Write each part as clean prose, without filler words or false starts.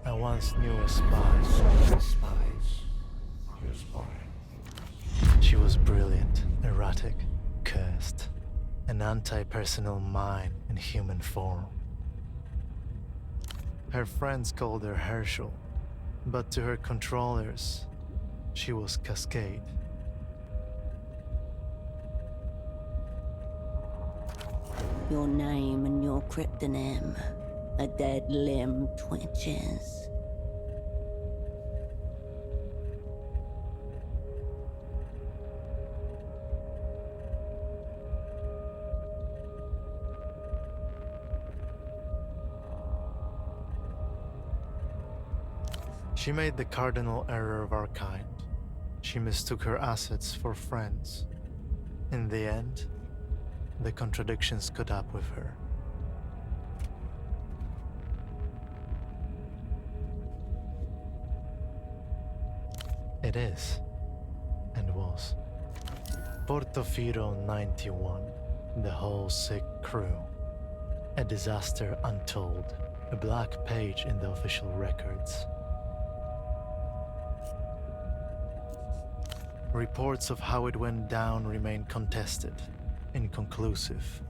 I once knew a spy. She was brilliant, erratic, cursed, an anti-personal mind in human form. Her friends called her Herschel, but to her controllers, she was Cascade. Your name and your cryptonym. A dead limb twitches. She made the cardinal error of our kind. She mistook her assets for friends. In the end, the contradictions caught up with her. It is, and was. Portofino 91, the whole sick crew. A disaster untold, a black page in the official records. Reports of how it went down remain contested, inconclusive.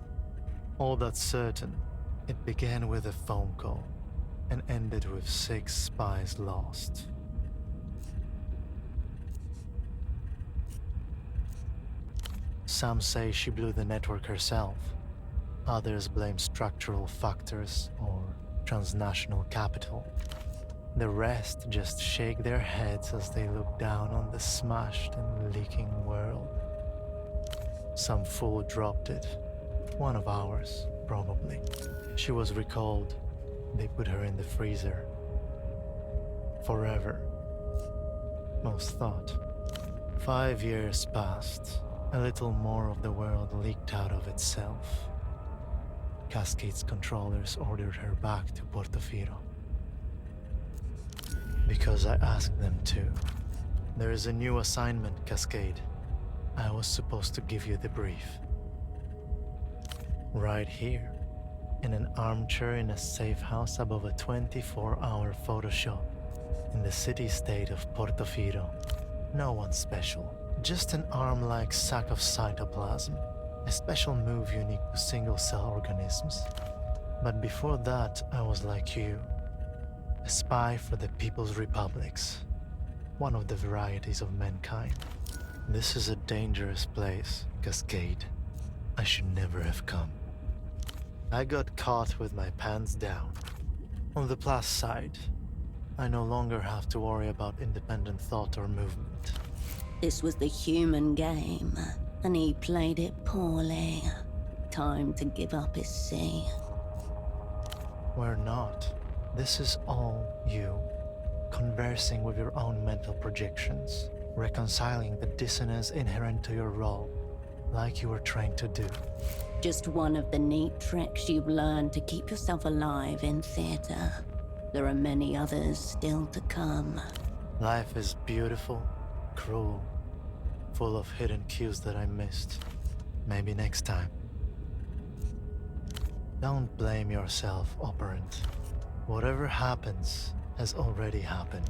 All that's certain, it began with a phone call and ended with 6 spies lost. Some say she blew the network herself. Others blame structural factors or transnational capital. The rest just shake their heads as they look down on the smashed and leaking world. Some fool dropped it. One of ours, probably. She was recalled. They put her in the freezer. Forever. Most thought. 5 years passed. A little more of the world leaked out of itself. Cascade's controllers ordered her back to Portofino. Because I asked them to. There is a new assignment, Cascade. I was supposed to give you the brief. Right here, in an armchair in a safe house above a 24-hour photo shop in the city-state of Portofino. No one special, just an arm-like sack of cytoplasm, a special move unique to single-cell organisms. But before that, I was like you. A spy for the People's Republics, one of the varieties of mankind. This is a dangerous place, Cascade. I should never have come. I got caught with my pants down. On the plus side, I no longer have to worry about independent thought or movement. This was the human game, and he played it poorly. Time to give up his seat. We're not. This is all you, conversing with your own mental projections, reconciling the dissonance inherent to your role, like you were trained to do. Just one of the neat tricks you've learned to keep yourself alive in theater. There are many others still to come. Life is beautiful, cruel, full of hidden cues that I missed. Maybe next time. Don't blame yourself, operant. Whatever happens has already happened.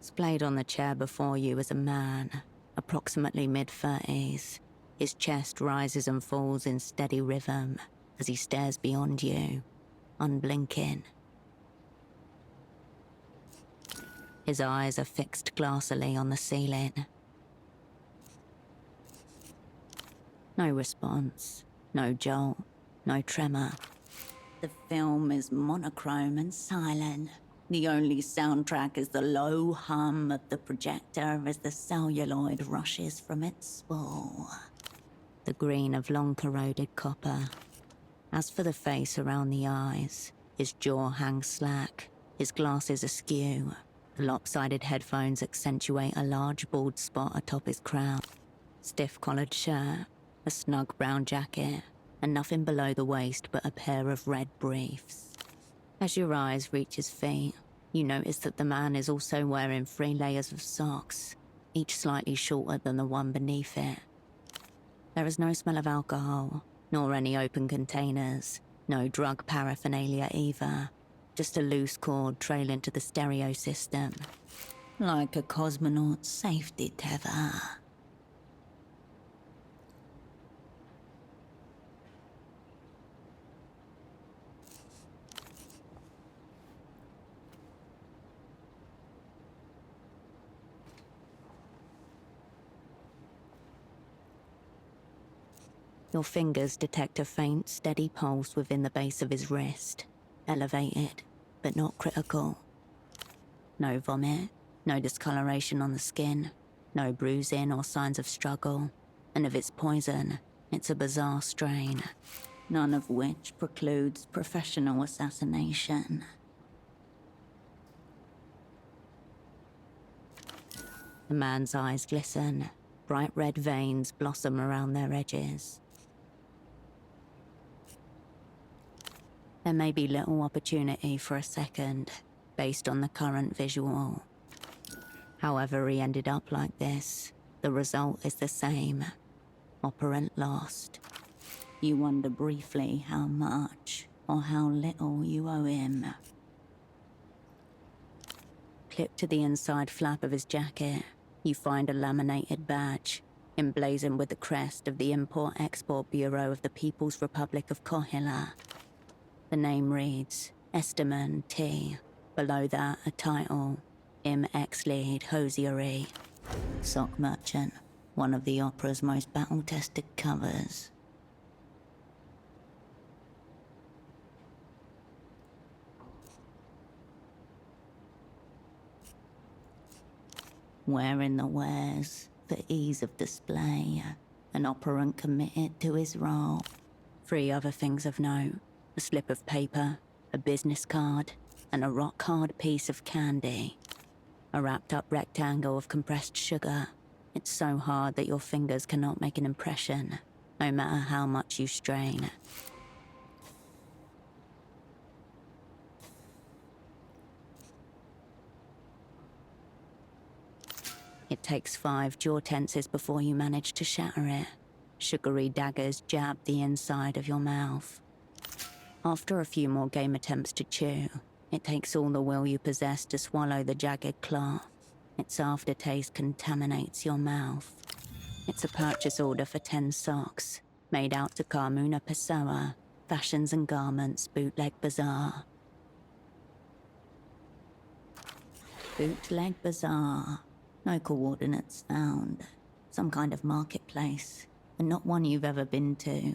Displayed on the chair before you is a man, approximately mid-30s. His chest rises and falls in steady rhythm as he stares beyond you, unblinking. His eyes are fixed glassily on the ceiling. No response, no jolt, no tremor. The film is monochrome and silent, The only soundtrack is the low hum of the projector as the celluloid rushes from its spool. The green of long-corroded copper. As for the face around the eyes, his jaw hangs slack, his glasses askew. The lopsided headphones accentuate a large bald spot atop his crown. Stiff-collared shirt, a snug brown jacket, and nothing below the waist but a pair of red briefs. As your eyes reach his feet, you notice that the man is also wearing 3 layers of socks, each slightly shorter than the one beneath it. There is no smell of alcohol, nor any open containers, no drug paraphernalia either, just a loose cord trailing to the stereo system. Like a cosmonaut's safety tether. Your fingers detect a faint, steady pulse within the base of his wrist. Elevated, but not critical. No vomit, no discoloration on the skin, no bruising or signs of struggle. And if it's poison, it's a bizarre strain. None of which precludes professional assassination. The man's eyes glisten. Bright red veins blossom around their edges. There may be little opportunity for a second, based on the current visual. However he ended up like this, the result is the same. Operant lost. You wonder briefly how much or how little you owe him. Clipped to the inside flap of his jacket, you find a laminated badge, emblazoned with the crest of the Import-Export Bureau of the People's Republic of Kohila. The name reads, Esteman T. Below that, a title, M. Lead Hosiery. Sock merchant, one of the opera's most battle-tested covers. Wearing the wares for ease of display, an operant committed to his role. 3 other things of note. A slip of paper, a business card, and a rock-hard piece of candy. A wrapped-up rectangle of compressed sugar. It's so hard that your fingers cannot make an impression, no matter how much you strain. It takes 5 jaw tenses before you manage to shatter it. Sugary daggers jab the inside of your mouth. After a few more game attempts to chew, it takes all the will you possess to swallow the jagged clot. Its aftertaste contaminates your mouth. It's a purchase order for 10 socks, made out to Carmuna Pessoa, Fashions and Garments Bootleg Bazaar. Bootleg Bazaar. No coordinates found. Some kind of marketplace, and not one you've ever been to.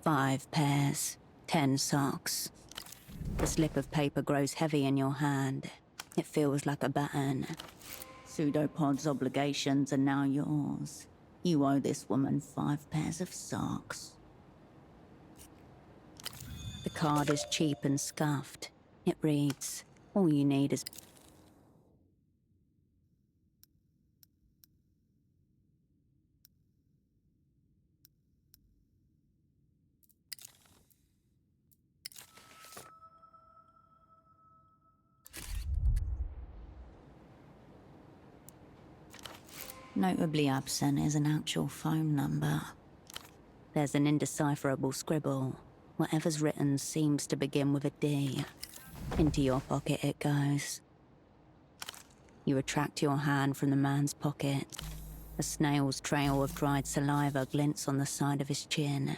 5 pairs, 10 socks. The slip of paper grows heavy in your hand. It feels like a baton. Pseudopod's obligations are now yours. You owe this woman 5 pairs of socks. The card is cheap and scuffed. It reads, all you need is... Notably absent is an actual phone number. There's an indecipherable scribble. Whatever's written seems to begin with a D. Into your pocket it goes. You retract your hand from the man's pocket. A snail's trail of dried saliva glints on the side of his chin.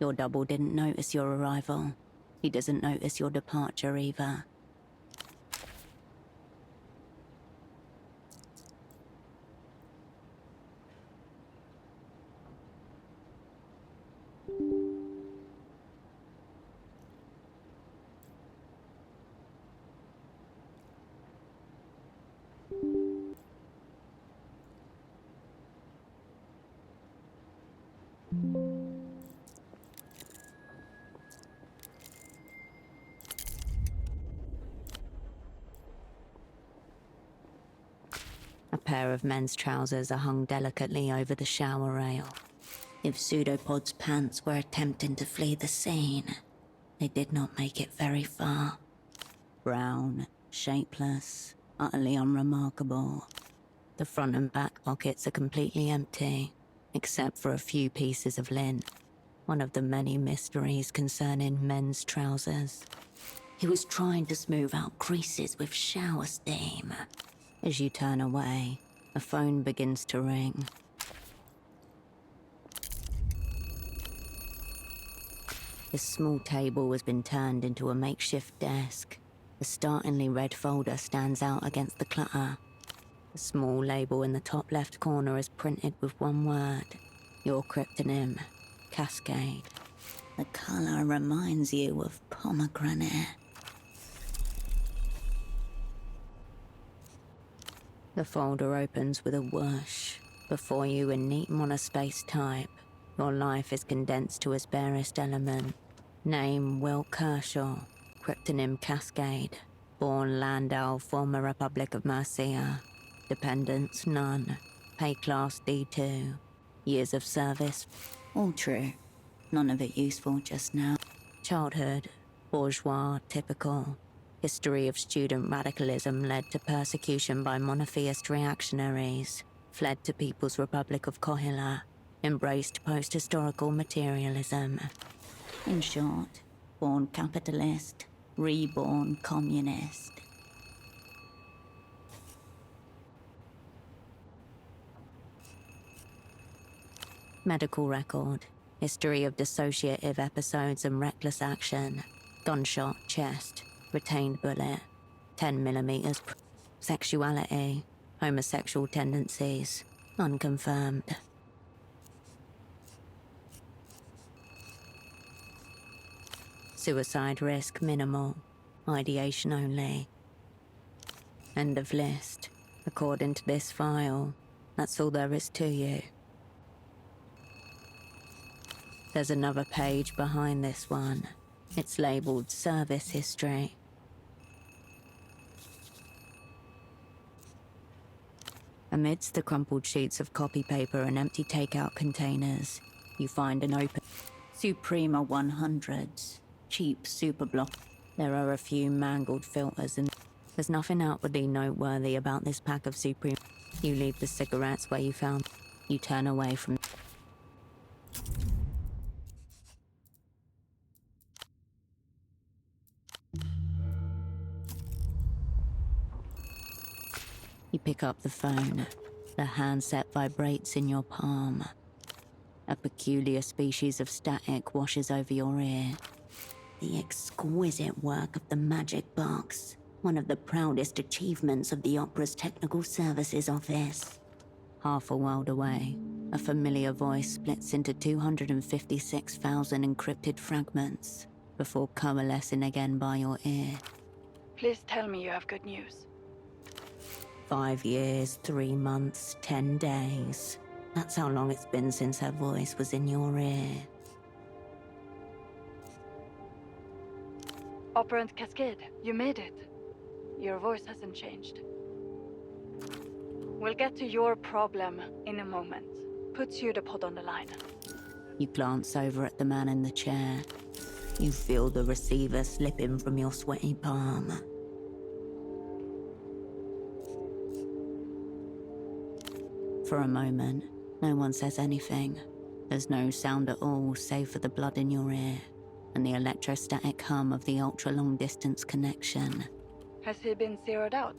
Your double didn't notice your arrival. He doesn't notice your departure either. A pair of men's trousers are hung delicately over the shower rail. If Pseudopod's pants were attempting to flee the scene, they did not make it very far. Brown, shapeless, utterly unremarkable. The front and back pockets are completely empty, except for a few pieces of lint. One of the many mysteries concerning men's trousers. He was trying to smooth out creases with shower steam. As you turn away, a phone begins to ring. The small table has been turned into a makeshift desk. A startlingly red folder stands out against the clutter. A small label in the top left corner is printed with one word. Your cryptonym, Cascade. The color reminds you of pomegranate. The folder opens with a whoosh. Before you in neat monospace type, your life is condensed to its barest element. Name Will Kershaw, cryptonym Cascade. Born Landau, former Republic of Mercia. Dependents none. Pay class D2. Years of service. All true. None of it useful just now. Childhood. Bourgeois, typical. History of student radicalism led to persecution by monotheist reactionaries. Fled to People's Republic of Kohila. Embraced post-historical materialism. In short, born capitalist, reborn communist. Medical record. History of dissociative episodes and reckless action. Gunshot, chest. Retained bullet. 10 millimeters. Sexuality. Homosexual tendencies. Unconfirmed. Suicide risk minimal. Ideation only. End of list. According to this file, that's all there is to you. There's another page behind this one. It's labeled Service History. Amidst the crumpled sheets of copy paper and empty takeout containers, you find an open Suprema 100s, cheap superblock. There are a few mangled filters and there's nothing outwardly noteworthy about this pack of Supreme. You leave the cigarettes where you found. You turn away from. You pick up the phone. The handset vibrates in your palm. A peculiar species of static washes over your ear. The exquisite work of the magic box. One of the proudest achievements of the Opera's Technical Services Office. Half a world away, a familiar voice splits into 256,000 encrypted fragments before coalescing again by your ear. Please tell me you have good news. 5 years, 3 months, 10 days. That's how long it's been since her voice was in your ear. Operant Cascade, you made it. Your voice hasn't changed. We'll get to your problem in a moment. Put Pseudopod on the line. You glance over at the man in the chair. You feel the receiver slipping from your sweaty palm. For a moment, no one says anything. There's no sound at all save for the blood in your ear and the electrostatic hum of the ultra-long distance connection. Has he been zeroed out?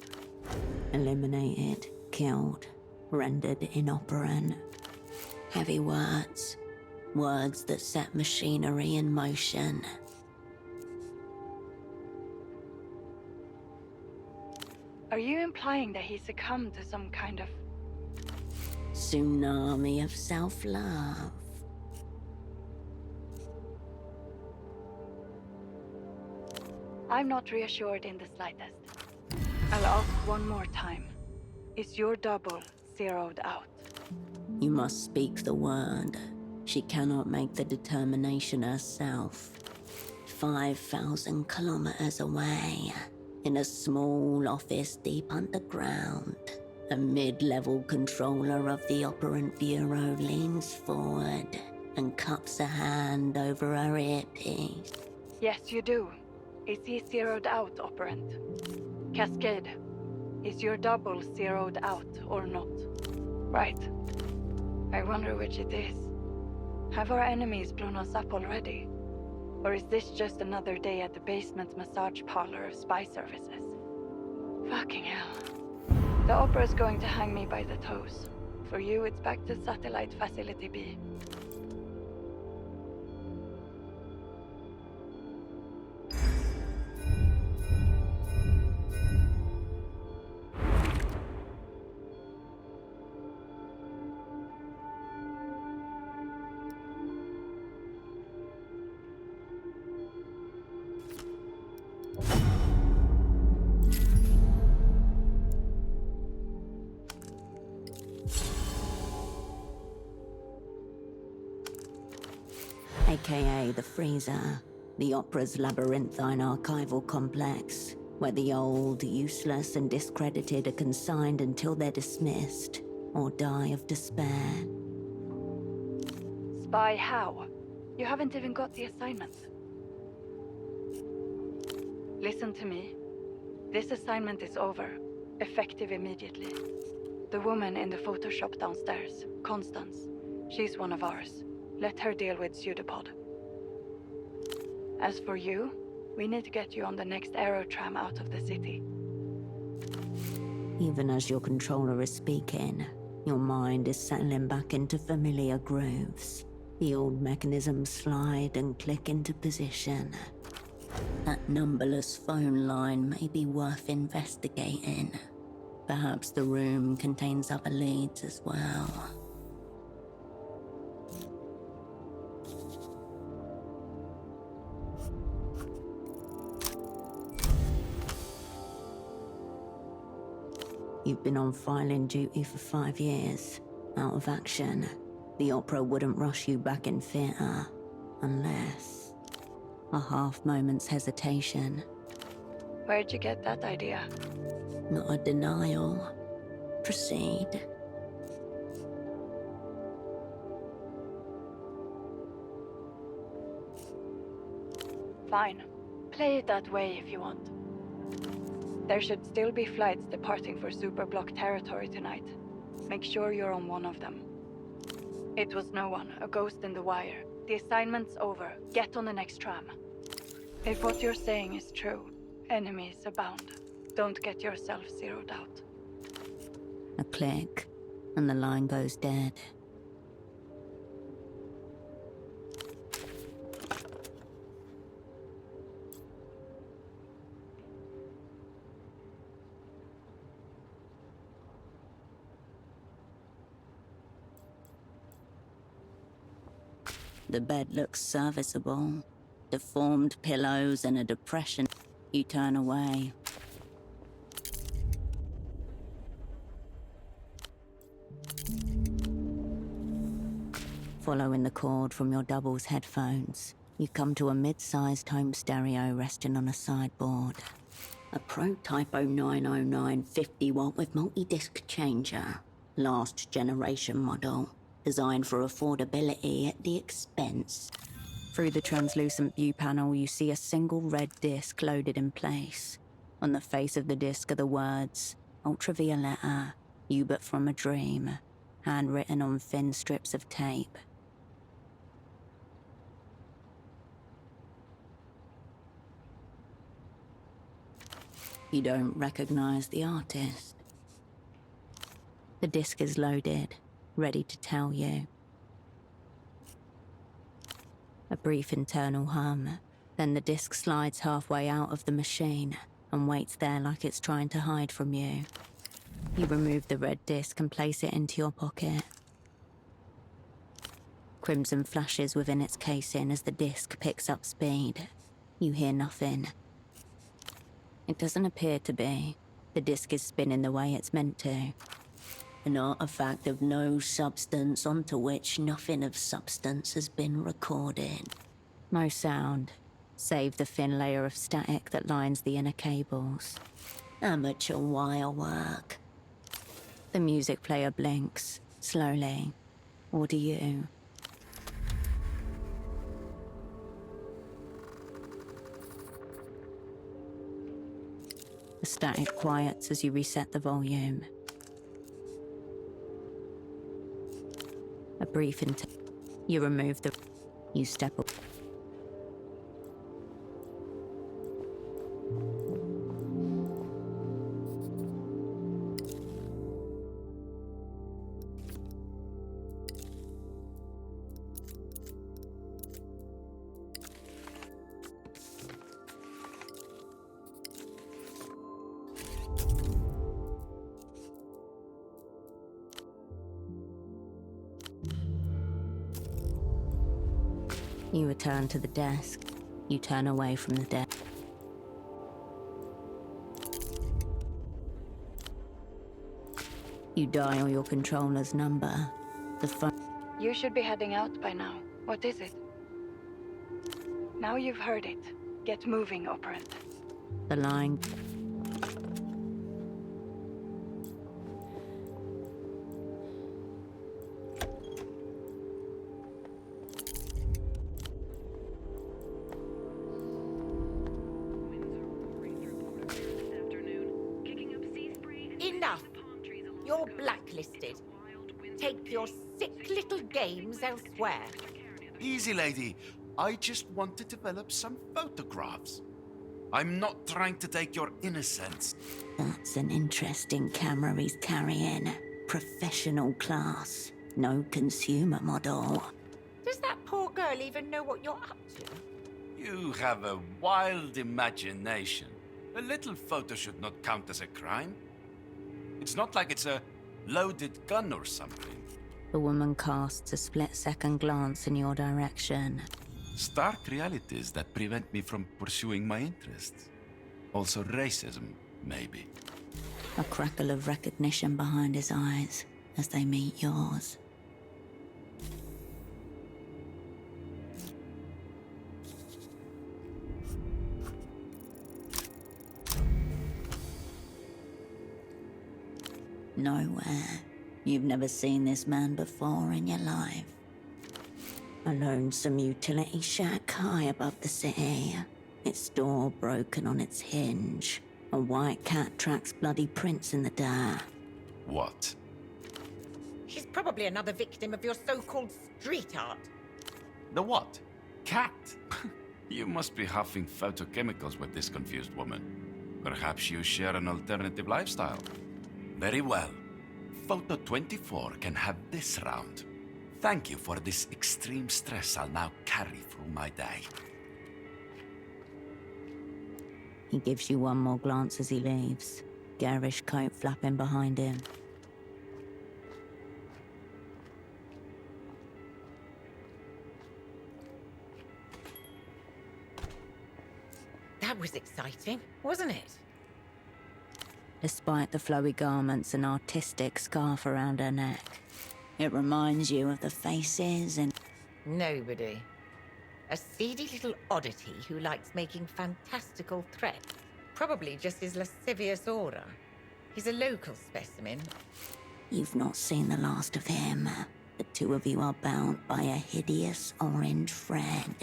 Eliminated, killed, rendered inoperant. Heavy words. Words that set machinery in motion. Are you implying that he succumbed to some kind of... Tsunami of self-love. I'm not reassured in the slightest. I'll ask one more time. Is your double zeroed out? You must speak the word. She cannot make the determination herself. 5,000 kilometers away, in a small office deep underground, a mid-level controller of the Operant Bureau leans forward and cups a hand over her earpiece. Yes, you do. Is he zeroed out, Operant? Cascade, is your double zeroed out or not? Right. I wonder which it is. Have our enemies blown us up already? Or is this just another day at the basement massage parlor of spy services? Fucking hell. The opera's going to hang me by the toes. For you, it's back to Satellite Facility B. AKA the Freezer, the Opera's labyrinthine archival complex, where the old, useless, and discredited are consigned until they're dismissed or die of despair. Spy how? You haven't even got the assignment. Listen to me. This assignment is over, effective immediately. The woman in the Photoshop downstairs, Constance, she's one of ours. Let her deal with Pseudopod. As for you, we need to get you on the next aerotram out of the city. Even as your controller is speaking, your mind is settling back into familiar grooves. The old mechanisms slide and click into position. That numberless phone line may be worth investigating. Perhaps the room contains other leads as well. You've been on filing duty for 5 years, out of action. The Opera wouldn't rush you back in theatre, unless... a half moment's hesitation. Where'd you get that idea? Not a denial. Proceed. Fine. Play it that way if you want. There should still be flights departing for Superblock territory tonight. Make sure you're on one of them. It was no one, a ghost in the wire. The assignment's over. Get on the next tram. If what you're saying is true, enemies abound. Don't get yourself zeroed out. A click, and the line goes dead. The bed looks serviceable. Deformed pillows and a depression. You turn away. Following the cord from your double's headphones, you come to a mid-sized home stereo resting on a sideboard. A Protypo 909 50-watt with multi-disc changer. Last generation model. Designed for affordability at the expense. Through the translucent view panel, you see a single red disc loaded in place. On the face of the disc are the words, Ultravioletta, you but from a dream, handwritten on thin strips of tape. You don't recognize the artist. The disc is loaded, ready to tell you. A brief internal hum. Then the disc slides halfway out of the machine and waits there like it's trying to hide from you. You remove the red disc and place it into your pocket. Crimson flashes within its casing as the disc picks up speed. You hear nothing. It doesn't appear to be. The disc is spinning the way it's meant to. An artifact of no substance onto which nothing of substance has been recorded. No sound, save the thin layer of static that lines the inner cables. Amateur wire work. The music player blinks, slowly. Or do you? The static quiets as you reset the volume. A brief you remove the... You step up. You return to the desk. You turn away from the desk. You dial your controller's number. The phone... You should be heading out by now. What is it? Now you've heard it. Get moving, operant. The line... Enough! You're blacklisted. Take your sick little games elsewhere. Easy, lady. I just want to develop some photographs. I'm not trying to take your innocence. That's an interesting camera he's carrying. Professional class. No consumer model. Does that poor girl even know what you're up to? You have a wild imagination. A little photo should not count as a crime. It's not like it's a loaded gun or something. The woman casts a split-second glance in your direction. Stark realities that prevent me from pursuing my interests. Also racism, maybe. A crackle of recognition behind his eyes as they meet yours. Nowhere. You've never seen this man before in your life. A lonesome utility shack high above the city. Its door broken on its hinge. A white cat tracks bloody prints in the dirt. What? She's probably another victim of your so-called street art. The what? Cat? You must be huffing photochemicals with this confused woman. Perhaps you share an alternative lifestyle. Very well. Photo 24 can have this round. Thank you for this extreme stress I'll now carry through my day. He gives you one more glance as he leaves. Garish coat flapping behind him. That was exciting, wasn't it? Despite the flowy garments and artistic scarf around her neck. It reminds you of the faces and... Nobody. A seedy little oddity who likes making fantastical threats. Probably just his lascivious aura. He's a local specimen. You've not seen the last of him. The two of you are bound by a hideous orange thread.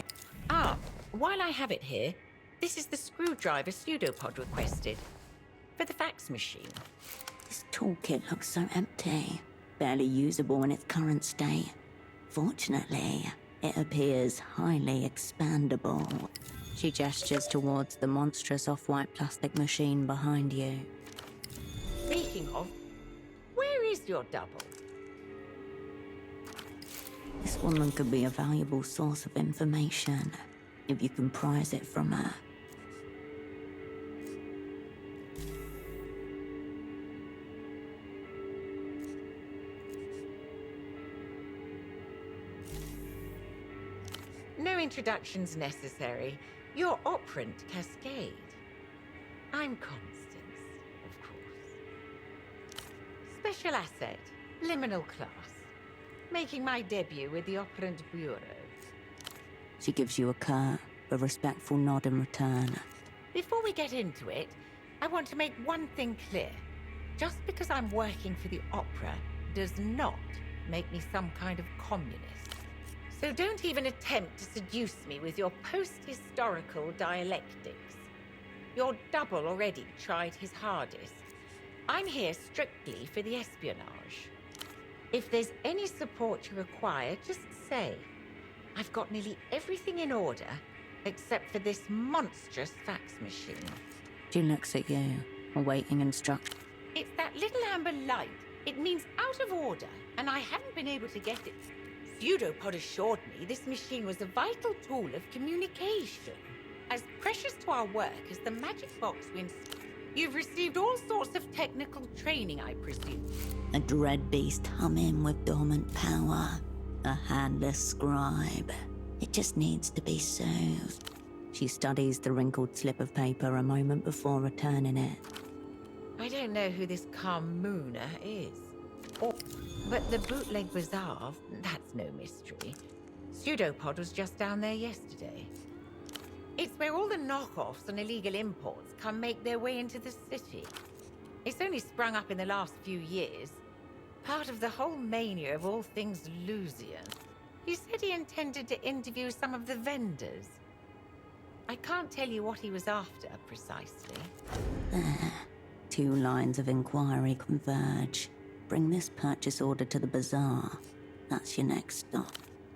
Ah, while I have it here, this is the screwdriver pseudopod requested. For the fax machine. This toolkit looks so empty. Barely usable in its current state. Fortunately, it appears highly expandable. She gestures towards the monstrous off-white plastic machine behind you. Speaking of, where is your double? This woman could be a valuable source of information if you can prise it from her. No introductions necessary. You're operant Cascade. I'm Constance, of course. Special asset, liminal class. Making my debut with the Operant Bureau. She gives you a curt but respectful nod in return. Before we get into it, I want to make one thing clear. Just because I'm working for the Opera does not make me some kind of communist. So don't even attempt to seduce me with your post-historical dialectics. Your double already tried his hardest. I'm here strictly for the espionage. If there's any support you require, just say. I've got nearly everything in order, except for this monstrous fax machine. She looks at you, awaiting instruction. It's that little amber light. It means out of order, and I haven't been able to get it. Pseudopod assured me this machine was a vital tool of communication. As precious to our work as the magic box wins. You've received all sorts of technical training, I presume. A dread beast humming with dormant power. A handless scribe. It just needs to be soothed. She studies the wrinkled slip of paper a moment before returning it. I don't know who this Carmuna is. But the bootleg bazaar, that's no mystery. Pseudopod was just down there yesterday. It's where all the knockoffs and illegal imports come make their way into the city. It's only sprung up in the last few years. Part of the whole mania of all things Lusian. He said he intended to interview some of the vendors. I can't tell you what he was after, precisely. There. 2 lines of inquiry converge. Bring this purchase order to the bazaar. That's your next stop.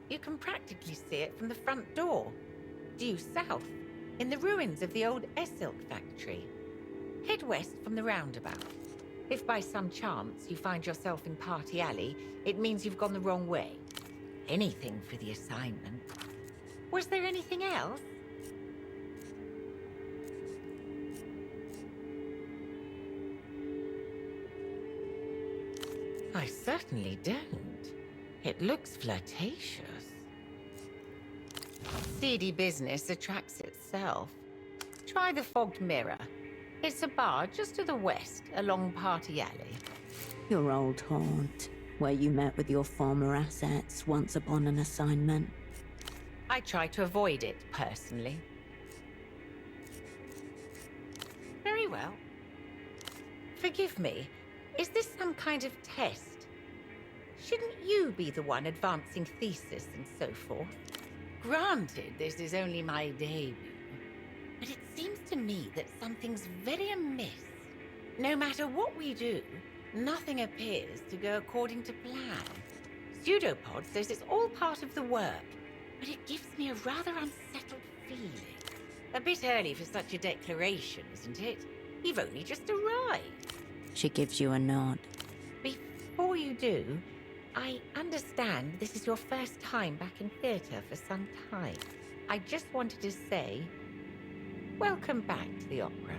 You can practically see it from the front door. Due south, in the ruins of the old Essilk factory. Head west from the roundabout. If by some chance you find yourself in Party Alley, it means you've gone the wrong way. Anything for the assignment. Was there anything else? I certainly don't. It looks flirtatious. Seedy business attracts itself. Try the Fogged Mirror. It's a bar just to the west, along Party Alley. Your old haunt, where you met with your former assets once upon an assignment. I try to avoid it, personally. Very well. Forgive me, is this some kind of test? Shouldn't you be the one advancing thesis and so forth? Granted, this is only my debut, but it seems to me that something's very amiss. No matter what we do, nothing appears to go according to plan. Pseudopod says it's all part of the work, but it gives me a rather unsettled feeling. A bit early for such a declaration, isn't it? You've only just arrived. She gives you a nod. Before you do, I understand this is your first time back in theatre for some time. I just wanted to say, welcome back to the opera.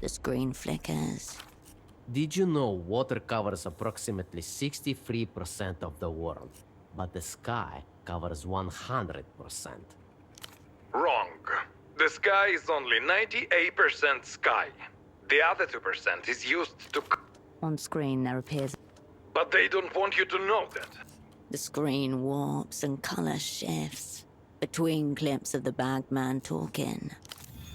The screen flickers. Did you know water covers approximately 63% of the world, but the sky covers 100%? Wrong. The sky is only 98% sky. The other 2% is used to... On screen there appears... But they don't want you to know that. The screen warps and color shifts. Between clips of the bagman talking.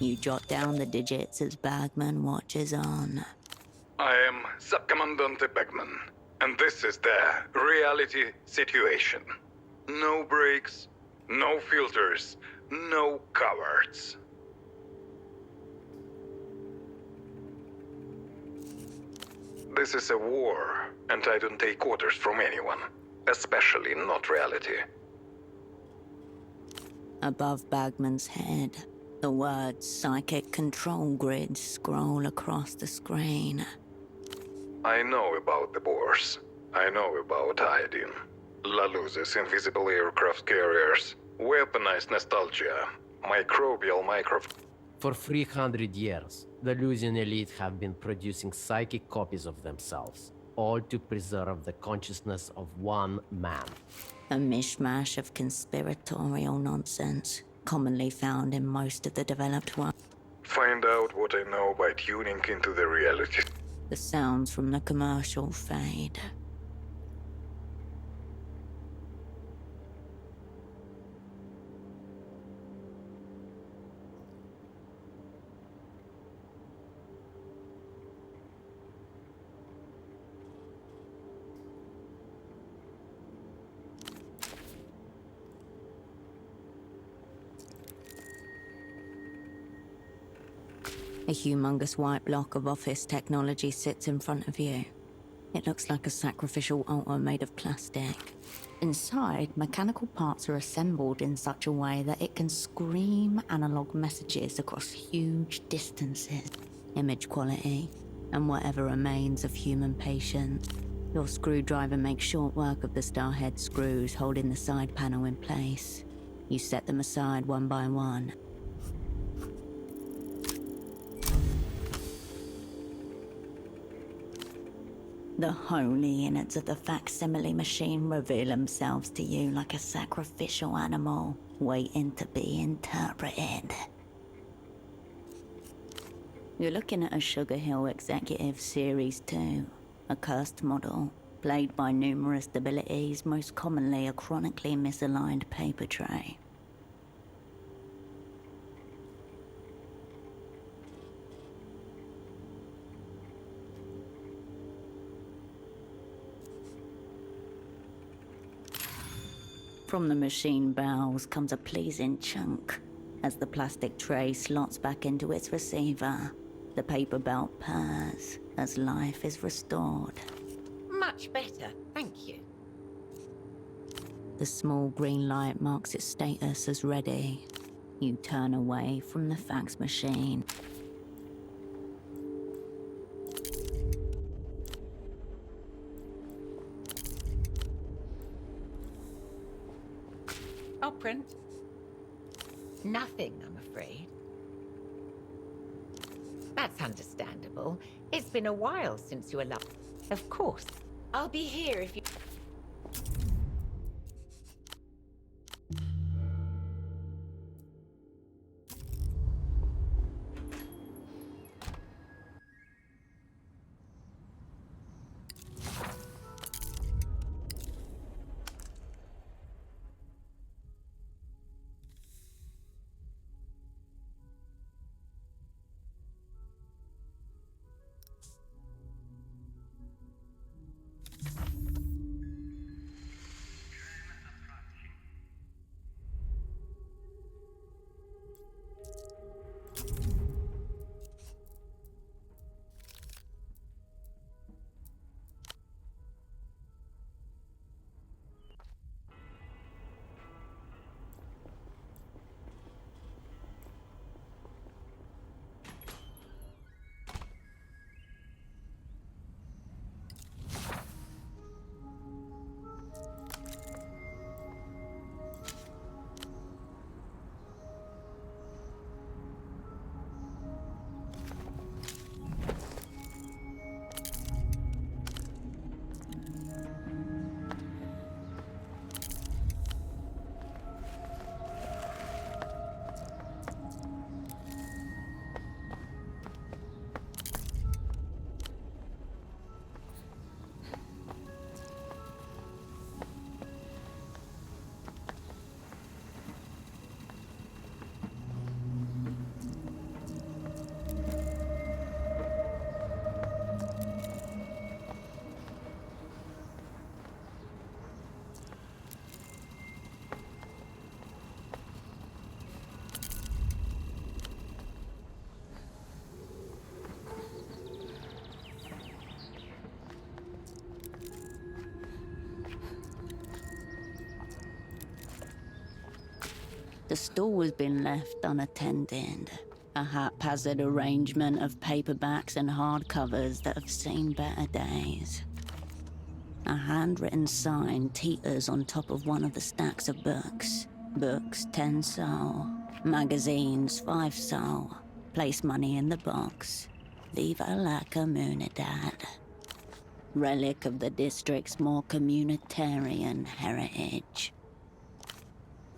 You jot down the digits as Bagman watches on. I am Subcommandante Beckman. And this is the reality situation. No brakes, no filters, no cowards. This is a war, and I don't take orders from anyone. Especially not reality. Above Bagman's head, the words psychic control grid scroll across the screen. I know about the Boers. I know about iodine. La Luz's invisible aircraft carriers. Weaponized nostalgia. Microbial micro... For 300 years, the Lusian elite have been producing psychic copies of themselves, all to preserve the consciousness of one man. A mishmash of conspiratorial nonsense, commonly found in most of the developed world. Find out what I know by tuning into the reality. The sounds from the commercial fade. A humongous white block of office technology sits in front of you. It looks like a sacrificial altar made of plastic. Inside, mechanical parts are assembled in such a way that it can scream analog messages across huge distances. Image quality, and whatever remains of human patience. Your screwdriver makes short work of the starhead screws holding the side panel in place. You set them aside one by one. The holy innards of the facsimile machine reveal themselves to you like a sacrificial animal, waiting to be interpreted. You're looking at a Sugar Hill Executive Series 2, a cursed model, plagued by numerous debilities, most commonly a chronically misaligned paper tray. From the machine bowels comes a pleasing chunk. As the plastic tray slots back into its receiver, the paper belt purrs as life is restored. Much better, thank you. The small green light marks its status as ready. You turn away from the fax machine. I'll print. Nothing, I'm afraid. That's understandable. It's been a while since you were last. Of course. I'll be here if you... The stall has been left unattended. A haphazard arrangement of paperbacks and hardcovers that have seen better days. A handwritten sign teeters on top of one of the stacks of books. Books 10 sol. Magazines 5 sol. Place money in the box. Viva la comunidad. Relic of the district's more communitarian heritage.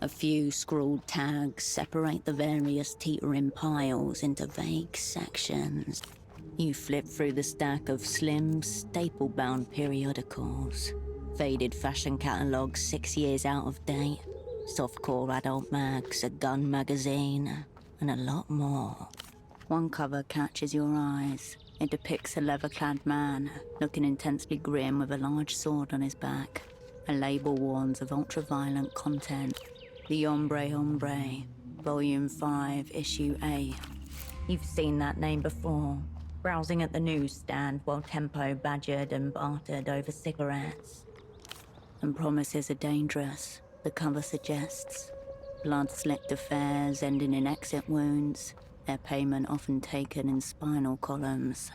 A few scrawled tags separate the various teetering piles into vague sections. You flip through the stack of slim, staple-bound periodicals. Faded fashion catalogues 6 years out of date. Softcore adult mags, a gun magazine, and a lot more. One cover catches your eyes. It depicts a leather-clad man, looking intensely grim with a large sword on his back. A label warns of ultra-violent content. The Hombre, Volume 5, Issue 8. You've seen that name before, browsing at the newsstand while Tempo badgered and bartered over cigarettes. And promises are dangerous, the cover suggests. Blood-slicked affairs ending in exit wounds, their payment often taken in spinal columns.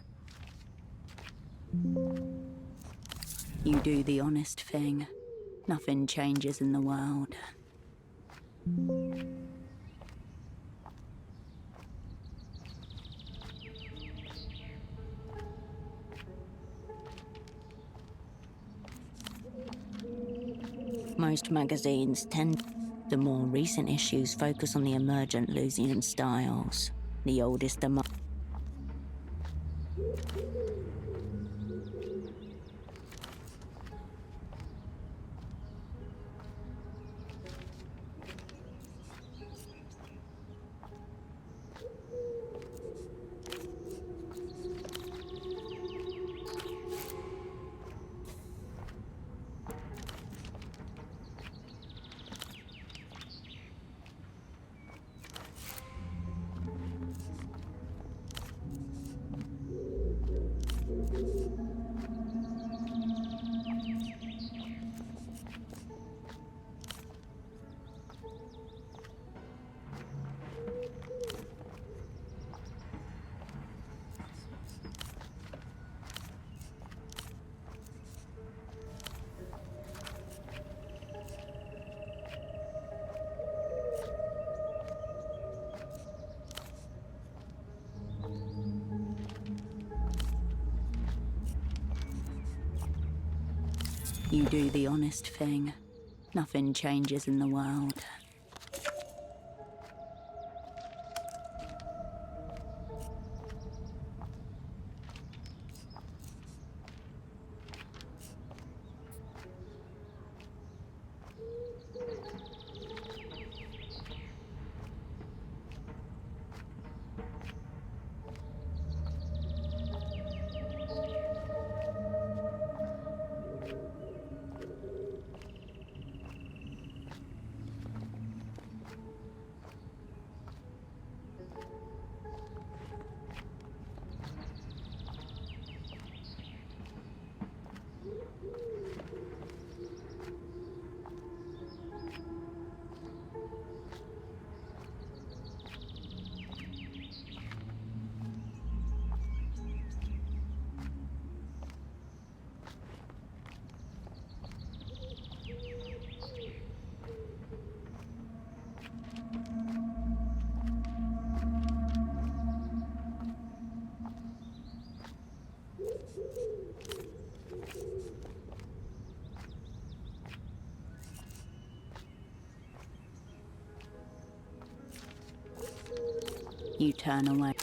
You do the honest thing. Nothing changes in the world. Most magazines tend. The more recent issues focus on the emergent Lusian styles. The oldest among. You do the honest thing. Nothing changes in the world. You turn away.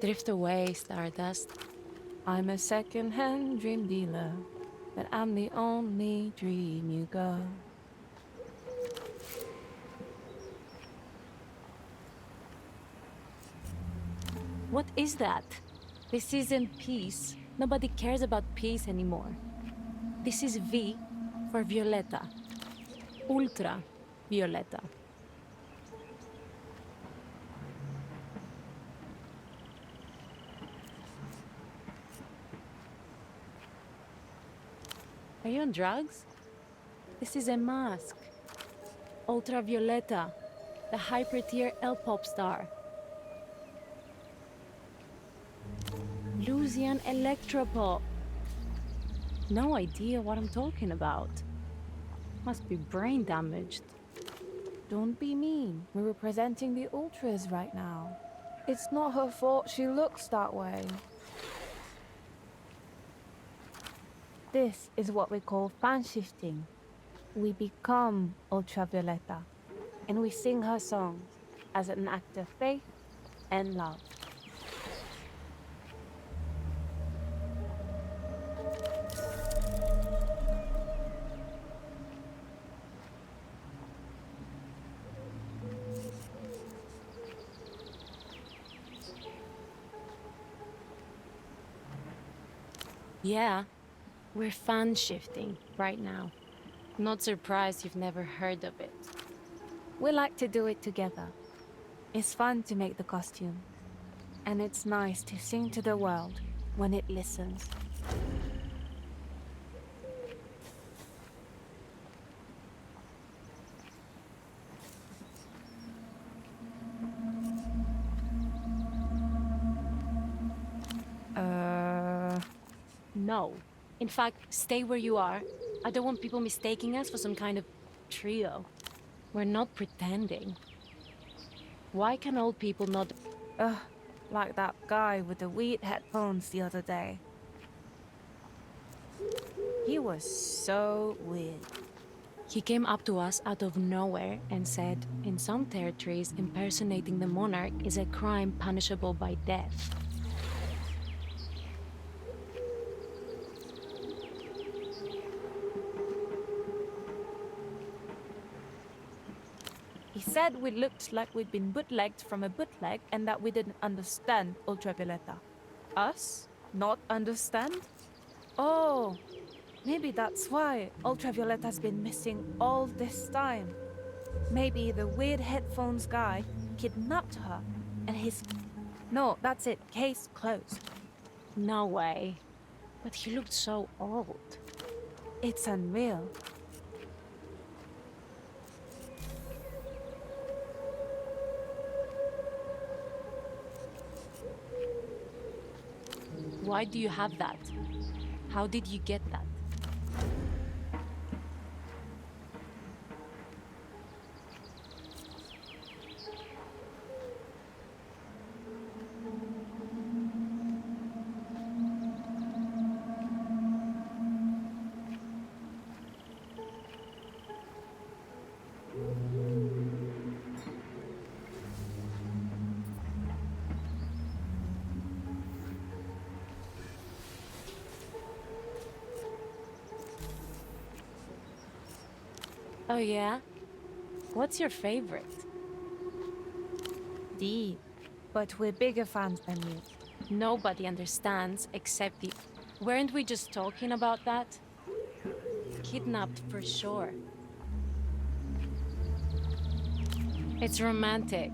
Drift away, Stardust. I'm a second-hand dream dealer, but I'm the only dream you got. What is that? This isn't peace. Nobody cares about peace anymore. This is V for Violetta. Ultra Violetta. Are you on drugs? This is a mask. Ultra Violetta, the hyper-tier L-pop star. Lucian Electropop. No idea what I'm talking about. Must be brain damaged. Don't be mean. We're representing the Ultras right now. It's not her fault she looks that way. This is what we call fan shifting. We become Ultravioletta, and we sing her songs as an act of faith and love. Yeah, we're fan shifting right now. Not surprised you've never heard of it. We like to do it together. It's fun to make the costume, and it's nice to sing to the world when it listens. No. In fact, stay where you are. I don't want people mistaking us for some kind of trio. We're not pretending. Why can old people not... Like that guy with the weird headphones the other day. He was so weird. He came up to us out of nowhere and said, in some territories, impersonating the monarch is a crime punishable by death. He said we looked like we'd been bootlegged from a bootleg and that we didn't understand Ultravioletta. Us? Not understand? Oh, maybe that's why Ultravioletta's been missing all this time. Maybe the weird headphones guy kidnapped her and his... No, that's it. Case closed. No way. But he looked so old. It's unreal. Why do you have that? How did you get that? Oh yeah? What's your favorite? Deep. But we're bigger fans than you. Nobody understands except the... Weren't we just talking about that? Kidnapped for sure. It's romantic,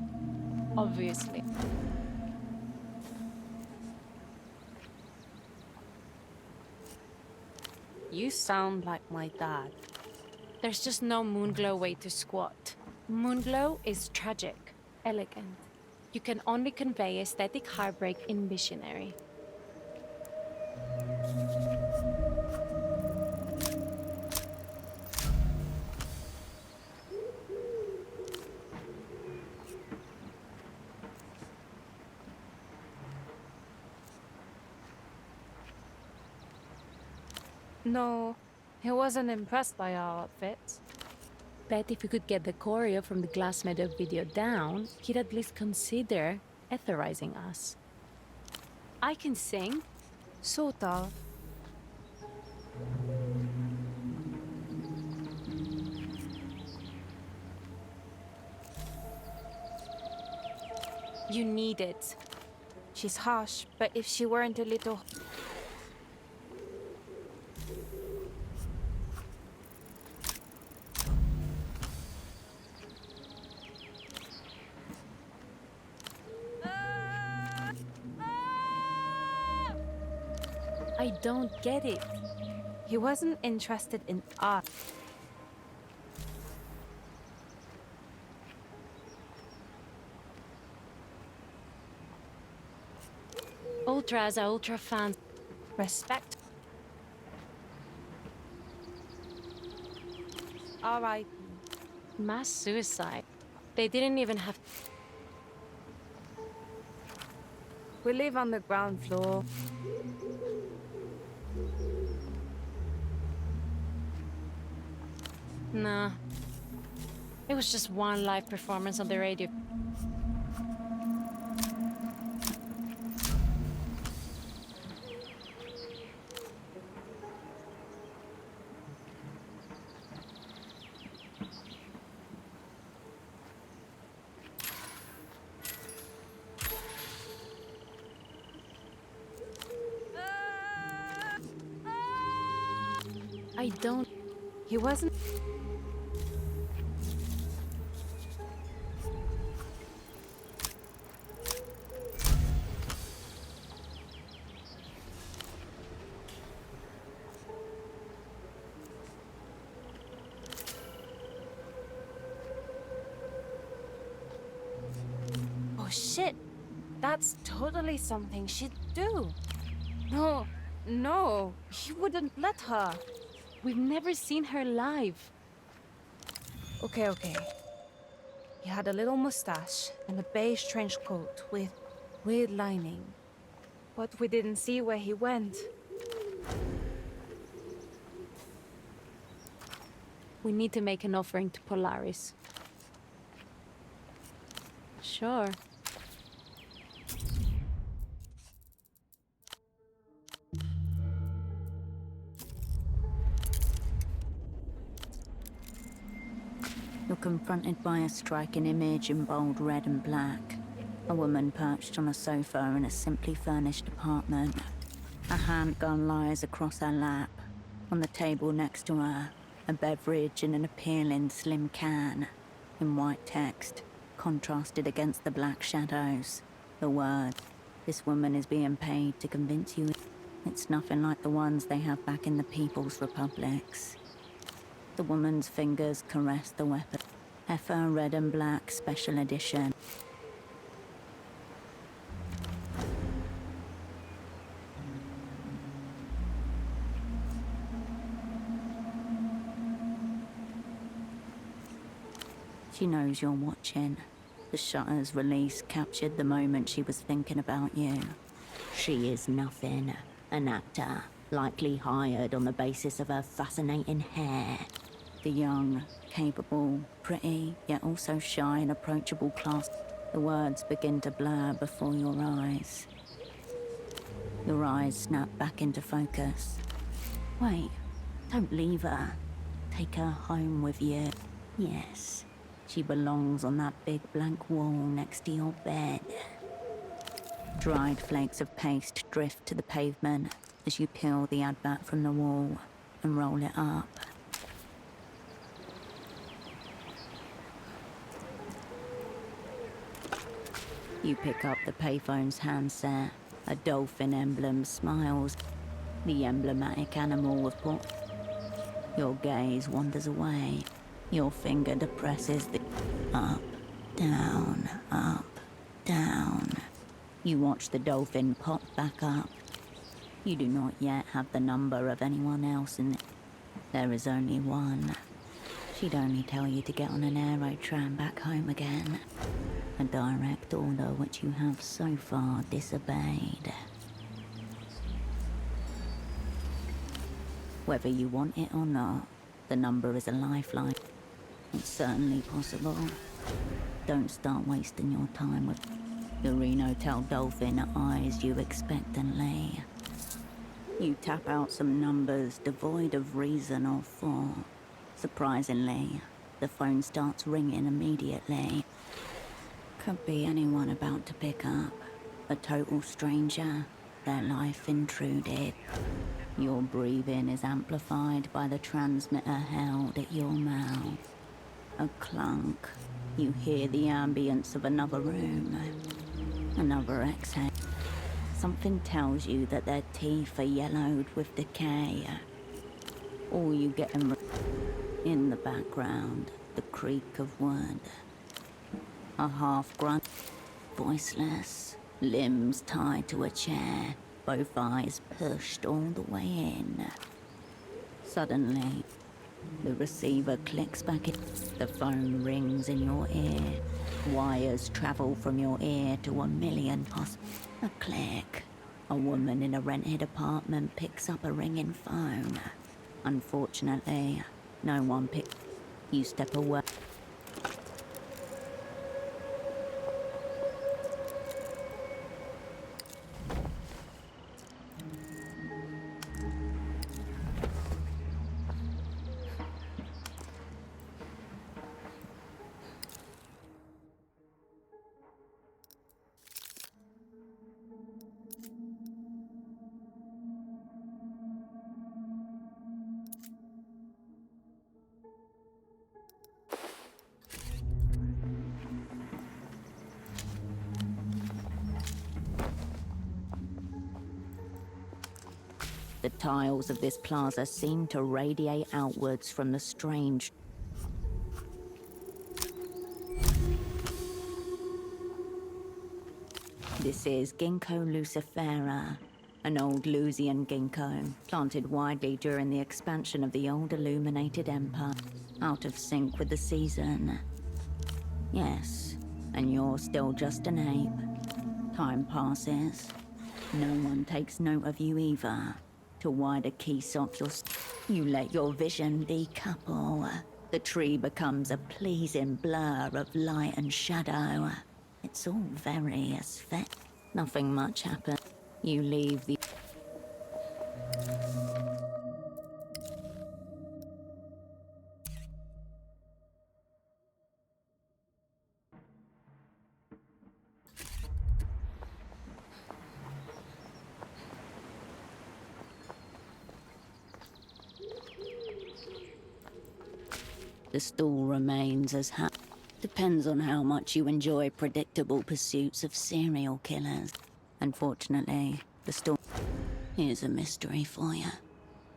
obviously. You sound like my dad. There's just no Moonglow way to squat. Moonglow is tragic, elegant. You can only convey aesthetic heartbreak in missionary. No, he wasn't impressed by our outfits. Bet if we could get the choreo from the Glass Meadow video down, he'd at least consider etherizing us. I can sing. Sort of. You need it. She's harsh, but if she weren't a little... I don't get it. He wasn't interested in art. Ultras are ultra fans. Respect. Alright. Mass suicide. They didn't even have... We live on the ground floor. Nah. It was just one live performance on the radio. I don't... He wasn't... Oh shit! That's totally something she'd do. No, no, he wouldn't let her. We've never seen her live. Okay, okay. He had a little mustache and a beige trench coat with weird lining. But we didn't see where he went. We need to make an offering to Polaris. Sure. You're confronted by a striking image in bold red and black. A woman perched on a sofa in a simply furnished apartment. A handgun lies across her lap. On the table next to her, a beverage in an appealing slim can. In white text, contrasted against the black shadows. The word, "This woman is being paid to convince you it's nothing like the ones they have back in the People's Republics." The woman's fingers caress the weapon. Heifer red and black special edition. She knows you're watching. The shutter's release captured the moment she was thinking about you. She is nothing. An actor, likely hired on the basis of her fascinating hair. The young, capable, pretty, yet also shy and approachable class. The words begin to blur before your eyes. Your eyes snap back into focus. Wait, don't leave her. Take her home with you. Yes, she belongs on that big blank wall next to your bed. Dried flakes of paste drift to the pavement as you peel the advert from the wall and roll it up. You pick up the payphone's handset. A dolphin emblem smiles. The emblematic animal of port. Your gaze wanders away. Your finger depresses the... Up, down, up, down. You watch the dolphin pop back up. You do not yet have the number of anyone else in it. There is only one. She'd only tell you to get on an aerotram back home again. A direct order which you have so far disobeyed. Whether you want it or not, the number is a lifeline. It's certainly possible. Don't start wasting your time with... The Reno-tailed dolphin eyes you expectantly. You tap out some numbers devoid of reason or thought. Surprisingly, the phone starts ringing immediately. Could be anyone about to pick up. A total stranger, their life intruded. Your breathing is amplified by the transmitter held at your mouth. A clunk. You hear the ambience of another room. Another exhale. Something tells you that their teeth are yellowed with decay. All you get in the background, the creak of wood. A half-grunt, voiceless, limbs tied to a chair, both eyes pushed all the way in. Suddenly, the receiver clicks back in. The phone rings in your ear. Wires travel from your ear to a million A click. A woman in a rented apartment picks up a ringing phone. Unfortunately, no one picks. You step away. The tiles of this plaza seem to radiate outwards from the strange. This is Ginkgo lucifera, an old Lusian ginkgo, planted widely during the expansion of the old illuminated empire, out of sync with the season. Yes, and you're still just an ape. Time passes. No one takes note of you either. To wider Keysop, you let your vision decouple. The tree becomes a pleasing blur of light and shadow. It's all very aesthetic. Nothing much happens. You leave the... The stool remains as depends on how much you enjoy predictable pursuits of serial killers. Unfortunately, the stool... Here's a mystery for you.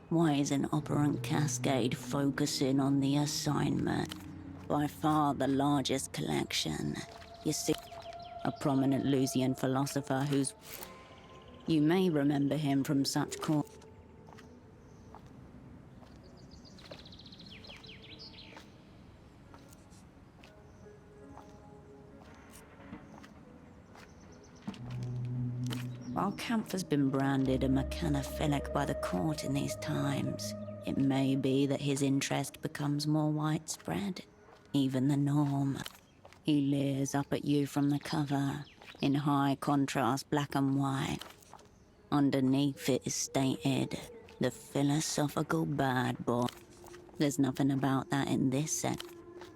Why is an operant cascade focusing on the assignment? By far the largest collection. You see, a prominent Lusian philosopher who's... You may remember him from such court... While camp has been branded a mechanophilic by the court in these times, it may be that his interest becomes more widespread, even the norm. He leers up at you from the cover, in high contrast black and white. Underneath it is stated, the philosophical bad boy. There's nothing about that in this set.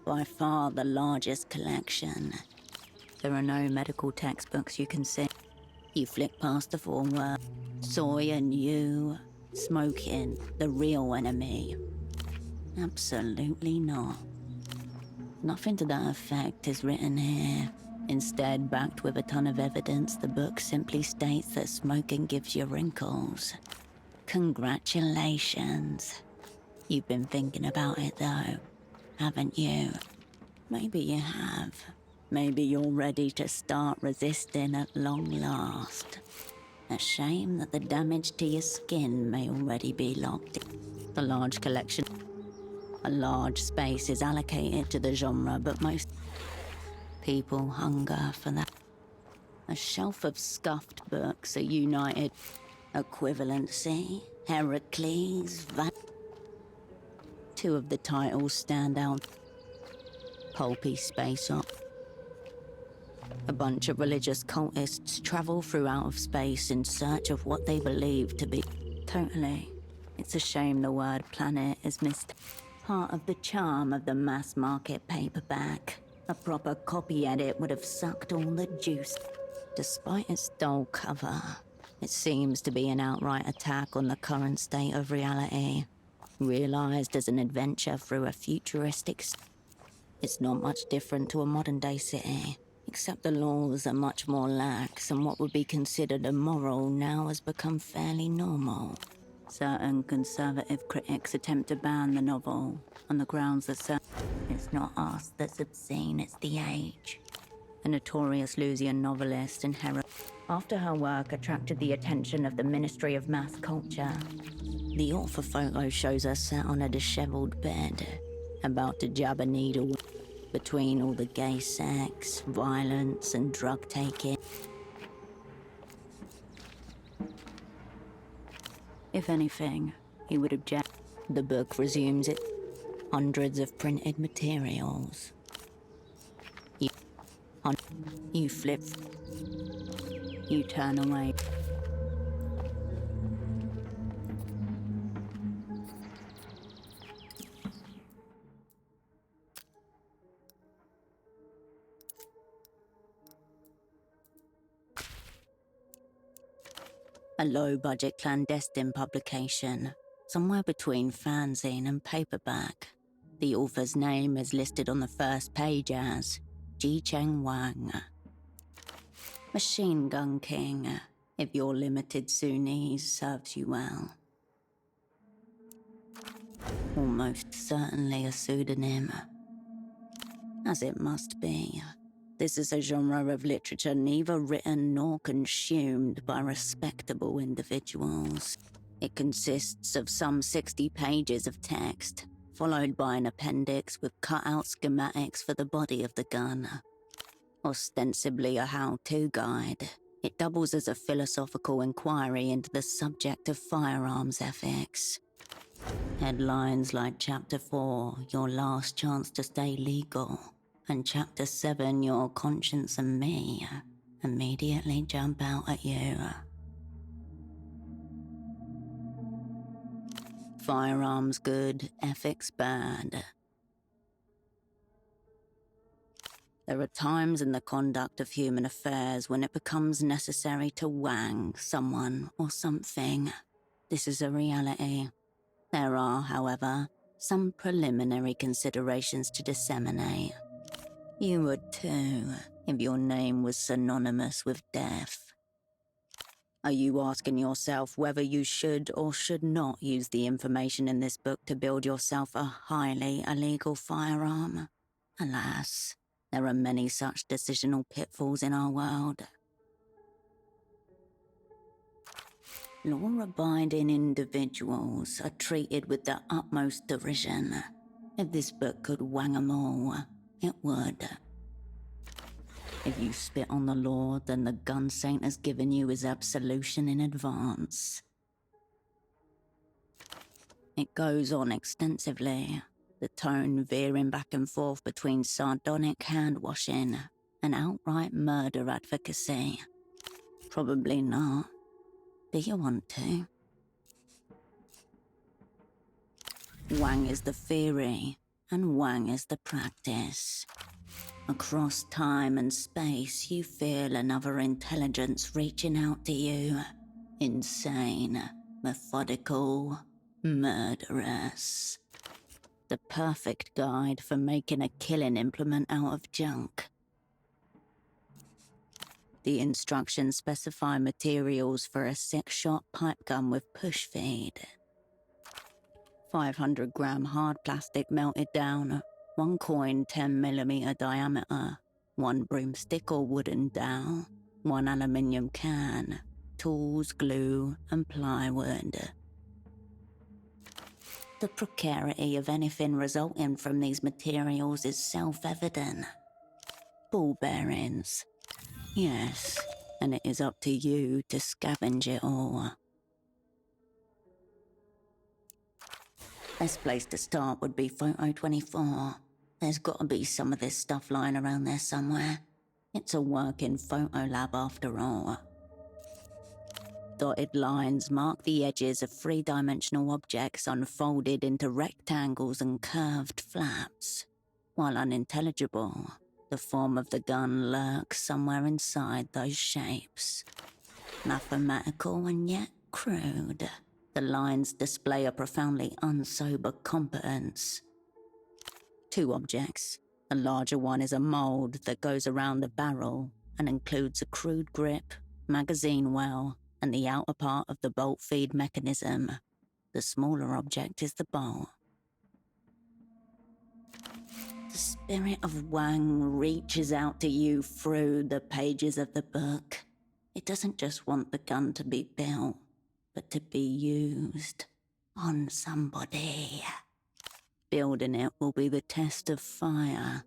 By far the largest collection. There are no medical textbooks you can see. You flick past the foreword. Soy and you, smoking, the real enemy. Absolutely not. Nothing to that effect is written here. Instead, backed with a ton of evidence, the book simply states that smoking gives you wrinkles. Congratulations. You've been thinking about it though, haven't you? Maybe you have. Maybe you're ready to start resisting at long last. A shame that the damage to your skin may already be locked in. The large collection. A large space is allocated to the genre, but most people hunger for that. A shelf of scuffed books, a united equivalency, Heracles, Two of the titles stand out. Pulpy space op. A A bunch of religious cultists travel through out of space in search of what they believe to be... Totally. It's a shame the word planet is missed. Part of the charm of the mass market paperback. A proper copy edit would have sucked all the juice. Despite its dull cover, it seems to be an outright attack on the current state of reality. Realized as an adventure through a futuristic... It's not much different to a modern-day city, except the laws are much more lax, and what would be considered immoral now has become fairly normal. Certain conservative critics attempt to ban the novel on the grounds that it's not us that's obscene, it's the age. A notorious Lusian novelist and heroine. After her work attracted the attention of the Ministry of Mass Culture, the author photo shows her sat on a disheveled bed, about to jab a needle between all the gay sex, violence, and drug taking. If anything, he would object. The book resumes it. Hundreds of printed materials. You flip. You turn away. A low-budget clandestine publication, somewhere between fanzine and paperback. The author's name is listed on the first page as Ji Cheng Wang. Machine Gun King, if your limited Sunnis serves you well. Almost certainly a pseudonym. As it must be. This is a genre of literature neither written nor consumed by respectable individuals. It consists of some 60 pages of text, followed by an appendix with cut-out schematics for the body of the gun. Ostensibly a how-to guide, it doubles as a philosophical inquiry into the subject of firearms ethics. Headlines like Chapter 4, Your Last Chance to Stay Legal, and Chapter 7, Your Conscience and Me, immediately jump out at you. Firearms good, ethics bad. There are times in the conduct of human affairs when it becomes necessary to wang someone or something. This is a reality. There are, however, some preliminary considerations to disseminate. You would too, if your name was synonymous with death. Are you asking yourself whether you should or should not use the information in this book to build yourself a highly illegal firearm? Alas, there are many such decisional pitfalls in our world. Law-abiding individuals are treated with the utmost derision. If this book could wang 'em all, it would. If you spit on the law, then the gun saint has given you his absolution in advance. It goes on extensively, the tone veering back and forth between sardonic hand-washing and outright murder advocacy. Probably not. Do you want to? Wang is the theory, and Wang is the practice. Across time and space, you feel another intelligence reaching out to you. Insane, methodical, murderous. The perfect guide for making a killing implement out of junk. The instructions specify materials for a 6-shot pipe gun with push feed. 500-gram hard plastic melted down, 1 coin 10mm diameter, 1 broomstick or wooden dowel, 1 aluminium can, tools, glue, and plywood. The precarity of anything resulting from these materials is self-evident. Ball bearings. Yes, and it is up to you to scavenge it all. Best place to start would be photo 24. There's gotta be some of this stuff lying around there somewhere. It's a working photo lab after all. Dotted lines mark the edges of three-dimensional objects unfolded into rectangles and curved flaps. While unintelligible, the form of the gun lurks somewhere inside those shapes. Mathematical and yet crude, the lines display a profoundly unsober competence. Two objects. The larger one is a mold that goes around the barrel and includes a crude grip, magazine well, and the outer part of the bolt feed mechanism. The smaller object is the bolt. The spirit of Wang reaches out to you through the pages of the book. It doesn't just want the gun to be built, but to be used on somebody. Building it will be the test of fire.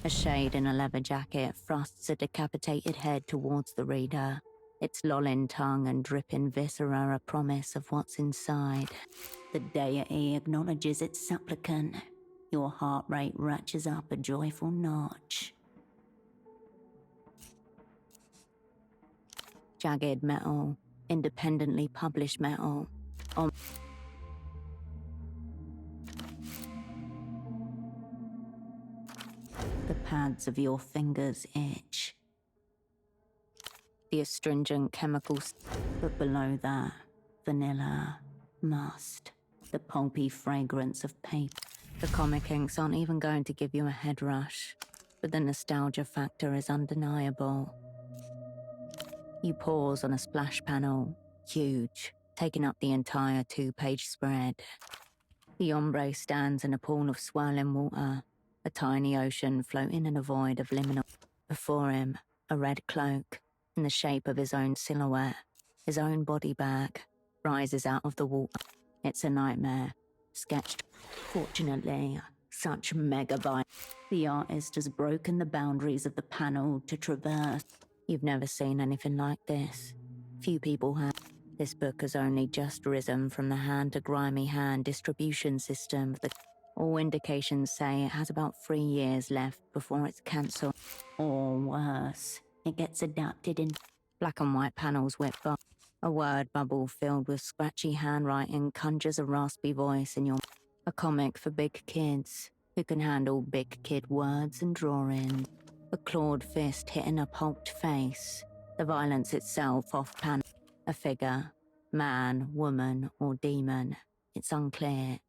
A shade in a leather jacket thrusts a decapitated head towards the reader, its lolling tongue and dripping viscera a promise of what's inside. The deity acknowledges its supplicant. Your heart rate ratchets up a joyful notch. Jagged metal, independently published metal. The pads of your fingers itch. The astringent chemicals, but below that, vanilla, must, the pulpy fragrance of paper. The comic inks aren't even going to give you a head rush, but the nostalgia factor is undeniable. You pause on a splash panel, huge, taking up the entire 2-page spread. The ombre stands in a pool of swirling water, a tiny ocean floating in a void of liminal. Before him, a red cloak, in the shape of his own silhouette, his own body bag, rises out of the water. It's a nightmare, sketched. Fortunately, such megabyte. The artist has broken the boundaries of the panel to traverse. You've never seen anything like this. Few people have. This book has only just risen from the hand-to-grimy hand distribution system. All indications say it has about 3 years left before it's cancelled. Or worse, it gets adapted in black and white panels whip by. A word bubble filled with scratchy handwriting conjures a raspy voice in your... A comic for big kids who can handle big kid words and drawings. A clawed fist hitting a pulped face. The violence itself off panel. A figure, man, woman, or demon. It's unclear.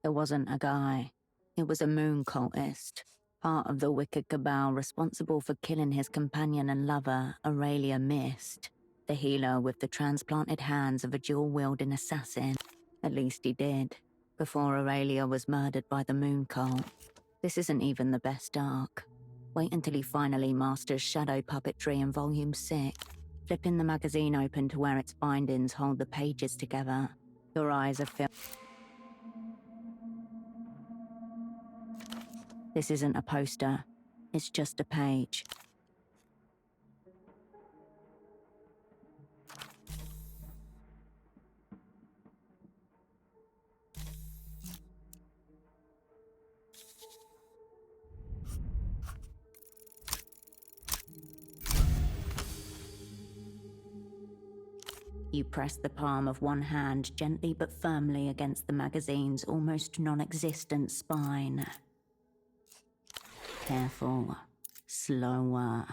It wasn't a guy. It was a moon cultist, part of the wicked cabal responsible for killing his companion and lover, Aurelia Mist, the healer with the transplanted hands of a dual-wielding assassin. At least he did, before Aurelia was murdered by the moon cult. This isn't even the best arc. Wait until he finally masters shadow puppetry in Volume 6. Flipping the magazine open to where its bindings hold the pages together, your eyes are filled. This isn't a poster. It's just a page. You press the palm of one hand gently but firmly against the magazine's almost non-existent spine. Careful. Slower.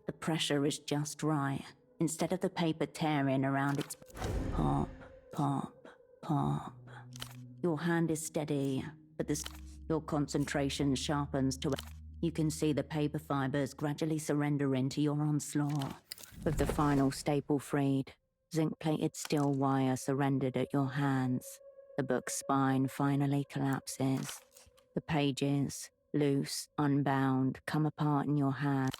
The pressure is just right. Instead of the paper tearing around its pop, pop, pop. Your hand is steady, but your concentration sharpens to you can see the paper fibers gradually surrendering to your onslaught. With the final staple freed, zinc-plated steel wire surrendered at your hands. The book's spine finally collapses. The pages, loose, unbound, come apart in your hand.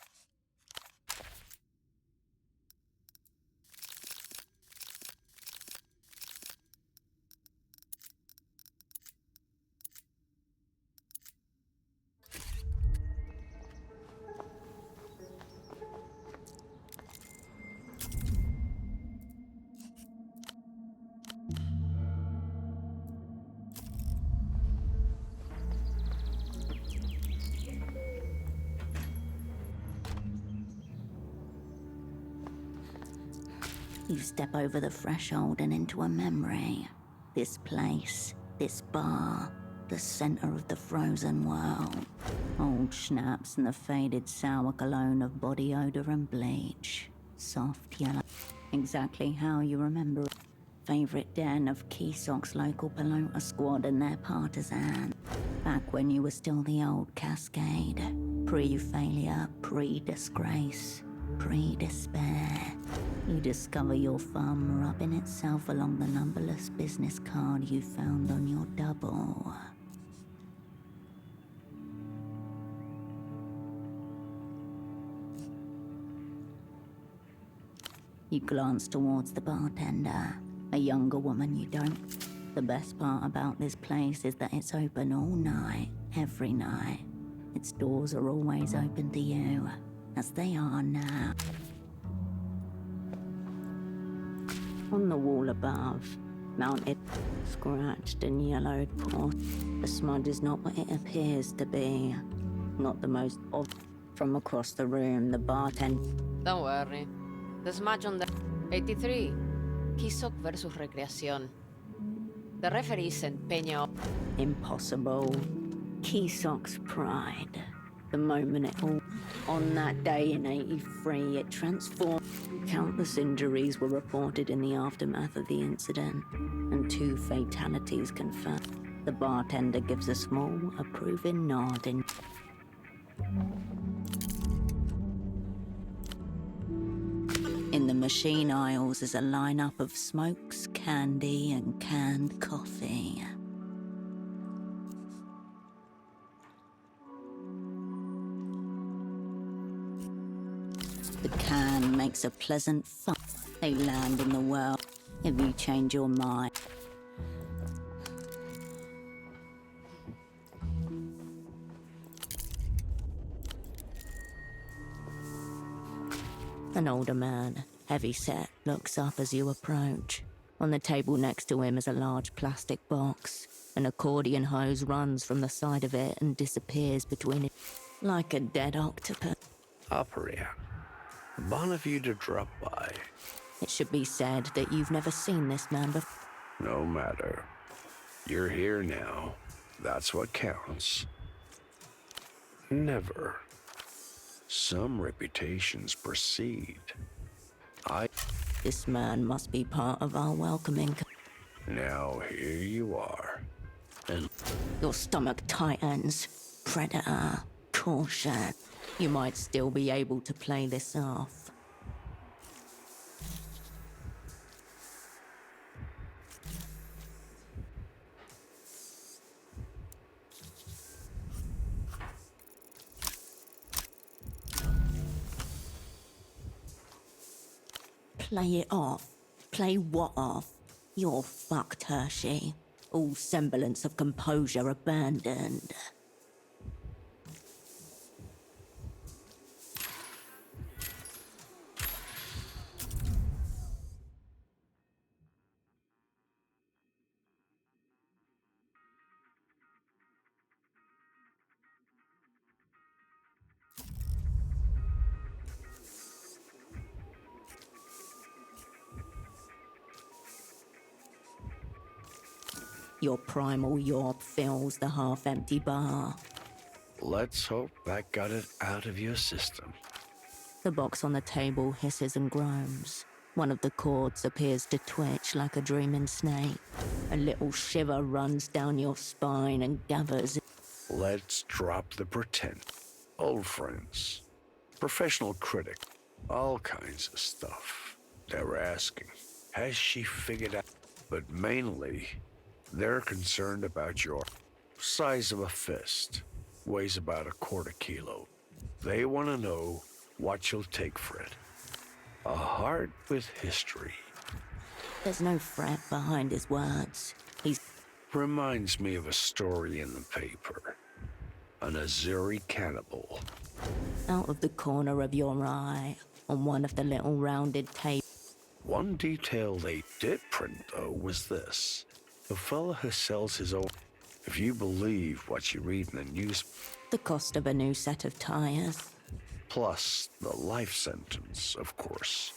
You step over the threshold and into a memory. This place, this bar, the center of the frozen world. Old schnapps and the faded sour cologne of body odor and bleach. Soft yellow. Exactly how you remember it. Favorite den of Keysok's local pelota squad and their partisan. Back when you were still the old Cascade. Pre-failure, pre-disgrace, pre-despair. You discover your thumb rubbing itself along the numberless business card you found on your double. You glance towards the bartender, a younger woman you don't. The best part about this place is that it's open all night, every night. Its doors are always open to you, as they are now. On the wall above, mounted, scratched and yellowed pot. The smudge is not what it appears to be. Not the most obvious. From across the room, the bartender... Don't worry. The smudge on the 83. Kisok versus Recreación. The referee sent Peña. Impossible. Keysok's pride. The moment it all... On that day in 83, it transformed. Countless injuries were reported in the aftermath of the incident, and 2 fatalities confirmed. The bartender gives a small, approving nod and... In the machine aisles is a lineup of smokes, candy, and canned coffee. The can makes a pleasant thump. They land in the well if you change your mind. An older man, heavy-set, looks up as you approach. On the table next to him is a large plastic box. An accordion hose runs from the side of it and disappears between it, like a dead octopus. Opera. Bon of you to drop by. It should be said that you've never seen this man before. No matter. You're here now. That's what counts. Never. Some reputations precede. This man must be part of our welcoming. Now here you are. And Your stomach tightens. Predator. Caution. You might still be able to play this off. Play it off. Play what off? You're fucked, Hershey. All semblance of composure abandoned. Your primal yawp fills the half-empty bar. Let's hope that got it out of your system. The box on the table hisses and groans. One of the cords appears to twitch like a dreaming snake. A little shiver runs down your spine and gathers. Let's drop the pretend. Old friends, professional critic, all kinds of stuff. They're asking, has she figured out? But mainly, they're concerned about your size of a fist, weighs about a quarter kilo. They want to know what you'll take for it. A heart with history. There's no fret behind his words. He's Reminds me of a story in the paper. An Azuri cannibal. out of the corner of your eye, on one of the little rounded tables. One detail they did print, though, was this. The fella who sells his own... If you believe what you read in the news, The cost of a new set of tires. plus the life sentence, of course.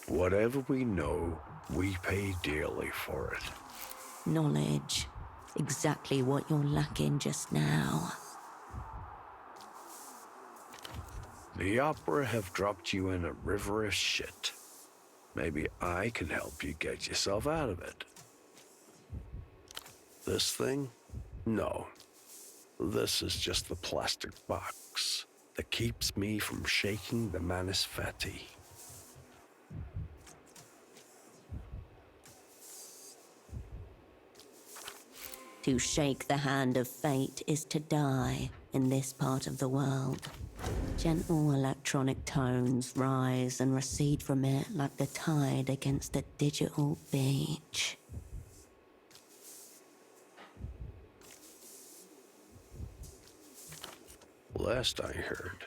Whatever we know, we pay dearly for it. Knowledge. Exactly what you're lacking just now. The opera have dropped you in a river of shit. Maybe I can help you get yourself out of it. This thing? No. This is just the plastic box that keeps me from shaking the Manus Fati. To shake the hand of fate is to die in this part of the world. Gentle electronic tones rise and recede from it like the tide against a digital beach. Last I heard,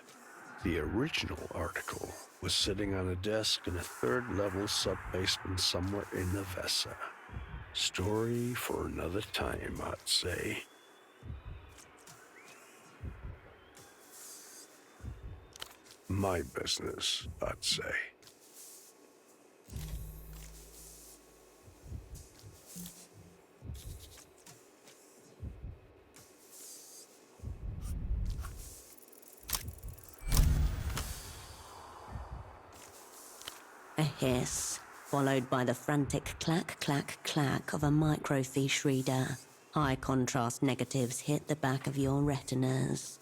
the original article was sitting on a desk in a third-level sub-basement somewhere in the Vesa. Story for another time, I'd say. My business, I'd say. A hiss, followed by the frantic clack, clack, clack of a microfiche reader. High contrast negatives hit the back of your retinas.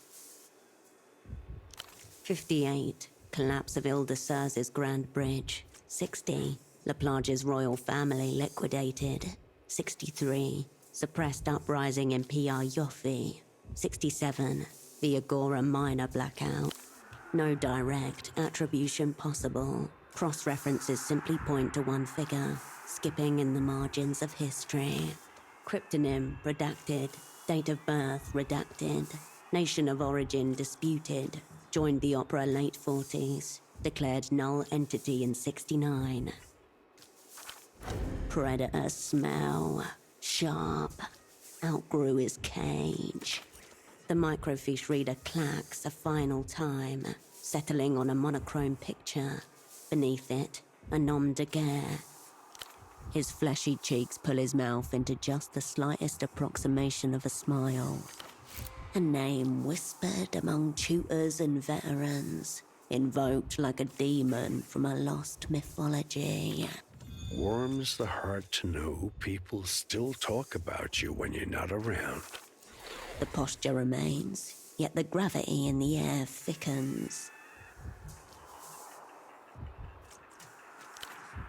58. Collapse of Ile-de-Serres' Grand Bridge. 60. Laplage's royal family liquidated. 63. Suppressed uprising in PR Yoffie. 67. The Agora minor blackout. No direct attribution possible. Cross-references simply point to one figure, skipping in the margins of history. Cryptonym redacted. Date of birth redacted. Nation of origin disputed. Joined the opera late 40s. Declared null entity in 69. Predator smell. Sharp. Outgrew his cage. The microfiche reader clacks a final time, settling on a monochrome picture. Beneath it, a nom de guerre. His fleshy cheeks pull his mouth into just the slightest approximation of a smile. A name whispered among tutors and veterans, invoked like a demon from a lost mythology. Warms the heart to know people still talk about you when you're not around. The posture remains, yet the gravity in the air thickens.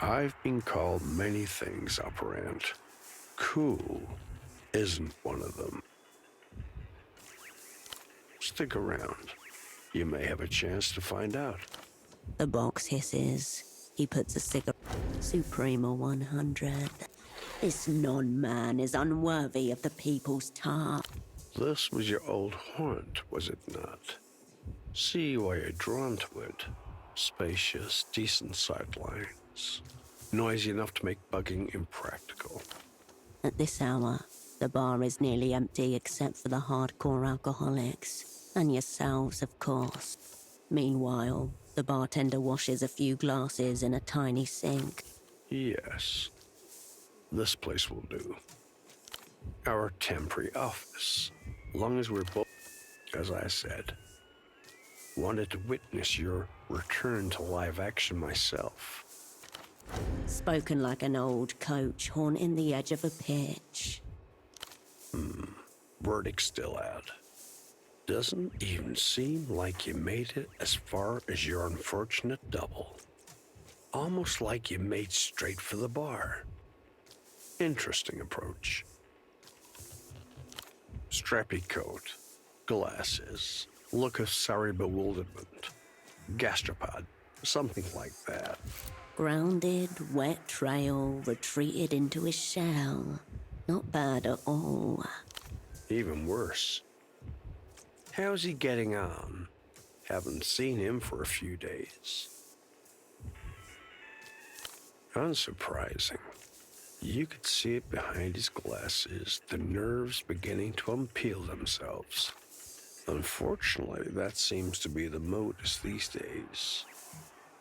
I've been called many things, operant. Cool isn't one of them. Stick around. You may have a chance to find out. The box hisses. He puts a cigarette. Suprema 100. This non-man is unworthy of the people's tar. This was your old haunt, was it not? See why you're drawn to it. Spacious, decent sightlines. Noisy enough to make bugging impractical. At this hour, the bar is nearly empty except for the hardcore alcoholics. And yourselves, of course. Meanwhile, the bartender washes a few glasses in a tiny sink. Yes. This place will do. Our temporary office. Long as we're both, as I said, wanted to witness your return to live action myself. Spoken like an old coach haunting the edge of a pitch. Verdict still out. Doesn't even seem like you made it as far as your unfortunate double. Almost like you made straight for the bar. Interesting approach. Strappy coat, glasses, look of sorry bewilderment, gastropod, something like that. Grounded, wet trail, retreated into his shell. Not bad at all. Even worse. How's he getting on? Haven't seen him for a few days. Unsurprising. You could see it behind his glasses, the nerves beginning to unpeel themselves. Unfortunately, that seems to be the modus these days.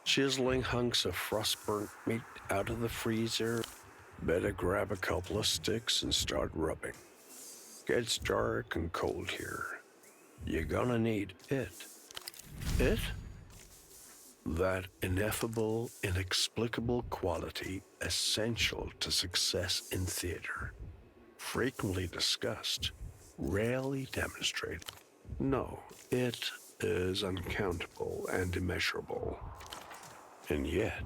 Chiseling hunks of frostburnt meat out of the freezer. Better grab a couple of sticks and start rubbing. Gets dark and cold here. You're gonna need it. It? That ineffable, inexplicable quality essential to success in theater. Frequently discussed, rarely demonstrated. No, it is uncountable and immeasurable. And yet,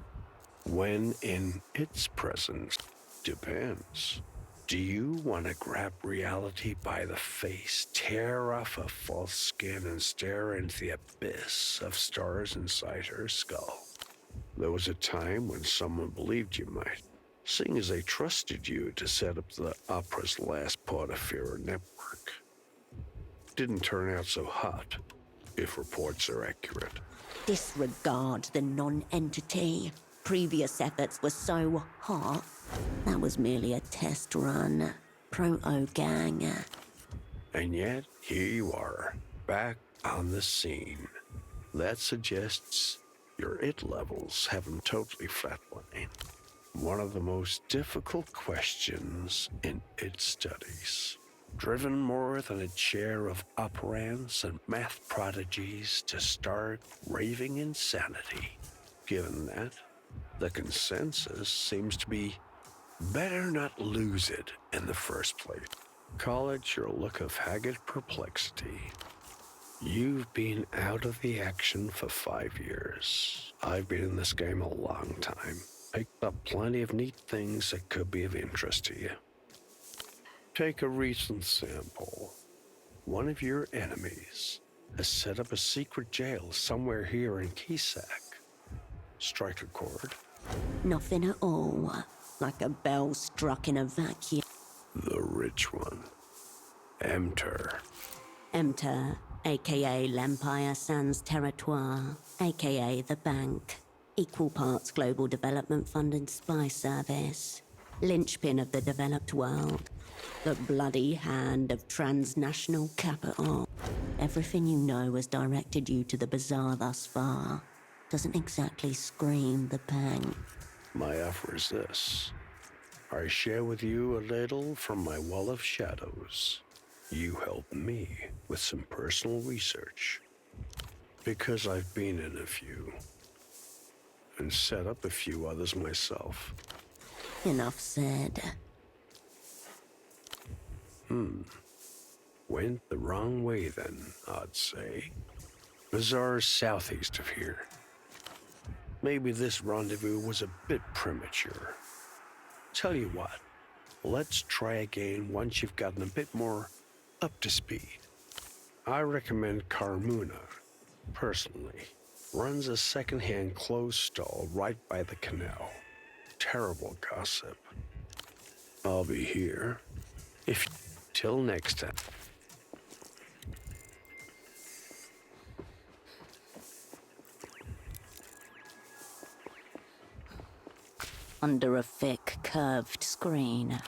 when in its presence, depends. Do you want to grab reality by the face, tear off a false skin, and stare into the abyss of stars inside her skull? There was a time when someone believed you might, seeing as they trusted you to set up the opera's last Portaferro network. Didn't turn out so hot, if reports are accurate. Disregard the non-entity. Previous efforts were so hot. That was merely a test run. Proto-gang. And yet, here you are, back on the scene. That suggests your it levels haven't totally flatlined. One of the most difficult questions in it studies. Driven more than a chair of operants and math prodigies to start raving insanity. Given that, the consensus seems to be better not lose it in the first place. Call it your look of haggard perplexity. You've been out of the action for 5 years. I've been in this game a long time. Picked up plenty of neat things that could be of interest to you. Take a recent sample. One of your enemies has set up a secret jail somewhere here in Kisak. Strike a chord. Nothing at all. Like a bell struck in a vacuum. The rich one. Enter. Enter, aka L'Empire Sans Territoire, aka The Bank. Equal parts Global Development Fund and Spy Service. Linchpin of the developed world. The bloody hand of transnational capital. Everything you know has directed you to the bazaar thus far. Doesn't exactly scream the bank. My offer is this. I share with you a little from my wall of shadows. You help me with some personal research. Because I've been in a few. And set up a few others myself. Enough said. Went the wrong way then, I'd say. Bazaar's southeast of here. Maybe this rendezvous was a bit premature. Tell you what, let's try again once you've gotten a bit more up to speed. I recommend Carmuna, personally. Runs a second-hand clothes stall right by the canal. Terrible gossip. I'll be here. Till next time. Under a thick, curved screen,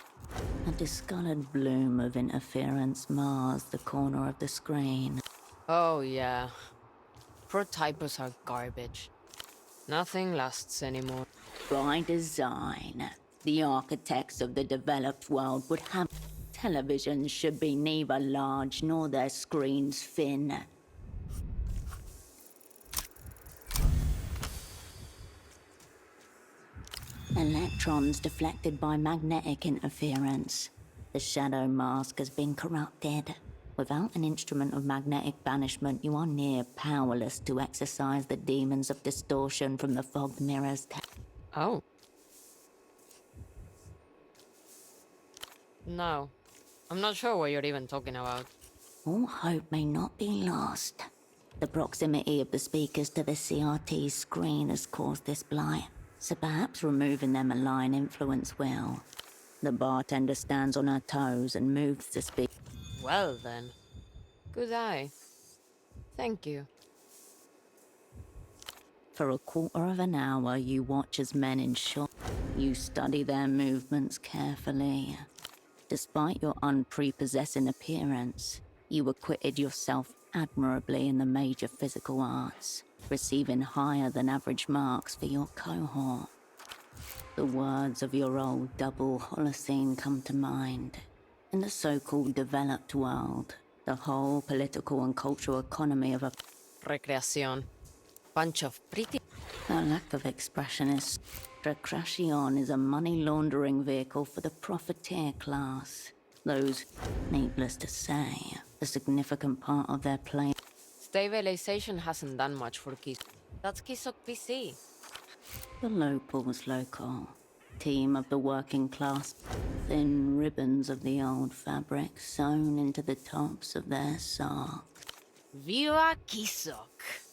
a discolored bloom of interference mars the corner of the screen. Oh, yeah. Pro typos are garbage. Nothing lasts anymore. By design. The architects of the developed world would have televisions should be neither large nor their screens thin. Electrons deflected by magnetic interference. The shadow mask has been corrupted. Without an instrument of magnetic banishment, you are near powerless to exorcise the demons of distortion from the fogged mirrors. Oh. No. I'm not sure what you're even talking about. All hope may not be lost. The proximity of the speakers to the CRT screen has caused this blight, so perhaps removing their malign influence will. The bartender stands on her toes and moves to speak. Well then. Good eye. Thank you. For a quarter of an hour, you watch as men in shock. You study their movements carefully. Despite your unprepossessing appearance, you acquitted yourself admirably in the major physical arts, receiving higher than average marks for your cohort. The words of your old double Holocene come to mind. In the so-called developed world, the whole political and cultural economy of a Recreación. Bunch of pretty... A lack of expression is... Recreation is a money laundering vehicle for the profiteer class. Those, needless to say, a significant part of their play. Stabilization hasn't done much for Kiss. That's Kisok PC. The locals local. Team of the working class. Thin ribbons of the old fabric sewn into the tops of their socks. Viva Kisok!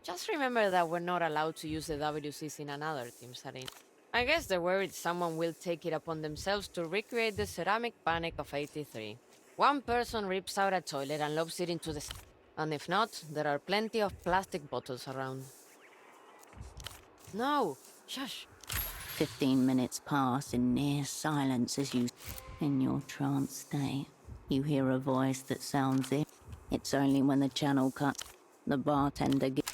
Just remember that we're not allowed to use the WCs in another team setting. I guess they're worried someone will take it upon themselves to recreate the ceramic panic of 83. One person rips out a toilet and lobs it into the... And if not, there are plenty of plastic bottles around. No! Shush! 15 minutes pass in near silence as you... In your trance state, you hear a voice that sounds it. It's only when the channel cuts, the bartender gives...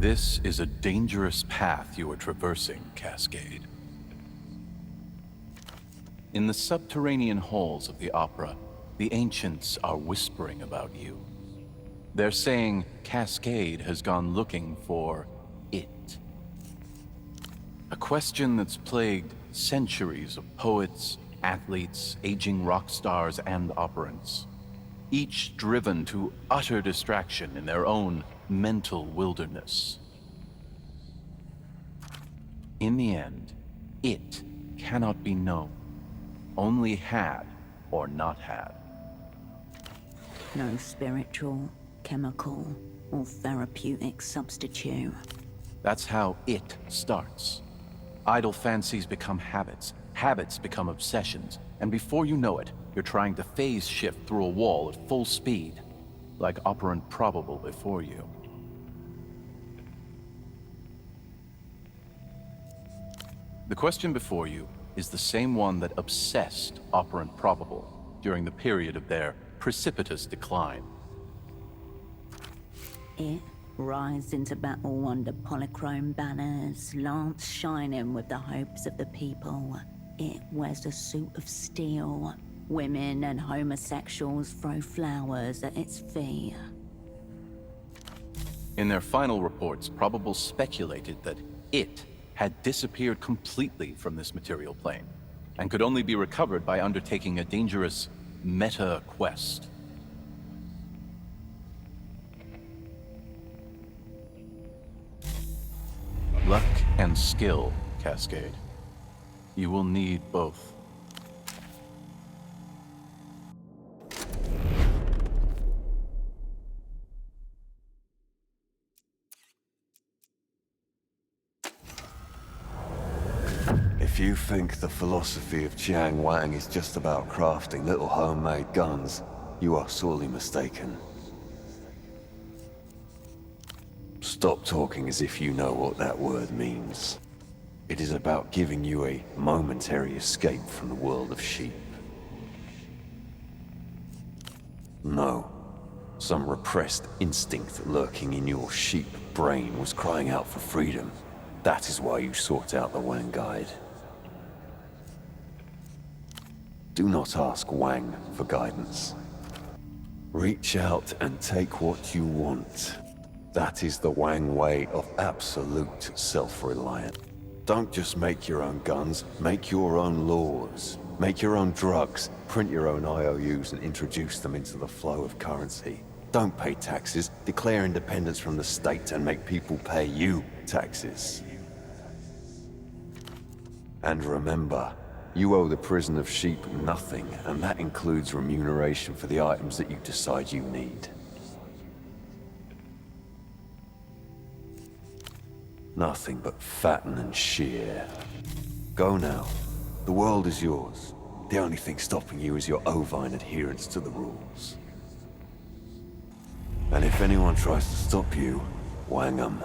This is a dangerous path you are traversing, Cascade. In the subterranean halls of the opera, the ancients are whispering about you. They're saying Cascade has gone looking for it. A question that's plagued centuries of poets, athletes, aging rock stars, and operants, each driven to utter distraction in their own mental wilderness. In the end, it cannot be known, only had or not had. No spiritual, chemical, or therapeutic substitute. That's how it starts. Idle fancies become habits, habits become obsessions, and before you know it, you're trying to phase shift through a wall at full speed, like operant probable before you. The question before you is the same one that obsessed operant probable during the period of their precipitous decline. It rides into battle under polychrome banners, lance shining with the hopes of the people. It wears a suit of steel. Women and homosexuals throw flowers at its feet. In their final reports, Probable speculated that it had disappeared completely from this material plane, and could only be recovered by undertaking a dangerous meta-quest. Luck and skill, Cascade. You will need both. If you think the philosophy of Jiang Wang is just about crafting little homemade guns, you are sorely mistaken. Stop talking as if you know what that word means. It is about giving you a momentary escape from the world of sheep. No. Some repressed instinct lurking in your sheep brain was crying out for freedom. That is why you sought out the Wang Guide. Do not ask Wang for guidance. Reach out and take what you want. That is the Wang way of absolute self-reliance. Don't just make your own guns, make your own laws. Make your own drugs, print your own IOUs and introduce them into the flow of currency. Don't pay taxes, declare independence from the state and make people pay you taxes. And remember, you owe the prison of sheep nothing, and that includes remuneration for the items that you decide you need. Nothing but fatten and shear. Go now. The world is yours. The only thing stopping you is your ovine adherence to the rules. And if anyone tries to stop you, wang 'em.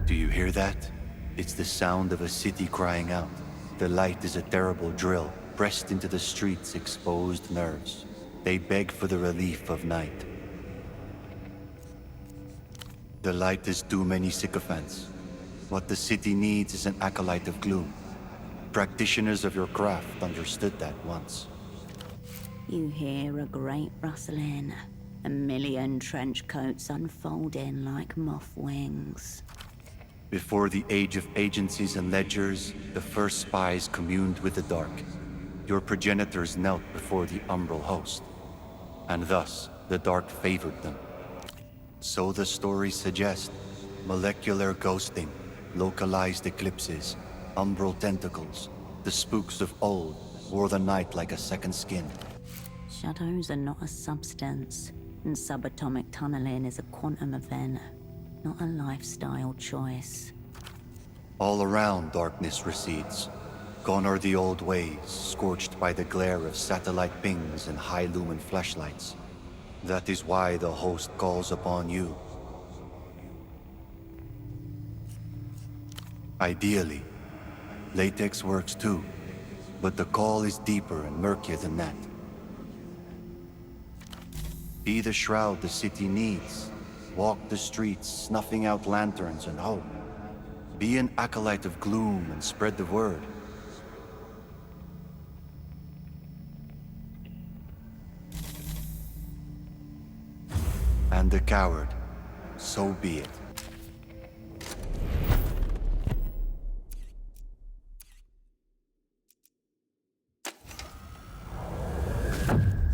Do you hear that? It's the sound of a city crying out. The light is a terrible drill, pressed into the streets' exposed nerves. They beg for the relief of night. The light is too many sycophants. What the city needs is an acolyte of gloom. Practitioners of your craft understood that once. You hear a great rustling, a million trench coats unfolding like moth wings. Before the age of agencies and ledgers, the first spies communed with the dark. Your progenitors knelt before the umbral host, and thus the dark favored them. So the stories suggest: molecular ghosting, localized eclipses, umbral tentacles. The spooks of old wore the night like a second skin. Shadows are not a substance, and subatomic tunneling is a quantum event, not a lifestyle choice. All around, darkness recedes. Gone are the old ways, scorched by the glare of satellite pings and high-lumen flashlights. That is why the host calls upon you. Ideally, latex works too, but the call is deeper and murkier than that. Be the shroud the city needs. Walk the streets, snuffing out lanterns and hope. Be an acolyte of gloom and spread the word. And the coward, so be it.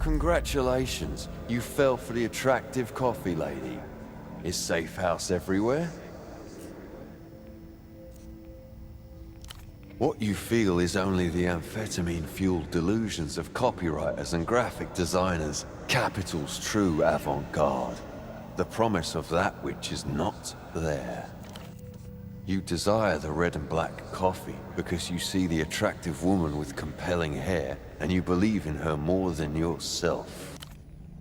Congratulations, you fell for the attractive coffee lady. Is safe house everywhere? What you feel is only the amphetamine-fueled delusions of copywriters and graphic designers, capital's true avant-garde. The promise of that which is not there. You desire the red and black coffee because you see the attractive woman with compelling hair and you believe in her more than yourself.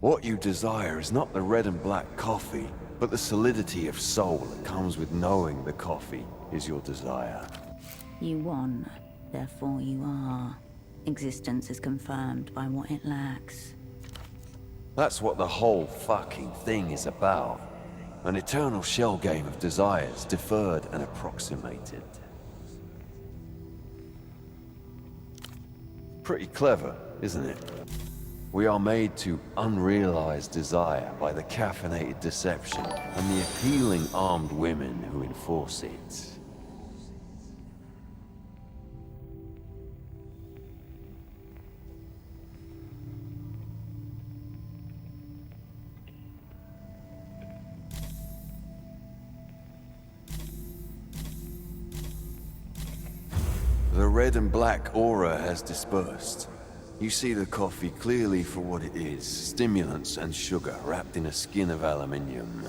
What you desire is not the red and black coffee, but the solidity of soul that comes with knowing the coffee is your desire. You won, therefore you are. Existence is confirmed by what it lacks. That's what the whole fucking thing is about. An eternal shell game of desires, deferred and approximated. Pretty clever, isn't it? We are made to unrealized desire by the caffeinated deception and the appealing armed women who enforce it. The red and black aura has dispersed. You see the coffee clearly for what it is, stimulants and sugar wrapped in a skin of aluminium.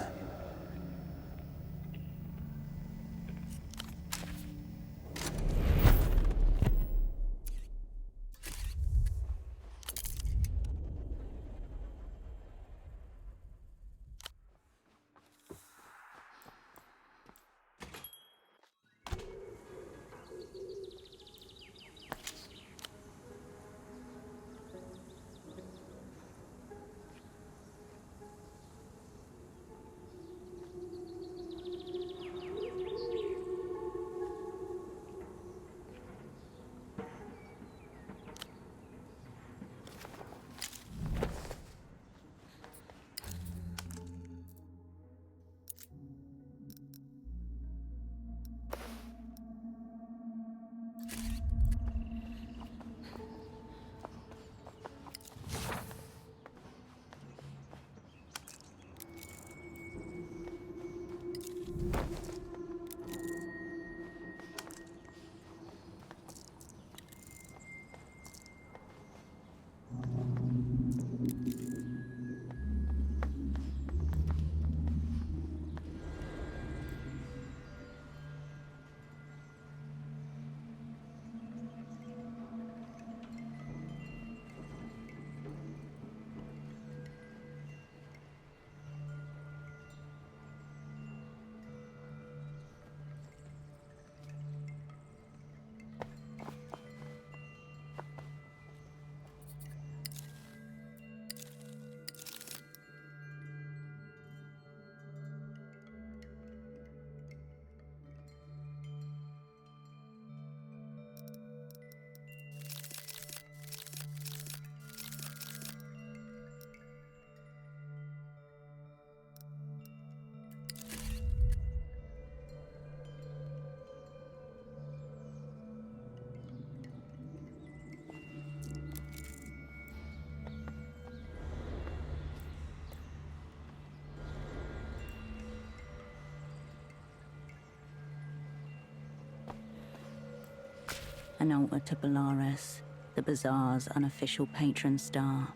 An altar to Polaris, the bazaar's unofficial patron star.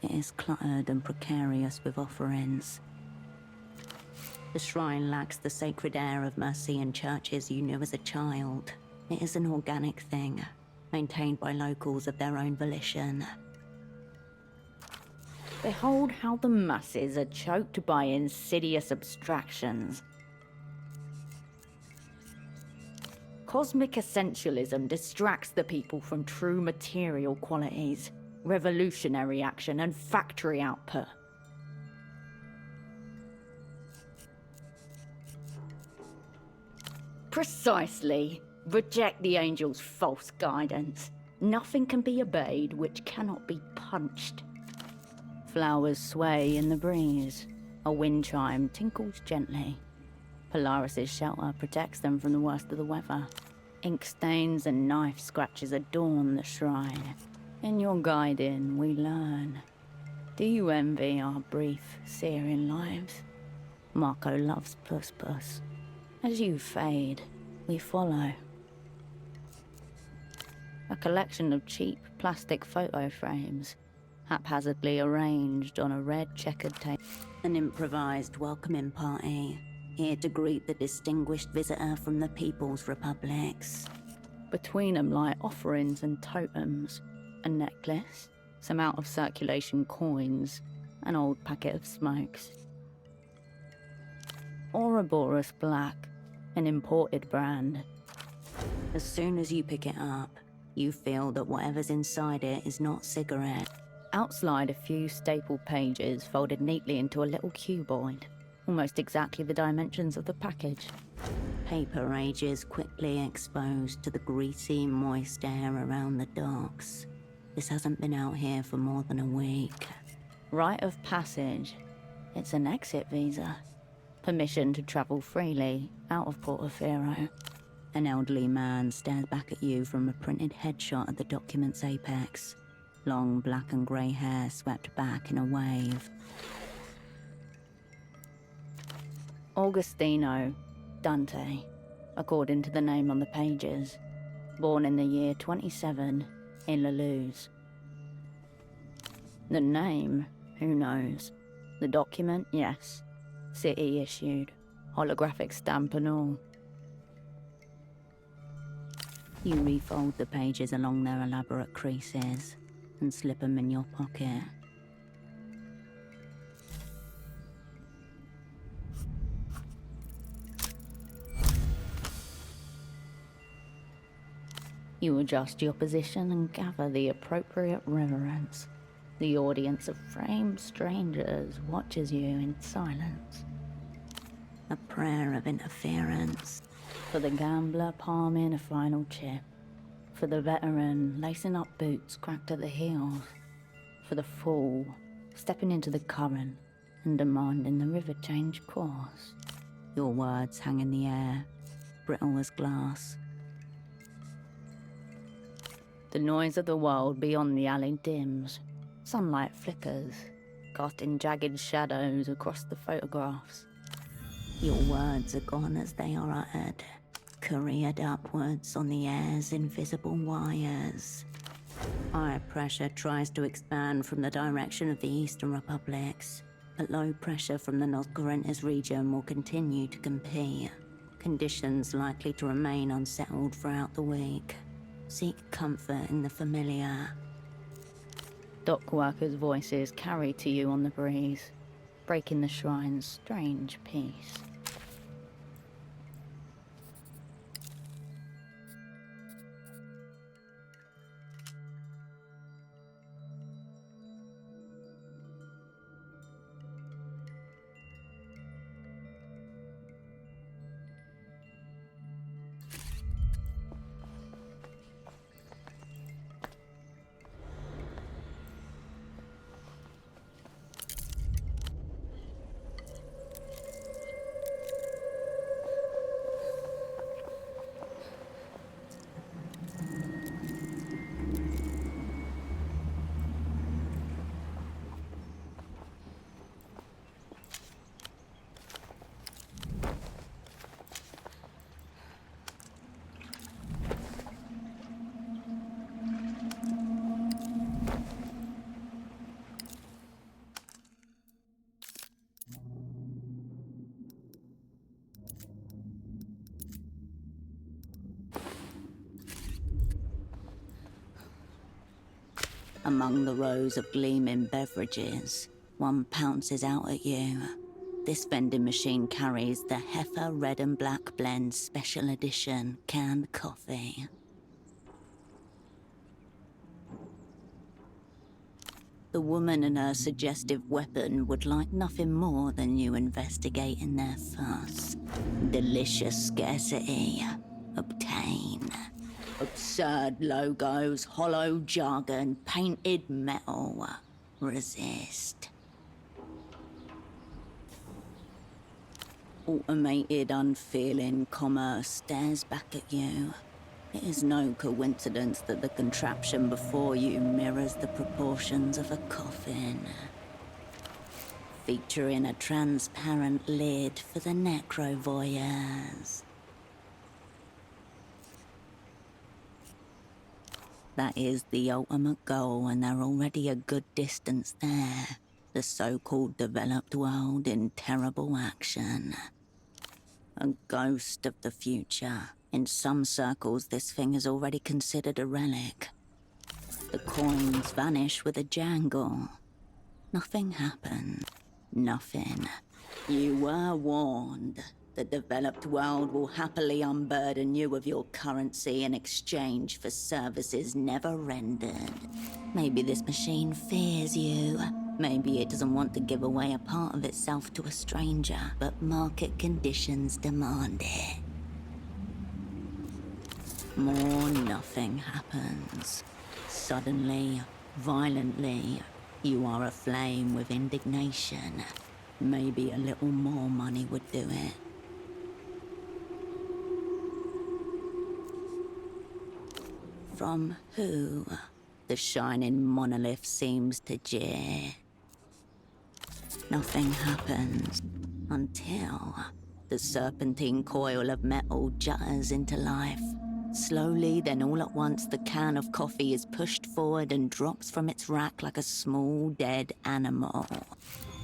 It is cluttered and precarious with offerings. The shrine lacks the sacred air of Mercian churches you knew as a child. It is an organic thing, maintained by locals of their own volition. Behold how the masses are choked by insidious abstractions. Cosmic essentialism distracts the people from true material qualities, revolutionary action, and factory output. Precisely. Reject the angel's false guidance. Nothing can be obeyed which cannot be punched. Flowers sway in the breeze. A wind chime tinkles gently. Polaris's shelter protects them from the worst of the weather. Ink stains and knife scratches adorn the shrine. In your guiding, we learn. Do you envy our brief, searing lives? Marco loves Puss Puss. As you fade, we follow. A collection of cheap plastic photo frames, haphazardly arranged on a red checkered table. An improvised welcoming party, here to greet the distinguished visitor from the People's Republics. Between them lie offerings and totems, a necklace, some out-of-circulation coins, an old packet of smokes. Ouroboros Black, an imported brand. As soon as you pick it up, you feel that whatever's inside it is not cigarette. Outslide a few staple pages folded neatly into a little cuboid, almost exactly the dimensions of the package. Paper ages quickly exposed to the greasy, moist air around the docks. This hasn't been out here for more than a week. Rite of passage. It's an exit visa. Permission to travel freely out of Portofino. An elderly man stares back at you from a printed headshot at the document's apex. Long black and grey hair swept back in a wave. Augustino Dante, according to the name on the pages. Born in the year 27 in La Luz. The name, who knows? The document, yes. City issued. Holographic stamp and all. You refold the pages along their elaborate creases and slip them in your pocket. You adjust your position and gather the appropriate reverence. The audience of framed strangers watches you in silence. A prayer of interference. For the gambler palming a final chip. For the veteran lacing up boots cracked at the heels. For the fool stepping into the current and demanding the river change course. Your words hang in the air, brittle as glass. The noise of the world beyond the alley dims. Sunlight flickers, casting jagged shadows across the photographs. Your words are gone as they are uttered, careered upwards on the air's invisible wires. High pressure tries to expand from the direction of the Eastern Republics, but low pressure from the North Corrientes region will continue to compete. Conditions likely to remain unsettled throughout the week. Seek comfort in the familiar. Dock workers' voices carry to you on the breeze, breaking the shrine's strange peace. Among the rows of gleaming beverages, one pounces out at you. This vending machine carries the Heifer Red and Black Blend Special Edition canned coffee. The woman and her suggestive weapon would like nothing more than you investigating their fuss. Delicious scarcity. Obtain. Absurd logos, hollow jargon, painted metal. Resist. Automated, unfeeling commerce stares back at you. It is no coincidence that the contraption before you mirrors the proportions of a coffin. Featuring a transparent lid for the necrovoyeurs. That is the ultimate goal, and they're already a good distance there. The so-called developed world in terrible action. A ghost of the future. In some circles, this thing is already considered a relic. The coins vanish with a jangle. Nothing happened. Nothing. You were warned. The developed world will happily unburden you of your currency in exchange for services never rendered. Maybe this machine fears you. Maybe it doesn't want to give away a part of itself to a stranger, but market conditions demand it. More nothing happens. Suddenly, violently, you are aflame with indignation. Maybe a little more money would do it. From who? The shining monolith seems to jeer. Nothing happens until the serpentine coil of metal jutters into life. Slowly, then all at once, the can of coffee is pushed forward and drops from its rack like a small, dead animal.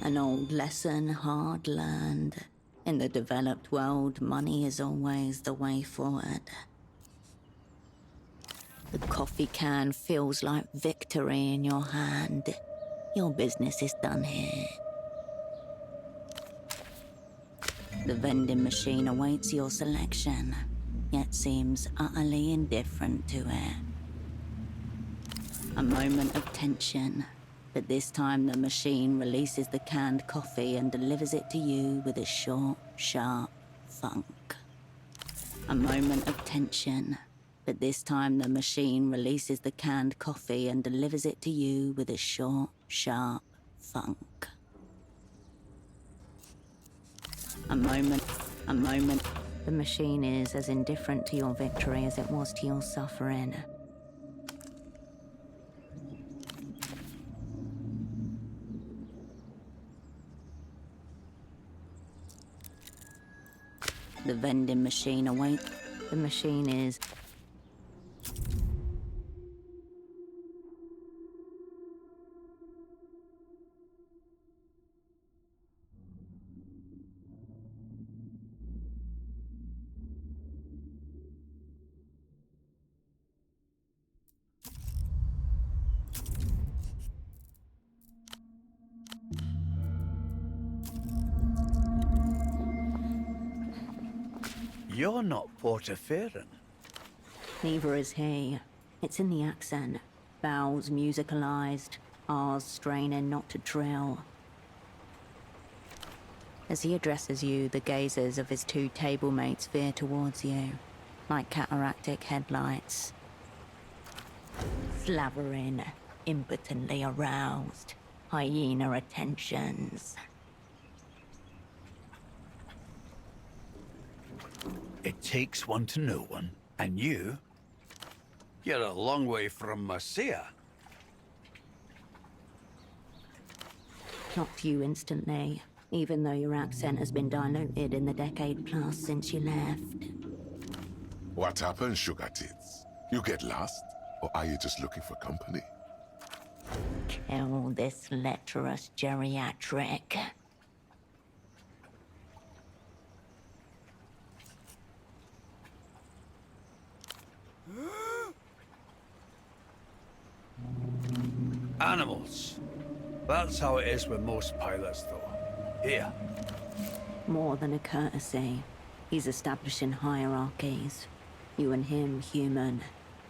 An old lesson hard learned. In the developed world, money is always the way forward. The coffee can feels like victory in your hand. Your business is done here. The vending machine awaits your selection, yet seems utterly indifferent to it. A moment of tension, but this time the machine releases the canned coffee and delivers it to you with a short, sharp thunk. A moment of tension, but this time the machine releases the canned coffee and delivers it to you with a short, sharp thunk. A moment. The machine is as indifferent to your victory as it was to your suffering. The vending machine awaits. The machine is... You're not Portaferan. Neither is he. It's in the accent. Vowels musicalized, R's straining not to trill. As he addresses you, the gazes of his two table mates veer towards you, like cataractic headlights. Slavering, impotently aroused, hyena attentions. It takes one to know one, and you're a long way from Marcia. Clocked you instantly, even though your accent has been diluted in the decade plus since you left. What happened, sugar tits? You get lost? Or are you just looking for company? Kill this lecherous geriatric. Animals. That's how it is with most pilots, though. Here. More than a courtesy, he's establishing hierarchies. You and him, human.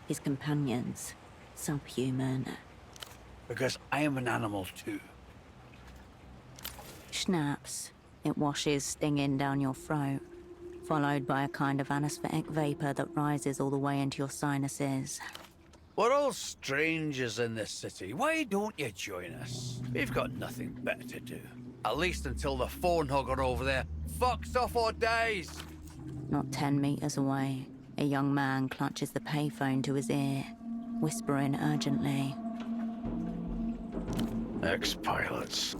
His companions, subhuman. Because I am an animal too. Schnaps. It washes stinging down your throat, followed by a kind of anesthetic vapor that rises all the way into your sinuses. We're all strangers in this city. Why don't you join us? We've got nothing better to do. At least until the phone hugger over there fucks off or dies. Not 10 meters away, a young man clutches the payphone to his ear, whispering urgently. Ex-pilots.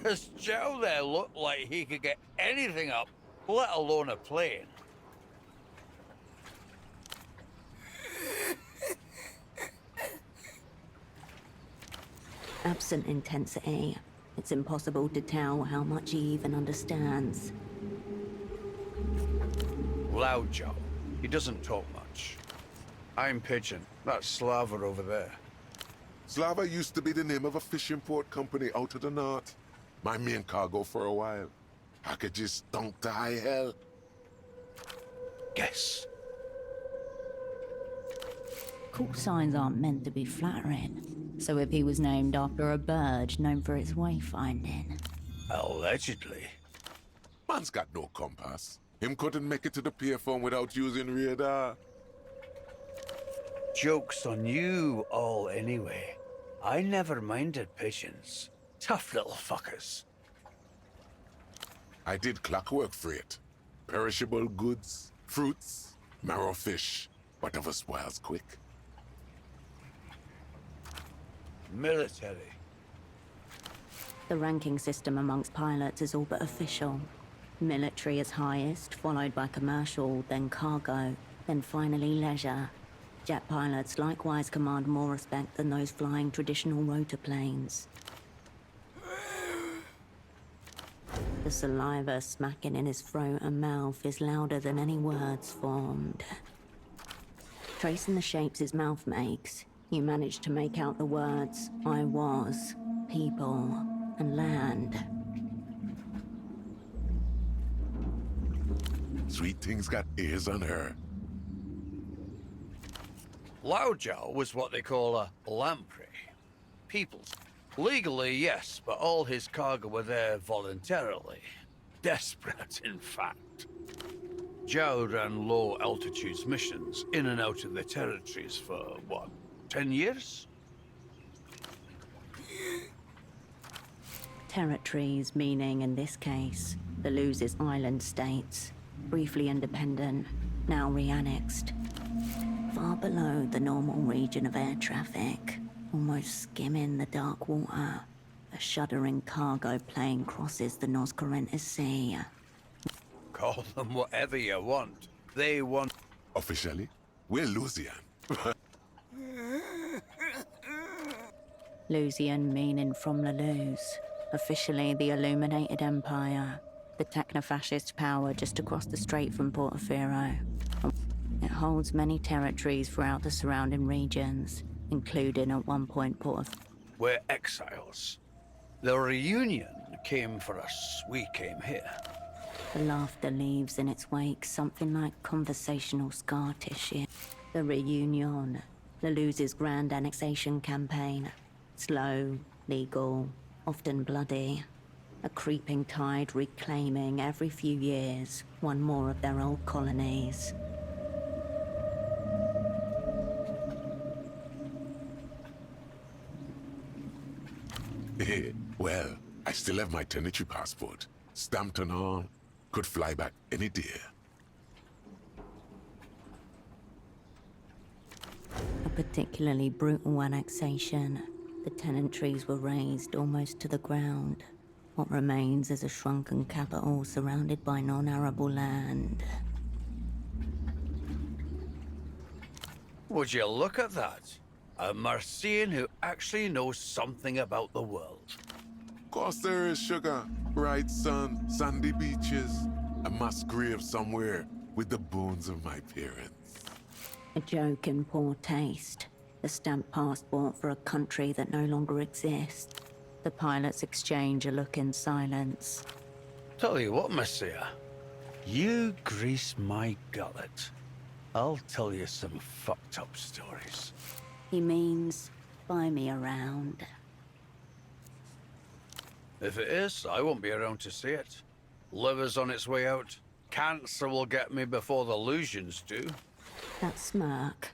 Does Joe there look like he could get anything up, let alone a plane? Absent intensity, it's impossible to tell how much he even understands. Loud Joe. He doesn't talk much. I'm Pigeon. That's Slava over there. Slava used to be the name of a fishing port company out of the north. My main cargo for a while. Packages stunk to high hell. Guess. Call signs aren't meant to be flattering, so if he was named after a bird known for its wayfinding. Allegedly. Man's got no compass. Him couldn't make it to the payphone without using radar. Joke's on you all anyway. I never minded pigeons. Tough little fuckers. I did clockwork freight. Perishable goods, fruits, marrow fish, whatever spoils quick. Military. The ranking system amongst pilots is all but official. Military is highest, followed by commercial, then cargo, then finally leisure. Jet pilots likewise command more respect than those flying traditional rotor planes. The saliva smacking in his throat and mouth is louder than any words formed. Tracing the shapes his mouth makes, you manage to make out the words, I was, people, and land. Sweet thing's got ears on her. Loudjow was what they call a lamprey. People's. Legally, yes, but all his cargo were there voluntarily. Desperate, in fact. Zhao ran low altitudes missions in and out of the territories for, what, 10 years? Territories meaning, in this case, the Luz's island states, briefly independent, now re-annexed. Far below the normal region of air traffic, almost skimming the dark water, a shuddering cargo plane crosses the Noscorrentes Sea. Call them whatever you want. They want... Officially, we're Lusian. Lusian meaning from La Luz, officially the Illuminated Empire, the techno-fascist power just across the strait from Portofino. It holds many territories throughout the surrounding regions, including at one point We're exiles. The reunion came for us. We came here. The laughter leaves in its wake something like conversational scar tissue. The reunion, La Luz's grand annexation campaign. Slow, legal, often bloody. A creeping tide reclaiming every few years one more of their old colonies. Well, I still have my tenantry passport. Stamped and all. Could fly back any day. A particularly brutal annexation. The tenantries were razed almost to the ground. What remains is a shrunken capital surrounded by non-arable land. Would you look at that? A Marsean who actually knows something about the world. Course there is, sugar. Bright sun, sandy beaches, a mass grave somewhere with the bones of my parents. A joke in poor taste. A stamped passport for a country that no longer exists. The pilots exchange a look in silence. Tell you what, Messiah. You grease my gullet. I'll tell you some fucked up stories. He means, buy me around. If it is, I won't be around to see it. Liver's on its way out. Cancer will get me before the illusions do. That smirk.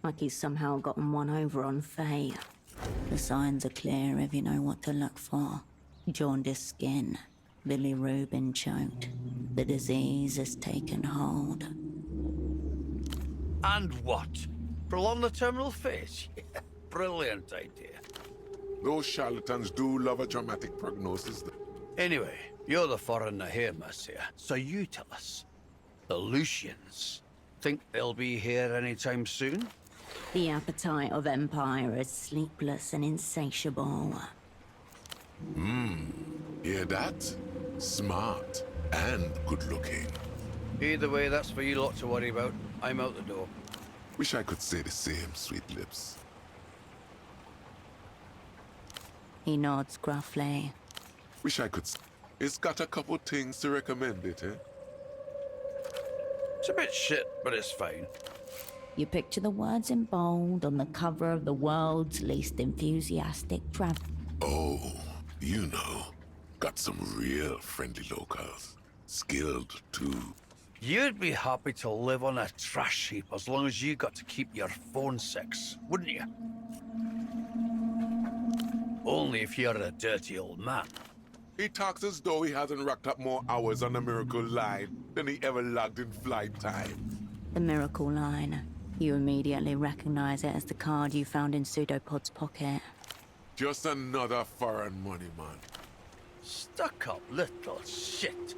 Like he's somehow gotten one over on Faye. The signs are clear if you know what to look for. Jaundiced skin. Bilirubin choked. The disease has taken hold. And what? Prolong the terminal phase? Yeah, brilliant idea. Those charlatans do love a dramatic prognosis. Anyway, you're the foreigner here, Messiah, so you tell us. The Lucians. Think they'll be here anytime soon? The appetite of empire is sleepless and insatiable. Hear that? Smart and good-looking. Either way, that's for you lot to worry about. I'm out the door. Wish I could say the same, sweet lips. He nods gruffly. Wish I could. It's got a couple things to recommend it, eh? It's a bit shit, but it's fine. You picture the words in bold on the cover of the world's least enthusiastic travel. Oh, you know. Got some real friendly locals. Skilled, too. You'd be happy to live on a trash heap as long as you got to keep your phone sex, wouldn't you? Only if you're a dirty old man. He talks as though he hasn't racked up more hours on the Miracle Line than he ever logged in flight time. The Miracle Line. You immediately recognize it as the card you found in Pseudopod's pocket. Just another foreign money, man. Stuck-up little shit.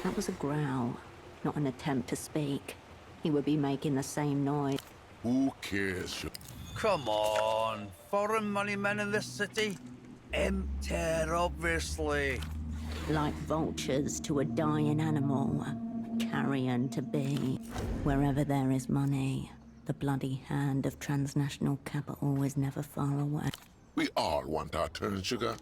That was a growl, not an attempt to speak. He would be making the same noise. Who cares? Come on, foreign money men in this city? Empty, obviously. Like vultures to a dying animal. Carrion to be. Wherever there is money, the bloody hand of transnational capital is never far away. We all want our turn, sugar.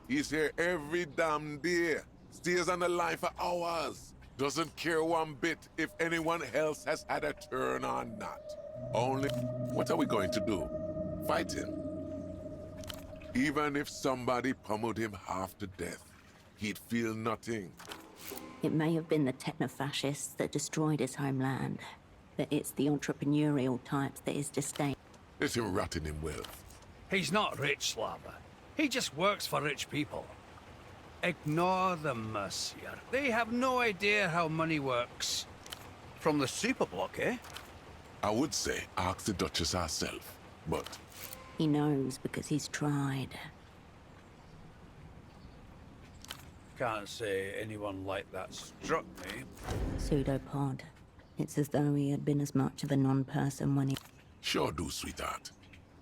He's here every damn day. Stays on the line for hours. Doesn't care one bit if anyone else has had a turn or not. Only, what are we going to do? Fight him? Even if somebody pummeled him half to death, he'd feel nothing. It may have been the techno-fascists that destroyed his homeland, but it's the entrepreneurial types that is disdain. Let him rot in wealth. He's not rich, Slava. He just works for rich people. Ignore them, Mercier. They have no idea how money works. From the superblock, eh? I would say ask the Duchess herself, but... He knows because he's tried. Can't say anyone like that struck me. Pseudopod. It's as though he had been as much of a non-person when he... Sure do, sweetheart.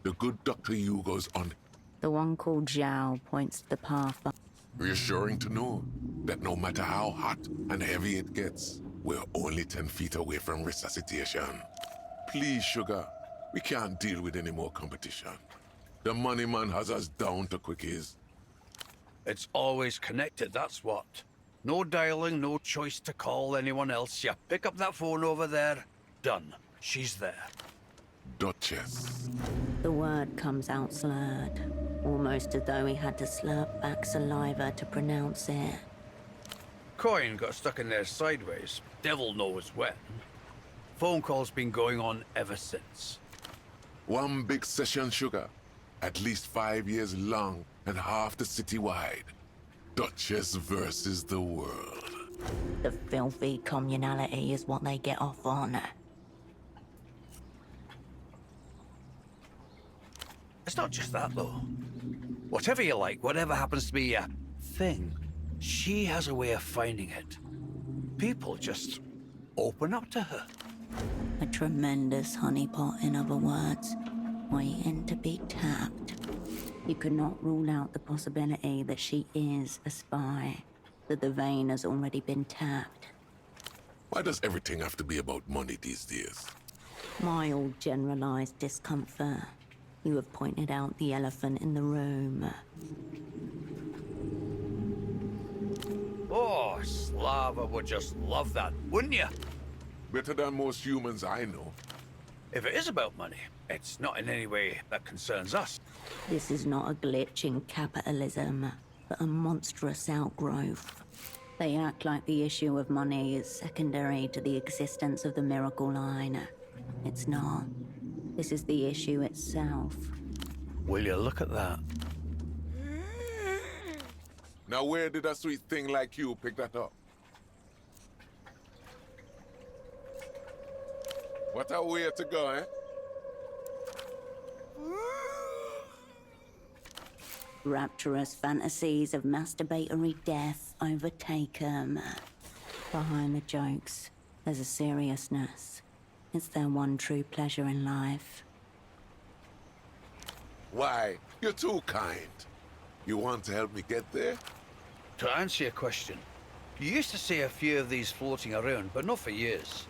The good Dr. Hugo's on... The one called Zhao points to the path, but... Reassuring to know that no matter how hot and heavy it gets, we're only 10 feet away from resuscitation. Please, sugar. We can't deal with any more competition. The money man has us down to quickies. It's always connected, that's what. No dialing, no choice to call anyone else. You pick up that phone over there, done. She's there. Duchess. The word comes out slurred, almost as though he had to slurp back saliva to pronounce it. Coin got stuck in there sideways, devil knows when. Phone call's been going on ever since. One big session, sugar. At least 5 years long and half the city wide. Duchess versus the world. The filthy communality is what they get off on. It's not just that, though. Whatever you like, whatever happens to be a thing, she has a way of finding it. People just open up to her. A tremendous honeypot, in other words, waiting to be tapped. You could not rule out the possibility that she is a spy, that the vein has already been tapped. Why does everything have to be about money these days? Mild generalized discomfort. You have pointed out the elephant in the room. Oh, Slava would just love that, wouldn't you? Better than most humans I know. If it is about money, it's not in any way that concerns us. This is not a glitch in capitalism, but a monstrous outgrowth. They act like the issue of money is secondary to the existence of the miracle line. It's not. This is the issue itself. Will you look at that? Now where did a sweet thing like you pick that up? What a way to go, eh? Rapturous fantasies of masturbatory death overtake him. Behind the jokes, there's a seriousness. It's their one true pleasure in life. Why, you're too kind. You want to help me get there? To answer your question, you used to see a few of these floating around, but not for years.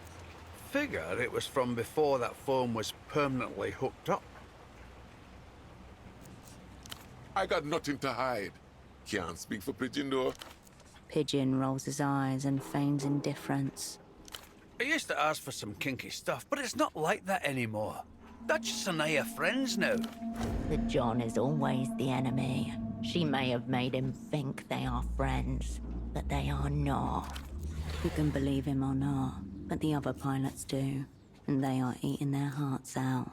Figure it was from before that foam was permanently hooked up. I got nothing to hide. Can't speak for Pigeon though. Pigeon rolls his eyes and feigns indifference. I used to ask for some kinky stuff, but it's not like that anymore. Duchess and I are friends now. The John is always the enemy. She may have made him think they are friends, but they are not. You can believe him or not, but the other pilots do, and they are eating their hearts out.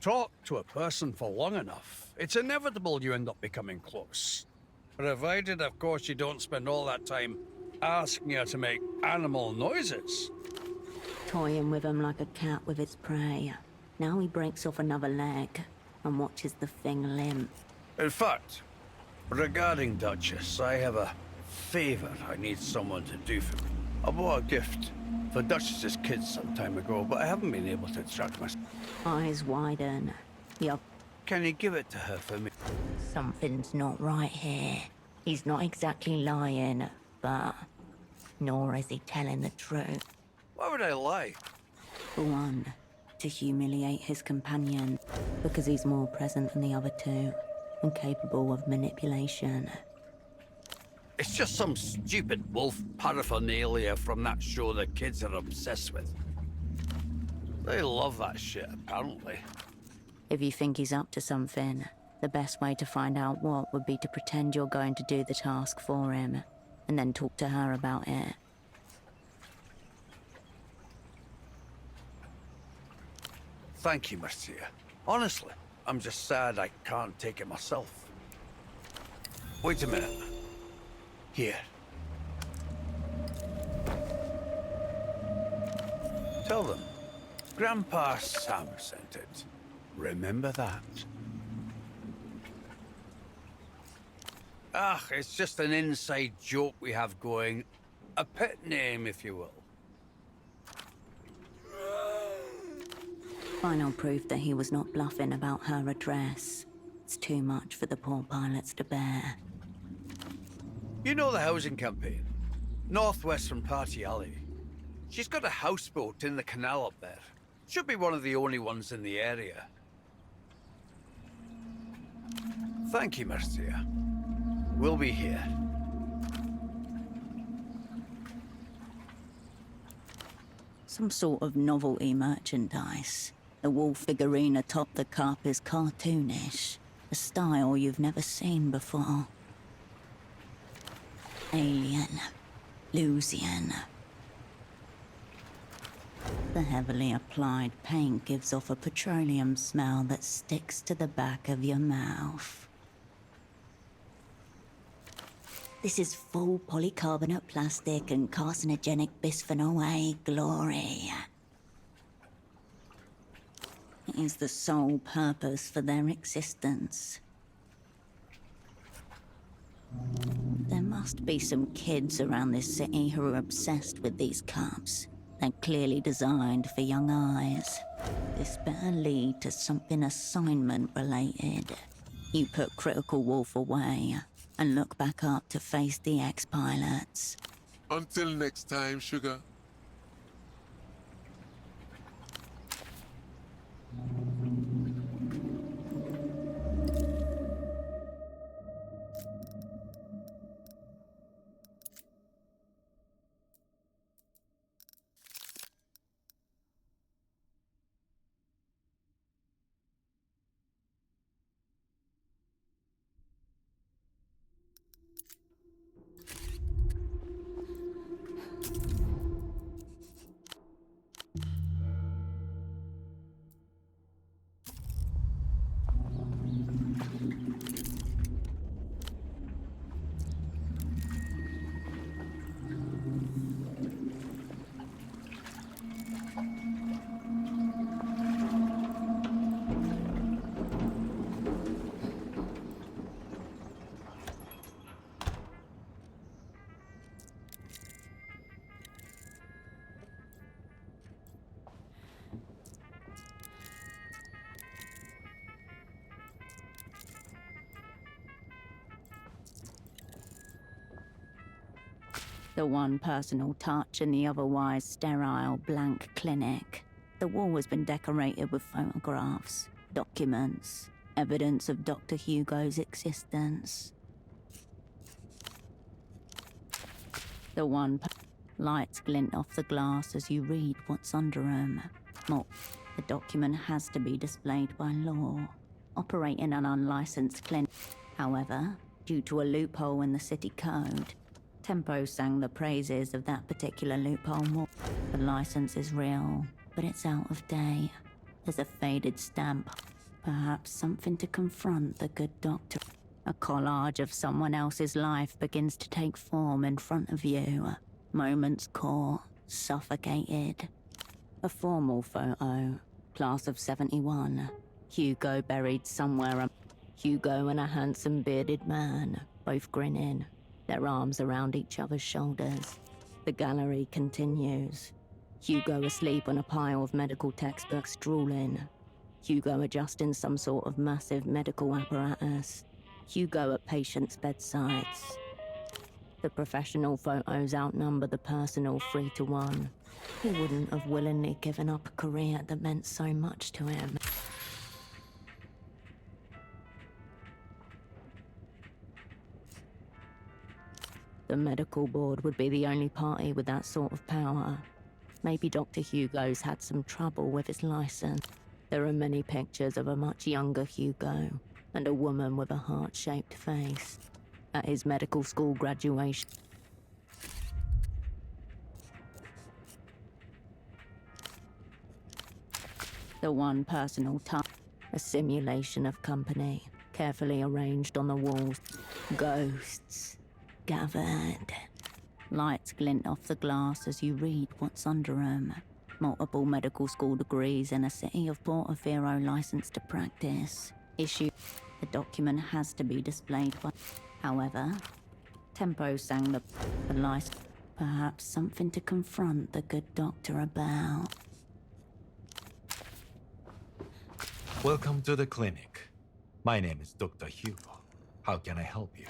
Talk to a person for long enough, it's inevitable you end up becoming close. Provided, of course, you don't spend all that time asking her to make animal noises. Toying with him like a cat with its prey. Now he breaks off another leg and watches the thing limp. In fact, regarding Duchess, I have a favor I need someone to do for me. I bought a gift for Duchess's kids some time ago, but I haven't been able to track myself. Eyes widen. Yup. Can you give it to her for me? Something's not right here. He's not exactly lying, but nor is he telling the truth. Why would I lie? For one, to humiliate his companion, because he's more present than the other two, and capable of manipulation. It's just some stupid wolf paraphernalia from that show the kids are obsessed with. They love that shit, apparently. If you think he's up to something, the best way to find out what would be to pretend you're going to do the task for him, and then talk to her about it. Thank you, Marcia. Honestly, I'm just sad I can't take it myself. Wait a minute. Here. Tell them, Grandpa Sam sent it. Remember that. Ah, it's just an inside joke we have going. A pet name, if you will. Final proof that he was not bluffing about her address. It's too much for the poor pilots to bear. You know the housing campaign? Northwest from Party Alley. She's got a houseboat in the canal up there. Should be one of the only ones in the area. Thank you, Marcia. We'll be here. Some sort of novelty merchandise. The wall figurine atop the cup is cartoonish. A style you've never seen before. Alien. Lusian. The heavily applied paint gives off a petroleum smell that sticks to the back of your mouth. This is full polycarbonate plastic and carcinogenic bisphenol A glory. It is the sole purpose for their existence. There must be some kids around this city who are obsessed with these cups. They're clearly designed for young eyes. This better lead to something assignment related. You put Critical Wolf away and look back up to face the ex-pilots. Until next time, sugar. The one personal touch in the otherwise sterile, blank clinic. The wall has been decorated with photographs, documents, evidence of Dr. Hugo's existence. The one lights glint off the glass as you read what's under them. Well, the document has to be displayed by law. Operating an unlicensed clinic. However, due to a loophole in the city code, Tempo sang the praises of that particular loophole more. The license is real, but it's out of date. There's a faded stamp. Perhaps something to confront the good doctor. A collage of someone else's life begins to take form in front of you. Moments caught, suffocated. A formal photo, class of 71. Hugo buried somewhere. Hugo and a handsome bearded man, both grinning, their arms around each other's shoulders. The gallery continues. Hugo asleep on a pile of medical textbooks, drooling. Hugo adjusting some sort of massive medical apparatus. Hugo at patients' bedsides. The professional photos outnumber the personal 3 to 1. He wouldn't have willingly given up a career that meant so much to him. The medical board would be the only party with that sort of power. Maybe Dr. Hugo's had some trouble with his license. There are many pictures of a much younger Hugo and a woman with a heart-shaped face at his medical school graduation. The one personal touch, a simulation of company, carefully arranged on the walls. Ghosts gathered. Lights glint off the glass as you read what's under them. Multiple medical school degrees and a city of Portofino license to practice. Issue. The document has to be displayed by. However, Tempo sang the license. Perhaps something to confront the good doctor about. Welcome to the clinic. My name is Dr. Hugo. How can I help you?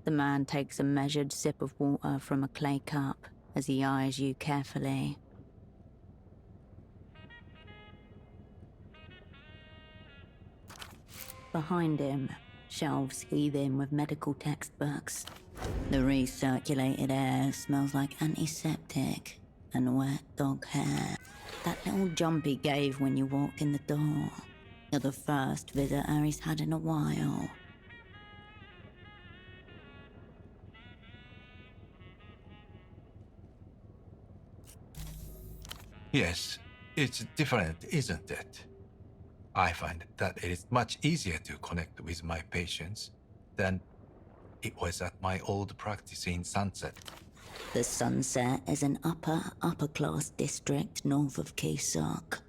The man takes a measured sip of water from a clay cup as he eyes you carefully. Behind him, shelves heaving with medical textbooks. The recirculated air smells like antiseptic and wet dog hair. That little jump he gave when you walked in the door. You're the first visitor he's had in a while. Yes, it's different, isn't it? I find that it is much easier to connect with my patients than it was at my old practice in Sunset. The Sunset is an upper-class district north of Keysok.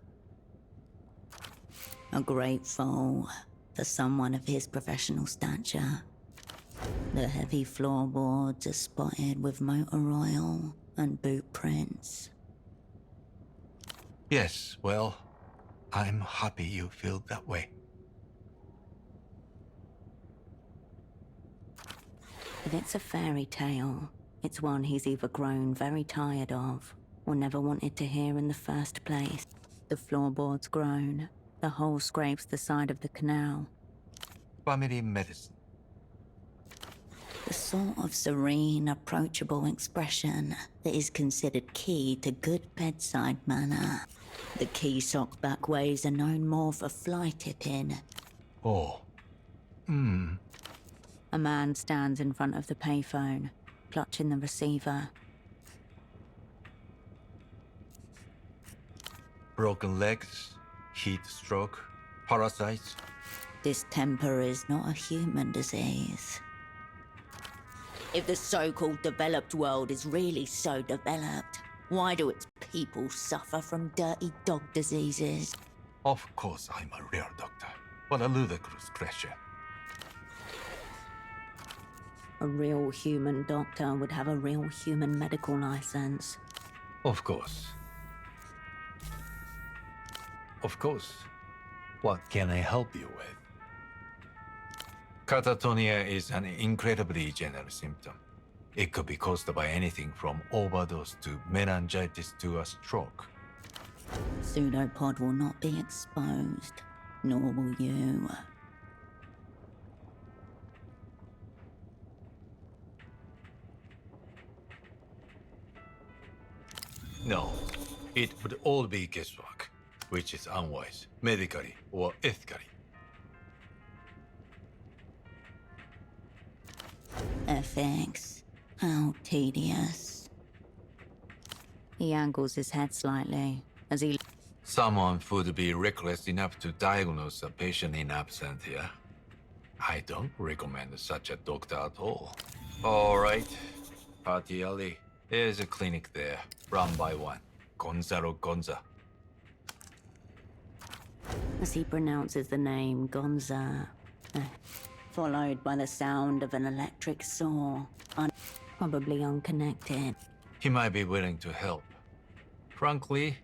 A great foe for someone of his professional stature. The heavy floorboards are spotted with motor oil and boot prints. Yes, well, I'm happy you feel that way. If it's a fairy tale, it's one he's either grown very tired of or never wanted to hear in the first place. The floorboards groan. The hole scrapes the side of the canal. Family medicine. The sort of serene, approachable expression that is considered key to good bedside manner. The Keysok backways are known more for fly tipping. Oh. A man stands in front of the payphone, clutching the receiver. Broken legs, heat stroke, parasites. Distemper is not a human disease. If the so-called developed world is really so developed, why do its people suffer from dirty dog diseases? Of course I'm a real doctor. What a ludicrous question. A real human doctor would have a real human medical license. Of course. Of course. What can I help you with? Catatonia is an incredibly general symptom. It could be caused by anything from overdose to meningitis to a stroke. Pseudopod will not be exposed, nor will you. No, it would all be guesswork, which is unwise, medically or ethically. Ethics. How tedious. He angles his head slightly as he... Someone would be reckless enough to diagnose a patient in absentia. I don't recommend such a doctor at all. All right, Party Alley. There's a clinic there, run by one, Gonzalo Gonza. As he pronounces the name Gonza, followed by the sound of an electric saw, probably unconnected. He might be willing to help. Frankly,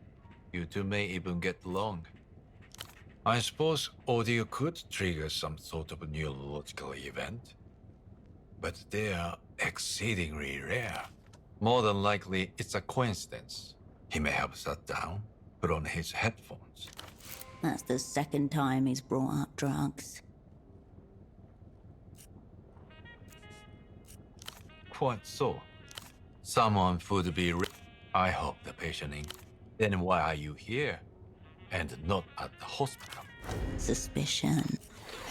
you two may even get along. I suppose audio could trigger some sort of neurological event, but they are exceedingly rare. More than likely, it's a coincidence. He may have sat down, put on his headphones. That's the second time he's brought up drugs. Quite so. Someone would be I hope the patient in. Then why are you here? And not at the hospital? Suspicion,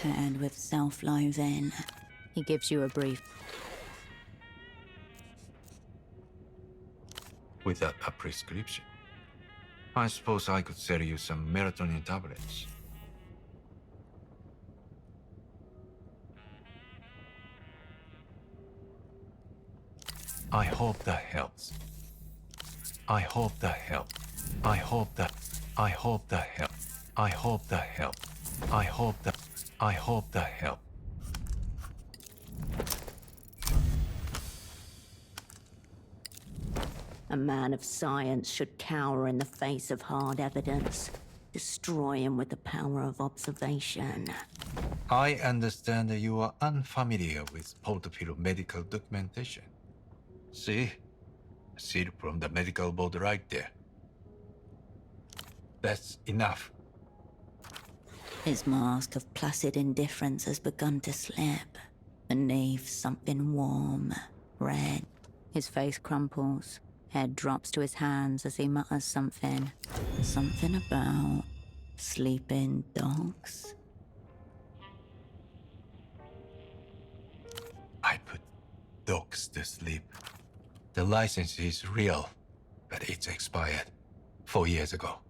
paired with self-loathing. He gives you a brief. Without a prescription. I suppose I could sell you some melatonin tablets. I hope that helps. I hope that helps. I hope that helps. I hope that helps. I hope that helps. A man of science should cower in the face of hard evidence, destroy him with the power of observation. I understand that you are unfamiliar with Portofino medical documentation. See? A seal from the medical board right there. That's enough. His mask of placid indifference has begun to slip. Beneath something warm, red. His face crumples. Head drops to his hands as he mutters something. Something about sleeping dogs. I put dogs to sleep. The license is real, but it's expired 4 years ago.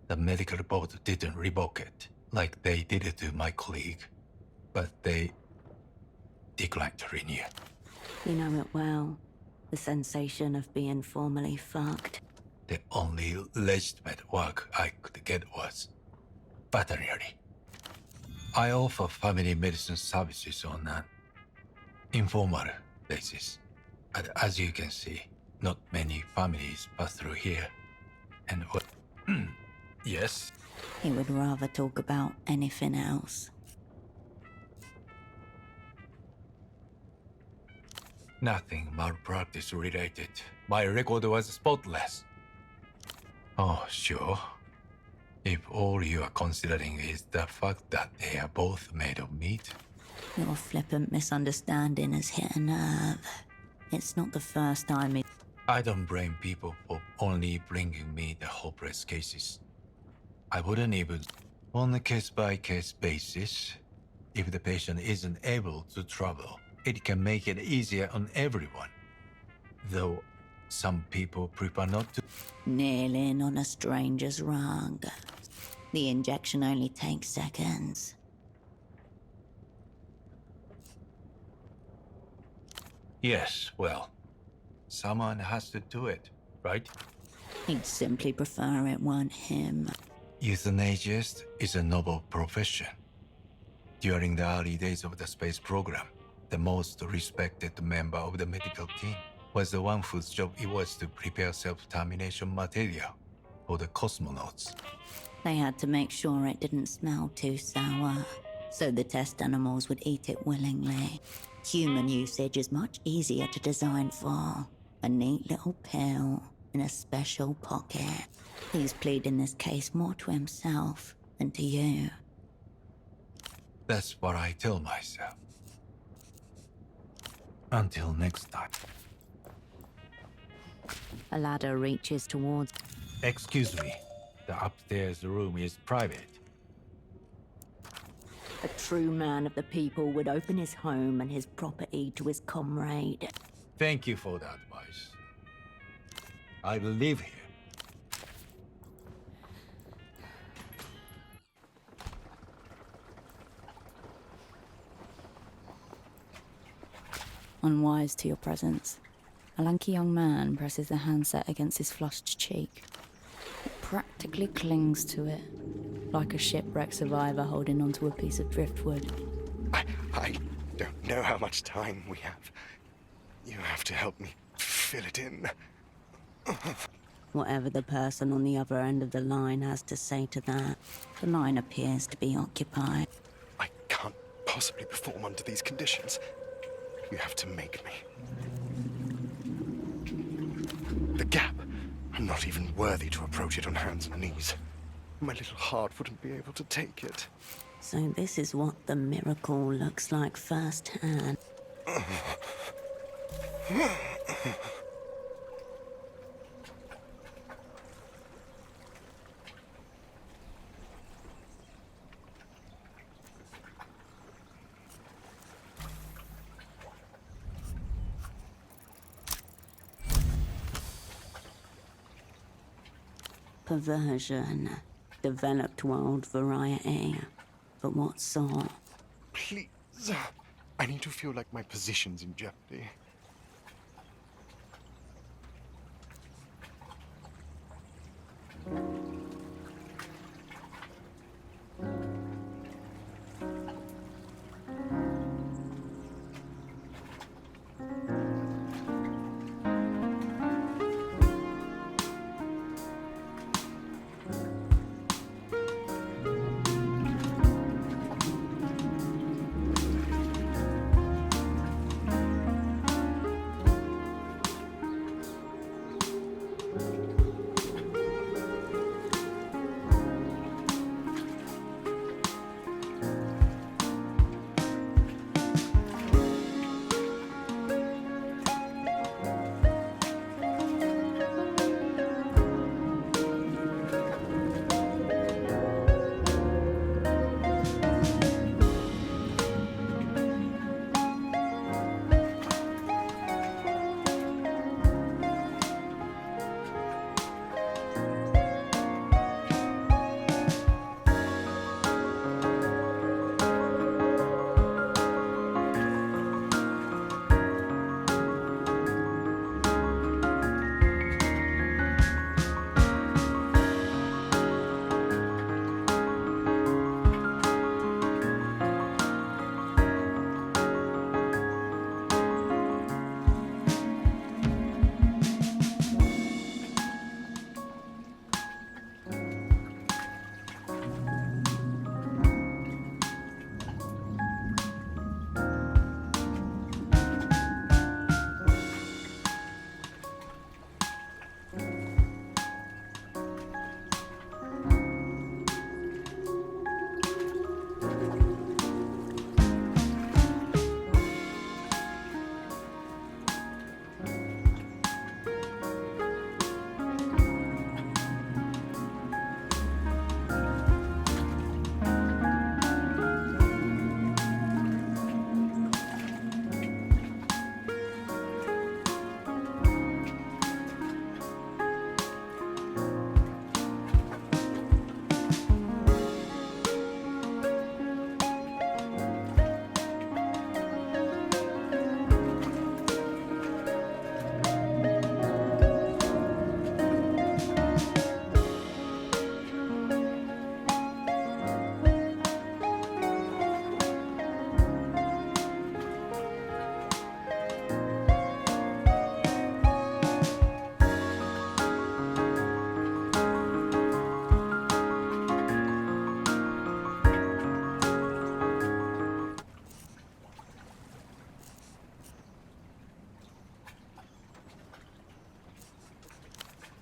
The medical board didn't revoke it, like they did it to my colleague, but they declined to renew. You know it well. The sensation of being formally fucked. The only legitimate work I could get was veterinary. I offer family medicine services on an informal basis. And as you can see, not many families pass through here. And what? Yes? He would rather talk about anything else. Nothing malpractice related. My record was spotless. Oh, sure. If all you are considering is the fact that they are both made of meat. Your flippant misunderstanding has hit a nerve. It's not the first time it... I don't blame people for only bringing me the hopeless cases. I wouldn't even... On a case-by-case basis, if the patient isn't able to travel, it can make it easier on everyone. Though some people prefer not to. Kneeling on a stranger's rug. The injection only takes seconds. Yes, well, someone has to do it, right? He'd simply prefer it weren't him. Euthanasiast is a noble profession. During the early days of the space program, the most respected member of the medical team was the one whose job it was to prepare self-termination material for the cosmonauts. They had to make sure it didn't smell too sour. so the test animals would eat it willingly. Human usage is much easier to design for. A neat little pill in a special pocket. He's pleading this case more to himself than to you. That's what I tell myself. Until next time. A ladder reaches towards... Excuse me. The upstairs room is private. A true man of the people would open his home and his property to his comrade. Thank you for the advice. I will live here. Unwise to your presence, a lanky young man presses the handset against his flushed cheek. It practically clings to it, like a shipwreck survivor holding onto a piece of driftwood. I don't know how much time we have. You have to help me fill it in. Whatever the person on the other end of the line has to say to that, the line appears to be occupied. I can't possibly perform under these conditions. You have to make me. The gap. I'm not even worthy to approach it on hands and knees. My little heart wouldn't be able to take it. So this is what the miracle looks like firsthand. Perversion. Developed world variety. But what sort? Please. I need to feel like my position's in jeopardy.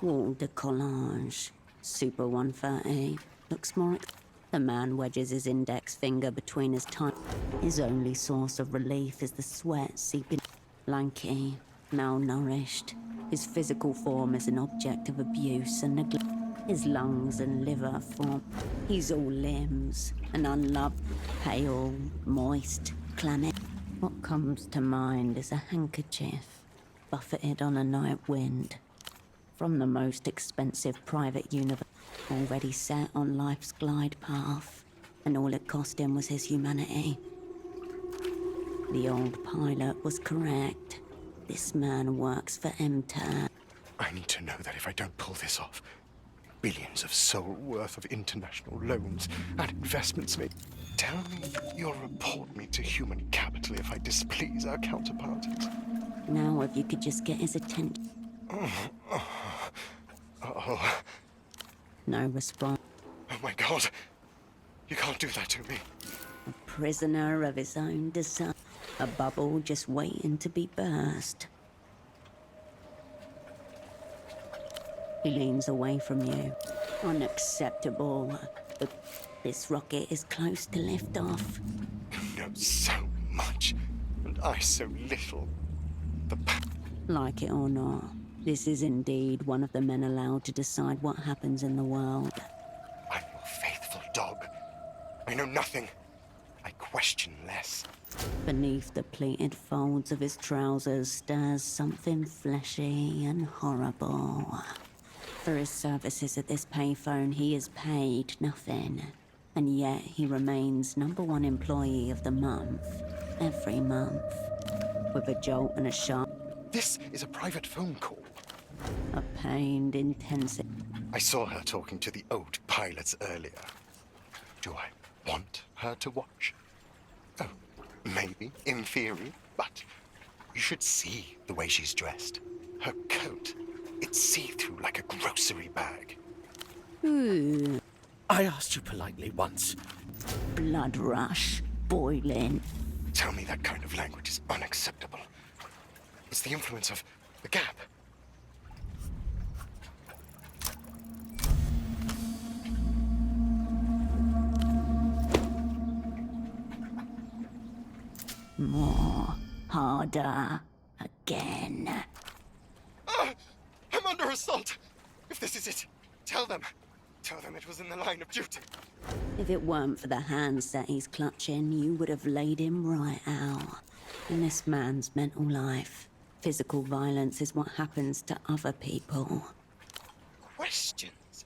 Wall de collage. Super 130. Looks more... The man wedges his index finger between his tongue. His only source of relief is the sweat seeping... Lanky, malnourished. His physical form is an object of abuse and neglect. His lungs and liver form. He's all limbs, an unloved, pale, moist, clammy. What comes to mind is a handkerchief, buffeted on a night wind. From the most expensive private universe, already set on life's glide path, and all it cost him was his humanity. The old pilot was correct. This man works for MTER. I need to know that if I don't pull this off, billions of soul worth of international loans and investments may... Tell me you'll report me to human capital if I displease our counterparties. Now if you could just get his attention. Oh, No response. oh my God. You can't do that to me. A prisoner of his own desire. A bubble just waiting to be burst. He leans away from you. Unacceptable. But this rocket is close to liftoff. You know so much, and I so little. Like it or not, this is indeed one of the men allowed to decide what happens in the world. I'm your faithful dog. I know nothing. I question less. Beneath the pleated folds of his trousers stirs something fleshy and horrible. For his services at this payphone, he is paid nothing. And yet he remains #1 employee of the month. Every month. With a jolt and a shock. This is a private phone call. A pained intensive. I saw her talking to the old pilots earlier. Do I want her to watch? Oh, maybe, in theory, but you should see the way she's dressed. Her coat, it's see-through like a grocery bag. Ooh. I asked you politely once. Blood rush. Boiling. Tell me that kind of language is unacceptable. It's the influence of the gap. More. Harder. Again. I'm under assault! If this is it, tell them. Tell them it was in the line of duty. If it weren't for the hands that he's clutching, you would have laid him right out. In this man's mental life, physical violence is what happens to other people. Questions?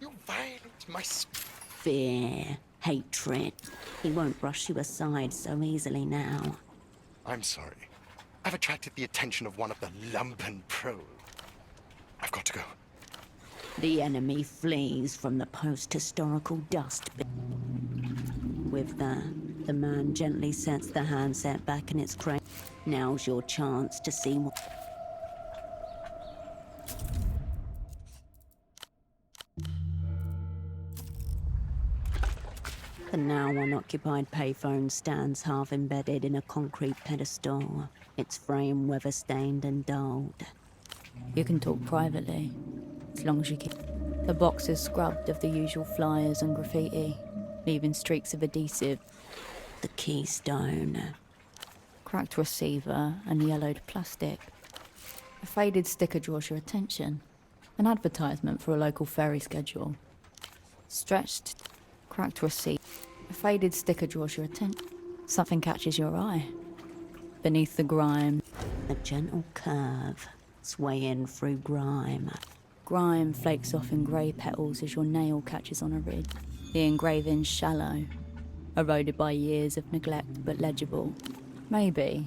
You violate my Fear, hatred. He won't brush you aside so easily now. I'm sorry. I've attracted the attention of one of the lumpen pros. I've got to go. The enemy flees from the post-historical dust bin. With that, the man gently sets the handset back in its crate. Now's your chance to see what... The now unoccupied payphone stands half embedded in a concrete pedestal, its frame weather-stained and dulled. You can talk privately, as long as you keep... The box is scrubbed of the usual flyers and graffiti, leaving streaks of adhesive. The keystone. Cracked receiver and yellowed plastic. A faded sticker draws your attention. An advertisement for a local ferry schedule. Stretched, cracked receiver. A faded sticker draws your attention. Something catches your eye. Beneath the grime. A gentle curve, swaying through grime. Grime flakes off in grey petals as your nail catches on a ridge. The engraving's shallow, eroded by years of neglect but legible. Maybe.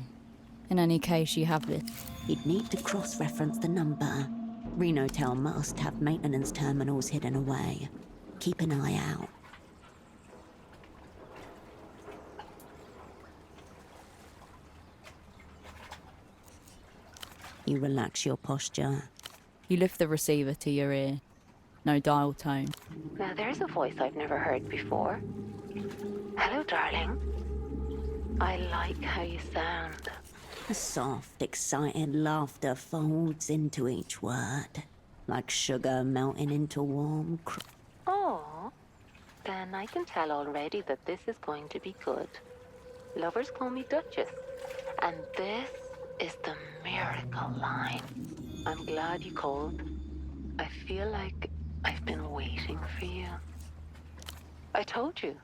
In any case, you have this. You'd need to cross-reference the number. Renotel must have maintenance terminals hidden away. Keep an eye out. You relax your posture. You lift the receiver to your ear. No dial tone. Now there's a voice I've never heard before. Hello, darling. I like how you sound. A soft, excited laughter folds into each word. like sugar melting into warm Oh, then I can tell already that this is going to be good. Lovers call me Duchess, and this is the miracle line. I'm glad you called. I feel like I've been waiting for you. I told you,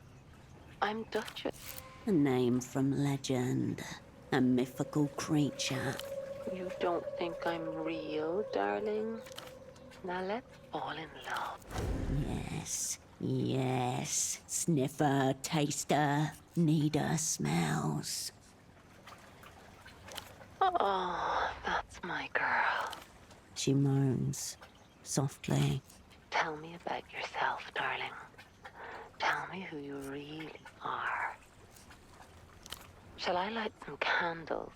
I'm Duchess. A name from legend. A mythical creature. You don't think I'm real, darling? Now let's fall in love. Yes, yes. Sniffer, taster, needer smells. Oh, that's my girl. She moans, softly. Tell me about yourself, darling. Tell me who you really are. Shall I light some candles?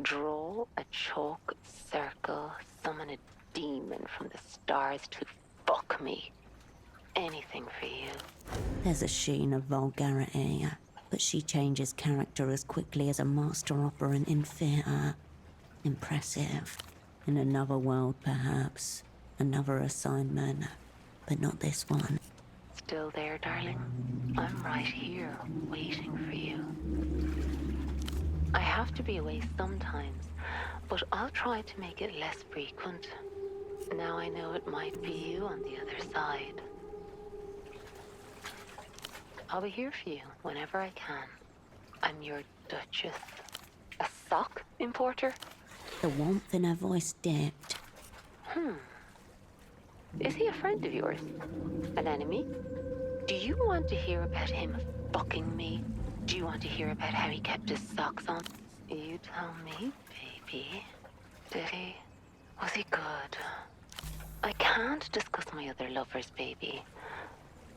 Draw a chalk circle, summon a demon from the stars to fuck me. Anything for you. There's a sheen of vulgarity, but she changes character as quickly as a master operant in theatre. Impressive. In another world, perhaps. Another assignment. But not this one. Still there, darling? I'm right here, waiting for you. I have to be away sometimes, but I'll try to make it less frequent. Now I know it might be you on the other side. I'll be here for you whenever I can. I'm your Duchess. A sock importer? The warmth in her voice dipped. Is he a friend of yours? An enemy? Do you want to hear about him fucking me? Do you want to hear about how he kept his socks on? You tell me, baby. Did he? Was he good? I can't discuss my other lovers, baby.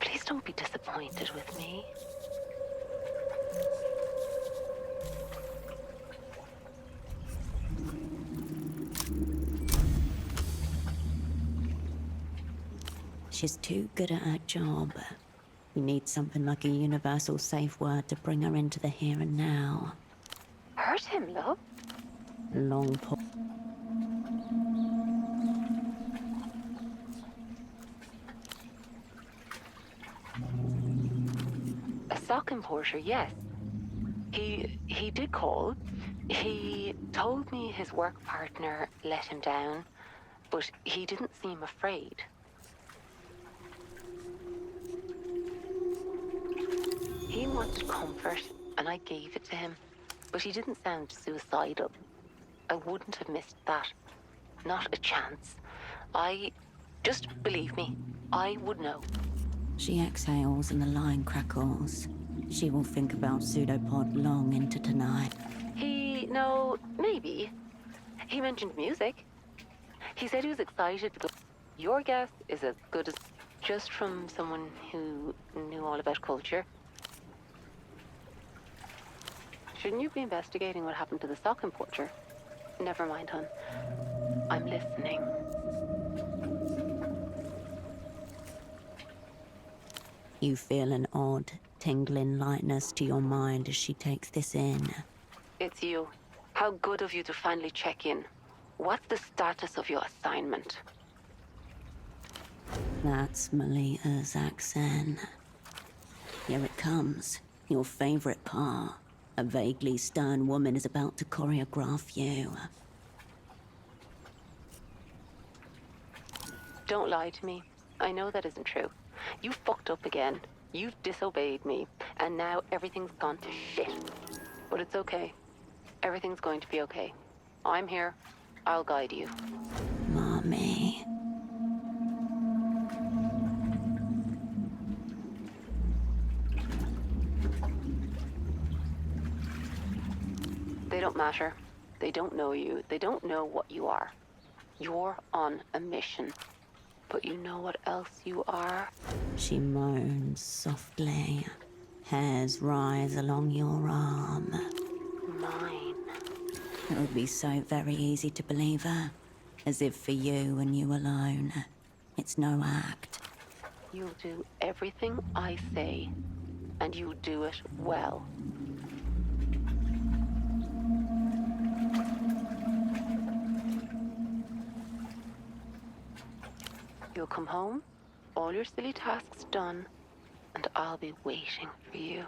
Please don't be disappointed with me. She's too good at her job. We need something like a universal safe word to bring her into the here and now. Hurt him, love? Long pause. A sock importer, yes. He did call. He told me his work partner let him down, but he didn't seem afraid. He wanted comfort, and I gave it to him, but he didn't sound suicidal. I wouldn't have missed that. Not a chance. Just believe me, I would know. She exhales and the line crackles. She will think about Pseudopod long into tonight. No, maybe. He mentioned music. He said he was excited to go. Your guess is as good as just from someone who knew all about culture. Shouldn't you be investigating what happened to the sock importer? Never mind, hon. I'm listening. You feel an odd, tingling lightness to your mind as she takes this in. It's you. How good of you to finally check in. What's the status of your assignment? That's Melita's accent. Here it comes. Your favorite part. A vaguely stern woman is about to choreograph you. Don't lie to me. I know that isn't true. You fucked up again. You've disobeyed me, and now everything's gone to shit. But it's okay. Everything's going to be okay. I'm here. I'll guide you. Mommy. They don't matter. They don't know you. They don't know what you are. You're on a mission. But you know what else you are? She moans softly. Hairs rise along your arm. Mine. It would be so very easy to believe her. As if for you and you alone. It's no act. You'll do everything I say, and you do it well. You'll come home, all your silly tasks done, and I'll be waiting for you.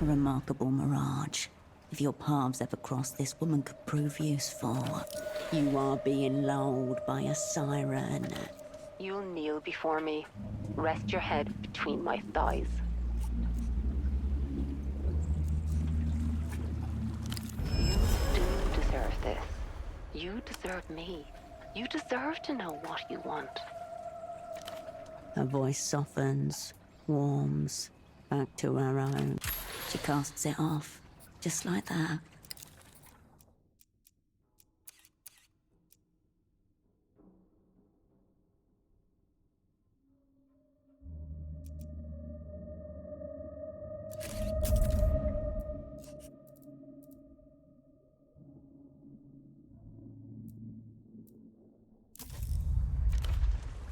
A remarkable mirage. If your paths ever cross, this woman could prove useful. You are being lulled by a siren. You'll kneel before me. Rest your head between my thighs. You do deserve this. You deserve me. You deserve to know what you want. Her voice softens, warms, back to her own. She casts it off, just like that.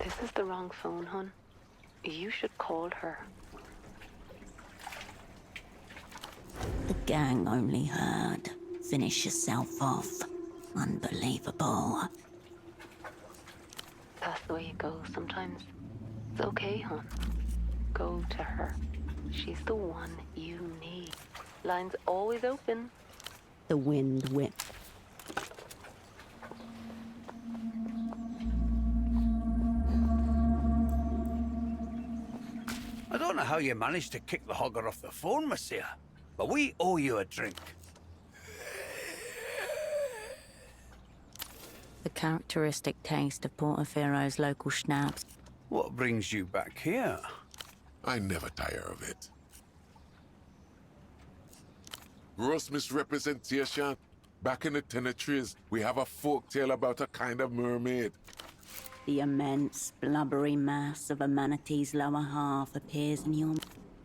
This is the wrong phone, hon. You should call her. The gang only heard. Finish yourself off. Unbelievable. That's the way it goes sometimes. It's okay, hon. Go to her. She's the one you need. Line's always open. The wind whipped. I don't know how you managed to kick the hogger off the phone, Monsieur, but we owe you a drink. The characteristic taste of Portofiero's local schnapps. What brings you back here? I never tire of it. Gross misrepresentation. Back in the Tenetries, we have a folk tale about a kind of mermaid. The immense, blubbery mass of a manatee's lower half appears in your...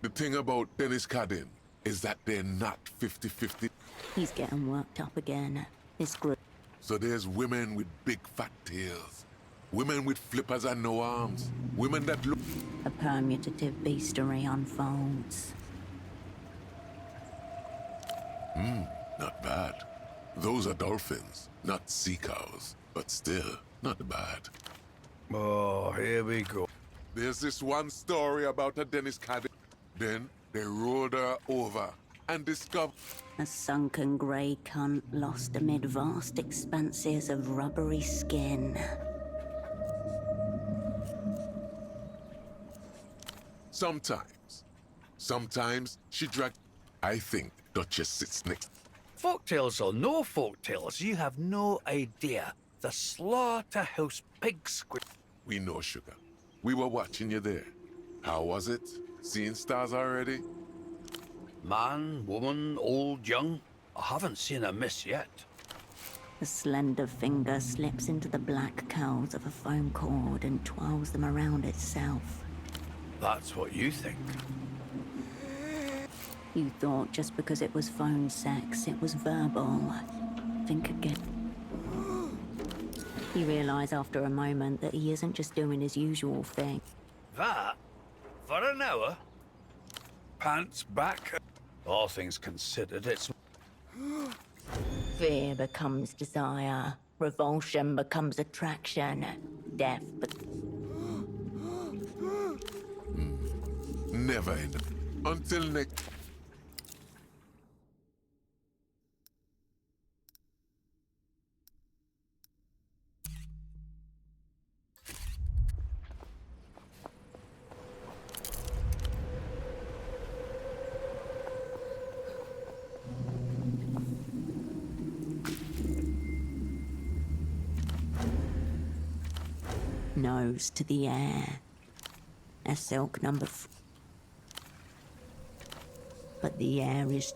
The thing about Dennis Cadden is that they're not 50-50. He's getting worked up again. This group... So there's women with big fat tails. Women with flippers and no arms. Women that look... A permutative beastery unfolds. Not bad. Those are dolphins, not sea cows. But still, not bad. Oh, here we go. There's this one story about a Dennis Cadden. Then they rolled her over and discovered... A sunken grey cunt lost amid vast expanses of rubbery skin. Sometimes she dragged... I think Duchess sits next... Folktales or no folktales, you have no idea. The slaughterhouse pig squid. We know, Sugar. We were watching you there. How was it? Seeing stars already? Man, woman, old, young. I haven't seen a miss yet. The slender finger slips into the black curls of a foam cord and twirls them around itself. That's what you think. You thought just because it was phone sex, it was verbal. Think again. You realise after a moment that he isn't just doing his usual thing. That? For an hour? Pants back? All things considered, it's... Fear becomes desire. Revulsion becomes attraction. Death Never end. Until next... nose to the air. A silk number but the air is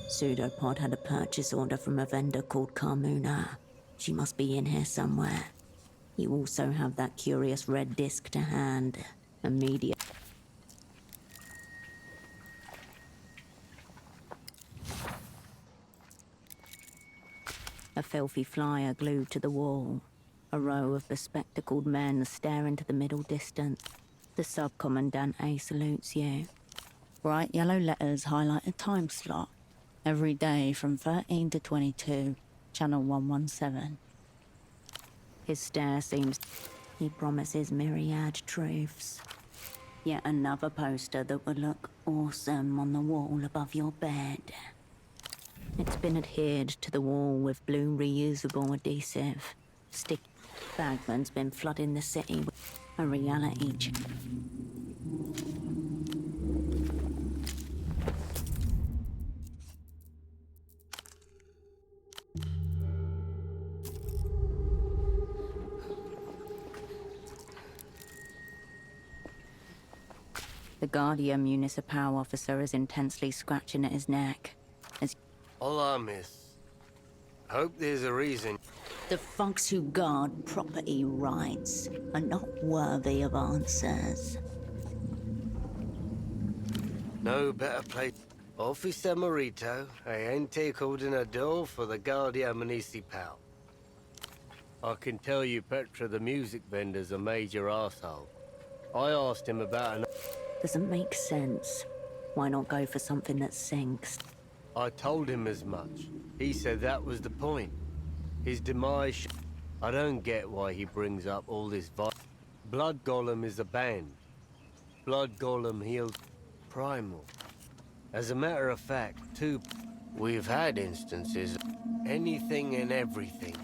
Pseudopod had a purchase order from a vendor called Carmuna. She must be in here somewhere. You also have that curious red disc to hand. Immediate. A filthy flyer glued to the wall. A row of bespectacled men stare into the middle distance. The Sub-Commandant A salutes you. Bright yellow letters highlight a time slot. Every day from 13 to 22, channel 117. His stare seems... He promises myriad truths. Yet another poster that would look awesome on the wall above your bed. It's been adhered to the wall with blue reusable adhesive. Bagman's been flooding the city with a reality check. The Guardian municipal officer is intensely scratching at his neck. As Hola, miss. Hope there's a reason. the folks who guard property rights are not worthy of answers. No better place. Officer Morito, agente coordinador for the Guardia Municipal. I can tell you Petra the music vendor's a major asshole. I asked him about an... Doesn't make sense. Why not go for something that sinks? I told him as much. He said that was the point. His demise... I don't get why he brings up all this Blood Golem is a band. Blood Golem heals primal. As a matter of fact, too, we've had instances of anything and everything.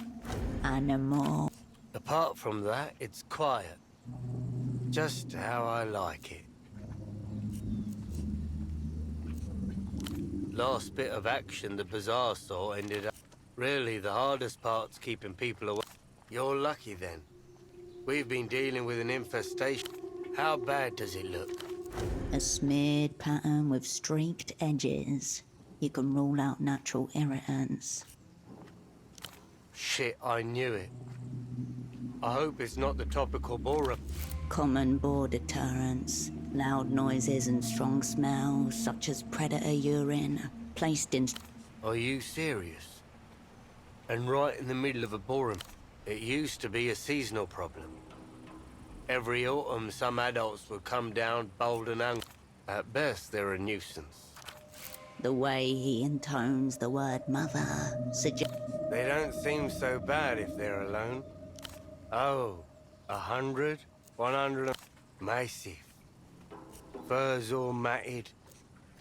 Animal. Apart from that, it's quiet. Just how I like it. Last bit of action the bazaar saw ended up... Really, the hardest part's keeping people away. You're lucky then. We've been dealing with an infestation. How bad does it look? A smeared pattern with streaked edges. You can rule out natural irritants. Shit, I knew it. I hope it's not the topical borer. Common boar deterrents. Loud noises and strong smells, such as predator urine, placed in... Are you serious? And right in the middle of a borum. It used to be a seasonal problem. Every autumn, some adults would come down bold and angry. At best, they're a nuisance. The way he intones the word mother suggests... They don't seem so bad if they're alone. Oh, 100? 100? Massive. Furs all matted,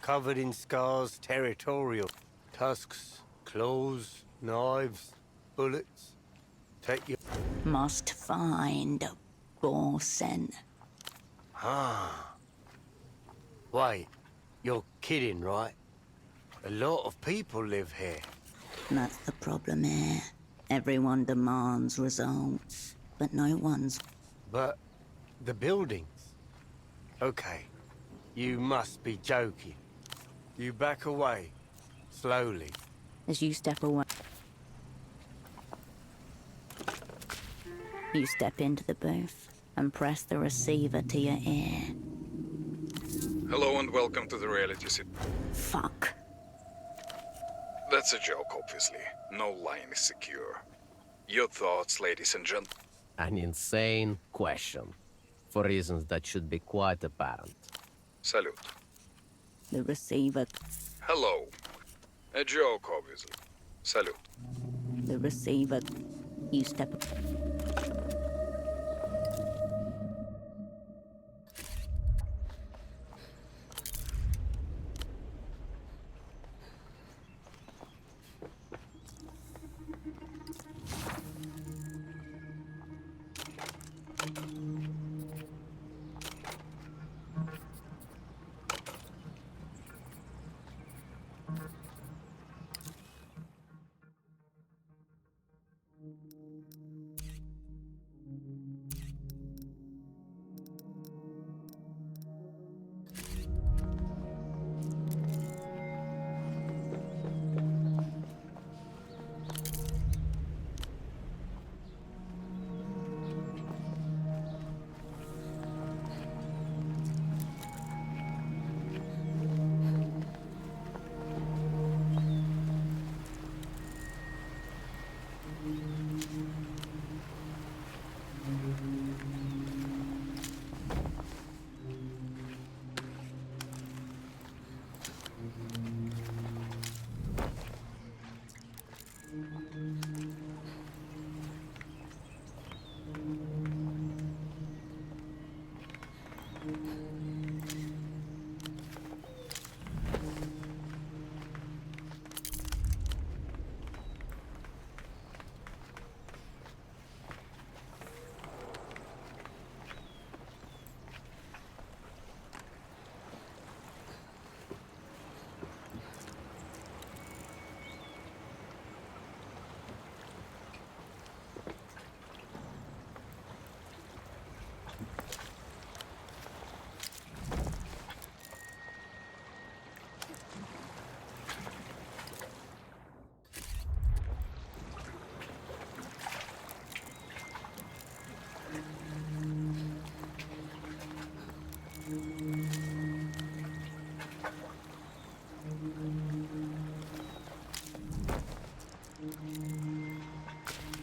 covered in scars, territorial. Tusks, claws, knives, bullets. Take your... Must find boar scent. Ah. Wait, you're kidding, right? A lot of people live here. That's the problem here. Everyone demands results, but no one's... But the buildings? Okay, you must be joking. You back away, slowly. As you step away... You step into the booth and press the receiver to your ear. Hello and welcome to the reality city. Fuck. That's a joke, obviously. No line is secure. Your thoughts, ladies and gentlemen? An insane question, for reasons that should be quite apparent. Salute. The receiver... Hello. A joke, obviously. Salute. The receiver... You step...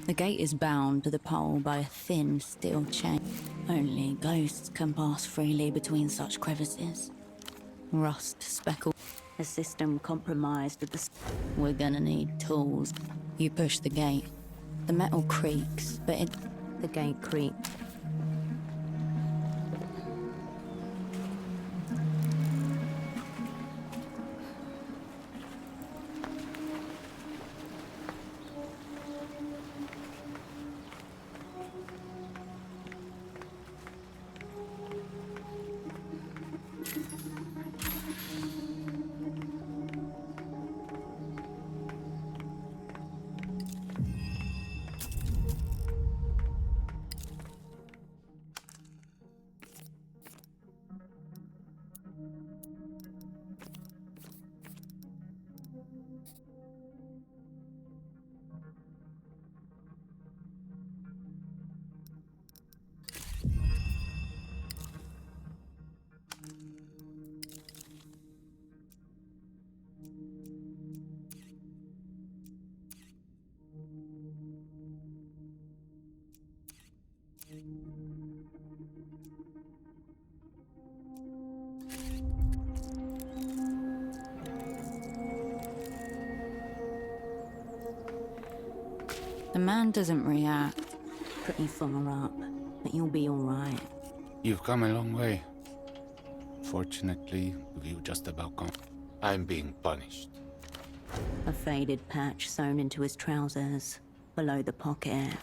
The gate is bound to the pole by a thin steel chain. Only ghosts can pass freely between such crevices. Rust speckled. A system compromised with the... We're gonna need tools. You push the gate. The metal creaks, but it... The gate creaks. The man doesn't react. Pretty far up, but you'll be alright. You've come a long way. Fortunately, you just about gone. I'm being punished. A faded patch sewn into his trousers, below the pocket.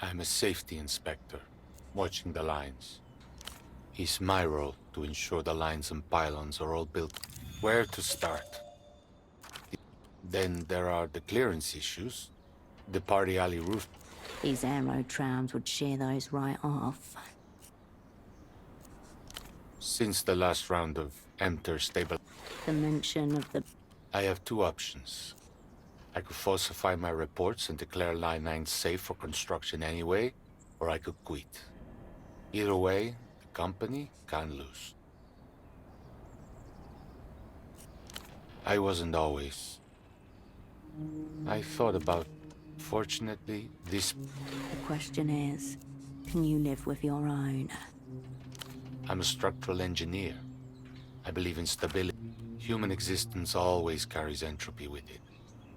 I'm a safety inspector, watching the lines. It's my role to ensure the lines and pylons are all built. Where to start? Then there are the clearance issues. The party alley roof. These aero trams would shear those right off. Since the last round of Emter stable... The mention of the... I have two options. I could falsify my reports and declare Line 9 safe for construction anyway, or I could quit. Either way, the company can't lose. I wasn't always. I thought about... Fortunately, this... The question is, can you live with your own? I'm a structural engineer. I believe in stability. Human existence always carries entropy with it.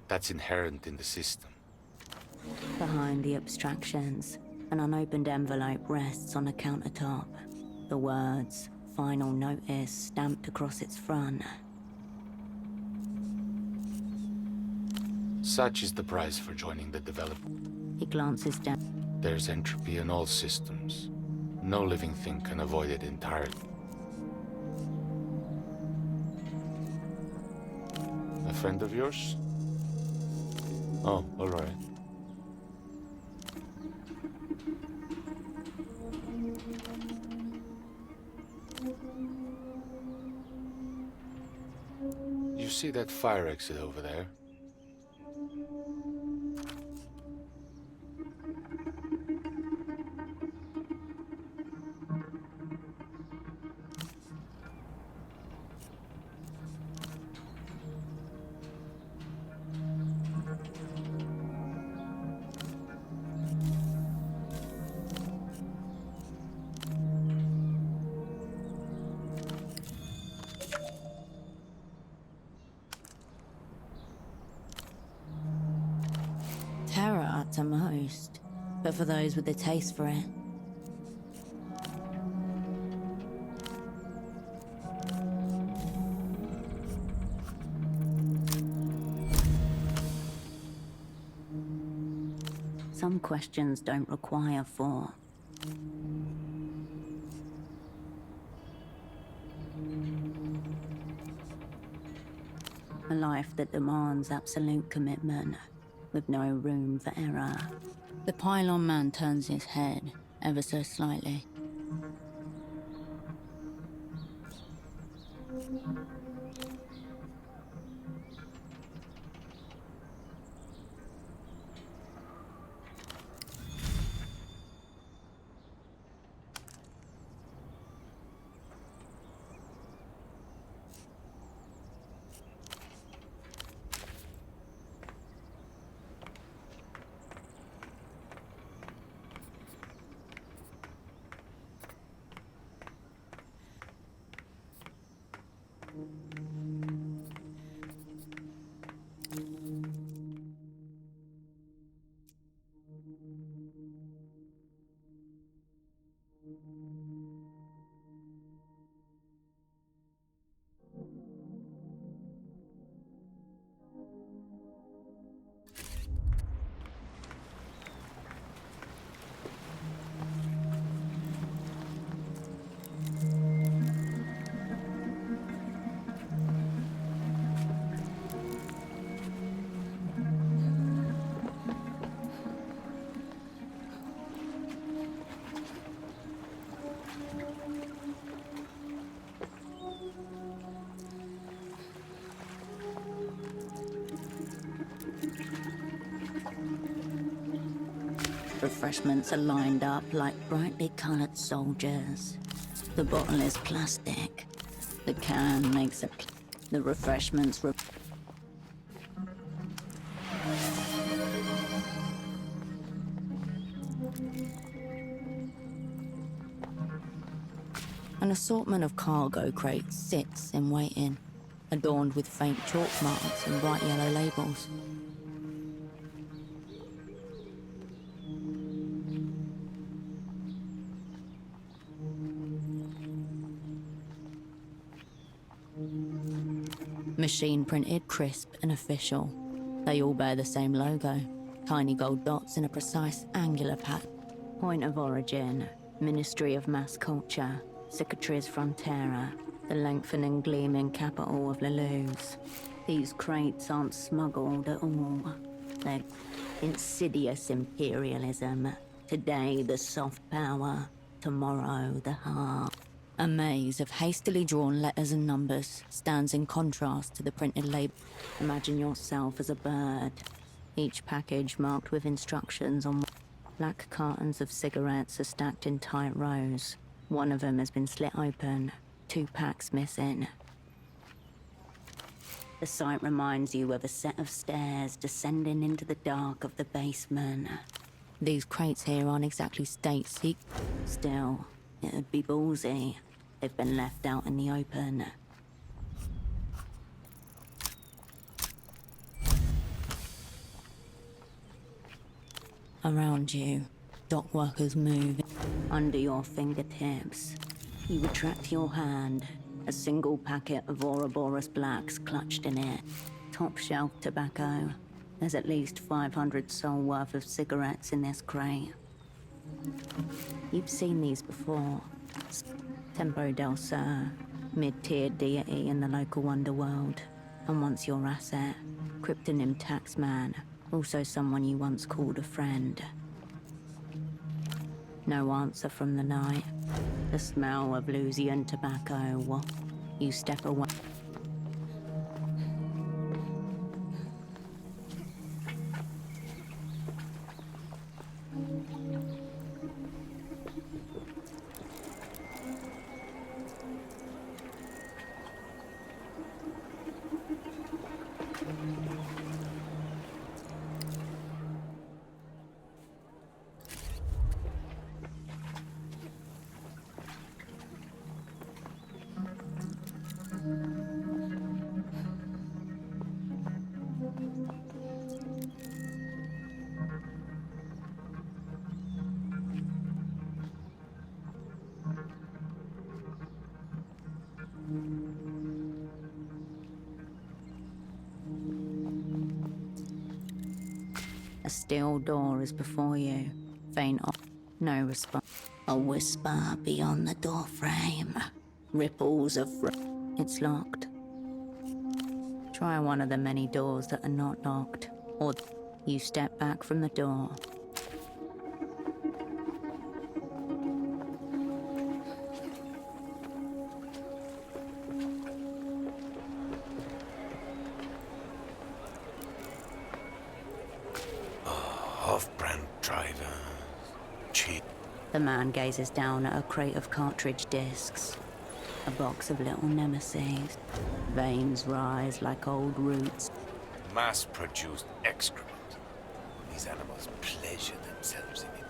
That's inherent in the system. Behind the abstractions, an unopened envelope rests on a countertop. The words, "Final Notice," stamped across its front. Such is the price for joining the development. He glances down. There's entropy in all systems. No living thing can avoid it entirely. A friend of yours? Oh, all right. You see that fire exit over there? Terror to most, but for those with a taste for it. Some questions don't require thought. A life that demands absolute commitment, with no room for error. The pylon man turns his head, ever so slightly. Refreshments are lined up like brightly colored soldiers. The bottle is plastic. The can makes a... The refreshments... An assortment of cargo crates sits in waiting, adorned with faint chalk marks and bright yellow labels. Machine printed, crisp and official. They all bear the same logo, tiny gold dots in a precise angular pattern. Point of origin, Ministry of Mass Culture, Cicatriz Frontera, the lengthening gleaming capital of Leluz. These crates aren't smuggled at all. They're insidious imperialism. Today, the soft power. Tomorrow, the hard. A maze of hastily drawn letters and numbers stands in contrast to the printed label. Imagine yourself as a bird, each package marked with instructions on... Black cartons of cigarettes are stacked in tight rows. One of them has been slit open, 2 packs missing. The sight reminds you of a set of stairs descending into the dark of the basement. These crates here aren't exactly state secret. Still, it'd be ballsy. They've been left out in the open. Around you, dock workers move. Under your fingertips, you retract your hand. A single packet of Ouroboros Blacks clutched in it. Top shelf tobacco. There's at least 500 sol worth of cigarettes in this crate. You've seen these before. Tempo del Sur, mid-tier deity in the local underworld. And once your asset, cryptonym Taxman, also someone you once called a friend. No answer from the night. The smell of Lusian tobacco. You step away. A steel door is before you. Faint off. No response. A whisper beyond the door frame. Ripples of... It's locked. Try one of the many doors that are not locked. Or you step back from the door. Off-brand driver. Cheap. The man gazes down at a crate of cartridge discs. A box of little nemesis. Veins rise like old roots. Mass-produced excrement. These animals pleasure themselves in it.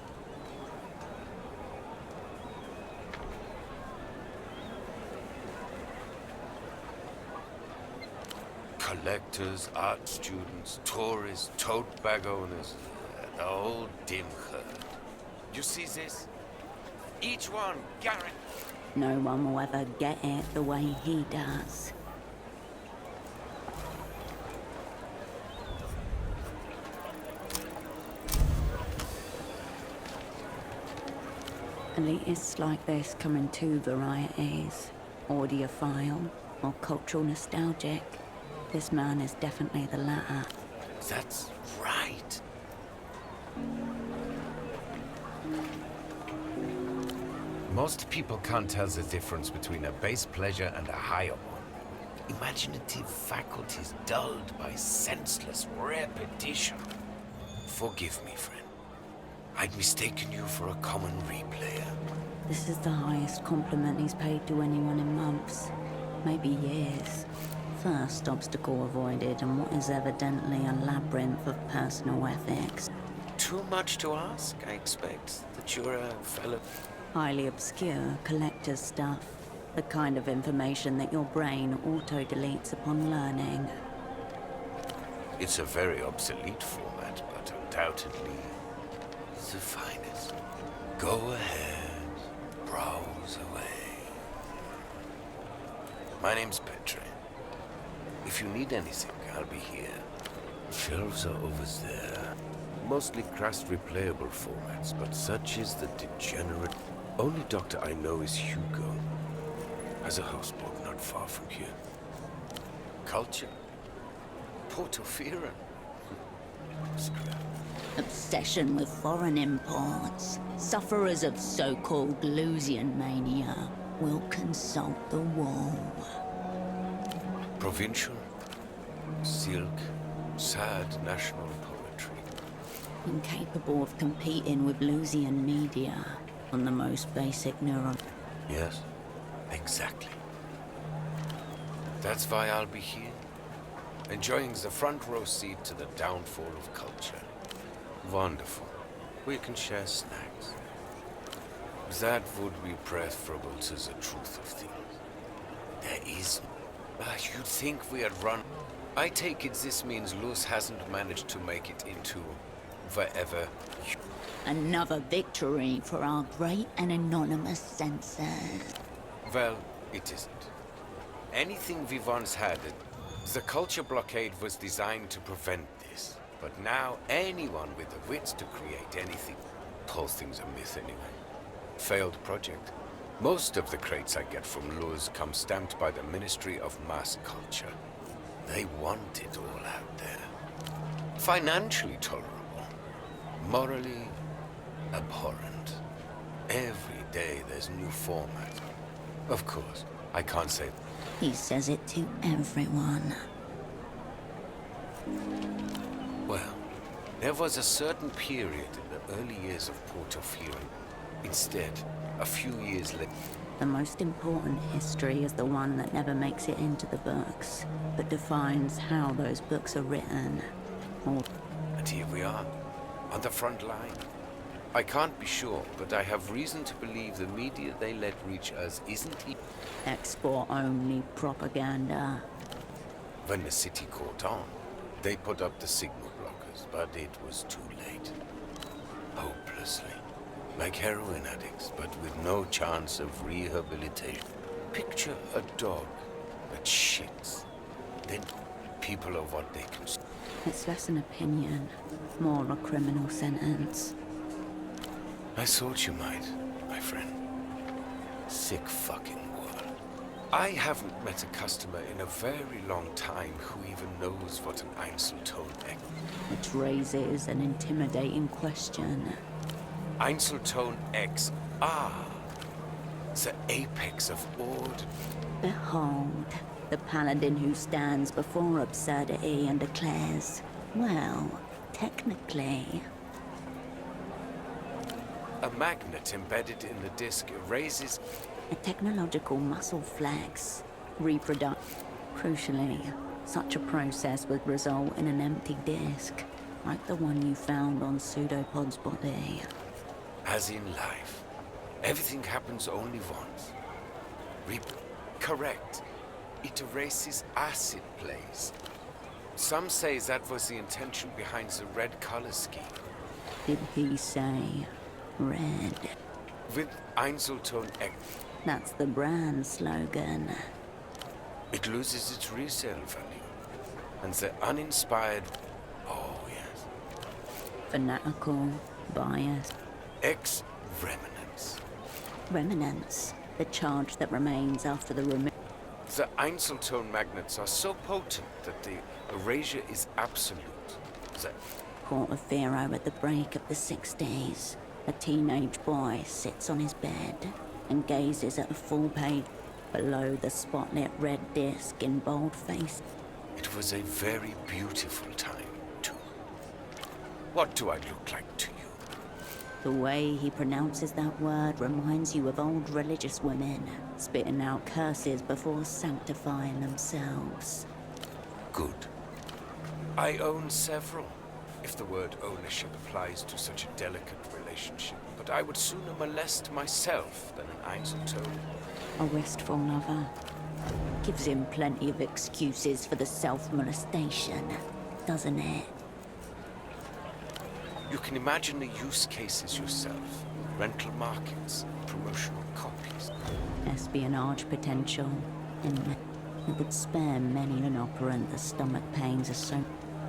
Collectors, art students, tourists, tote bag owners. The whole dim herd. You see this? Each one guaranteed. No one will ever get it the way he does. Elitists like this come in two varieties. Audiophile or cultural nostalgic. This man is definitely the latter. That's right. Most people can't tell the difference between a base pleasure and a higher one. Imaginative faculties dulled by senseless repetition. Forgive me, friend. I'd mistaken you for a common replayer. This is the highest compliment he's paid to anyone in months. Maybe years. First obstacle avoided and what is evidently a labyrinth of personal ethics. Too much to ask, I expect, that you're a fellow... Highly obscure collector's stuff. The kind of information that your brain auto-deletes upon learning. It's a very obsolete format, but undoubtedly the finest. Go ahead, browse away. My name's Petre. If you need anything, I'll be here. Shelves are over there. Mostly crust replayable formats, but such is the degenerate... Only doctor I know is Hugo. Has a houseboat not far from here. Culture. Portofino. Scrap. Obsession with foreign imports. Sufferers of so-called Lusian mania will consult the wall. Provincial. Silk. Sad national poetry. Incapable of competing with Lusian media on the most basic neuron. Yes, exactly. That's why I'll be here. Enjoying the front row seat to the downfall of culture. Wonderful. We can share snacks. That would be preferable to the truth of things. There is... you'd think we had run... I take it this means Luz hasn't managed to make it into... wherever... Another victory for our great and anonymous censors. Well, it isn't. Anything we once had... The culture blockade was designed to prevent this. But now, anyone with the wits to create anything... The whole thing's a myth anyway. Failed project. Most of the crates I get from Luz come stamped by the Ministry of Mass Culture. They want it all out there. Financially tolerable. Morally abhorrent. Every day there's new format. Of course, I can't say... He says it to everyone. Well, there was a certain period in the early years of Portofino. Instead, a few years later... The most important history is the one that never makes it into the books, but defines how those books are written. And here we are, on the front line. I can't be sure, but I have reason to believe the media they let reach us isn't... Export-only propaganda. When the city caught on, they put up the signal blockers, but it was too late. Hopelessly. Like heroin addicts, but with no chance of rehabilitation. Picture a dog that shits. Then people are what they can... It's less an opinion, more a criminal sentence. I thought you might, my friend. Sick fucking world. I haven't met a customer in a very long time who even knows what an Einzelton X. Which raises an intimidating question. Einzelton X. The apex of order. Behold, the paladin who stands before absurdity and declares, well, technically. A magnet embedded in the disc erases... A technological muscle flex. Crucially, such a process would result in an empty disc, like the one you found on Pseudopod's body. As in life, everything happens only once. Correct. It erases acid plays. Some say that was the intention behind the red color scheme. Did he say red? With Einzelton X. That's the brand slogan. It loses its resale value. And the uninspired... Oh, yes. Fanatical, bias. Remnants. Remnants. The charge that remains after the The Einzelton magnets are so potent that the erasure is absolute. Port of Firo at the break of the 60s. A teenage boy sits on his bed and gazes at a full page below the spotlit red disc in bold face. It was a very beautiful time, too. What do I look like to you? The way he pronounces that word reminds you of old religious women, spitting out curses before sanctifying themselves. Good. I own several, if the word ownership applies to such a delicate relationship. But I would sooner molest myself than an Einzelton. A wistful lover. Gives him plenty of excuses for the self-molestation, doesn't it? You can imagine the use cases yourself. Rental markets, promotional copies. Espionage potential. And it would spare many an operant the stomach pains are so...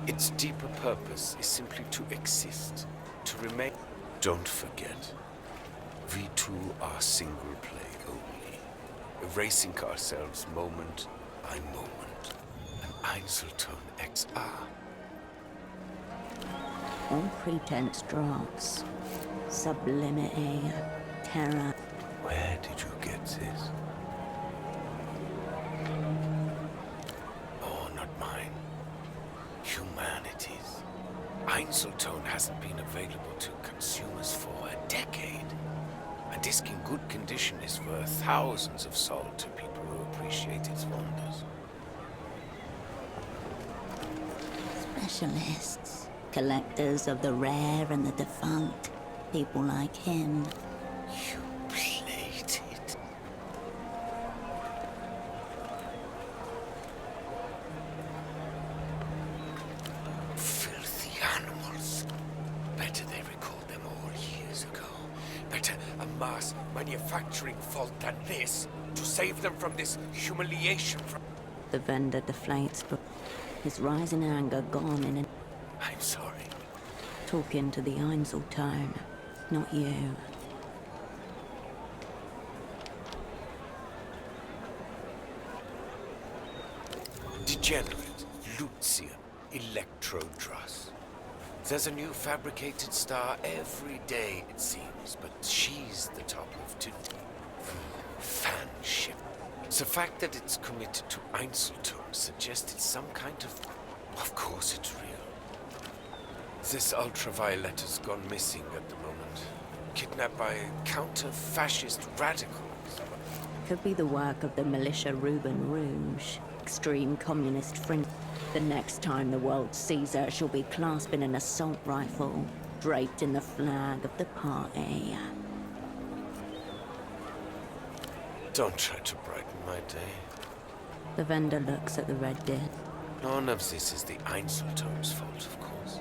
Its deeper purpose is simply to exist, to remain. Don't forget, we two are single play only, erasing ourselves moment by moment. An Einzelton XR. All pretense drops. Sublimity, terror. Where did you get this? Oh, not mine. Humanities. Einzelton hasn't been available to consumers for a decade. A disc in good condition is worth thousands of salt to people who appreciate its wonders. Specialists. Collectors of the rare and the defunct. People like him. You played it. Filthy animals. Better they recalled them all years ago. Better a mass manufacturing fault than this to save them from this humiliation. The vendor deflates, but his rising anger gone in an... I'm sorry. Talking to the Einzelton, not you. Degenerate, Lucian, Electrodrus. There's a new fabricated star every day, it seems, but she's the top of today. Fanship. The fact that it's committed to Einzelton suggests it's some kind of... Of course it's real. This ultraviolet has gone missing at the moment. Kidnapped by counter-fascist radicals. Could be the work of the militia Ruben Rouge. Extreme communist fringe. The next time the world sees her, she'll be clasping an assault rifle, draped in the flag of the party. Don't try to brighten my day. The vendor looks at the red disc. None of this is the Einzelton's fault, of course.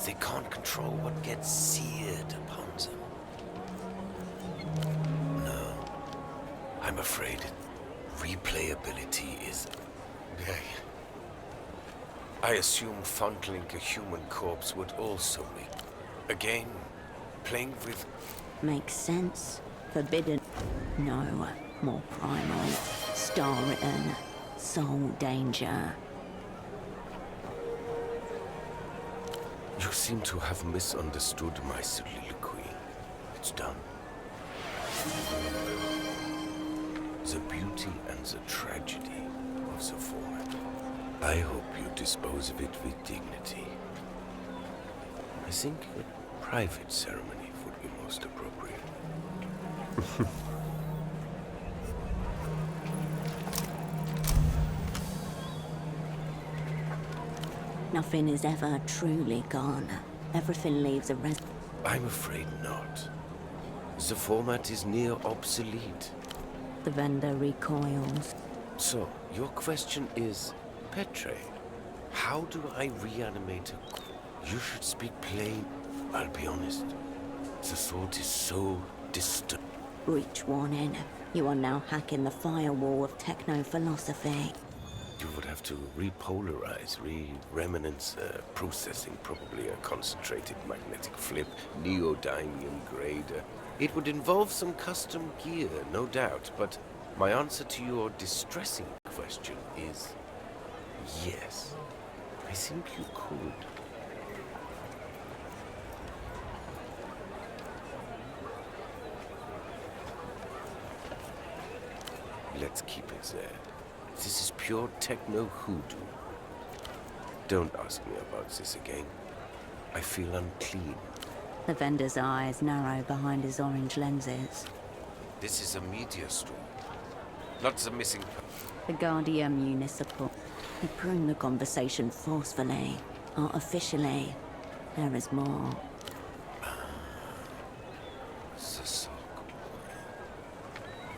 They can't control what gets seared upon them. No. I'm afraid replayability is... I assume fondling a human corpse would also make... Again, playing with... Makes sense. Forbidden. No, more primal. Star-written. Soul danger. You seem to have misunderstood my soliloquy. It's done. The beauty and the tragedy of the format. I hope you dispose of it with dignity. I think a private ceremony would be most appropriate. Nothing is ever truly gone. Everything leaves a rest. I'm afraid not. The format is near obsolete. The vendor recoils. So, your question is, Petre, how do I reanimate a... You should speak plain. I'll be honest. The thought is so distant. Breach warning. You are now hacking the firewall of techno-philosophy. You would have to repolarize, remnants processing, probably a concentrated magnetic flip, neodymium grader. It would involve some custom gear, no doubt, but my answer to your distressing question is yes. I think you could. Let's keep it there. This is pure techno hoodoo. Don't ask me about this again. I feel unclean. The vendor's eyes narrow behind his orange lenses. This is a media store, not the missing... The Guardia Municipal. He pruned the conversation forcefully, artificially. There is more. The sock.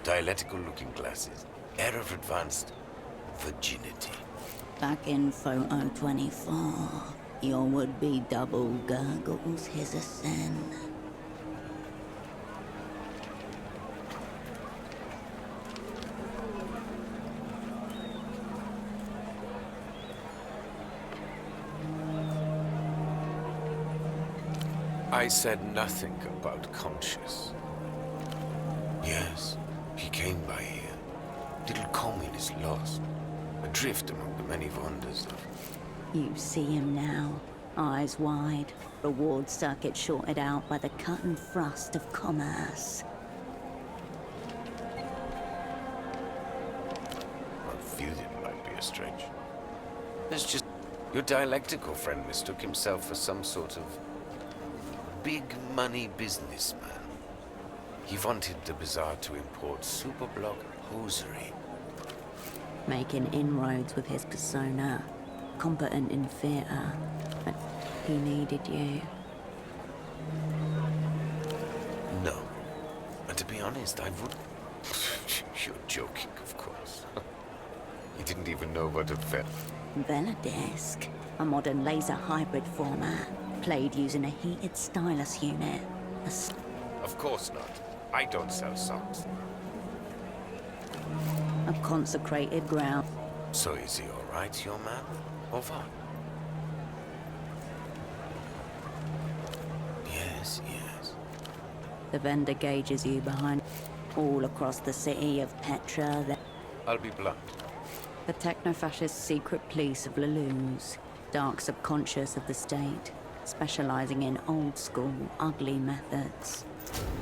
Dialectical-looking glasses. Air of advanced virginity. Back in photo 24, your would-be double gurgles his ascent. I said nothing about conscious. Yes, he came by here. Little commune is lost. Adrift among the many wonders of... You see him now, eyes wide, reward circuit shorted out by the cut and thrust of commerce. I feel it might be a stretch. It's just... Your dialectical friend mistook himself for some sort of big money businessman. He wanted the bazaar to import superblock hosiery. Making inroads with his persona, competent in theatre, but he needed you. No. And to be honest, I would... You're joking, of course. He didn't even know what a Velodisc, a modern laser hybrid format, played using a heated stylus unit. Of course not. I don't sell socks. A consecrated ground. So is he all right, your man? Or what? Yes, yes. The vendor gauges you behind. All across the city of Petra, I'll be blunt. the techno-fascist secret police of Lelou's, dark subconscious of the state, specializing in old-school, ugly methods.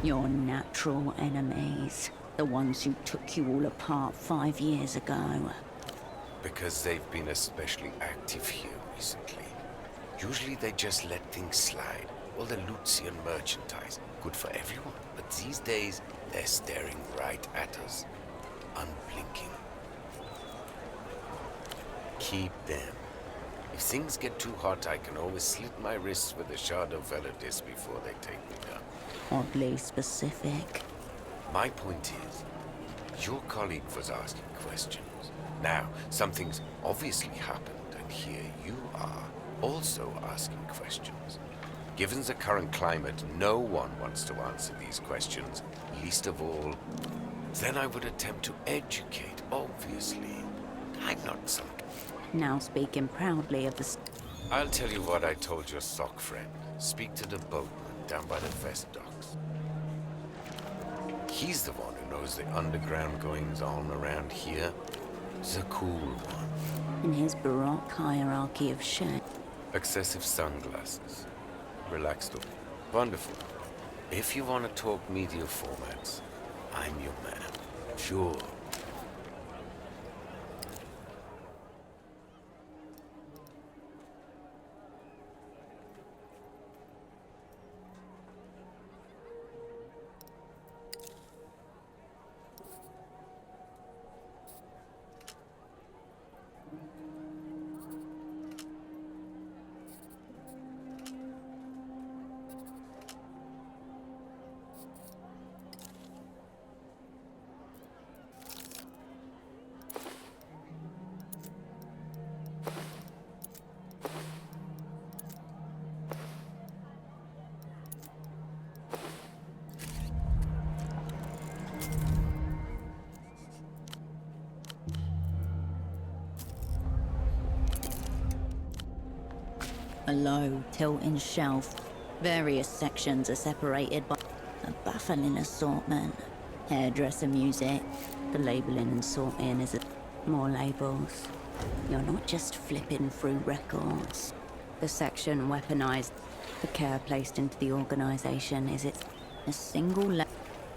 Your natural enemies, the ones who took you all apart 5 years ago. Because they've been especially active here recently. Usually they just let things slide. All the Lucian merchandise, good for everyone. But these days, they're staring right at us, unblinking. Keep them. If things get too hot, I can always slit my wrists with a shard of Velodis before they take me down. Oddly specific. My point is, your colleague was asking questions. Now, something's obviously happened, and here you are, also asking questions. Given the current climate, no one wants to answer these questions, least of all. Then I would attempt to educate, obviously. I'm not some now speaking proudly of the... I'll tell you what I told your sock friend. Speak to the boatman down by the vest docks. He's the one who knows the underground goings-on around here. He's a cool one. In his baroque hierarchy of shit. Excessive sunglasses. Relaxed look. Wonderful. If you want to talk media formats, I'm your man. Sure. A low, tilting shelf. Various sections are separated by a baffling assortment. Hairdresser music. The labeling and sorting is more labels. You're not just flipping through records. The section weaponized. The care placed into the organization is a single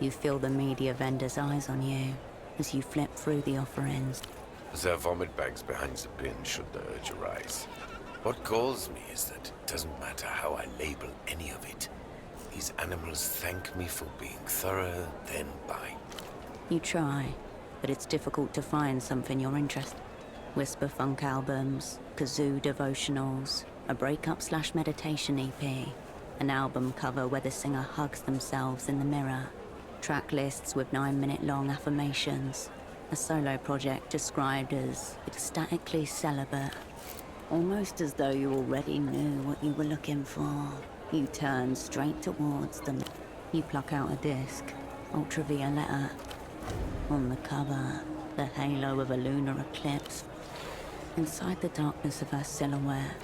You feel the media vendor's eyes on you as you flip through the offerings. There are vomit bags behind the bin should the urge arise. What galls me is that it doesn't matter how I label any of it. These animals thank me for being thorough, then bite. You try, but it's difficult to find something you're interested in. Whisper funk albums, kazoo devotionals, a breakup/meditation EP, an album cover where the singer hugs themselves in the mirror, track lists with 9-minute-long affirmations, a solo project described as ecstatically celibate. Almost as though you already knew what you were looking for. You turn straight towards them. You pluck out a disc, ultravioletta. On the cover, the halo of a lunar eclipse. Inside the darkness of her silhouette,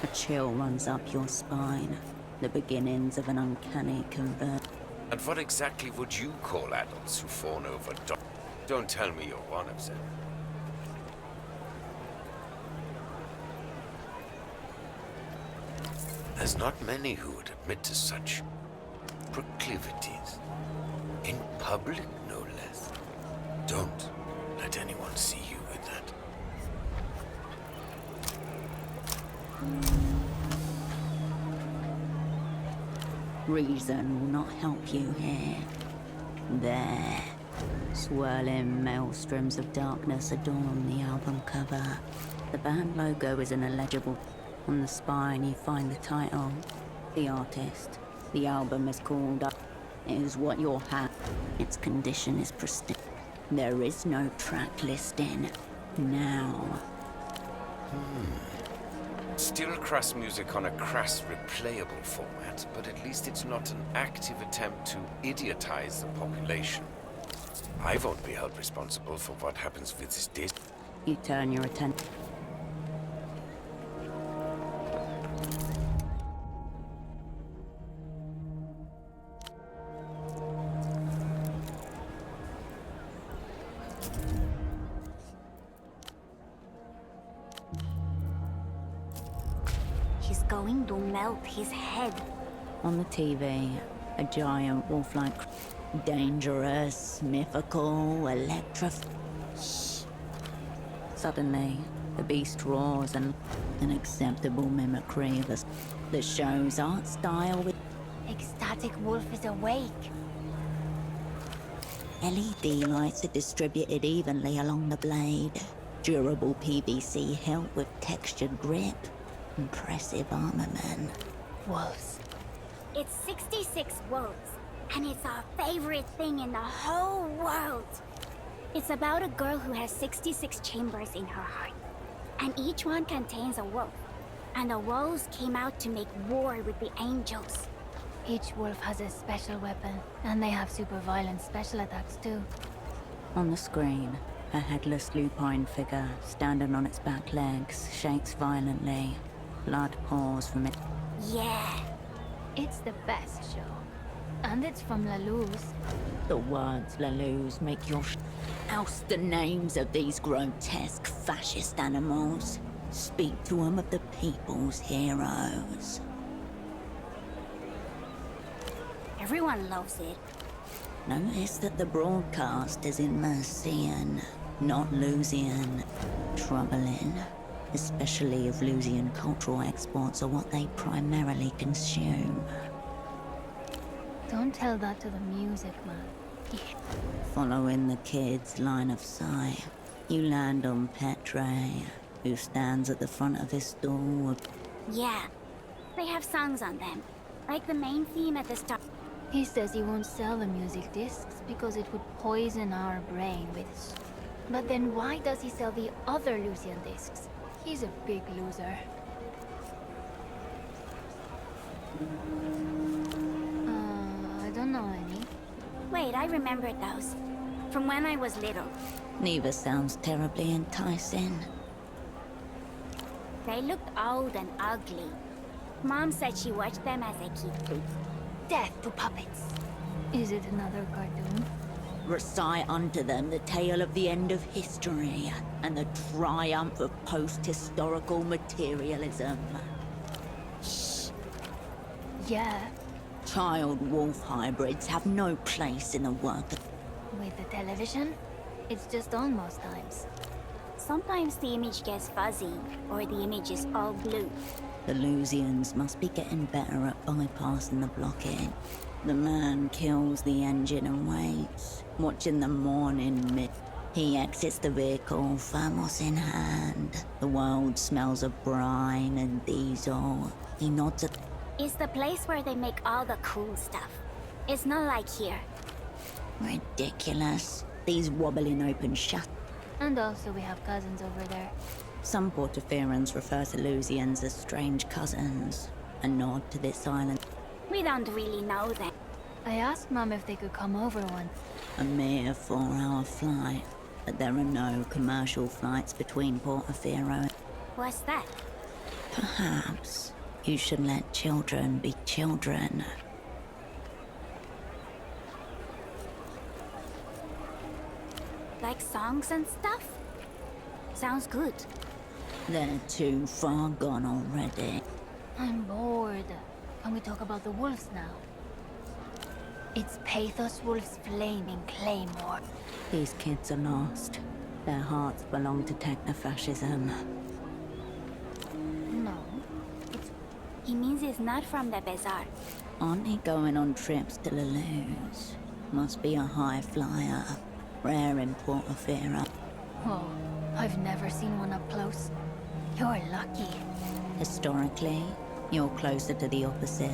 a chill runs up your spine. The beginnings of an uncanny convert. And what exactly would you call adults who fawn over dogs? Don't tell me you're one of them. There's not many who would admit to such proclivities. In public, no less. Don't let anyone see you with that. Reason will not help you here. There. Swirling maelstroms of darkness adorn the album cover. The band logo is an illegible. On the spine you find the title, the artist. The album is called Up. It is what your hat. Its condition is pristine. There is no track listing. Now. Still crass music on a crass replayable format, but at least it's not an active attempt to idiotize the population. I won't be held responsible for what happens with this disc. You turn your attention. He's going to melt his head. On the TV, a giant wolf-like, dangerous, mythical, Shh. Suddenly, the beast roars and an acceptable mimicry of the show's art style with Ecstatic Wolf is awake. LED lights are distributed evenly along the blade. Durable PVC hilt with textured grip. Impressive armament. Wolves. It's 66 wolves, and it's our favorite thing in the whole world. It's about a girl who has 66 chambers in her heart, and each one contains a wolf. And the wolves came out to make war with the angels. Each wolf has a special weapon, and they have super violent special attacks too. On the screen, A headless lupine figure, standing on its back legs, shakes violently. Blood pours from it. Yeah. It's the best show. And it's from La Luz. The words La Luz make your oust the names of these grotesque fascist animals. Speak to them of the people's heroes. Everyone loves it. Notice that the broadcast is in Mercian, not Lusian. Troubling, especially if Lusian cultural exports are what they primarily consume. Don't tell that to the music man. Following the kid's line of sight, you land on Petre, who stands at the front of his stall. Yeah. They have songs on them. Like the main theme at the start. He says he won't sell the music discs because it would poison our brain with... But then why does he sell the other Lucian discs? He's a big loser. I don't know any. Wait, I remember those. From when I was little. Neither sounds terribly enticing. They looked old and ugly. Mom said she watched them as a kid. Death to puppets. Is it another cartoon? Recite unto them the tale of the end of history and the triumph of post-historical materialism. Shh. Yeah. Child wolf hybrids have no place in the work of... With the television, it's just on most times. Sometimes the image gets fuzzy, or the image is all blue. The Lusians must be getting better at bypassing the blockade. The man kills the engine and waits, watching the morning mist. He exits the vehicle, thermos in hand. The world smells of brine and diesel. He nods at... It's the place where they make all the cool stuff. It's not like here. Ridiculous. These wobbling open shut. And also we have cousins over there. Some Portoferans refer to Lusians as strange cousins, a nod to this island. We don't really know them. I asked Mom if they could come over once. A mere 4-hour flight, but there are no commercial flights between Portofero and... What's that? Perhaps you should let children be children. Like songs and stuff? Sounds good. They're too far gone already. I'm bored. Can we talk about the wolves now? It's Pathos Wolf's flaming claymore. These kids are lost. Their hearts belong to techno-fascism. No. He means it's not from the bazaar. Aren't he going on trips to La Luz? Must be a high flyer. Rare in Portofero. Oh, I've never seen one up close. You're lucky. Historically, you're closer to the opposite.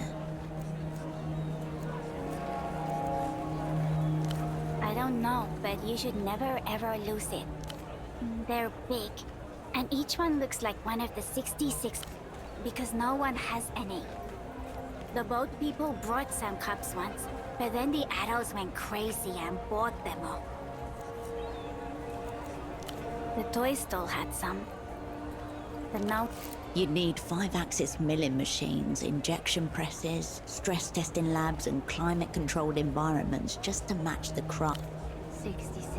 I don't know, but you should never ever lose it. They're big, and each one looks like one of the 66, because no one has any. The boat people brought some cups once, but then the adults went crazy and bought them all. The toy stall had some. But now... You'd need 5-axis milling machines, injection presses, stress testing labs, and climate-controlled environments just to match the crop. 66.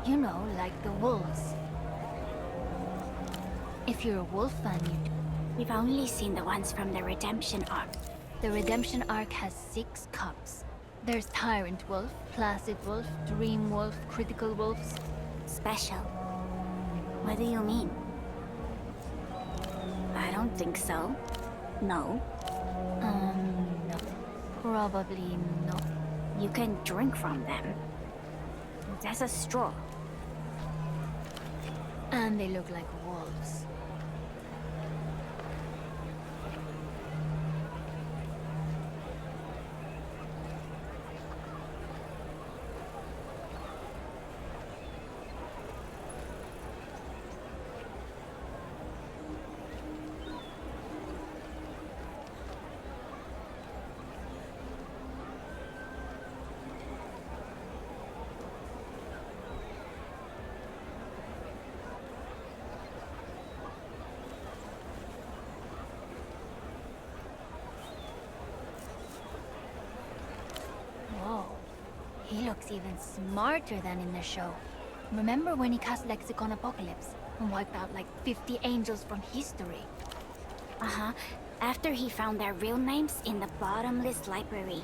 You know, like the wolves. If you're a wolf fan, We've only seen the ones from the Redemption Arc. The Redemption Arc has 6 cups. There's Tyrant Wolf, Placid Wolf, Dream Wolf, Critical Wolves. Special. What do you mean? I don't think so. No. No. Probably not. You can drink from them. There's a straw. And they look like wolves. looks even smarter than in the show. Remember when he cast Lexicon Apocalypse and wiped out like 50 angels from history? Uh-huh. After he found their real names in the bottomless library.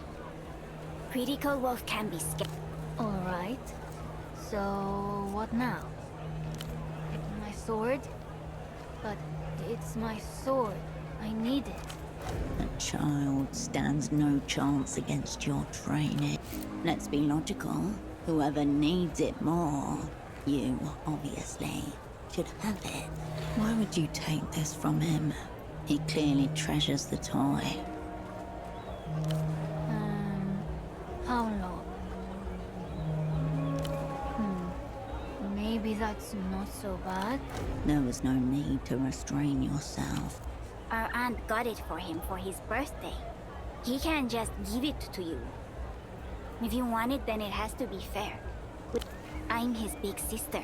Critical Wolf can be scared. Alright. So, what now? My sword? But it's my sword. I need it. A child stands no chance against your training. Let's be logical. Whoever needs it more, you, obviously, should have it. Why would you take this from him? He clearly treasures the toy. How long? Maybe that's not so bad. There was no need to restrain yourself. Our aunt got it for him for his birthday. He can't just give it to you. If you want it, then it has to be fair. I'm his big sister.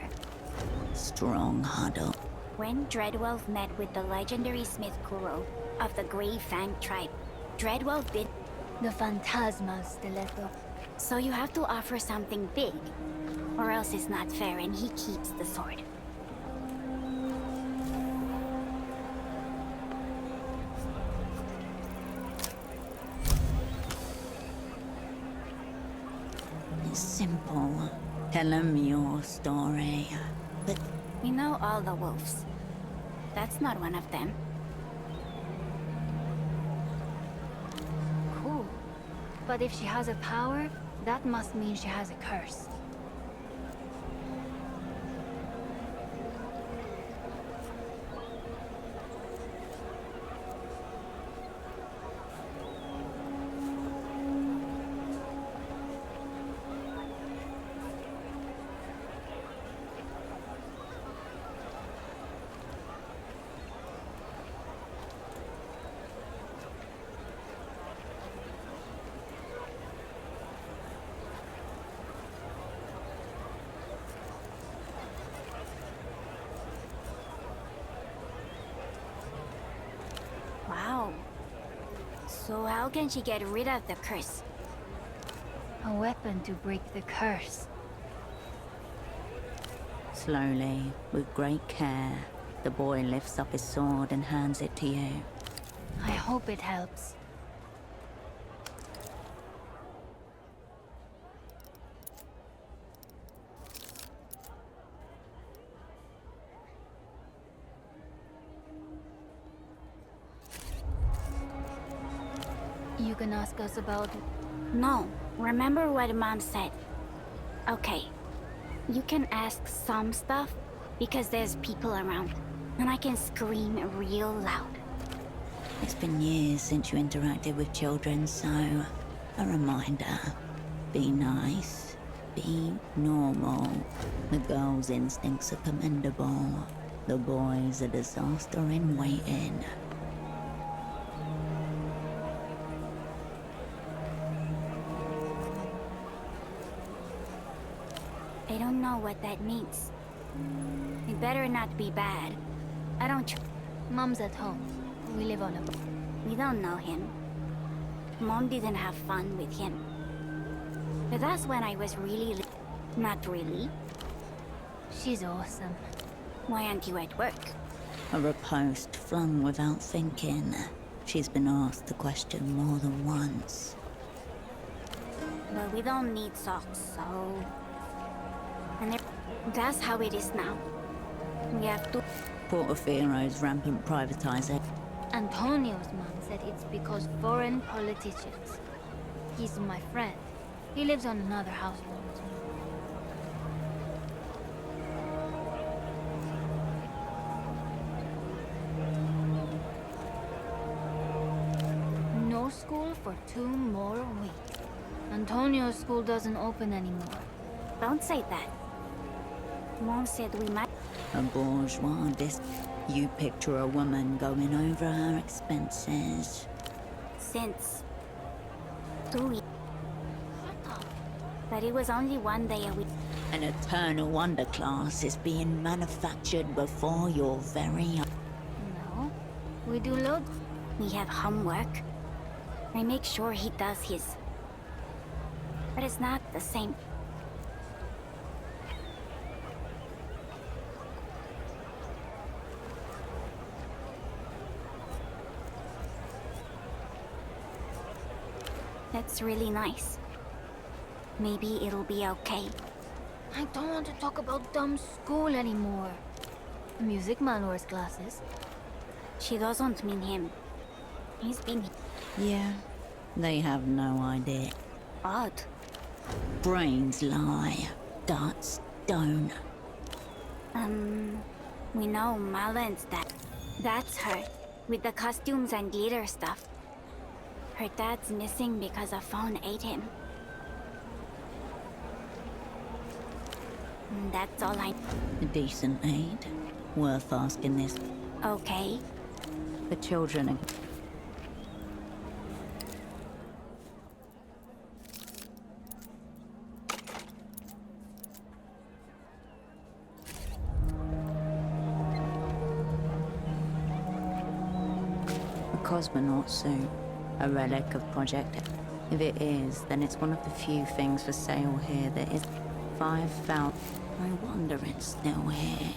Strong huddle. When Dreadwolf met with the legendary Smith Kuro of the Grey Fang tribe, Dreadwolf did the Phantasmal Stiletto. So you have to offer something big, or else it's not fair and he keeps the sword. It's simple. Tell him your story. But we know all the wolves. That's not one of them. Cool. But if she has a power, that must mean she has a curse. Wow. So how can she get rid of the curse? A weapon to break the curse. slowly, with great care, the boy lifts up his sword and hands it to you. I hope it helps. You can ask us about... No, remember what Mom said. Okay, you can ask some stuff because there's people around, and I can scream real loud. It's been years since you interacted with children, so a reminder. Be nice. Be normal. The girl's instincts are commendable. The boy's a disaster in waiting. I don't know what that means. It better not be bad. I don't Mom's at home. We live on a boat. We don't know him. Mom didn't have fun with him. But that's when I was really not really. She's awesome. Why aren't you at work? A riposte flung without thinking. She's been asked the question more than once. Well, we don't need socks, so... And that's how it is now. We have to... Portofiero's rampant privatization. Antonio's mom said it's because foreign politicians. He's my friend. He lives on another houseboat. No school for 2 more weeks. Antonio's school doesn't open anymore. Don't say that. Mom said we might... A bourgeois You picture a woman going over her expenses. Since 2 weeks. But it was only 1 day a week. An eternal underclass is being manufactured before your very eyes. No, we do loads. We have homework. I make sure he does his. But it's not the same. That's really nice. Maybe it'll be okay. I don't want to talk about dumb school anymore. The music man wears glasses. She doesn't mean him. He's been... Yeah, they have no idea. Odd. Brains lie, guts don't. We know Malvin's that. That's her, with the costumes and glitter stuff. Her dad's missing because a phone ate him. That's all I... A decent aid. Worth asking this. Okay. The children are... A cosmonaut suit. A relic of Project... If it is, then it's one of the few things for sale here that is 5,000... I wonder it's still here.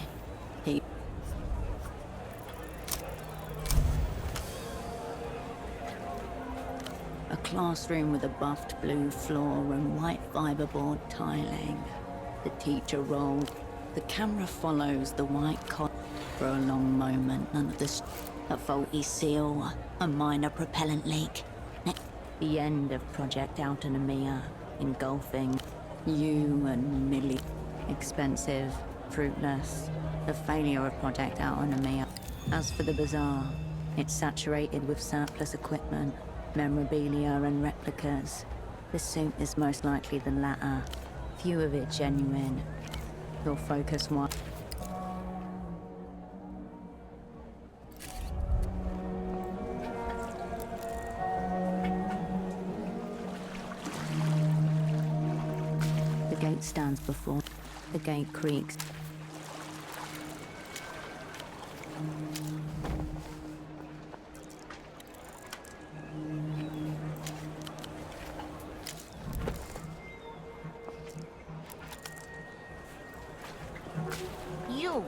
A classroom with a buffed blue floor and white fiberboard tiling. The teacher rolled. The camera follows the white cot for a long moment. None of this. A faulty seal, a minor propellant leak. The end of Project Autonomia, engulfing you and Millie. Expensive, fruitless. The failure of Project Autonomia. As for the bazaar, it's saturated with surplus equipment, memorabilia and replicas. The suit is most likely the latter. Few of it genuine. You'll focus one. The gate stands before. The gate creaks. You,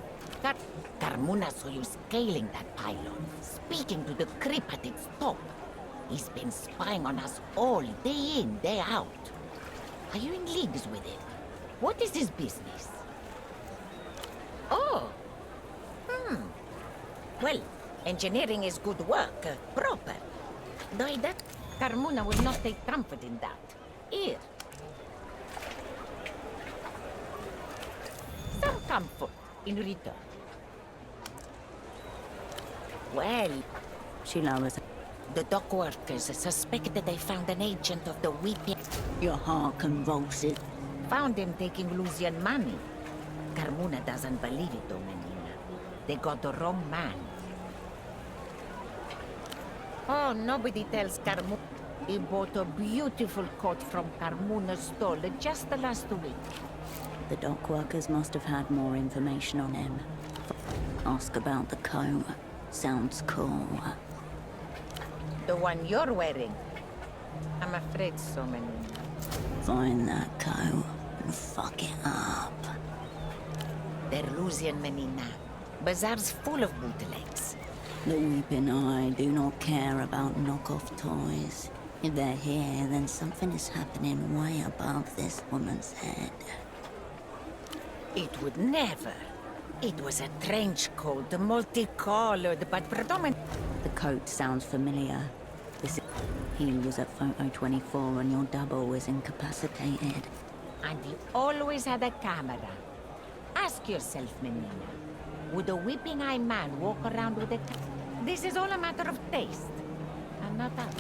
Carmona saw you scaling that pylon, speaking to the creep at its top. He's been spying on us all, day in, day out. Are you in leagues with him? What is his business? Oh. Well, engineering is good work, proper. Though that Carmona will not take comfort in that. Here. Some comfort in return. Well, she lowers. The dock workers suspected they found an agent of the weeping. Your heart convulses. Found him taking Lucian money. Carmona doesn't believe it, though, Menina. They got the wrong man. Oh, nobody tells Carmona. He bought a beautiful coat from Carmona's stall just the last week. The dock workers must have had more information on him. Ask about the coat. Sounds cool. The one you're wearing? I'm afraid so, Menina. Find that coat and fuck it up. They're Lucian, Menina. Bazaar's full of bootlegs. The Weeping Eye do not care about knockoff toys. If they're here, then something is happening way above this woman's head. It would never. It was a trench coat, multicolored, but predominant. The coat sounds familiar. He was at photo 24 and your double was incapacitated. And he always had a camera. Ask yourself, Menina. Would a Weeping Eye man walk around with a This is all a matter of taste. And not that.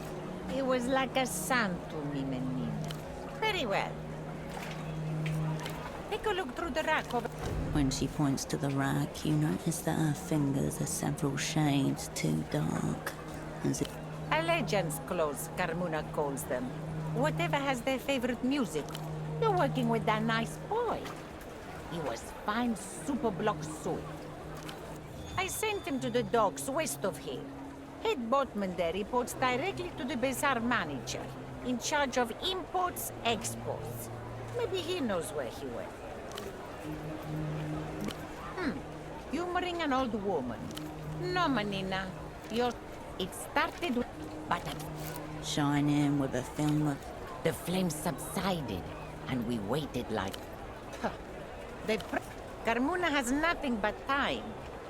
He was like a son to me, Menina. Very well. Take a look through the rack over... When she points to the rack, you notice that her fingers are several shades too dark. As if... A legends clothes, Carmona calls them. Whatever has their favorite music. You're working with that nice boy. He was fine super block suit. I sent him to the docks west of here. Head boatman there reports directly to the bazaar manager, in charge of imports, exports. Maybe he knows where he went. Humoring an old woman. No, Menina. You're... It started with... But Shining with a film of... the flames subsided, and we waited like... Huh. Carmuna has nothing but time,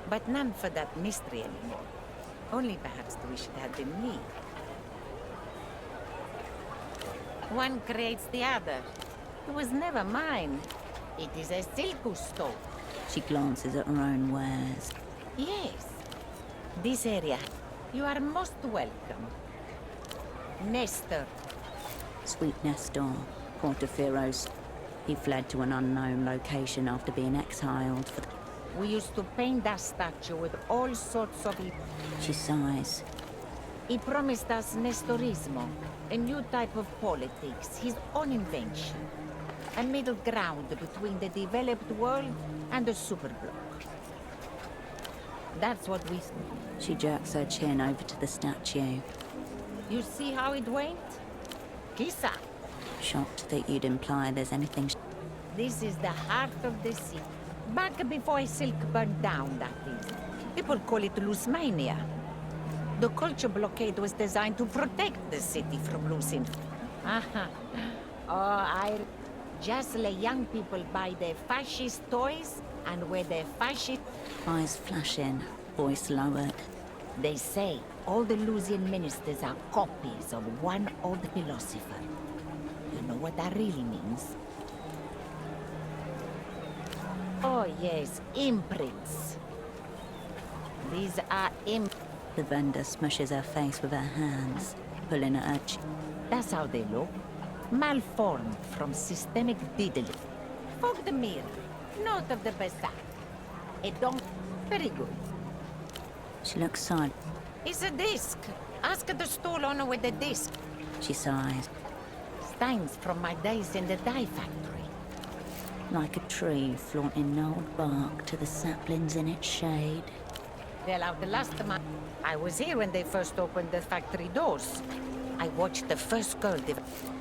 but none for that mystery anymore. Only perhaps the wish it had been me. One creates the other. It was never mine. It is a silku stone. She glances at her own wares. Yes. This area. You are most welcome. Nestor. Sweet Nestor, Portofieros. He fled to an unknown location after being exiled for... We used to paint that statue with all sorts of... She sighs. He promised us Nestorismo, a new type of politics, his own invention. A middle ground between the developed world and the superblock. That's what we... She jerks her chin over to the statue. You see how it went? Kisa. Shocked that you'd imply there's anything... This is the heart of the sea. Back before Silk burned down, that is. People call it Lusmania. The culture blockade was designed to protect the city from losing... Just let young people buy their fascist toys and wear their fascist... Eyes flashing, voice lowered. They say all the Lusian ministers are copies of one old philosopher. You know what that really means? Oh yes, imprints. These are The vendor smushes her face with her hands, pulling at her chin. That's how they look. Malformed from systemic diddling. Fog the mirror. Note of the bazaar. It don't... Very good. She looks side. It's a disc. Ask the stall owner with the disc. She sighs. Steins from my days in the dye factory. Like a tree flaunting old bark to the saplings in its shade. Well, out the last month, I was here when they first opened the factory doors. I watched the first girl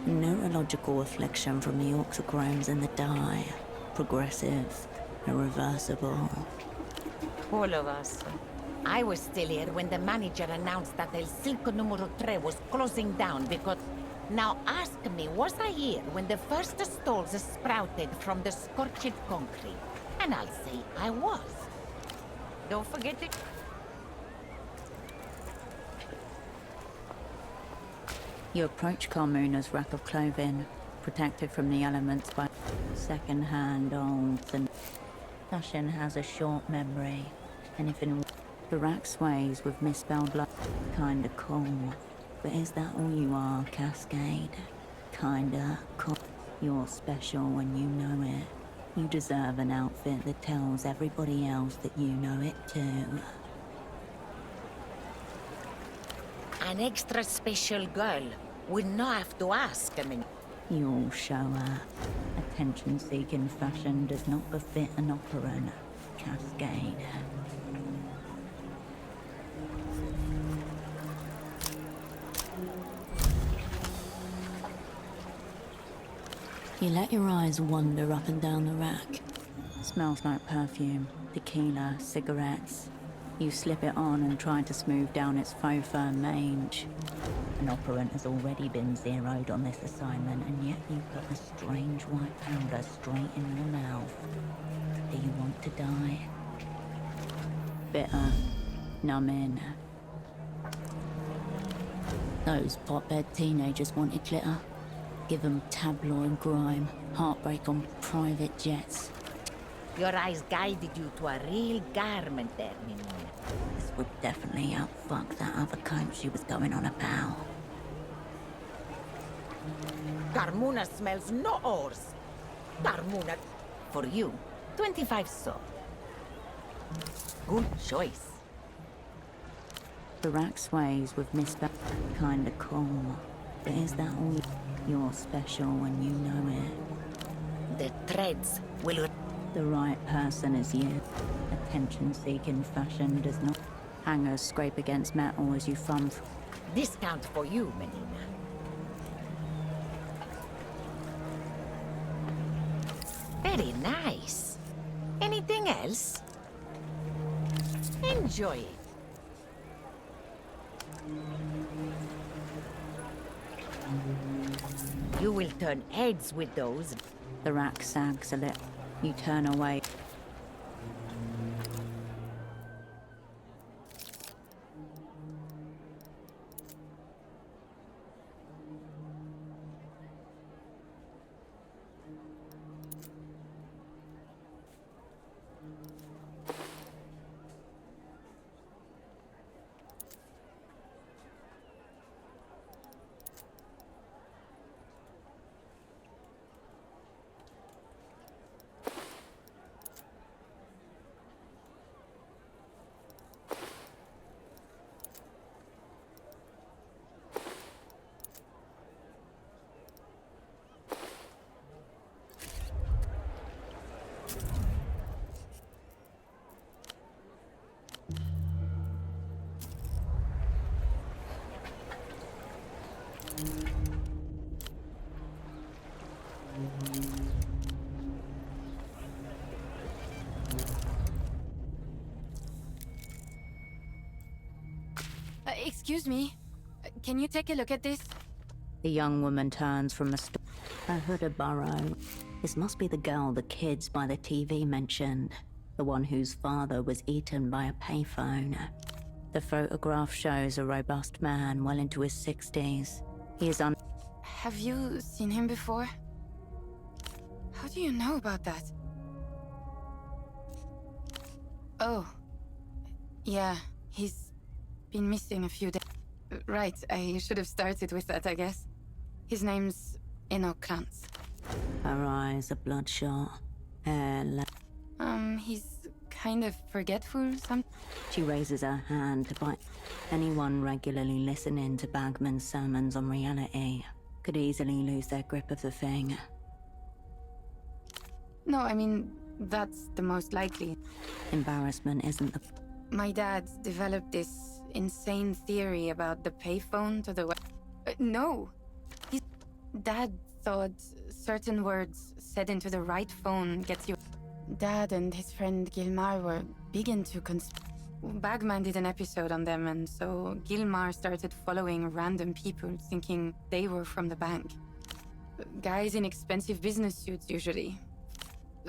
Neurological affliction from the oxychromes and the dye. Progressive, irreversible. All of us. I was still here when the manager announced that El Circo Número 3 was closing down because... Now ask me, was I here when the first stalls sprouted from the scorched concrete? And I'll say I was. Don't forget it. You approach Carmuna's rack of clothing, protected from the elements by second-hand olds and... Fashion has a short memory. Anything... The rack sways with misspelled love. Kinda cool. But is that all you are, Cascade? Kinda cool. You're special when you know it. You deserve an outfit that tells everybody else that you know it too. An extra special girl would not have to ask, I mean... You'll show her. Attention-seeking fashion does not befit an operan, Cascade. You let your eyes wander up and down the rack. Smells like perfume, tequila, cigarettes. You slip it on and try to smooth down its faux fur mange. An operant has already been zeroed on this assignment, and yet you put a strange white powder straight in your mouth. Do you want to die? Bitter. Numbing. Those potbed teenagers wanted glitter. Give them tabloid grime, heartbreak on private jets. Your eyes guided you to a real garment there, Mimina. This would definitely outfuck that other coat she was going on about. Carmuna smells no ores. Carmuna, for you, 25 so. Good choice. The rack sways with misspelled kinda cool. But is that all? You're special when you know it. The threads will... The right person is you. Attention-seeking fashion does not... Hangers scrape against metal as you thumb... Discount for you, Menina. Very nice. Anything else? Enjoy it. You will turn heads with those. The rack sags a little. You turn away. Excuse me. Can you take a look at this? The young woman turns from a hooded burrow. This must be the girl the kids by the TV mentioned. The one whose father was eaten by a payphone. The photograph shows a robust man well into his 60s. He is Have you seen him before? How do you know about that? Oh. Yeah, he's been missing a few days. Right, I should have started with that, I guess. His name's Krantz. Her eyes are bloodshot. He's kind of forgetful She raises her hand to bite. Anyone regularly listening to Bagman's sermons on reality could easily lose their grip of the thing. No, I mean, that's the most likely. Embarrassment isn't the... My dad developed this insane theory about the payphone to the no! His dad thought certain words said into the right phone gets you... Dad and his friend Gilmar were big into Bagman did an episode on them, and so Gilmar started following random people thinking they were from the bank. Guys in expensive business suits, usually.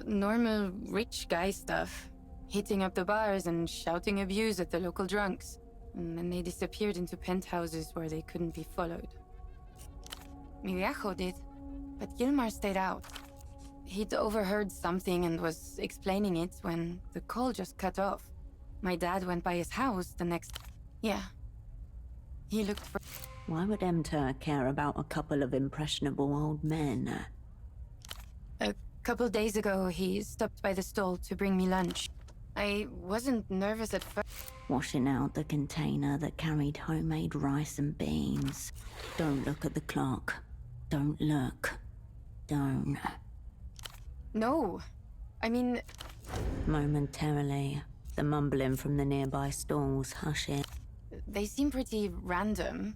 Normal rich guy stuff. Hitting up the bars and shouting abuse at the local drunks. And then they disappeared into penthouses where they couldn't be followed. Mi viejo did, but Gilmar stayed out. He'd overheard something and was explaining it when the call just cut off. My dad went by his house the next... Yeah. He looked for... Why would Emter care about a couple of impressionable old men? A couple days ago, he stopped by the stall to bring me lunch. I wasn't nervous at first. Washing out the container that carried homemade rice and beans. Don't look at the clock. Don't look. Don't. No. I mean... Momentarily, the mumbling from the nearby stalls hushes. They seem pretty random.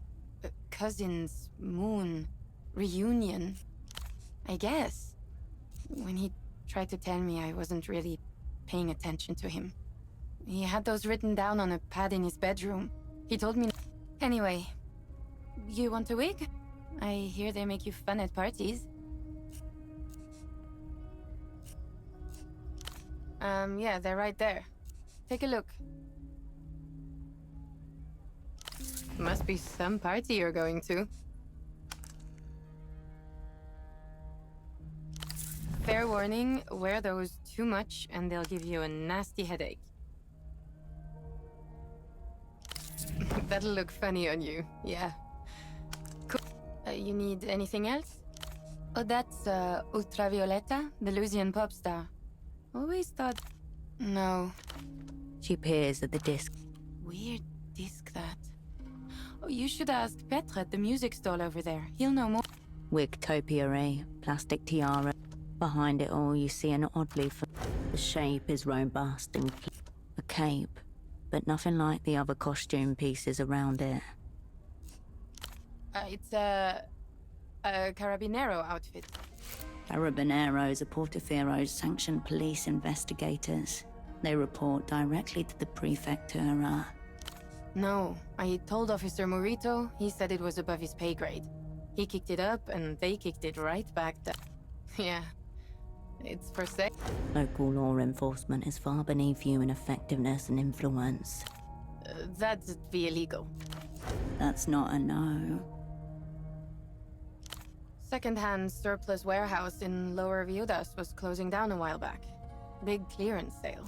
Cousins, moon, reunion. I guess. When he tried to tell me, I wasn't really paying attention to him. He had those written down on a pad in his bedroom. He told me... Anyway, you want a wig? I hear they make you fun at parties. Yeah, they're right there. Take a look. Must be some party you're going to. Fair warning, wear those too much and they'll give you a nasty headache. That'll look funny on you, yeah. Cool. You need anything else? Oh, that's Ultravioleta, the Lusian pop star. Always thought... No. She peers at the disc. Weird disc, that. Oh, you should ask Petre at the music stall over there. He'll know more. Wig topiary, plastic tiara. Behind it all, you see an oddly... The shape is robust and... A cape, but nothing like the other costume pieces around it. It's a Carabinero outfit. Carabineros are Portofiero's sanctioned police investigators. They report directly to the Prefectura. No, I told Officer Morito, he said it was above his pay grade. He kicked it up, and they kicked it right back down. Yeah, it's for sale. Local law enforcement is far beneath you in effectiveness and influence. That'd be illegal. That's not a no. Second-hand surplus warehouse in Lower Viudas was closing down a while back. Big clearance sale.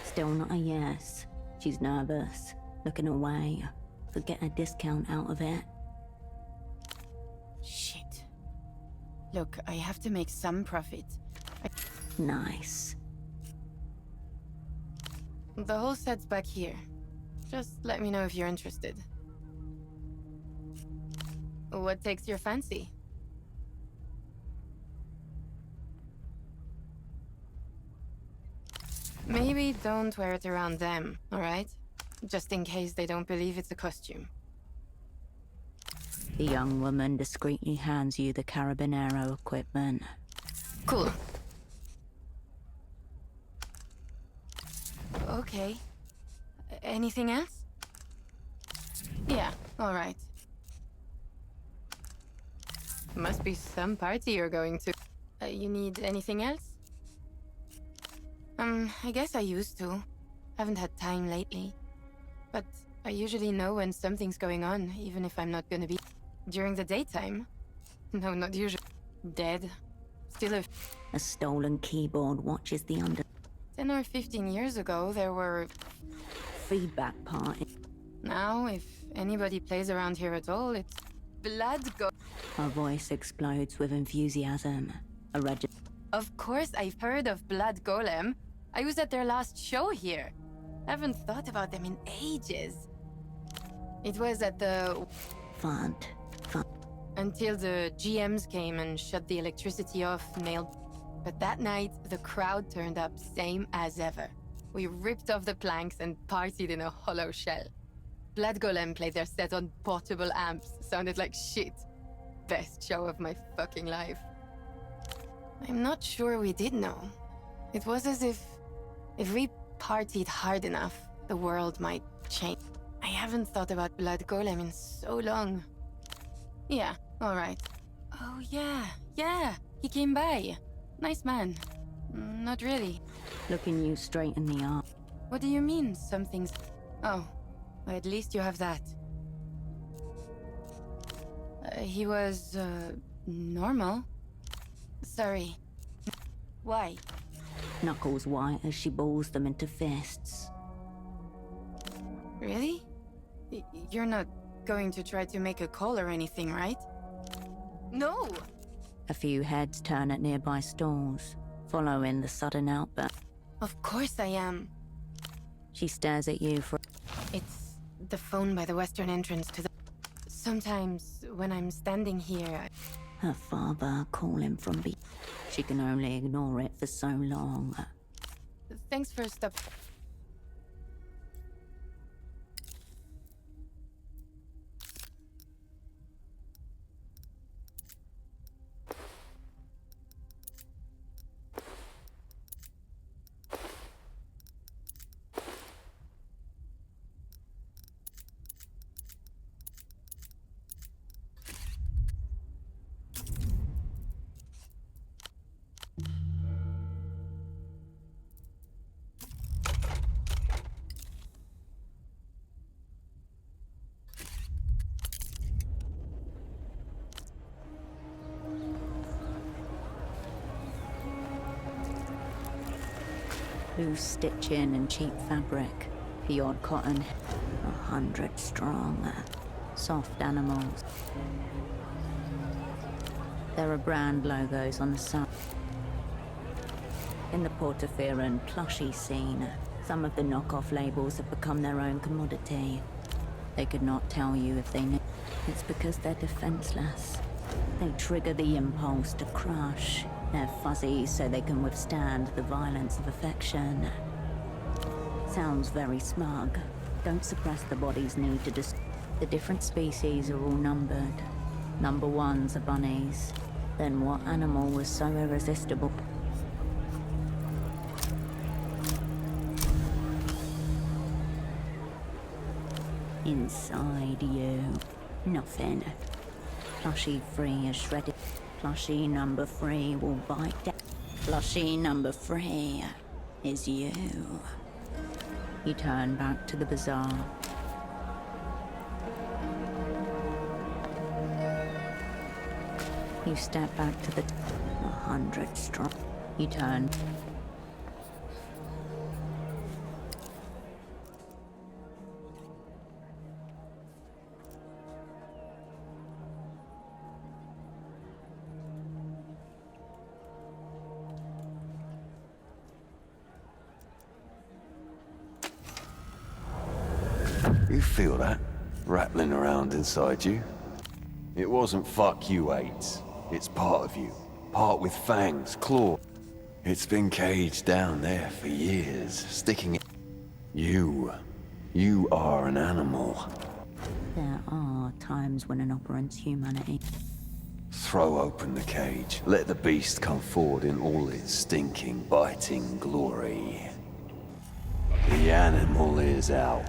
Still not a yes. She's nervous, looking away. Could get a discount out of it. Shit. Look, I have to make some profit. Nice. The whole set's back here. Just let me know if you're interested. What takes your fancy? Maybe don't wear it around them, alright? Just in case they don't believe it's a costume. The young woman discreetly hands you the Carabinero equipment. Cool. Okay. Anything else? Yeah, alright. Must be some party you're going to. You need anything else? I guess I used to. Haven't had time lately. But I usually know when something's going on, even if I'm not gonna be. During the daytime? No, not usually. Dead. Still a stolen keyboard watches the under... 10 or 15 years ago, there were... feedback party. Now, if anybody plays around here at all, it's... blood go... Her voice explodes with enthusiasm. Of course I've heard of Blood Golem. I was at their last show here. Haven't thought about them in ages. It was at the... Fun. Until the GMs came and shut the electricity off, nailed... But that night, the crowd turned up same as ever. We ripped off the planks and partied in a hollow shell. Blood Golem played their set on portable amps. Sounded like shit. Best show of my fucking life. I'm not sure we did know. It was as if we partied hard enough, the world might change. I haven't thought about Blood Golem in so long. Yeah, alright. Oh yeah, he came by. Nice man. Not really. Looking you straight in the eye. What do you mean, something's... Oh, well, at least you have that. He was, normal. Sorry. Why? Knuckles white as she balls them into fists. Really? You're not going to try to make a call or anything, right? No! A few heads turn at nearby stalls, following the sudden outburst. Of course I am. She stares at you for... It's the phone by the western entrance to the... Sometimes, when I'm standing here... Her father calling from be... She can only ignore it for so long. Thanks for stop... Loose stitching and cheap fabric. The odd cotton. 100 strong. Soft animals. There are brand logos on the side. In the Portaferan plushy scene, some of the knockoff labels have become their own commodity. They could not tell you if they knew. It's because they're defenseless. They trigger the impulse to crush. They're fuzzy so they can withstand the violence of affection. Sounds very smug. Don't suppress the body's need to The different species are all numbered. Number 1s are bunnies. Then what animal was so irresistible? Inside you, nothing. Plushie 3 is shredded. Plushie number 3 will bite down. Plushie number 3 is you. You turn back to the bazaar. You step back to the 100 strong. You turn. You feel that? Rattling around inside you? It wasn't fuck you, AIDS. It's part of you. Part with fangs, claws. It's been caged down there for years, sticking it. You are an animal. There are times when an operant's humanity. Throw open the cage. Let the beast come forward in all its stinking, biting glory. The animal is out.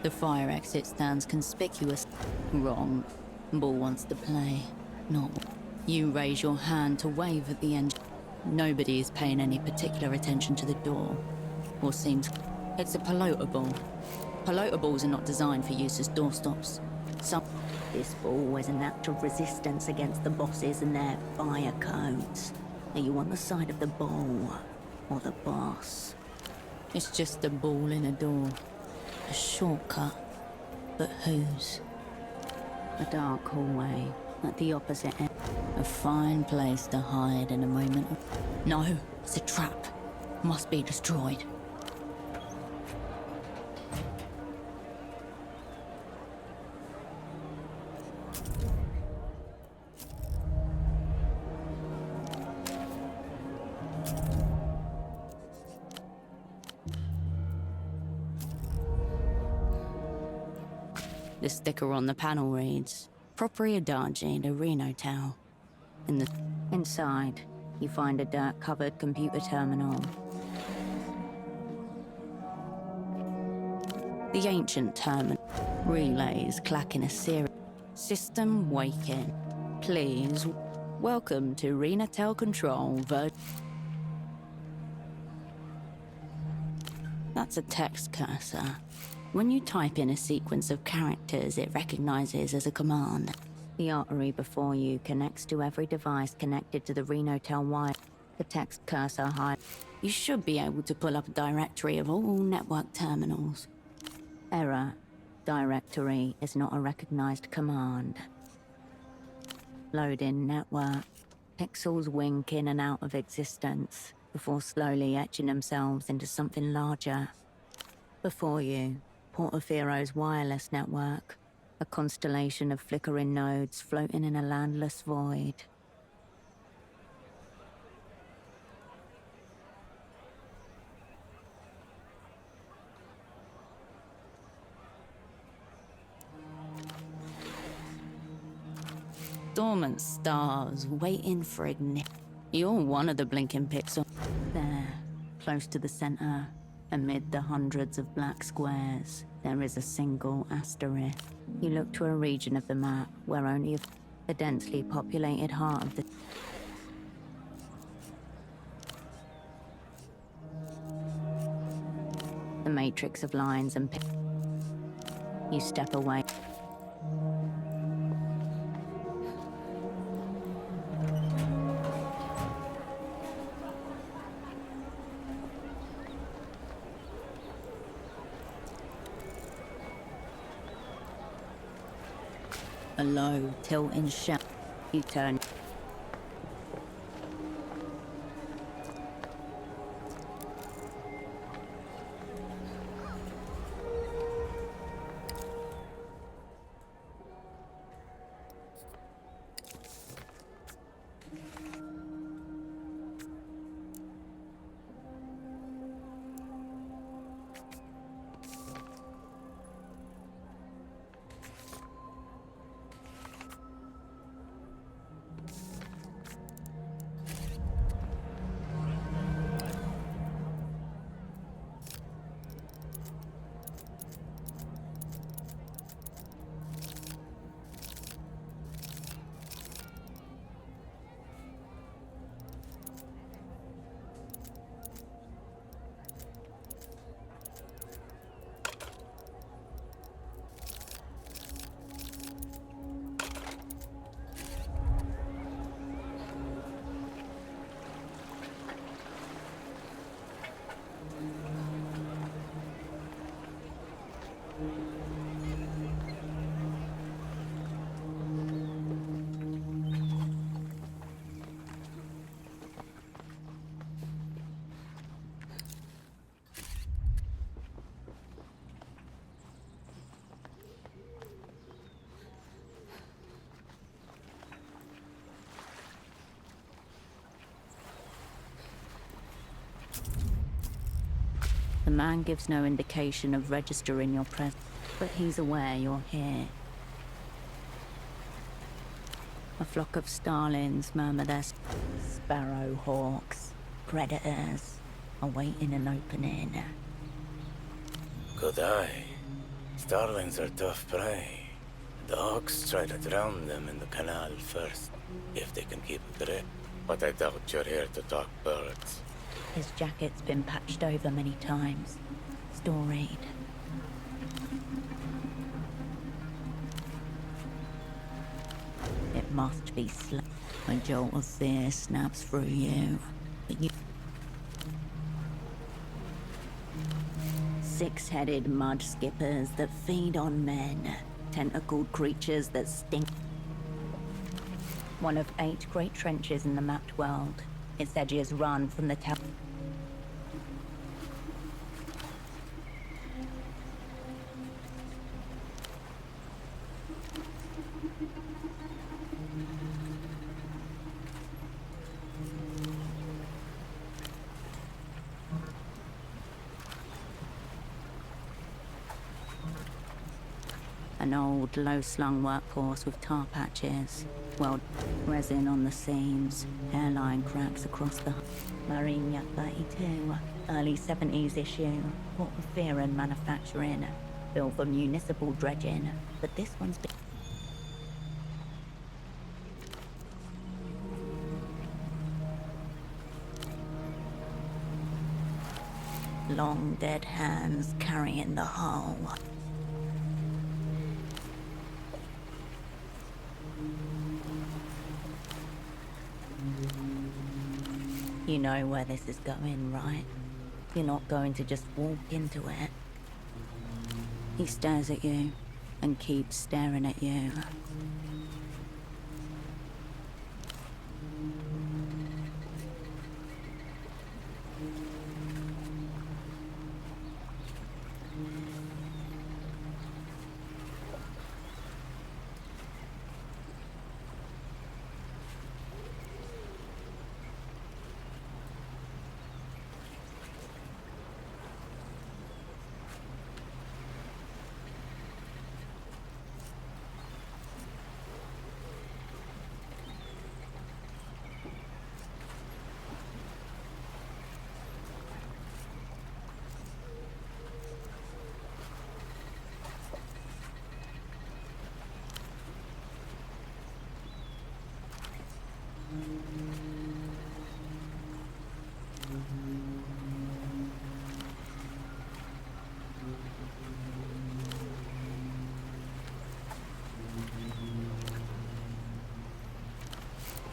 The fire exit stands conspicuous. Wrong. Ball wants to play, not. You raise your hand to wave at the engine. Nobody is paying any particular attention to the door. Or seems. It's a pelotable. Pelotables are not designed for use as doorstops. This ball is an act of resistance against the bosses and their fire codes. Are you on the side of the ball or the boss? It's just a ball in a door. A shortcut. But whose? A dark hallway at the opposite end. A fine place to hide in a moment of... No, it's a trap. Must be destroyed. The sticker on the panel reads, Propriedade de Reno Town. Inside, you find a dirt-covered computer terminal. The ancient terminal. Relays clack in a series. System waking. Please, welcome to Renatel Control, That's a text cursor. When you type in a sequence of characters, it recognizes as a command. The artery before you connects to every device connected to the Renotel wire. The text cursor hides. You should be able to pull up a directory of all network terminals. Error. Directory is not a recognized command. Load in network. Pixels wink in and out of existence before slowly etching themselves into something larger. Before you, Portofiero's wireless network, a constellation of flickering nodes floating in a landless void. Dormant stars waiting for ignition. You're one of the blinking pixels. There, close to the center, amid the hundreds of black squares, there is a single asterisk. You look to a region of the map where only the densely populated heart of the... The matrix of lines and... You step away. A low, tilting shell. You turn. The man gives no indication of registering your presence, but he's aware you're here. A flock of starlings murmur their sparrow hawks, predators, awaiting an opening. Good eye. Starlings are tough prey. The hawks try to drown them in the canal first, if they can keep a grip. But I doubt you're here to talk birds. His jacket's been patched over many times, storied. It must be slow. A jolt of fear snaps through you. But you... Six-headed mud skippers that feed on men. Tentacled creatures that stink. One of 8 great trenches in the mapped world. Its edges run from the town. An old, low-slung workforce with tar patches. Well, resin on the seams, hairline cracks across the... Marina 32, early 70s issue. Port of Fear and manufacturing. Built for municipal dredging. But this one's been... Long dead hands carrying the hull. You know where this is going, right? You're not going to just walk into it. He stares at you and keeps staring at you.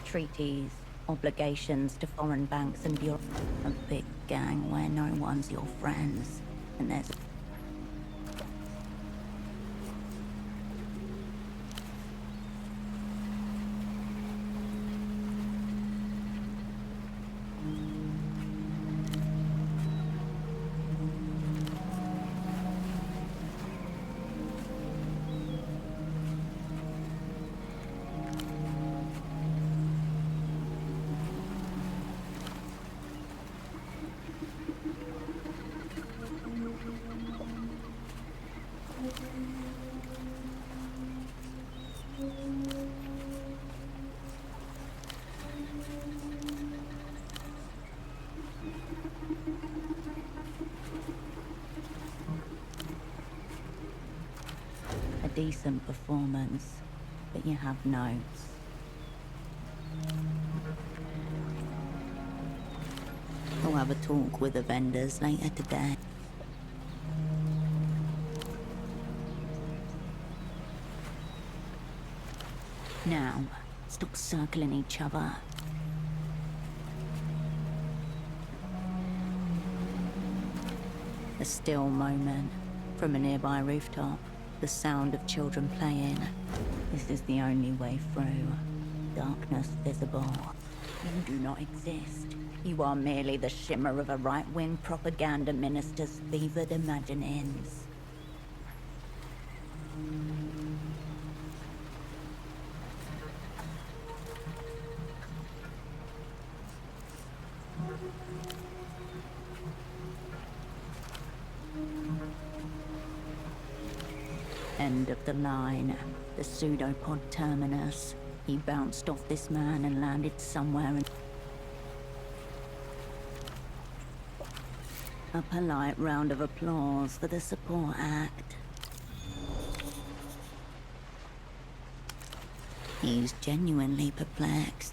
Treaties, obligations to foreign banks and bureaus. A big gang where no one's your friends. And there's... decent performance, but you have notes. We'll have a talk with the vendors later today. Now, stop circling each other. A still moment from a nearby rooftop, the sound of children playing. This is the only way through. Darkness visible. You do not exist. You are merely the shimmer of a right-wing propaganda minister's fevered imaginings. End of the line. The pseudopod terminus. He bounced off this man and landed somewhere in... A polite round of applause for the support act. He's genuinely perplexed.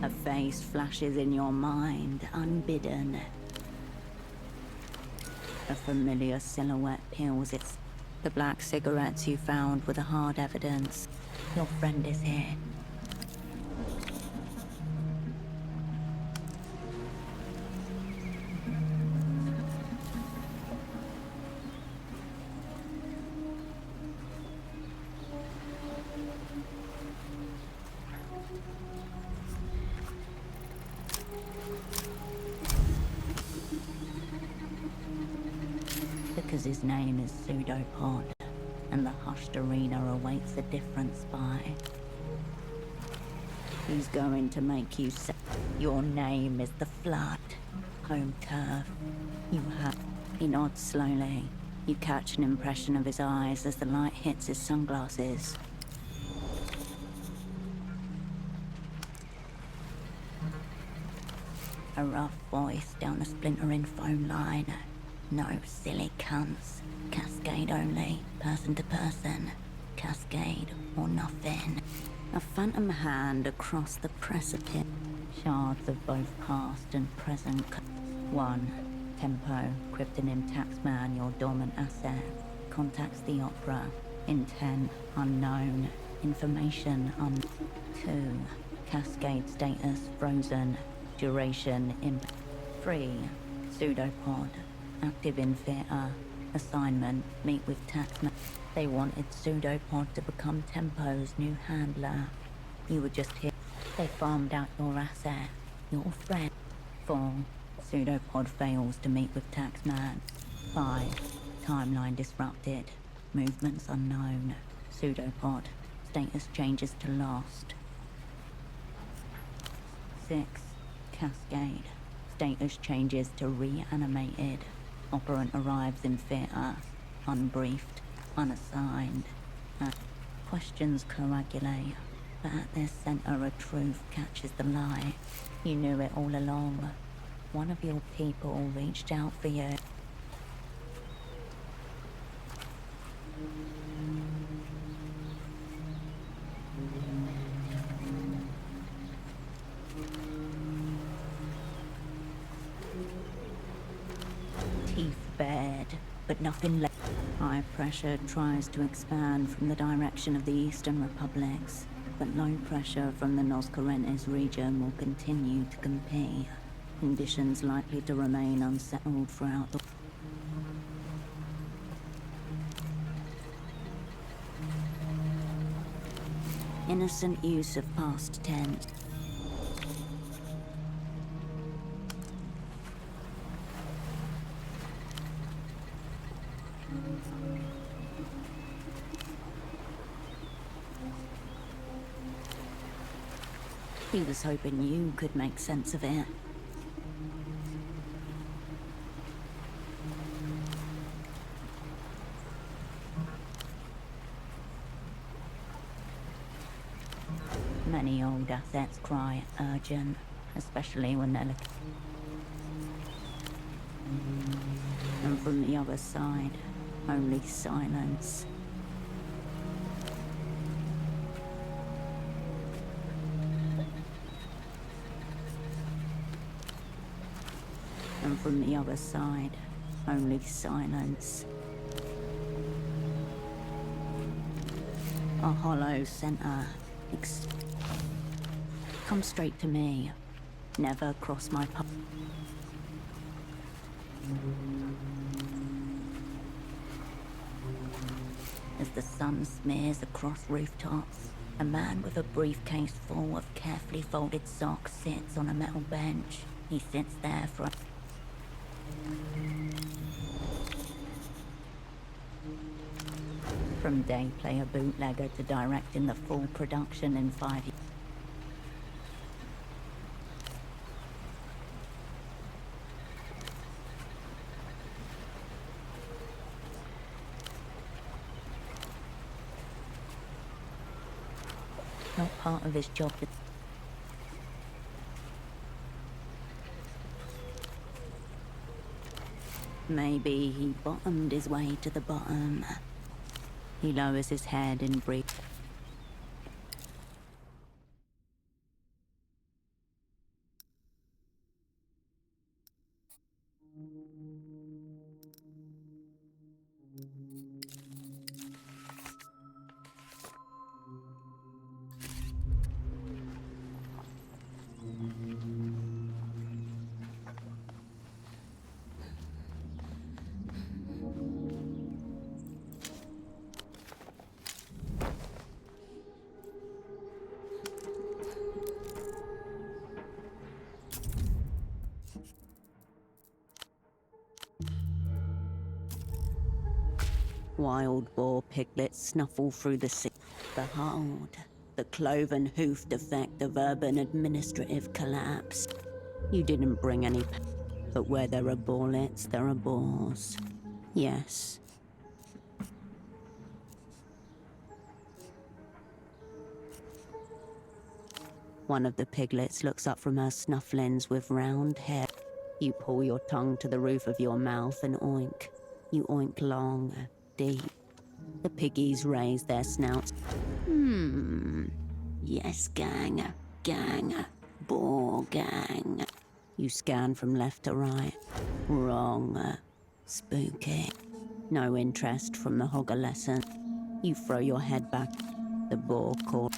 A face flashes in your mind, unbidden. A familiar silhouette peels its... The black cigarettes you found were the hard evidence. Your friend is here. Because his name is Pseudopod, and the hushed arena awaits a different spy. He's going to make you say, your name is the Flood, home turf. You have... He nods slowly. You catch an impression of his eyes as the light hits his sunglasses. A rough voice down a splintering phone line. No silly cunts. Cascade only, person to person. Cascade or nothing. A phantom hand across the precipice. Shards of both past and present. 1. Tempo, cryptonym taxman, your dormant asset. Contacts the opera. Intent, unknown. Information, 2. Cascade status, frozen. Duration, 3. Pseudopod. Active in theatre. Assignment, meet with taxman. They wanted Pseudopod to become Tempo's new handler. You were just here. They farmed out your asset. Your friend. 4. Pseudopod fails to meet with taxman. 5. Timeline disrupted. Movements unknown. Pseudopod. Status changes to lost. 6. Cascade. Status changes to reanimated. Operant arrives in theatre, unbriefed, unassigned. Questions coagulate, but at their center a truth catches the lie. You knew it all along. One of your people reached out for you. Teeth bared, but nothing left. High pressure tries to expand from the direction of the Eastern Republics, but low pressure from the Noscorentes region will continue to compete. Conditions likely to remain unsettled throughout the... Innocent use of past tense. He was hoping you could make sense of it. Many old assets cry urgent, especially when they're looking. And from the other side, only silence. And from the other side, only silence. A hollow center. Come straight to me. Never cross my path. As the sun smears across rooftops, a man with a briefcase full of carefully folded socks sits on a metal bench. He sits there for From day player bootlegger to directing the full production in 5 years. Not part of his job. Maybe he bottomed his way to the bottom. He lowers his head and breathes. Wild boar piglets snuffle through the sea. Behold, the cloven-hoofed effect of urban administrative collapse. You didn't bring any, but where there are bullets, there are boars. Yes. One of the piglets looks up from her snufflings with round hair. You pull your tongue to the roof of your mouth and oink. You oink long, deep. The piggies raise their snouts. Yes, gang. Gang. Boar gang. You scan from left to right. Wrong. Spooky. No interest from the hogolescent. You throw your head back. The boar call.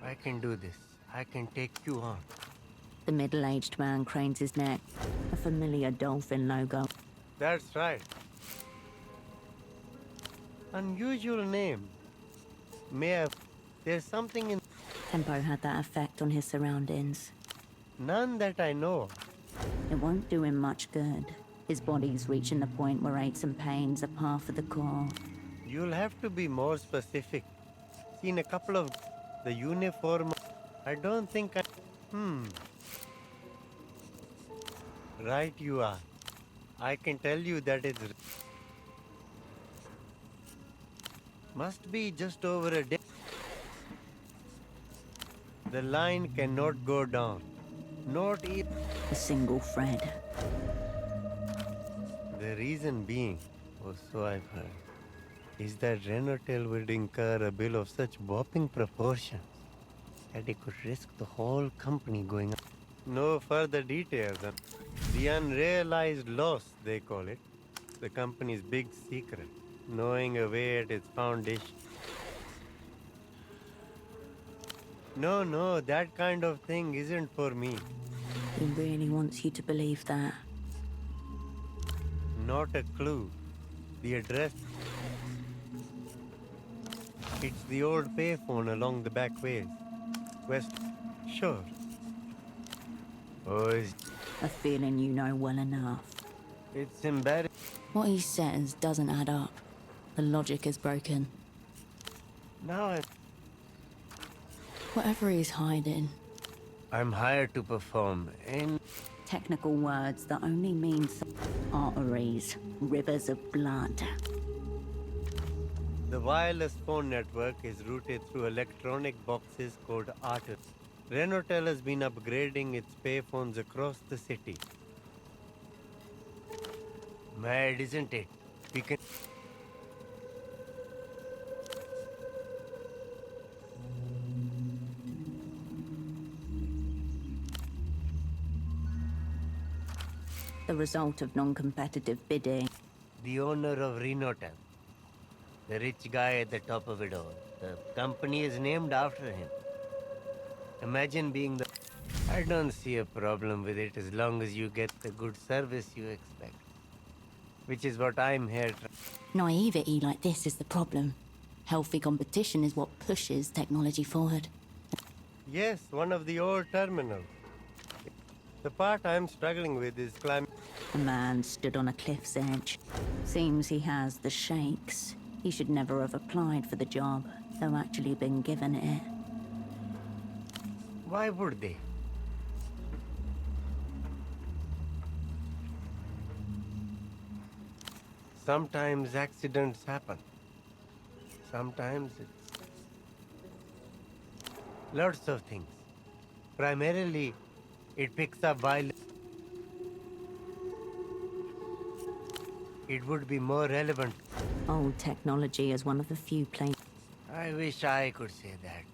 I can do this. I can take you on. The middle-aged man cranes his neck. A familiar dolphin logo. That's right. Unusual name. May have... There's something in... Tempo had that effect on his surroundings. None that I know of. It won't do him much good. His body's reaching the point where aches and pains are par for the core. You'll have to be more specific. Seen a couple of... The uniform... I don't think I... Right you are. I can tell you that it's... Must be just over a day. The line cannot go down. Not even. A single thread. The reason being, or so I've heard, is that Renotel would incur a bill of such whopping proportions that it could risk the whole company going up. No further details. The unrealized loss, they call it. The company's big secret, gnawing away at its foundation. No, that kind of thing isn't for me. He really wants you to believe that. Not a clue. The address. It's the old payphone along the back ways. West. Sure. Oh, A feeling you know well enough. it's embarrassing. What he says doesn't add up. The logic is broken. Now Whatever he's hiding. I'm hired to perform in Technical words that only mean arteries, rivers of blood. the wireless phone network is routed through electronic boxes called arteries. Renotel has been upgrading its payphones across the city. Mad, isn't it? We can. The result of non-competitive bidding. The owner of Renotel. The rich guy at the top of it all. The company is named after him. Imagine being the... I don't see a problem with it as long as you get the good service you expect. Which is what I'm here to... Naivety like this is the problem. Healthy competition is what pushes technology forward. Yes, one of the old terminals. The part I'm struggling with is climbing... A man stood on a cliff's edge. Seems he has the shakes. He should never have applied for the job, though actually been given it. Why would they? Sometimes accidents happen. Sometimes it's... lots of things. Primarily, it picks up violence. It would be more relevant. Old technology is one of the few places. I wish I could say that.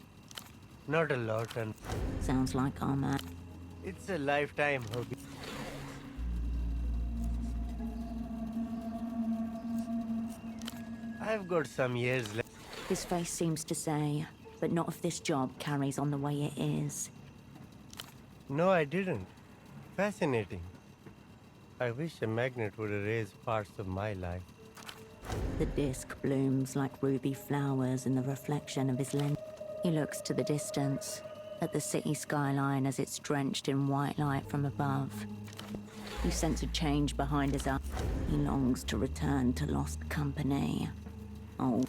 Not a lot, and Sounds like our man. it's a lifetime hobby. I've got some years left. His face seems to say, but not if this job carries on the way it is. No, I didn't. Fascinating. I wish a magnet would erase parts of my life. The disc blooms like ruby flowers in the reflection of his lens. He looks to the distance, at the city skyline as it's drenched in white light from above. You sense a change behind his eyes. He longs to return to lost company. Oh.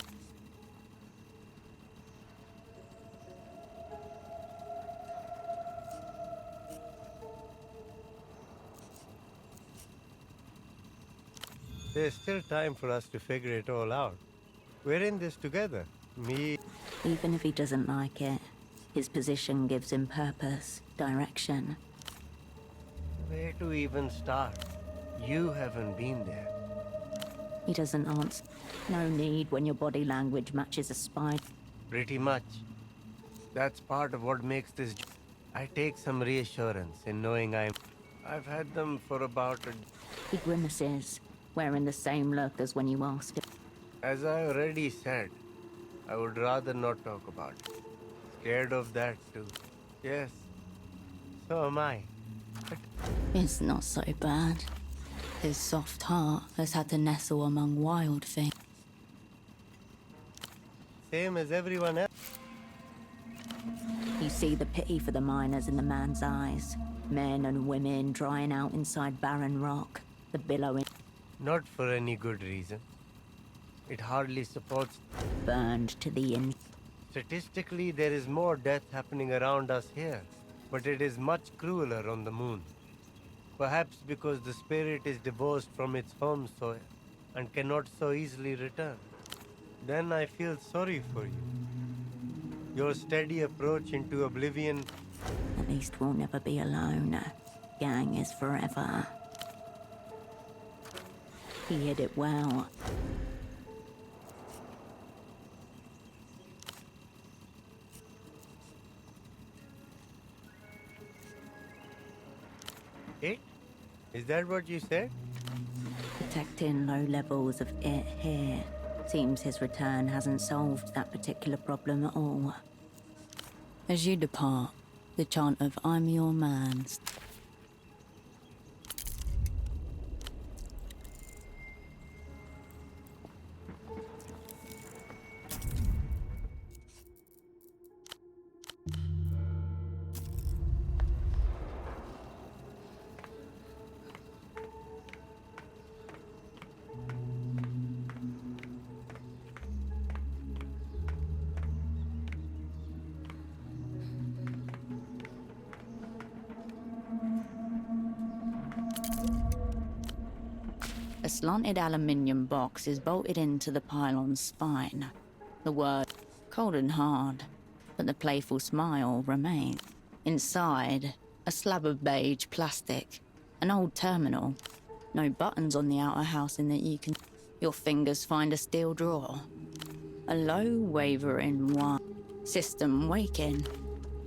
There's still time for us to figure it all out. We're in this together. Me... Even if he doesn't like it, his position gives him purpose, direction. Where to even start? You haven't been there. He doesn't answer. No need when your body language matches a spy. Pretty much. That's part of what makes this... I take some reassurance in knowing I've had them for about a... He grimaces, wearing the same look as when you asked him. As I already said, I would rather not talk about it. Scared of that too. Yes, so am I. It's not so bad. His soft heart has had to nestle among wild things. Same as everyone else. You see the pity for the miners in the man's eyes. Men and women drying out inside barren rock, the billowing... Not for any good reason. It hardly supports... Burned to the end. Statistically, there is more death happening around us here, but it is much crueler on the moon. Perhaps because the spirit is divorced from its home soil and cannot so easily return. Then I feel sorry for you. Your steady approach into oblivion. At least we'll never be alone. Gang is forever. He hid it well. It? Is that what you said? Detecting low levels of it here. Seems his return hasn't solved that particular problem at all. As you depart, the chant of "I'm your man" A slanted aluminium box is bolted into the pylon's spine. The word cold and hard, but the playful smile remains. Inside, a slab of beige plastic, an old terminal. No buttons on the outer housing that you can... Your fingers find a steel drawer. A low wavering one. System waking.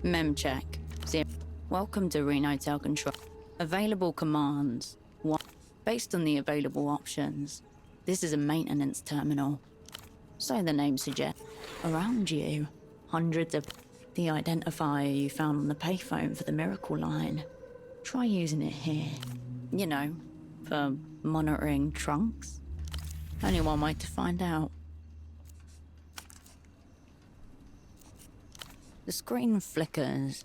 Mem check. 0. Welcome to Reno Tel Control. Available commands. 1. Based on the available options, this is a maintenance terminal. So the name suggests. Around you, hundreds of... The identifier you found on the payphone for the Miracle line. Try using it here. You know, for monitoring trunks. Only one way to find out. The screen flickers.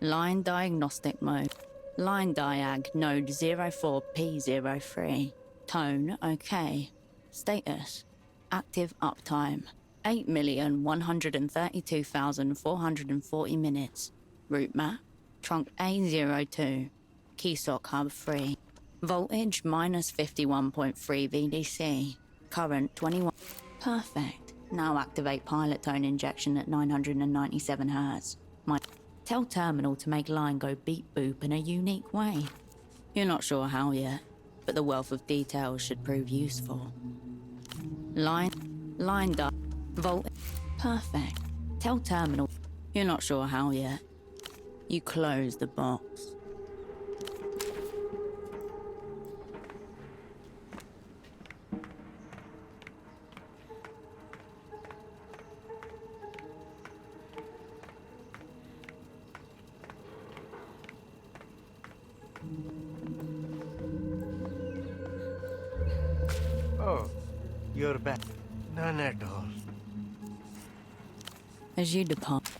Line diagnostic mode. Line diag node 04P03. Tone okay. Status active uptime 8,132,440 minutes. Route map trunk A02. Keysock hub free. Voltage minus 51.3 VDC. Current 21. Perfect. Now activate pilot tone injection at 997 Hz. Tell terminal to make line go beep boop in a unique way. You're not sure how yet, but the wealth of details should prove useful. Line volt. Perfect. Tell terminal. You're not sure how yet. You close the box. Oh, you're back. None at all. As you depart.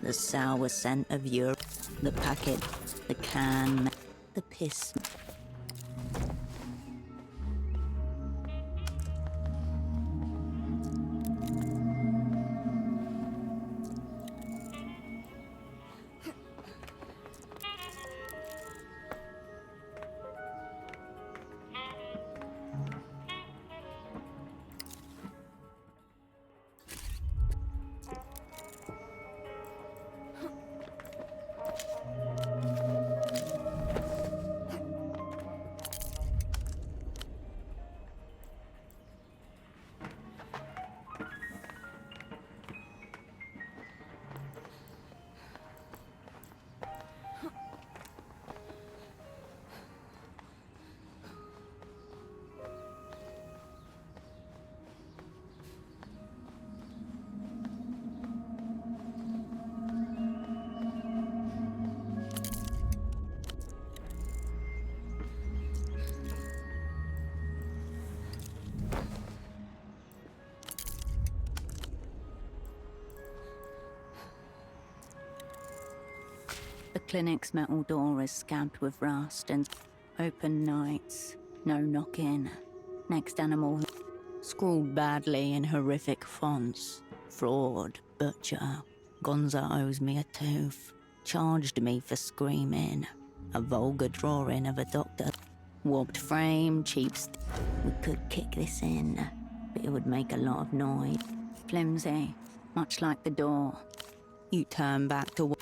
The sour scent of Europe, the packet, the can, the piss. The clinic's metal door is scabbed with rust and open nights, no knock-in. Next animal, scrawled badly in horrific fonts. Fraud, butcher, Gonza owes me a tooth. Charged me for screaming. A vulgar drawing of a doctor. Warped frame, we could kick this in, but it would make a lot of noise. Flimsy, much like the door. You turn back to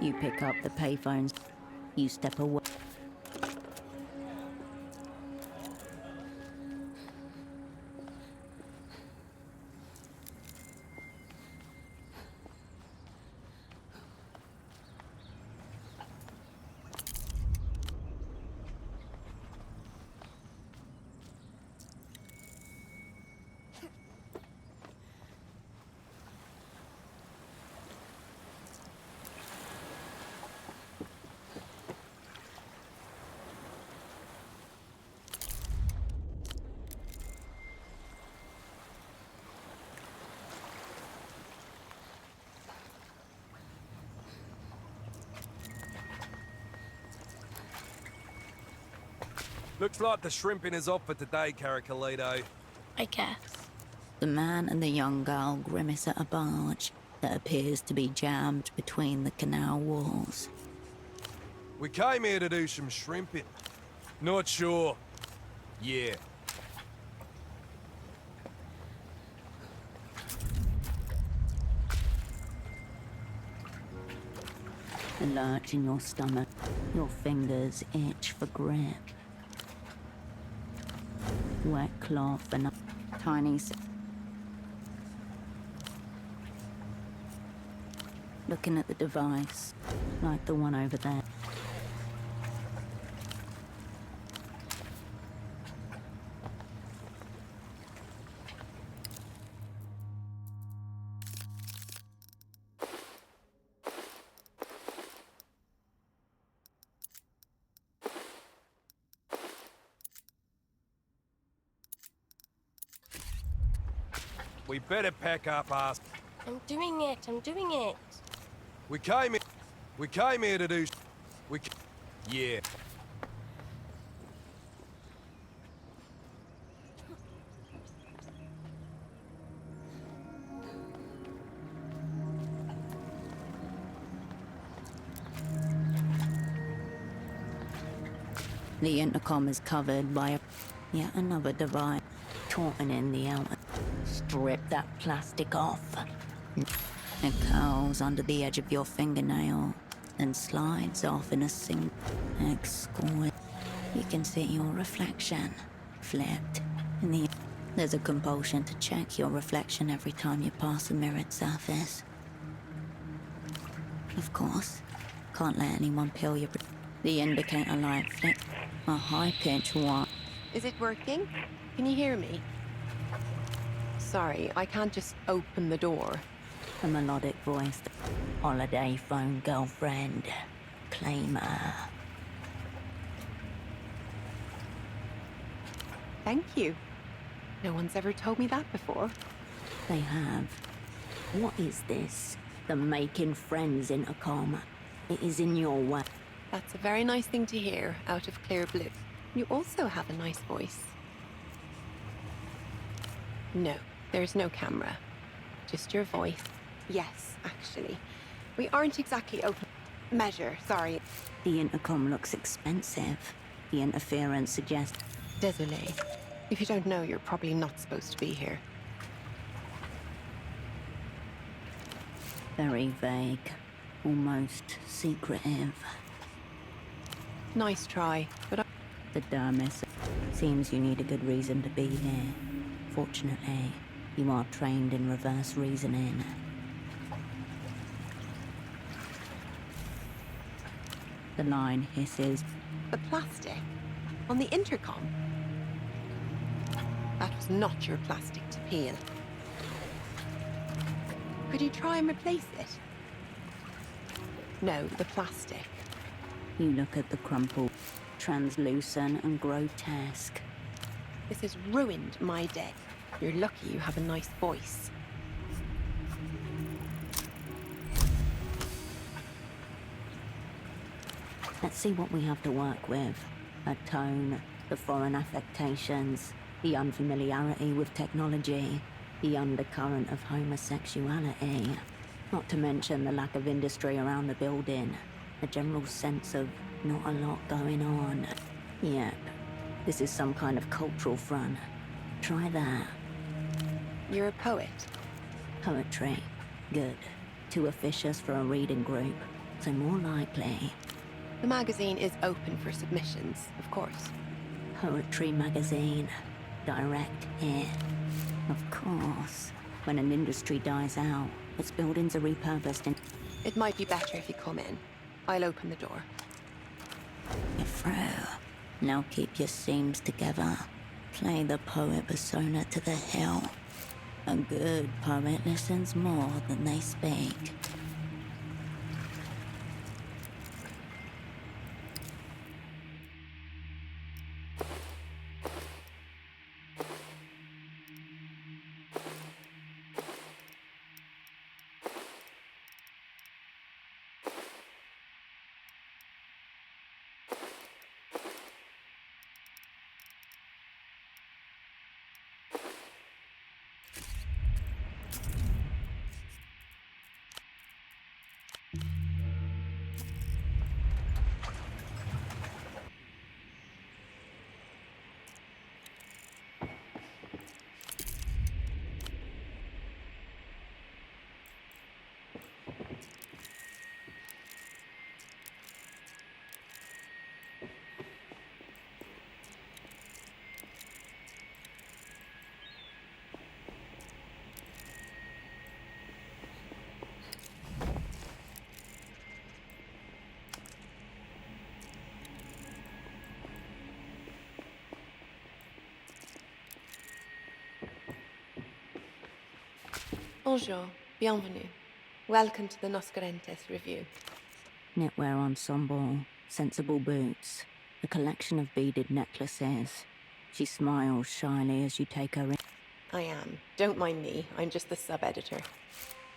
You pick up the payphones. You step away. Looks like the shrimping is off for today, Caracalito. I guess. The man and the young girl grimace at a barge that appears to be jammed between the canal walls. We came here to do some shrimping. Not sure. Yeah. A lurch in your stomach. Your fingers itch for grip. Wet cloth and a tiny... Looking at the device, like the one over there. We better pack up our... I'm doing it. We came here to do... Yeah. The intercom is covered by yet another device, taunting the outlet. Strip that plastic off. It curls under the edge of your fingernail and slides off in a single exquisite. You can see your reflection flipped in the... There's a compulsion to check your reflection every time you pass a mirrored surface. Of course, can't let anyone peel your... The indicator light flick. A high-pitched one. Is it working? Can you hear me? Sorry, I can't just open the door. A melodic voice. Holiday phone girlfriend. Claimer. Thank you. No one's ever told me that before. They have. What is this? The making friends intercom. It is in your way. That's a very nice thing to hear, out of clear blue. You also have a nice voice. No, there's no camera. Just your voice. Yes, actually. We aren't exactly open... Measure, sorry. The intercom looks expensive. The interference suggests... Désolé. If you don't know, you're probably not supposed to be here. Very vague, almost secretive. Nice try, but The dermis seems you need a good reason to be here. Fortunately, you are trained in reverse reasoning. The line hisses. the plastic on the intercom. That was not your plastic to peel. Could you try and replace it? No, the plastic. You look at the crumple, translucent and grotesque. This has ruined my day. You're lucky you have a nice voice. Let's see what we have to work with. Her tone, the foreign affectations, the unfamiliarity with technology, the undercurrent of homosexuality. Not to mention the lack of industry around the building. A general sense of not a lot going on. Yep, this is some kind of cultural front. Try that. You're a poet. Poetry. Good. Too officious for a reading group, so more likely. The magazine is open for submissions, of course. Poetry magazine. Direct hit. Of course. When an industry dies out, its buildings are repurposed in... It might be better if you come in. I'll open the door. You're through. Now keep your seams together. Play the poet persona to the hill. A good poet listens more than they speak. Bonjour, bienvenue. Welcome to the Noscarentes review. Knitwear ensemble, sensible boots, a collection of beaded necklaces. She smiles shyly as you take her in. I am. Don't mind me. I'm just the sub-editor.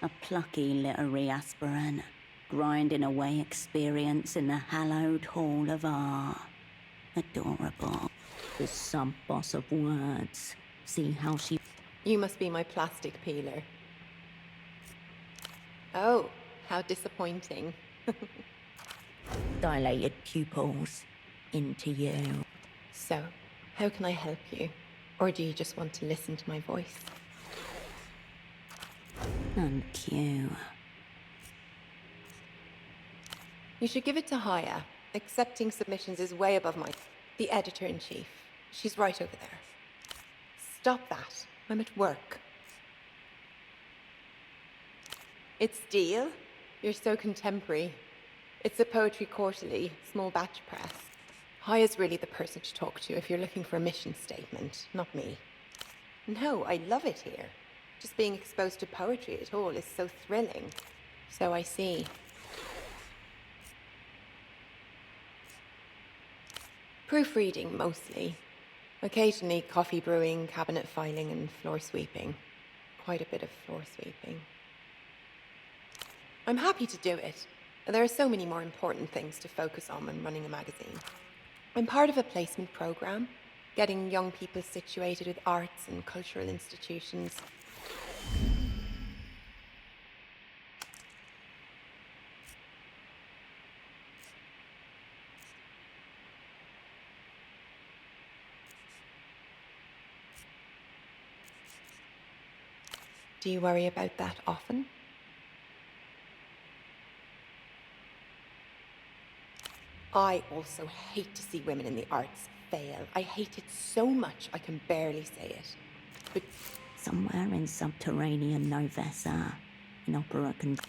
A plucky literary aspirant, grinding away experience in the hallowed hall of art. Adorable. The sub-boss of words. See how she... You must be my plastic peeler. Oh, how disappointing. Dilated pupils into you. So, how can I help you? Or do you just want to listen to my voice? And cue. You should give it to Haya. Accepting submissions is way above my... The editor-in-chief. She's right over there. Stop that. I'm at work. It's Deal? You're so contemporary. It's a poetry quarterly, small batch press. Haya's really the person to talk to if you're looking for a mission statement, not me. No, I love it here. Just being exposed to poetry at all is so thrilling. So I see. Proofreading, mostly. Occasionally coffee brewing, cabinet filing, and floor sweeping. Quite a bit of floor sweeping. I'm happy to do it. There are so many more important things to focus on when running a magazine. I'm part of a placement program, getting young people situated with arts and cultural institutions. Do you worry about that often? I also hate to see women in the arts fail. I hate it so much I can barely say it. But Somewhere in subterranean Novessa, an opera can...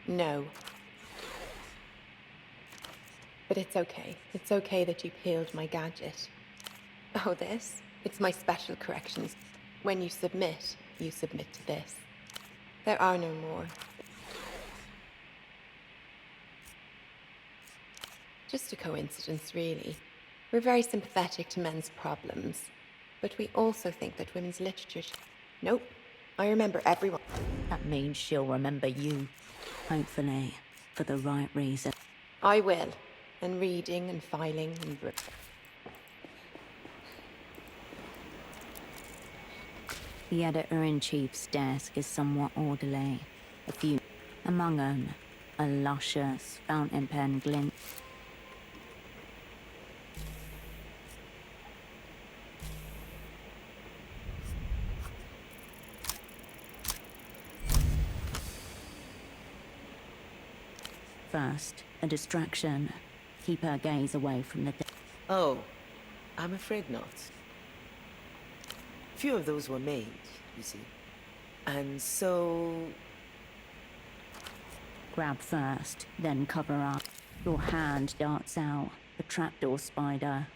no. But it's okay. It's okay that you peeled my gadget. Oh, this? It's my special corrections. When you submit to this. There are no more. Just a coincidence, really. We're very sympathetic to men's problems, but we also think that women's literature Nope. I remember everyone. That means she'll remember you. Hopefully, for the right reason. I will. And reading and filing and... The editor-in-chief's desk is somewhat orderly. A few... Among them, a luscious fountain pen glint. First, a distraction. Keep her gaze away from the... Oh, I'm afraid not. Few of those were made, you see. And so... Grab first, then cover up. Your hand darts out. The trapdoor spider.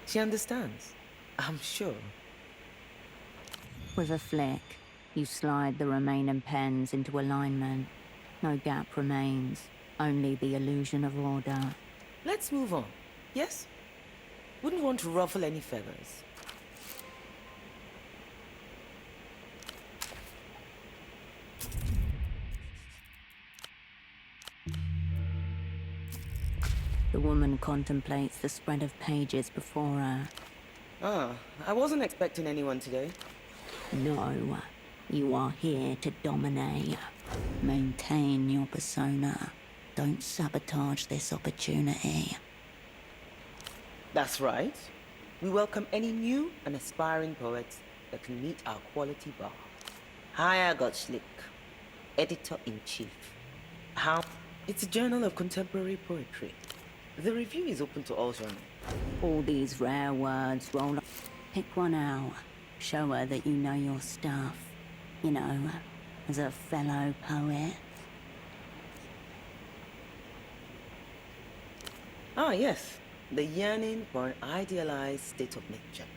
She understands, I'm sure. With a flick, you slide the remaining pens into alignment. No gap remains, only the illusion of order. Let's move on, yes? Wouldn't want to ruffle any feathers. The woman contemplates the spread of pages before her. Ah, I wasn't expecting anyone today. No, you are here to dominate. Maintain your persona. Don't sabotage this opportunity. That's right. We welcome any new and aspiring poets that can meet our quality bar. Hi, I got Slick, editor-in-chief. How? It's a journal of contemporary poetry. The review is open to all genres. All these rare words roll up. Pick one out. Show her that you know your stuff. You know, as a fellow poet. Ah, yes. The yearning for an idealized state of nature.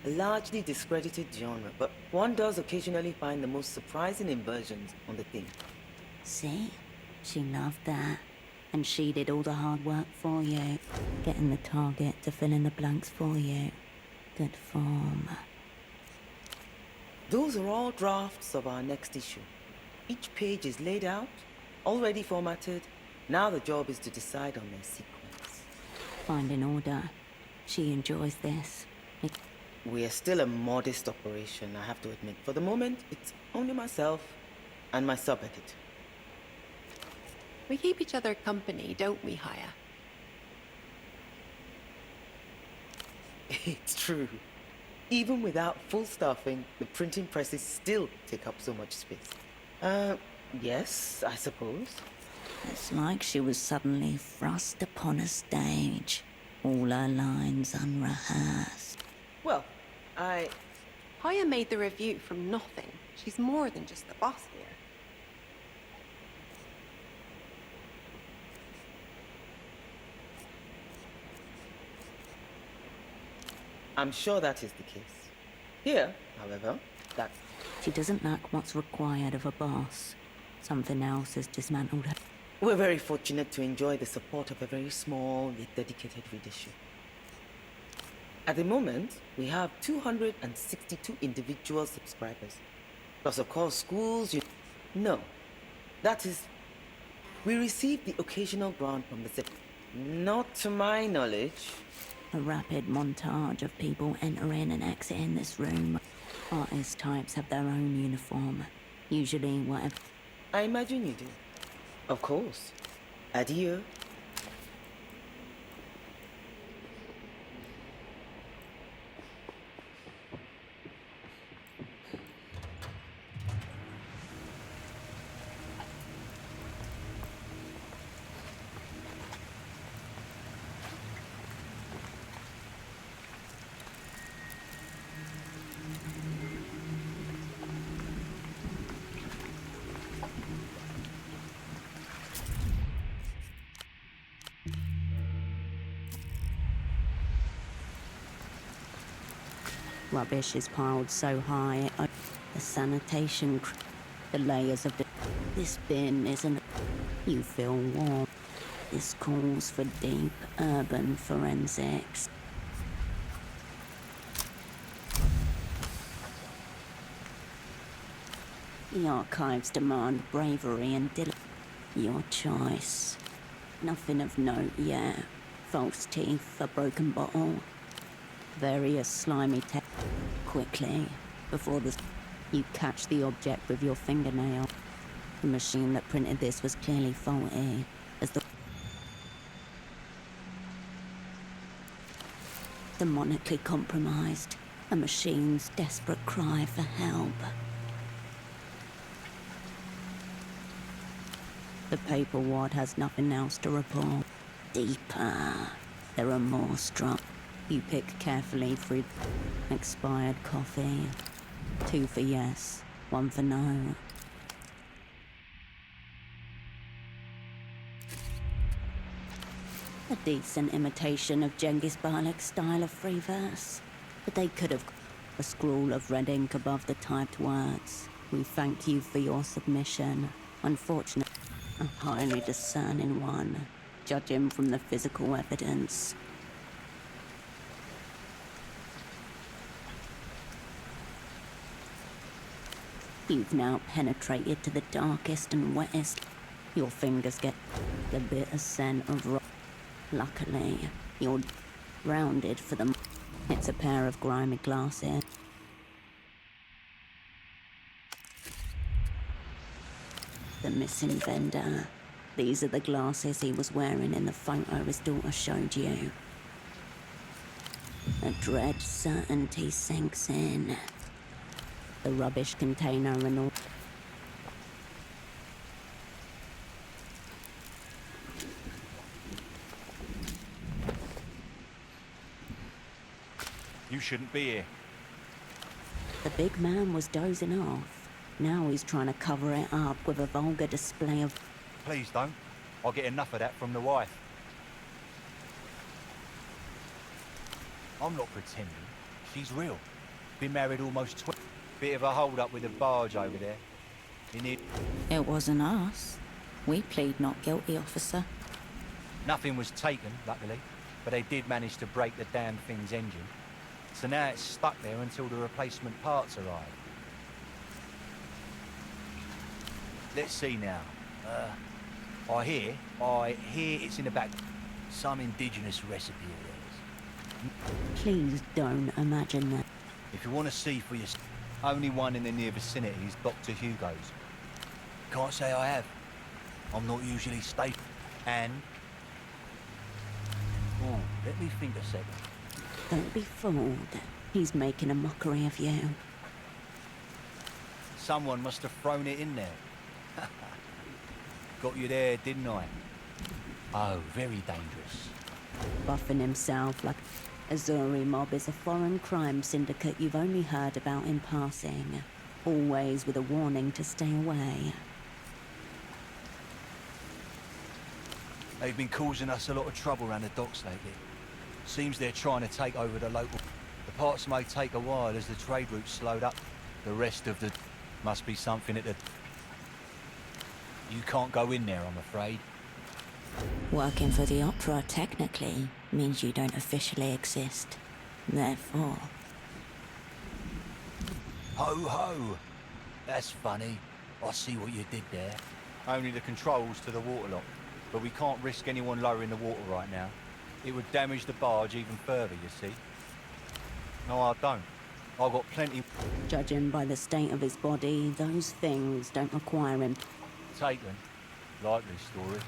A largely discredited genre, but one does occasionally find the most surprising inversions on the theme. See? She loved that. And she did all the hard work for you. Getting the target to fill in the blanks for you. Good form. Those are all drafts of our next issue. Each page is laid out, already formatted. Now the job is to decide on their sequence. Finding order. She enjoys this. We are still a modest operation, I have to admit. For the moment, it's only myself and my sub-editor. We keep each other company, don't we, Haya? It's true. Even without full staffing, the printing presses still take up so much space. Yes, I suppose. It's like she was suddenly thrust upon a stage. All her lines unrehearsed. Well, Haya made the review from nothing. She's more than just the boss here. I'm sure that is the case. Here, however, that... She doesn't lack what's required of a boss. Something else has dismantled her. We're very fortunate to enjoy the support of a very small yet dedicated readership. At the moment, we have 262 individual subscribers. Plus, of course, schools... No. That is... We receive the occasional grant from the city. Not to my knowledge. A rapid montage of people entering and exiting this room. Artist types have their own uniform. Usually whatever... I imagine you do. Of course. Adieu. Rubbish is piled so high, the sanitation, the layers of the... This bin isn't... You feel warm. This calls for deep urban forensics. The archives demand bravery and your choice. Nothing of note yet. False teeth, a broken bottle. Various slimy quickly, before you catch the object with your fingernail. The machine that printed this was clearly faulty, as demonically compromised. A machine's desperate cry for help. The paper wad has nothing else to report. Deeper. There are more struck. You pick carefully through expired coffee. 2 for yes, 1 for no. A decent imitation of Genghis Balek's style of free verse. But they could have a scrawl of red ink above the typed words. We thank you for your submission. Unfortunately, a highly discerning one, judging from the physical evidence. You've now penetrated to the darkest and wettest. Your fingers get the bitter scent of rock. Luckily, you're rounded for them. It's a pair of grimy glasses. The missing vendor. These are the glasses he was wearing in the photo his daughter showed you. A dread certainty sinks in. The rubbish container and all. You shouldn't be here. The big man was dozing off. Now he's trying to cover it up with a vulgar display of... Please don't. I'll get enough of that from the wife. I'm not pretending. She's real. Been married almost 20. Bit of a hold-up with a barge over there. It wasn't us. We plead not guilty, officer. Nothing was taken, luckily, but they did manage to break the damn thing's engine. So now it's stuck there until the replacement parts arrive. Let's see now. I hear it's in the back. Some indigenous recipe of theirs. Please don't imagine that. If you want to see for yourself, only one in the near vicinity is Dr. Hugo's. Can't say I have. I'm not usually stationed. And... Oh, let me think a second. Don't be fooled. He's making a mockery of you. Someone must have thrown it in there. Got you there, didn't I? Oh, very dangerous. Buffing himself like Azuri Mob is a foreign crime syndicate you've only heard about in passing. Always with a warning to stay away. They've been causing us a lot of trouble around the docks lately. Seems they're trying to take over the local... The parts may take a while as the trade route slowed up. The rest of the... must be something at the... You can't go in there, I'm afraid. Working for the Opera technically means you don't officially exist. Therefore... Ho ho! That's funny. I see what you did there. Only the controls to the waterlock. But we can't risk anyone lowering the water right now. It would damage the barge even further, you see. No, I don't. I've got plenty... Judging by the state of his body, those things don't require him... Taken? Likely story.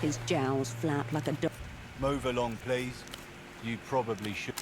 His jowls flap like a dog. Move along, please. You probably should.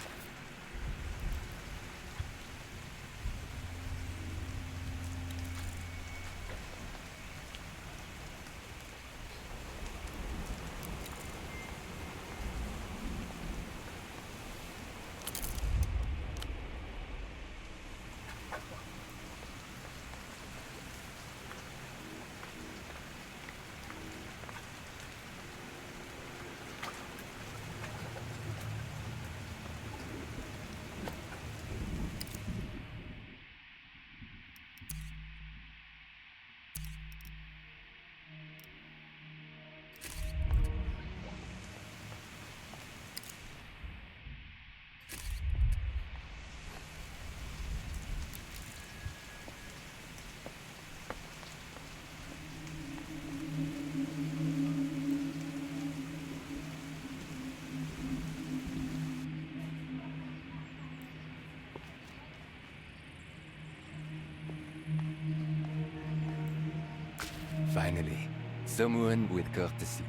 Finally, someone with courtesy.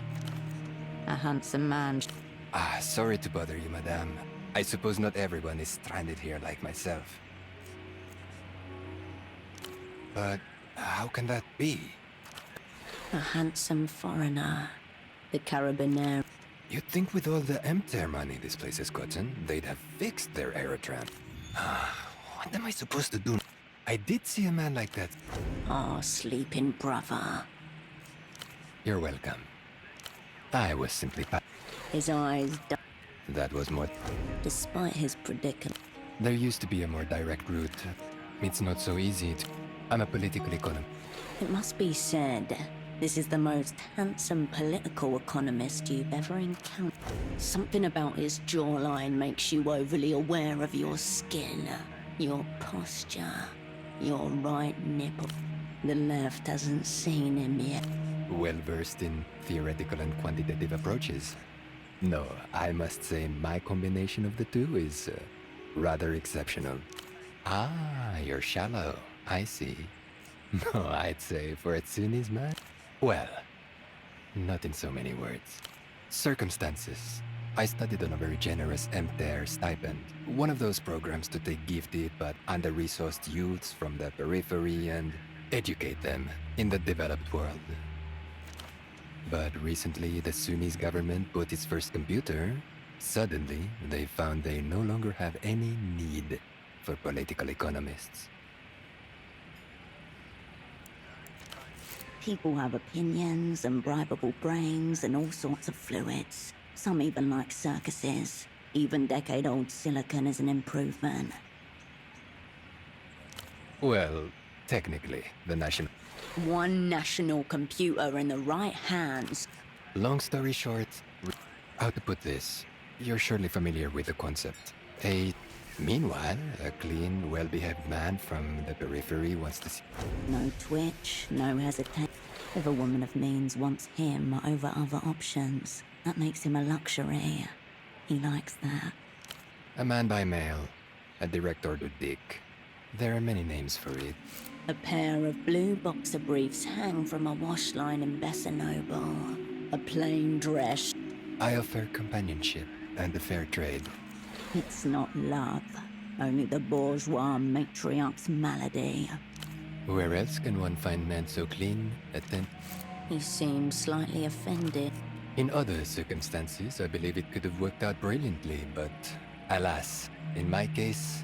A handsome man. Sorry to bother you, madame. I suppose not everyone is stranded here like myself. But how can that be? A handsome foreigner. The Carabiner. You'd think with all the empty money this place has gotten, they'd have fixed their aerotram. What am I supposed to do? I did see a man like that. Our sleeping brother. You're welcome. I was simply His eyes That was more... Despite his predicament. There used to be a more direct route. It's not so easy to... I'm a political economist. It must be said, this is the most handsome political economist you've ever encountered. Something about his jawline makes you overly aware of your skin, your posture, your right nipple. The left hasn't seen him yet. Well-versed in theoretical and quantitative approaches. No, I must say my combination of the two is rather exceptional. You're shallow. I see. No, I'd say for a Sunnis man, well, not in so many words. Circumstances. I studied on a very generous MTER stipend. One of those programs to take gifted but under-resourced youths from the periphery and educate them in the developed world. But recently, the Sunnis government put its first computer. Suddenly, they found they no longer have any need for political economists. People have opinions and bribable brains and all sorts of fluids. Some even like circuses. Even decade-old silicon is an improvement. Well, technically, the national... One national computer in the right hands. Long story short, how to put this? You're surely familiar with the concept. Meanwhile, a clean, well-behaved man from the periphery wants to see... No twitch, no hesitation. If a woman of means wants him over other options, that makes him a luxury. He likes that. A man by mail. A direct order dick. There are many names for it. A pair of blue boxer briefs hang from a wash line in Besanoble. A plain dress. I offer companionship and a fair trade. It's not love, only the bourgeois matriarch's malady. Where else can one find men so clean, attentive? He seemed slightly offended. In other circumstances, I believe it could have worked out brilliantly, but alas, in my case,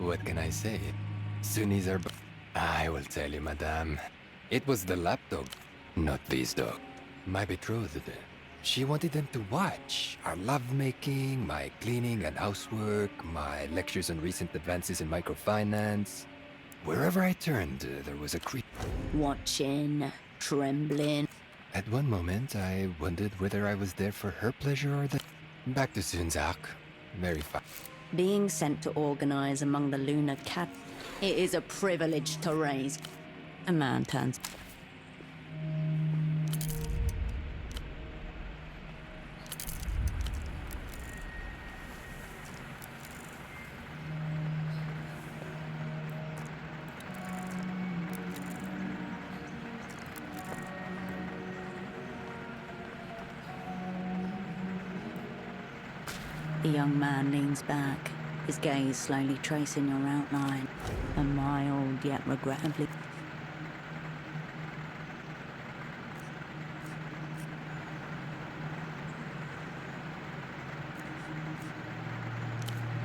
what can I say? Sunnis are... I will tell you, madame. It was the lapdog, not these dogs. My betrothed. She wanted them to watch our lovemaking, my cleaning and housework, my lectures on recent advances in microfinance. Wherever I turned, there was a creep. Watching, trembling. At one moment, I wondered whether I was there for her pleasure or the... Back to Sunzak. Very fine. Being sent to organize among the lunar cat. It is a privilege to raise. A man turns. The young man leans back, his gaze slowly tracing your outline. A mild yet regrettably...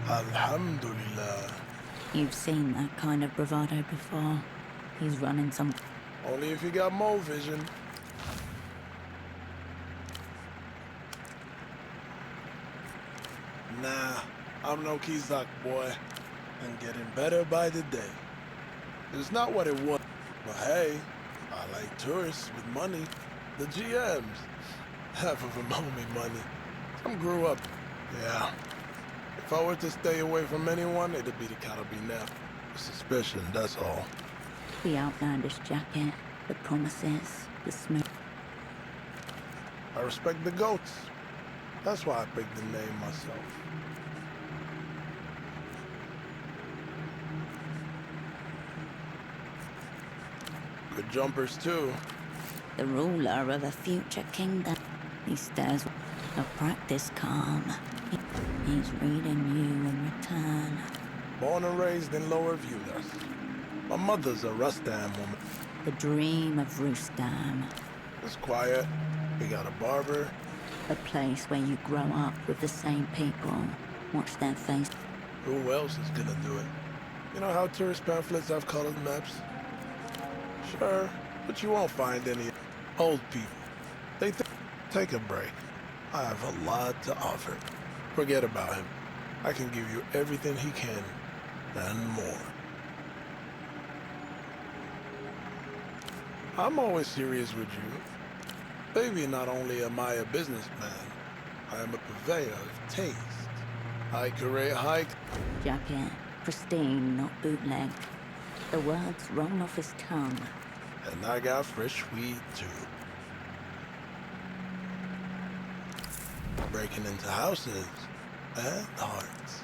Alhamdulillah. You've seen that kind of bravado before. He's running some... Only if you got more vision. Nah, I'm no Kizak boy. And getting better by the day. It's not what it was. But hey, I like tourists with money. The GMs. Half of them owe me money. Some grew up. Yeah. If I were to stay away from anyone, it'd be the Carabiner. Suspicion, that's all. The outlandish jacket, the promises, the smooth... I respect the goats. That's why I picked the name myself. Good jumpers, too. the ruler of a future kingdom. He stares a practice calm. He's reading you in return. Born and raised in Lower Viewless. My mother's a Rustam woman. The dream of Rustam. It's quiet. We got a barber. A place where you grow up with the same people. Watch their face. Who else is gonna do it? You know how tourist pamphlets have colored maps? Sure, but you won't find any old people. They take a break. I have a lot to offer. Forget about him. I can give you everything he can, and more. I'm always serious with you. Baby, not only am I a businessman, I am a purveyor of taste. I curate high... Jacket, pristine, not bootleg. The words roll off his tongue. And I got fresh weed, too. Breaking into houses and hearts.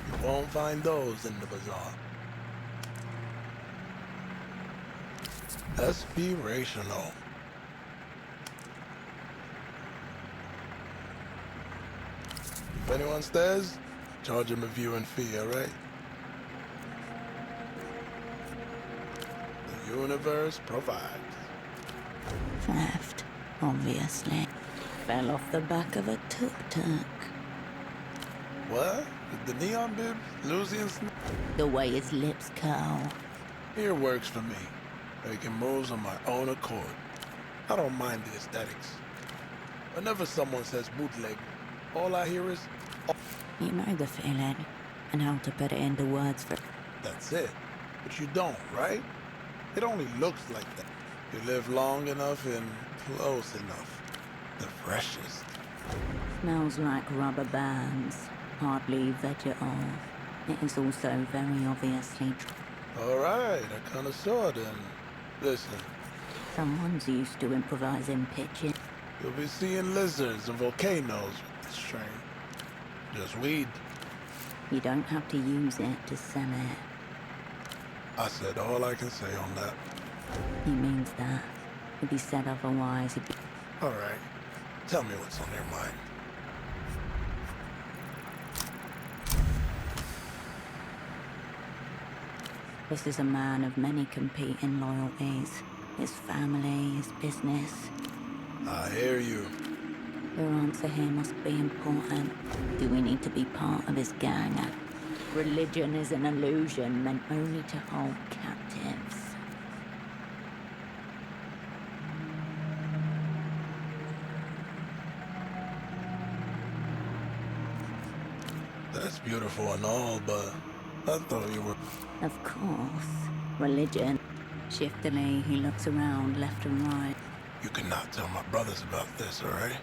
You won't find those in the bazaar. Aspirational. If anyone stares, charge him a viewing fee, alright? The universe provides. Theft, obviously. Fell off the back of a tuk-tuk. What? With the neon bib? Lucian The way his lips curl. Here works for me. Making moves on my own accord. I don't mind the aesthetics. Whenever someone says bootleg, all I hear is... Oh. You know the feeling, and how to put it into words for... That's it. But you don't, right? It only looks like that. You live long enough and close enough. The freshest. Smells like rubber bands. Hardly vegetal. It is also very obviously... Alright, a connoisseur then. Listen. Someone's used to improvising pitches. You'll be seeing lizards and volcanoes with this train. Just weed. You don't have to use it to sell it. I said all I can say on that. He means that. If he said otherwise, he'd be... Alright. Tell me what's on your mind. This is a man of many competing loyalties. His family, his business. I hear you. Your answer here must be important. Do we need to be part of his gang? Religion is an illusion meant only to hold captives. That's beautiful and all, but I thought you were... Of course. Religion. Shiftily, he looks around left and right. You cannot tell my brothers about this, alright?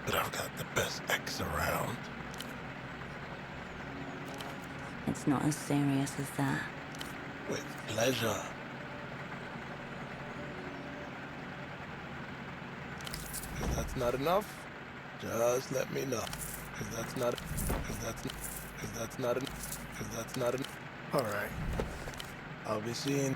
But I've got the best ex around. It's not as serious as that. With pleasure. If that's not enough, just let me know. If that's not... Alright. I'll be seeing...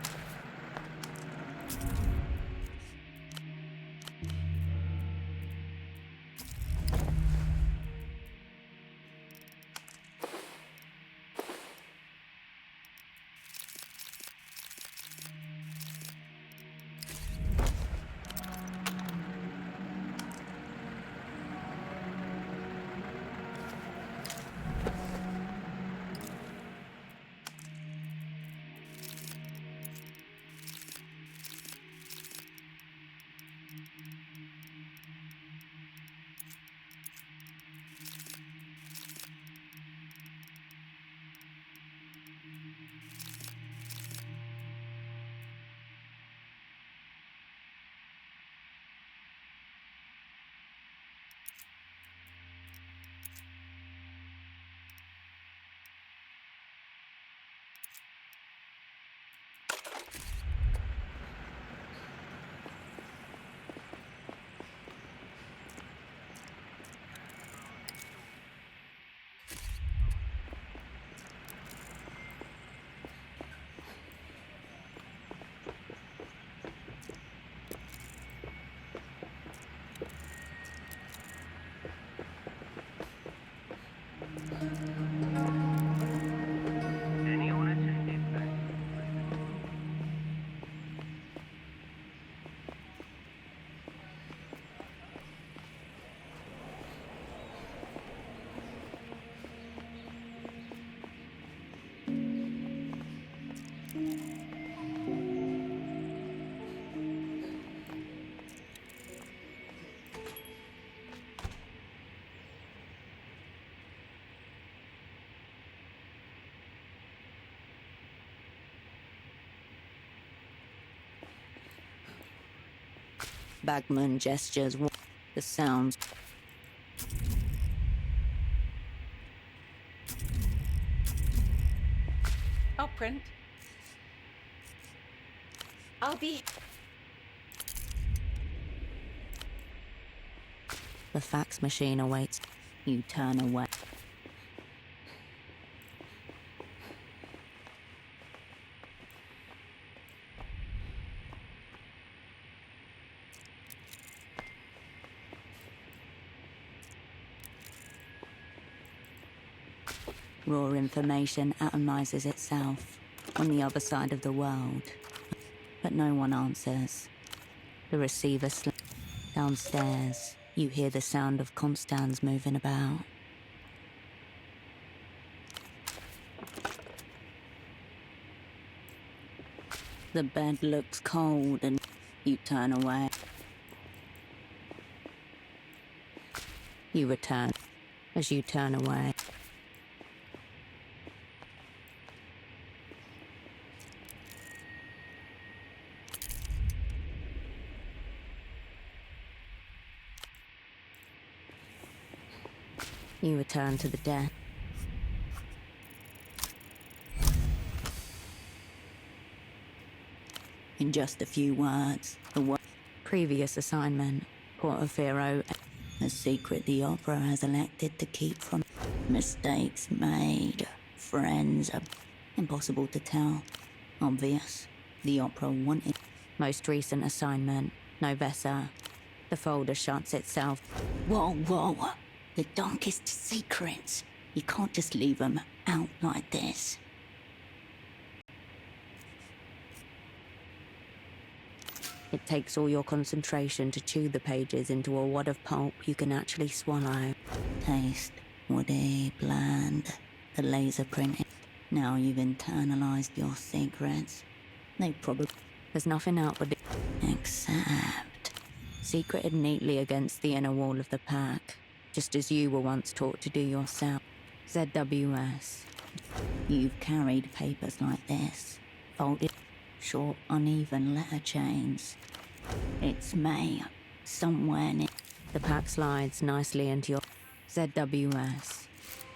Bagman gestures the sounds. I'll print. I'll be... The fax machine awaits. You turn away. Raw information atomizes itself on the other side of the world. But no one answers. The receiver slips downstairs. You hear the sound of Constans moving about. The bed looks cold and you turn away. You return. As you turn away, you return to the desk. In just a few words, the previous assignment, Portofino, a secret the Opera has elected to keep from mistakes made. Friends are impossible to tell. Obvious. The Opera wanted. Most recent assignment, Novessa. The folder shuts itself. Whoa, whoa. The darkest secrets. You can't just leave them out like this. It takes all your concentration to chew the pages into a wad of pulp you can actually swallow. Taste woody, bland, the laser printing. Now you've internalized your secrets. They probably... There's nothing out but except... secreted neatly against the inner wall of the pack, just as you were once taught to do yourself. ZWS. You've carried papers like this, folded, short, uneven letter chains. It's May, somewhere near. The pack slides nicely into your ZWS.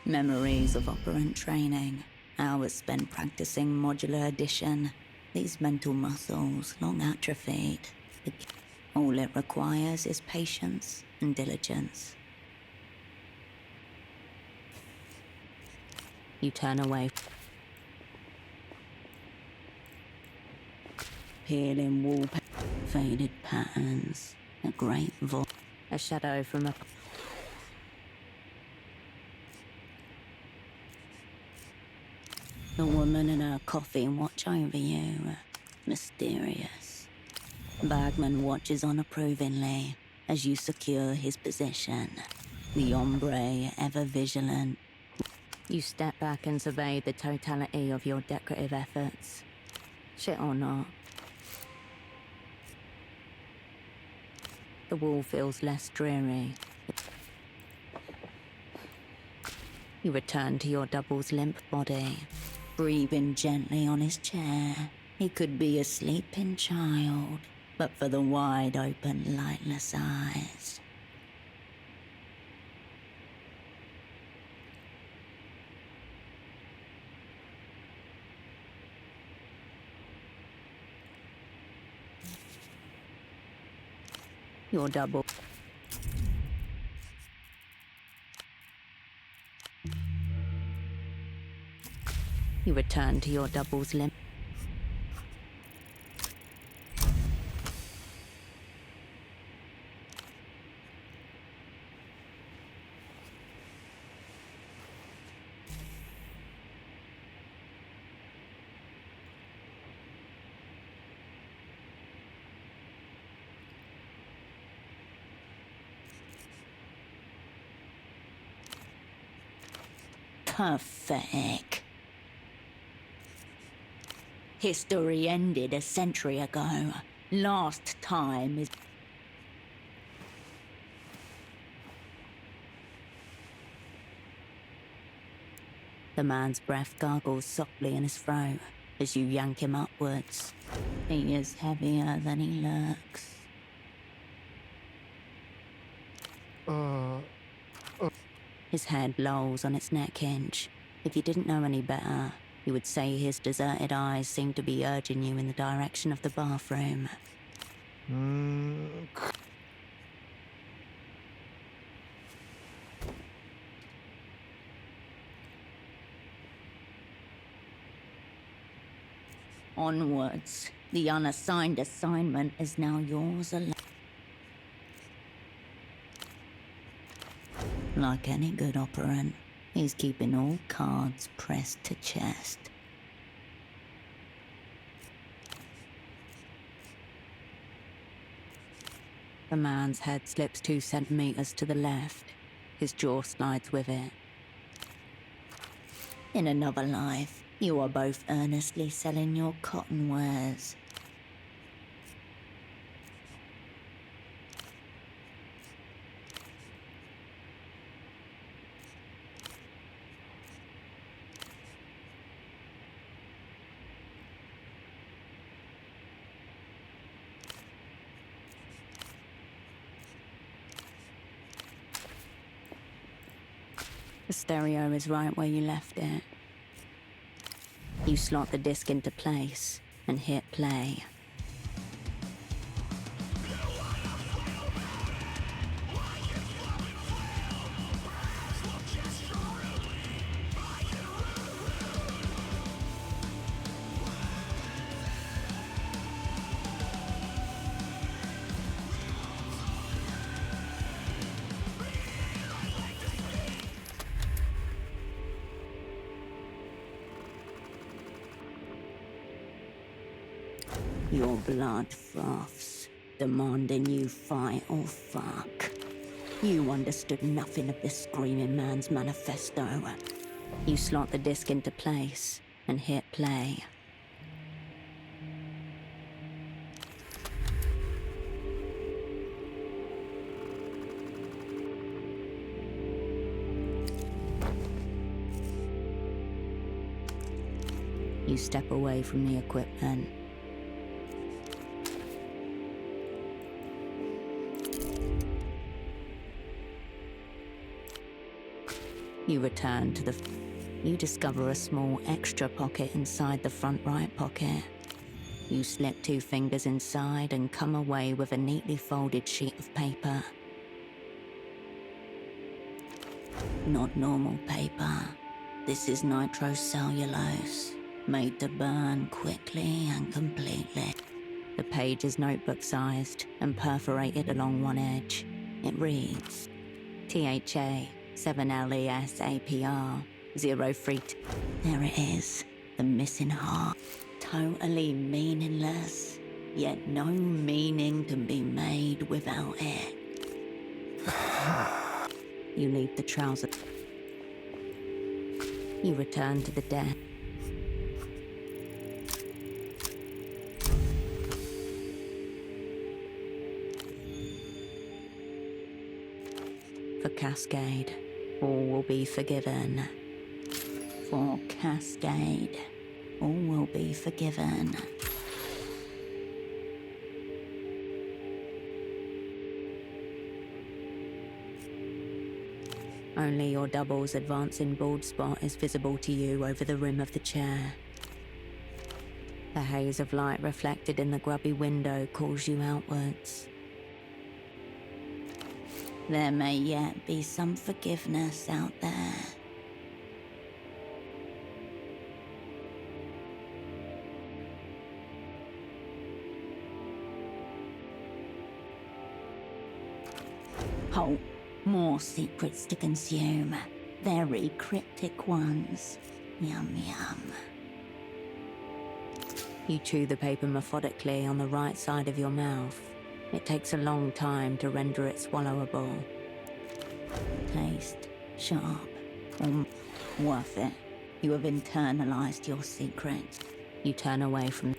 Memories of operant training, hours spent practicing modular addition. These mental muscles, long atrophied. All it requires is patience and diligence. You turn away. Peeling wallpaper, faded patterns, a great voice, a shadow from a... The woman and her coffee watch over you, mysterious. Bagman watches on approvingly as you secure his position. The hombre, ever vigilant. You step back and survey the totality of your decorative efforts. Shit or not. The wall feels less dreary. You return to your double's limp body, breathing gently on his chair. He could be a sleeping child, but for the wide-open, lightless eyes. Your double. You return to your double's limp. Pathetic. History ended a century ago. Last time is... The man's breath gargles softly in his throat as you yank him upwards. He is heavier than he looks. His head lolls on its neck hinge. If you didn't know any better, you would say his deserted eyes seem to be urging you in the direction of the bathroom. Onwards. The unassigned assignment is now yours alone. Like any good operant, he's keeping all cards pressed to chest. The man's head slips 2 centimeters to the left. His jaw slides with it. In another life, you are both earnestly selling your cotton wares. The stereo is right where you left it. You slot the disc into place and hit play. Your blood froths, demanding you fight or fuck. You understood nothing of this screaming man's manifesto. You slot the disc into place and hit play. You step away from the equipment. You return to the... You discover a small extra pocket inside the front right pocket. You slip 2 fingers inside and come away with a neatly folded sheet of paper. Not normal paper. This is nitrocellulose, made to burn quickly and completely. The page is notebook-sized and perforated along one edge. It reads, THA 7LES-APR 0 free. There it is, the missing heart. Totally meaningless, yet no meaning can be made without it. You leave the trouser. You return to the desk. For Cascade, all will be forgiven. For Cascade, all will be forgiven. Only your double's advancing bald spot is visible to you over the rim of the chair. The haze of light reflected in the grubby window calls you outwards. There may yet be some forgiveness out there. Halt. More secrets to consume. Very cryptic ones. Yum yum. You chew the paper methodically on the right side of your mouth. It takes a long time to render it swallowable. Taste, sharp, worth it. You have internalized your secrets. You turn away from...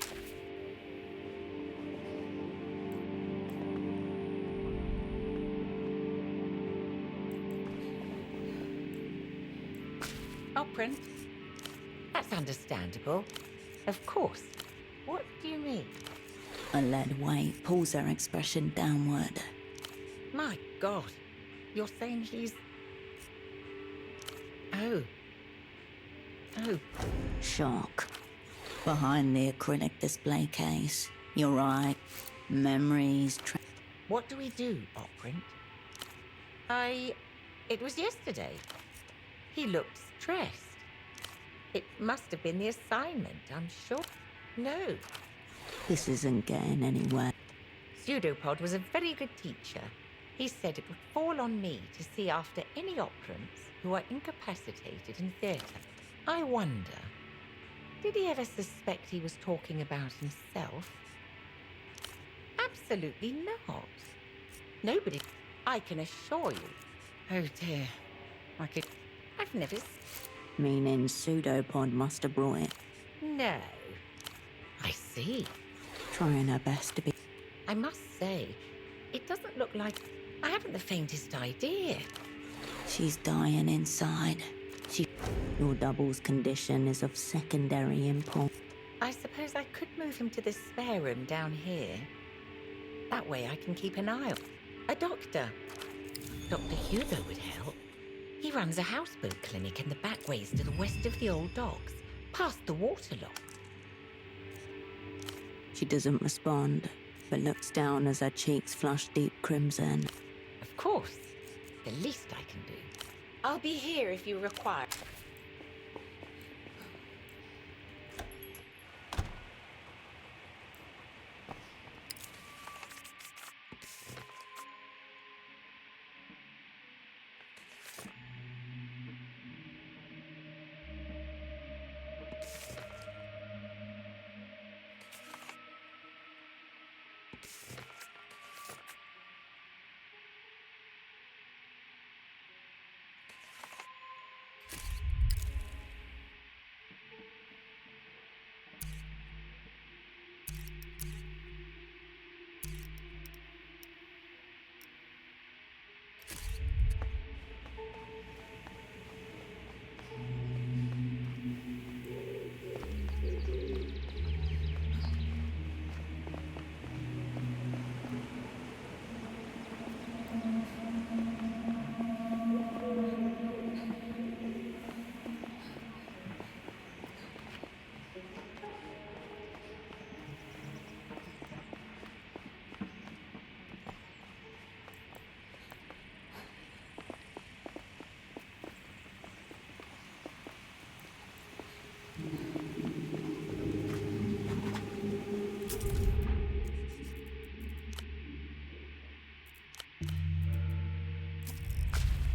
Oh, Prince. That's understandable. Of course. What do you mean? A lead weight pulls her expression downward. My God. You're saying he's... Oh. Oh. Shock. Behind the acrylic display case. You're right. Memories... What do we do, Opprint? It was yesterday. He looked stressed. It must have been the assignment, I'm sure. No. This isn't getting anywhere. Pseudopod was a very good teacher. He said it would fall on me to see after any operants who are incapacitated in theatre. I wonder, did he ever suspect he was talking about himself? Absolutely not. Nobody, I can assure you. Oh dear. I've never... Meaning Pseudopod must have brought it. No. I see. Trying her best to be... I must say, it doesn't look like... I haven't the faintest idea. She's dying inside. Your double's condition is of secondary import. I suppose I could move him to the spare room down here. That way I can keep an eye on... A doctor. Dr. Hugo would help. He runs a houseboat clinic in the back ways to the west of the old docks, past the waterlock. She doesn't respond, but looks down as her cheeks flush deep crimson. Of course. The least I can do. I'll be here if you require.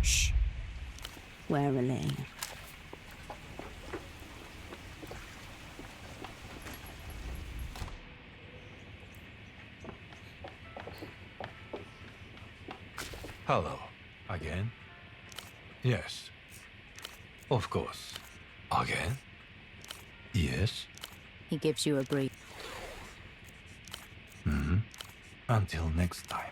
Shh. Warily. Hello. Again? Yes. Of course. Again? Yes. He gives you a brief. Until next time.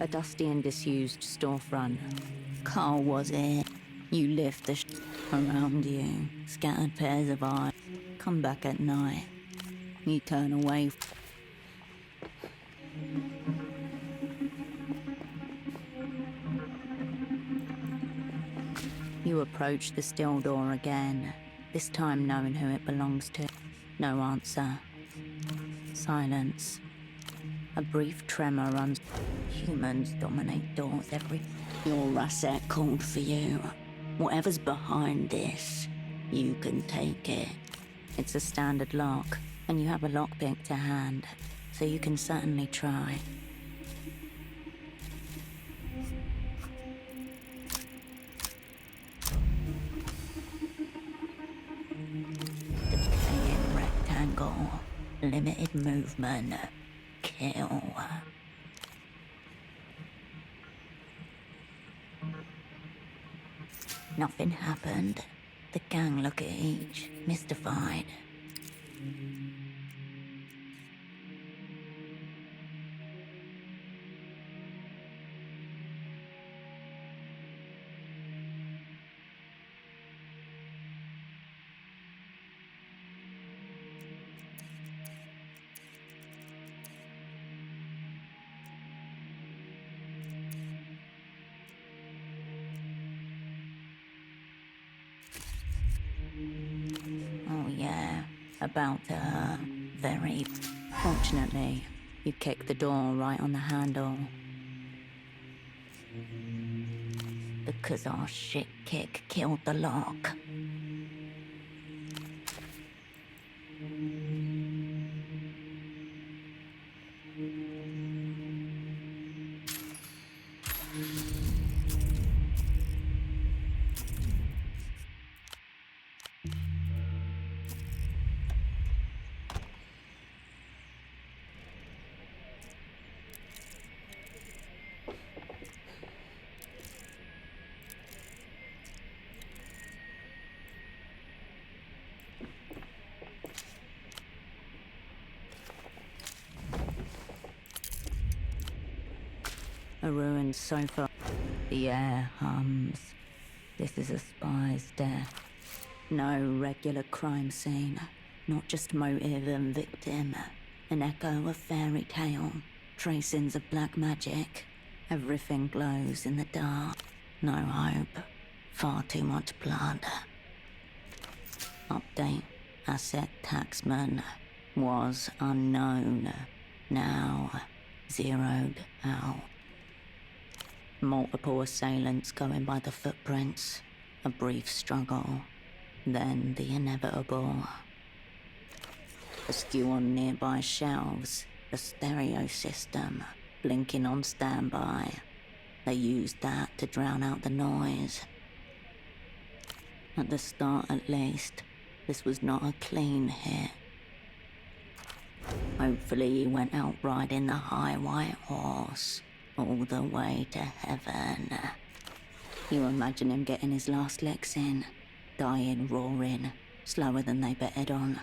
A dusty and disused storefront. Carl was it. You lift the around you. Scattered pairs of eyes. Come back at night. You turn away. You approach the still door again. This time knowing who it belongs to. No answer. Silence. A brief tremor runs. Humans dominate doors every... Your Rasset called for you. Whatever's behind this, you can take it. It's a standard lock, and you have a lockpick to hand, so you can certainly try. limited movement, kill. Nothing happened. The gang look at each, mystified. Oh yeah, about very... Fortunately, you kicked the door right on the handle. Because our shit kick killed the lock. A ruined sofa. The air hums. This is a spy's death. No regular crime scene. Not just motive and victim. An echo of fairy tale. Tracings of black magic. Everything glows in the dark. No hope. Far too much blood. Update. Asset taxman. Was unknown. Now zeroed out. Multiple assailants going by the footprints. A brief struggle. Then the inevitable. Askew on nearby shelves. A stereo system. Blinking on standby. They used that to drown out the noise. At the start at least, this was not a clean hit. Hopefully he went out riding the high white horse. All the way to heaven. You imagine him getting his last legs in, dying roaring, slower than they betted on.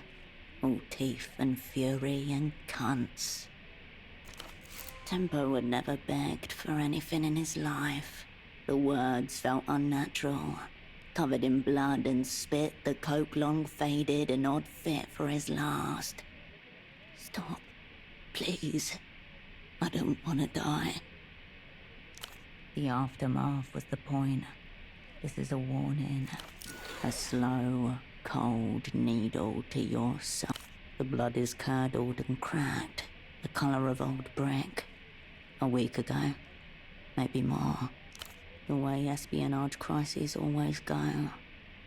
All teeth and fury and cunts. Tempo had never begged for anything in his life. The words felt unnatural. Covered in blood and spit, the coke long faded and odd fit for his last. Stop, please. I don't want to die. The aftermath was the point. This is a warning. A slow, cold needle to your soul. The blood is curdled and cracked, the color of old brick. A week ago, maybe more. The way espionage crises always go.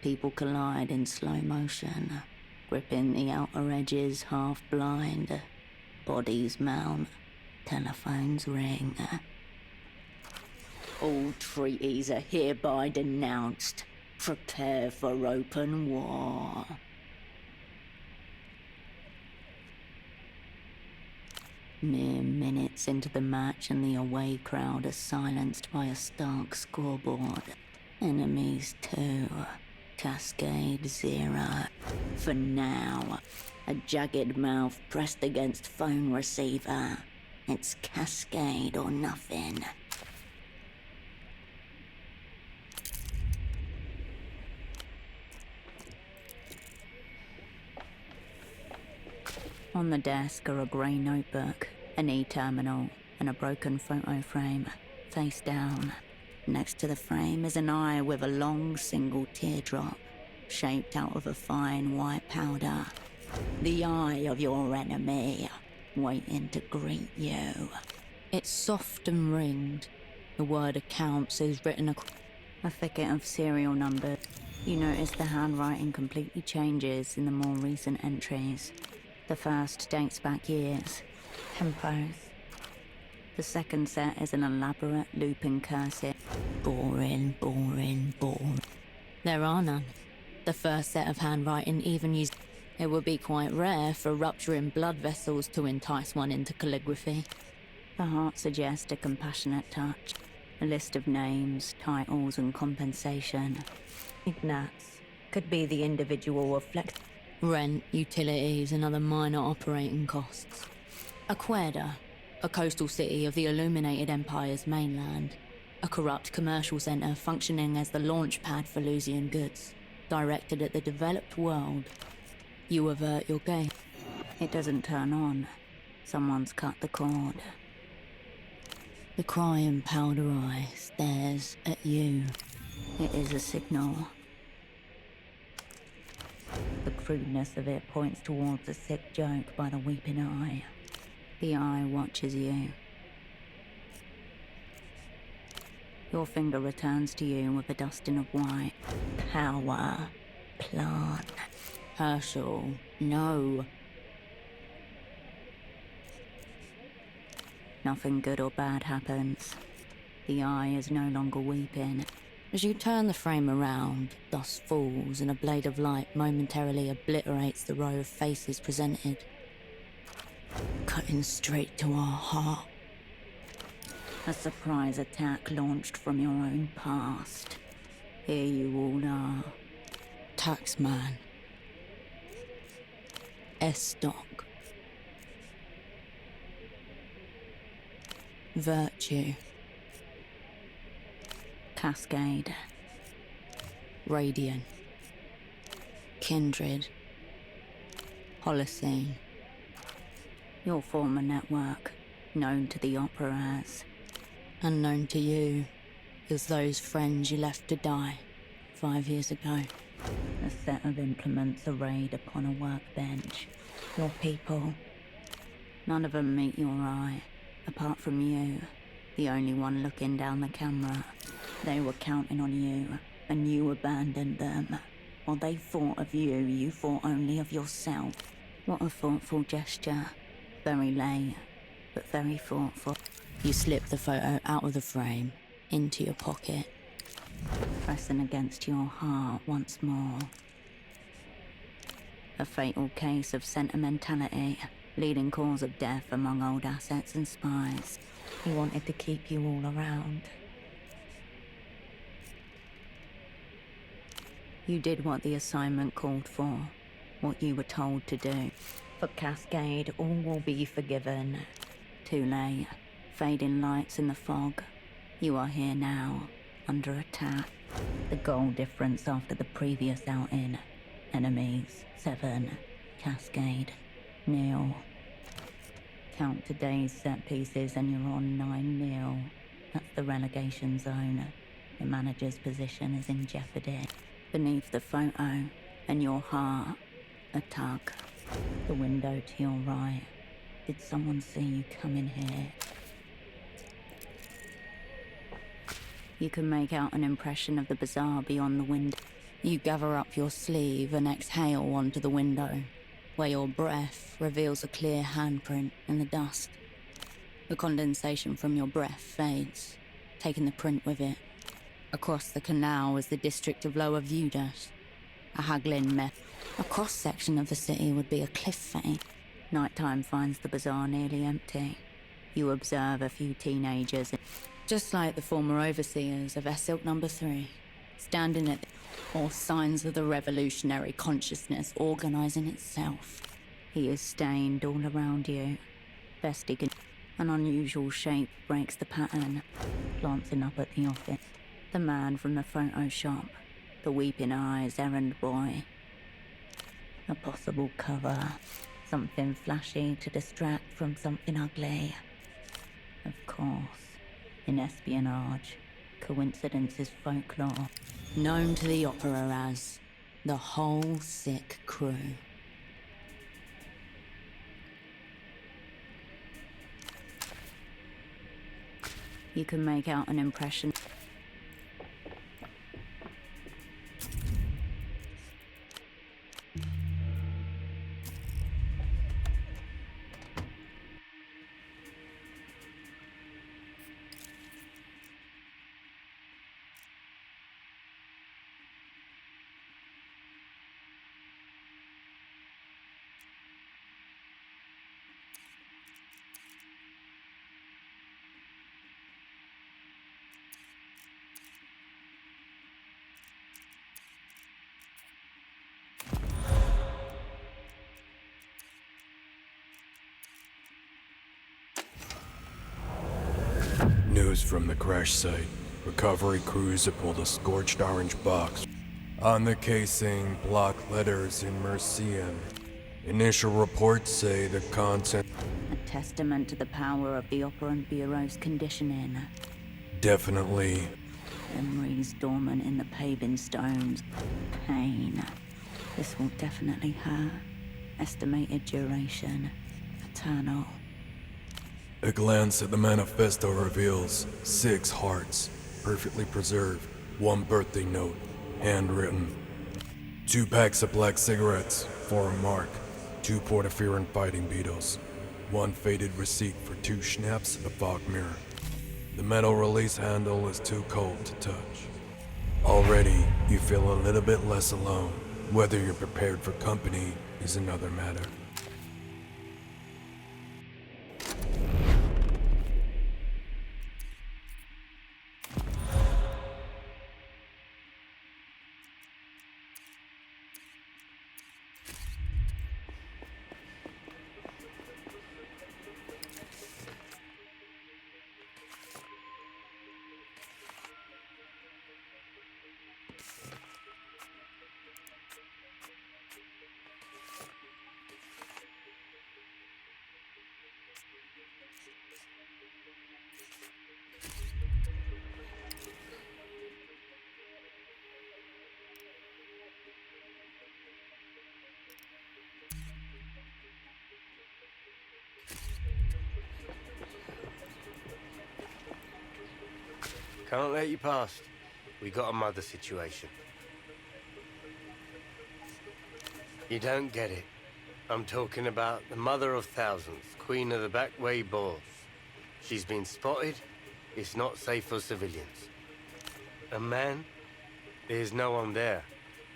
People collide in slow motion, gripping the outer edges half blind. Bodies mount, telephones ring. All treaties are hereby denounced. Prepare for open war. Mere minutes into the match and the away crowd are silenced by a stark scoreboard. Enemies 2, Cascade 0. For now, a jagged mouth pressed against phone receiver. It's Cascade or nothing. On the desk are a grey notebook, an e-terminal, and a broken photo frame, face down. Next to the frame is an eye with a long single teardrop, shaped out of a fine white powder. The eye of your enemy, waiting to greet you. It's soft and ringed. The word accounts is written across a thicket of serial numbers. You notice the handwriting completely changes in the more recent entries. The first dates back years. Tempos. The second set is an elaborate looping cursive. Boring, boring, boring. There are none. The first set of handwriting even used It would be quite rare for rupturing blood vessels to entice one into calligraphy. The heart suggests a compassionate touch. A list of names, titles, and compensation. Ignatz could be the individual reflect. Rent, utilities, and other minor operating costs. Aqueda, a coastal city of the Illuminated Empire's mainland. A corrupt commercial center functioning as the launch pad for Lusian goods, directed at the developed world. You avert your gaze. It doesn't turn on. Someone's cut the cord. The crying powder eye stares at you. It is a signal. The crudeness of it points towards a sick joke by the weeping eye. The eye watches you. Your finger returns to you with a dusting of white. Power. Plant. Herschel. No. Nothing good or bad happens. The eye is no longer weeping. As you turn the frame around, dust falls and a blade of light momentarily obliterates the row of faces presented. Cutting straight to our heart. A surprise attack launched from your own past. Here you all are. Taxman. Estoc. Virtue. Cascade. Radiant. Kindred. Holocene. Your former network, known to the Opera as. Unknown to you, as those friends you left to die 5 years ago. A set of implements arrayed upon a workbench. Your people. None of them meet your eye, apart from you, the only one looking down the camera. They were counting on you, and you abandoned them. While they thought of you, you thought only of yourself. What a thoughtful gesture. Very late, but very thoughtful. You slip the photo out of the frame, into your pocket. Pressing against your heart once more. A fatal case of sentimentality, leading cause of death among old assets and spies. He wanted to keep you all around. You did what the assignment called for, what you were told to do. For Cascade, all will be forgiven. Too late. Fading lights in the fog. You are here now, under attack. The goal difference after the previous outing. Enemies, 7. Cascade, nil. Count today's set pieces and you're on 9-0. That's the relegation zone. The manager's position is in jeopardy. Beneath the photo, and your heart, a tug. The window to your right. Did someone see you come in here? You can make out an impression of the bazaar beyond the window. You gather up your sleeve and exhale onto the window, where your breath reveals a clear handprint in the dust. The condensation from your breath fades, taking the print with it. Across the canal is the district of Lower Vudas, a haggling mess. A cross-section of the city would be a cliff face. Nighttime finds the bazaar nearly empty. You observe a few teenagers, just like the former overseers of Silk Number 3, standing at all signs of the revolutionary consciousness organizing itself. He is stained all around you. Best he can. An unusual shape breaks the pattern, glancing up at the office. The man from the photo shop, the weeping eyes errand boy. A possible cover, something flashy to distract from something ugly. Of course, in espionage, coincidence is folklore. Known to the Opera as the whole sick crew. You can make out an impression. News from the crash site. Recovery crews have pulled a scorched orange box. On the casing, block letters in Mercian. Initial reports say the content... A testament to the power of the Operant Bureau's conditioning. Definitely. Memories dormant in the paving stones. Pain. This will definitely hurt. Estimated duration. Eternal. A glance at the manifesto reveals 6 hearts, perfectly preserved, 1 birthday note, handwritten. 2 packs of black cigarettes, for a mark, 2 portaferin fighting beetles, 1 faded receipt for 2 schnapps and a fog mirror. The metal release handle is too cold to touch. Already, you feel a little bit less alone. Whether you're prepared for company is another matter. Can't let you past. We got a mother situation. You don't get it. I'm talking about the mother of thousands, queen of the backway boars. She's been spotted. It's not safe for civilians. A man? There's no one there.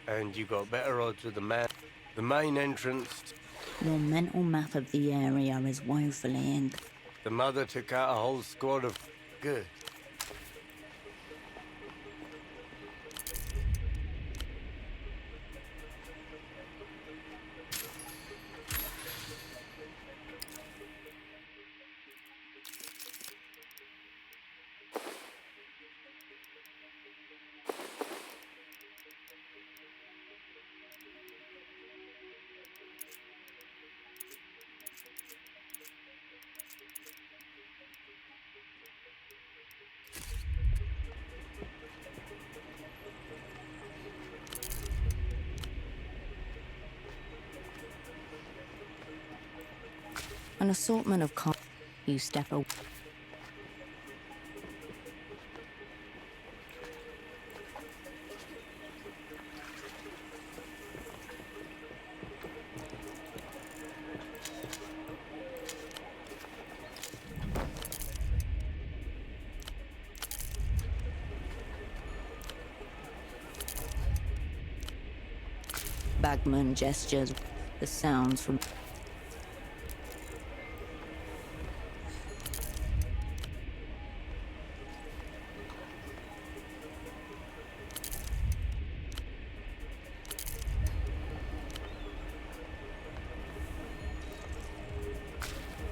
And you got better odds with the man. The main entrance. Your mental map of the area is woefully incomplete. The mother took out a whole squad of good. An assortment of you step away. Bagman gestures the sounds from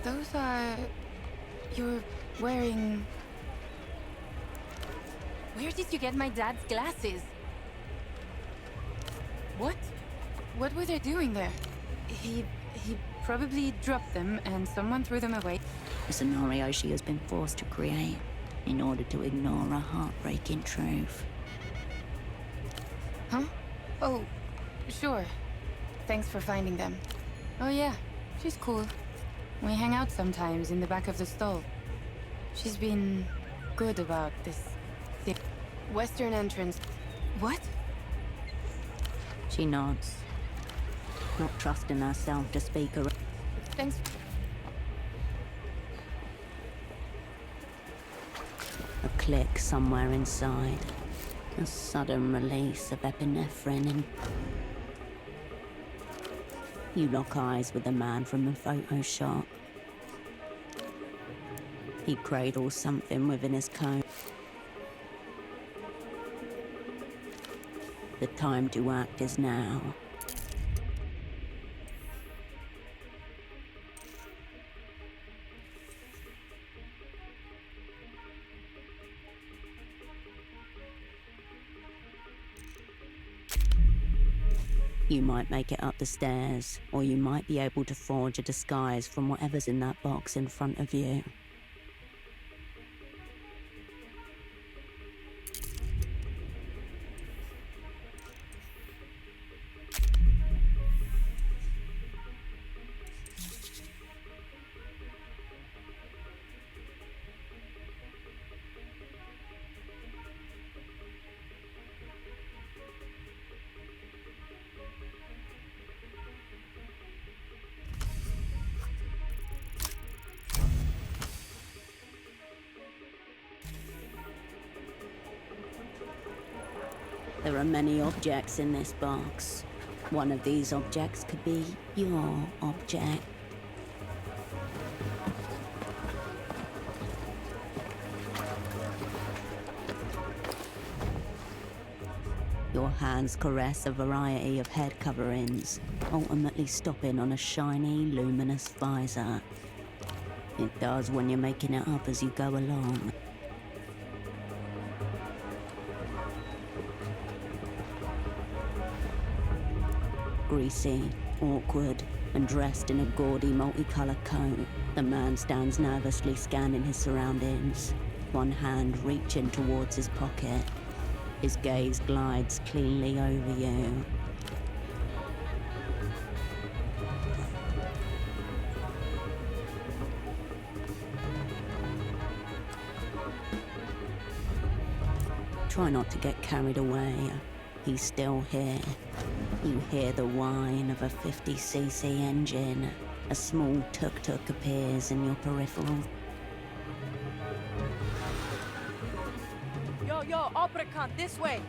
Those are... You're wearing... Where did you get my dad's glasses? What? What were they doing there? He probably dropped them and someone threw them away. a scenario she has been forced to create in order to ignore a heartbreaking truth. Huh? Oh, sure. Thanks for finding them. Oh yeah, she's cool. We hang out sometimes in the back of the stall. She's been good about this thing. Western entrance. What? She nods, not trusting herself to speak her. Thanks. A click somewhere inside. A sudden release of epinephrine and... You lock eyes with the man from the photo shop. He cradles something within his coat. The time to act is now. You might make it up the stairs, or you might be able to forge a disguise from whatever's in that box in front of you. There are many objects in this box. One of these objects could be your object. Your hands caress a variety of head coverings, ultimately stopping on a shiny, luminous visor. It does when you're making it up as you go along. Greasy, awkward, and dressed in a gaudy multicolored coat, the man stands nervously scanning his surroundings, one hand reaching towards his pocket. His gaze glides cleanly over you. Try not to get carried away. He's still here. You hear the whine of a 50cc engine. A small tuk-tuk appears in your peripheral. Yo, Obricant, this way!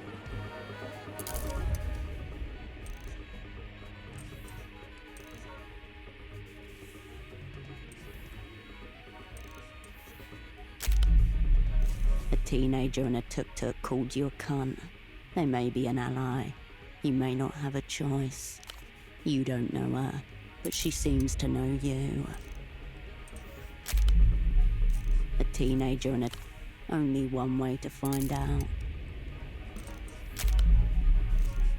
A teenager in a tuk-tuk called you a cunt. They may be an ally. You may not have a choice. You don't know her, but she seems to know you. A teenager and only one way to find out.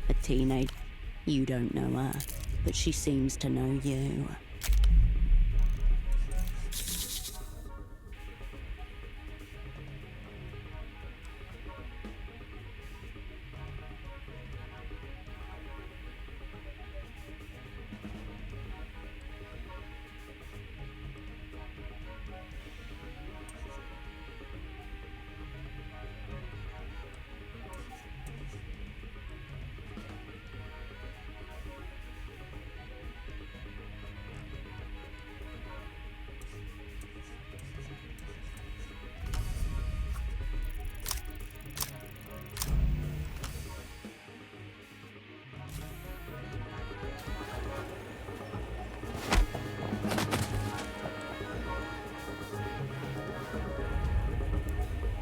A teenager. You don't know her, but she seems to know you.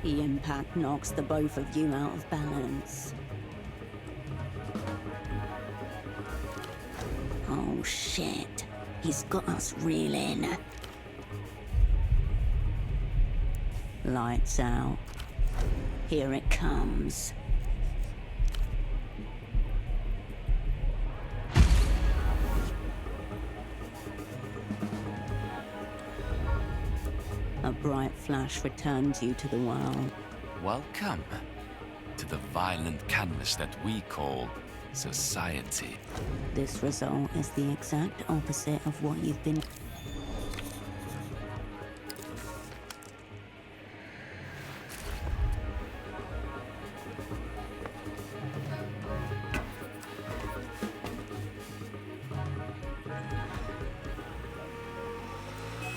The impact knocks the both of you out of balance. Oh shit, he's got us reeling. Lights out. Here it comes. A bright flash returns you to the world. Welcome to the violent canvas that we call society. This result is the exact opposite of what you've been.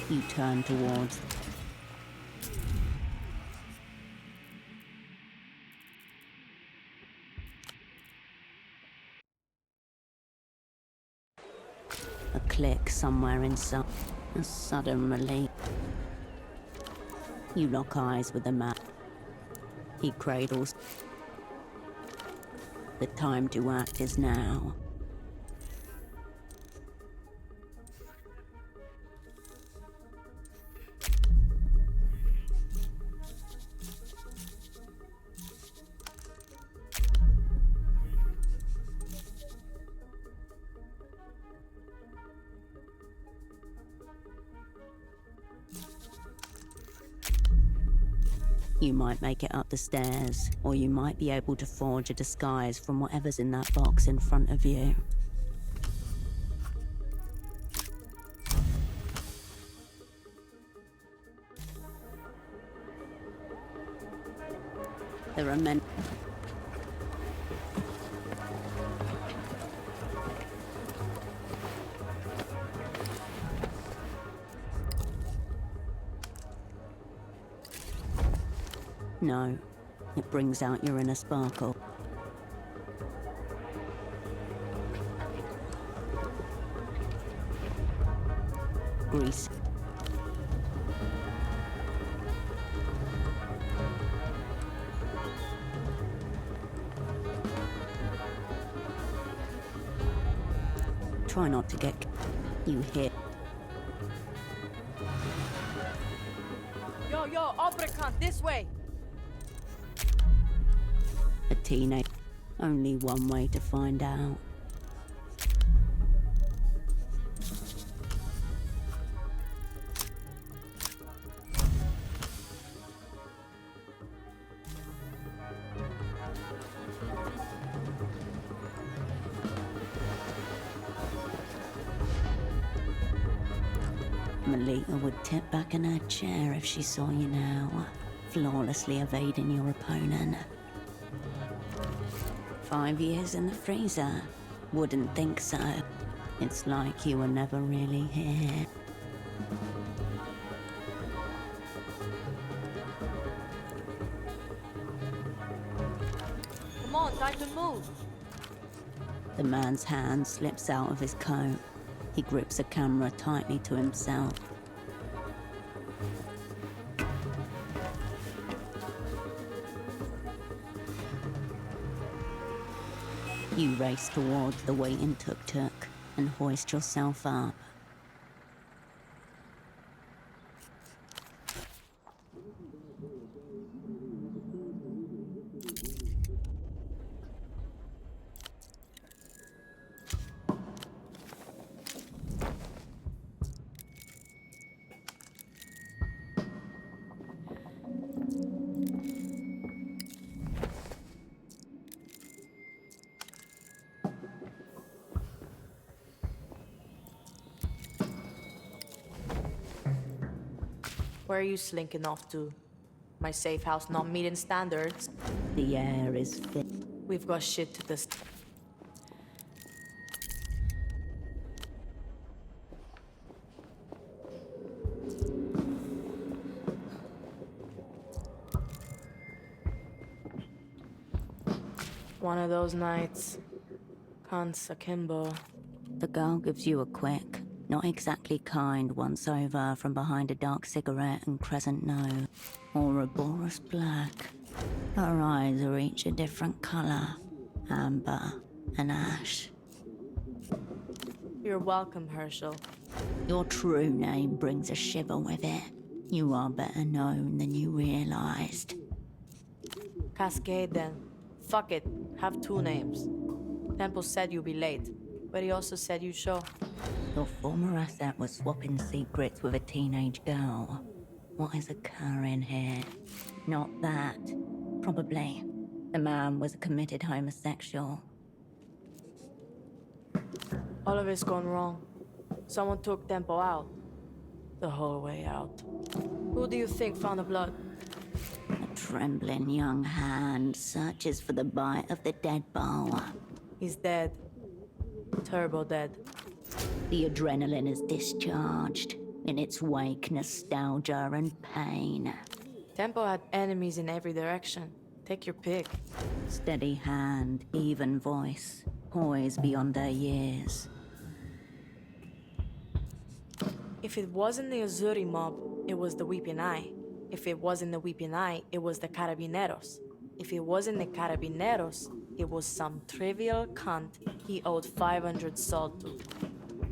You turn towards. A click somewhere inside. A sudden relief. You lock eyes with the man. He cradles. The time to act is now. You might make it up the stairs, or you might be able to forge a disguise from whatever's in that box in front of you. There are many. No, it brings out your inner sparkle. Grease. Try not to get you hit. Yo, Obricant, this way! A teenage. Only one way to find out. Melita would tip back in her chair if she saw you now, flawlessly evading your opponent. 5 years in the freezer. Wouldn't think so. It's like you were never really here. Come on, time to move. The man's hand slips out of his coat. He grips a camera tightly to himself. You race towards the waiting tuk-tuk and hoist yourself up. Where are you slinking off to? My safe house not meeting standards? The air is thick. We've got shit to this. One of those nights. Kansa Kimbo. The girl gives you a quick, not exactly kind once over from behind a dark cigarette and crescent nose. Ouroboros black. Her eyes are each a different color. Amber and ash. You're welcome, Herschel. Your true name brings a shiver with it. You are better known than you realized. Cascade then. Fuck it. Have two names. Temple said you'd be late, but he also said you'd show. Your former asset was swapping secrets with a teenage girl. What is occurring here? Not that. Probably. The man was a committed homosexual. All of it's gone wrong. Someone took Tempo out. The whole way out. Who do you think found the blood? A trembling young hand searches for the bite of the dead bow. He's dead. Turbo dead. The adrenaline is discharged. In its wake, nostalgia and pain. Tempo had enemies in every direction. Take your pick. Steady hand, even voice. Poised beyond their years. If it wasn't the Azuri mob, it was the Weeping Eye. If it wasn't the Weeping Eye, it was the Carabineros. If it wasn't the Carabineros, it was some trivial cunt he owed 500 salt to.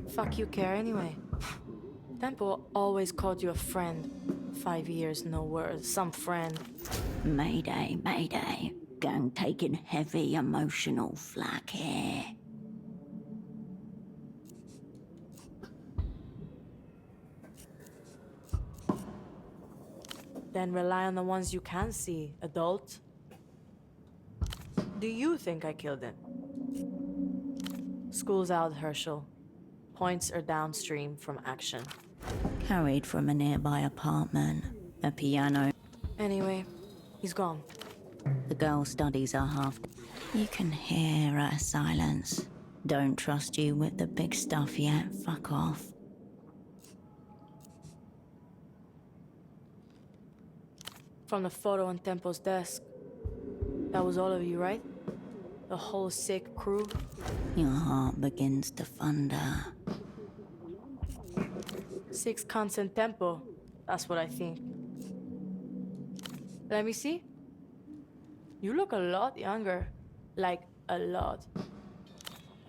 Fuck you care anyway. Tempo always called you a friend. 5 years, no words, some friend. Mayday, mayday. Gang taking heavy emotional flak here. Then rely on the ones you can see, adult. Do you think I killed him? School's out, Herschel. Points are downstream from action. Carried from a nearby apartment. A piano. Anyway, he's gone. The girl's studies are half. You can hear her silence. Don't trust you with the big stuff yet. Fuck off. From the photo on Tempo's desk. That was all of you, right? The whole sick crew? Your heart begins to thunder. 6 constant Tempo. That's what I think. Let me see. You look a lot younger. Like, a lot.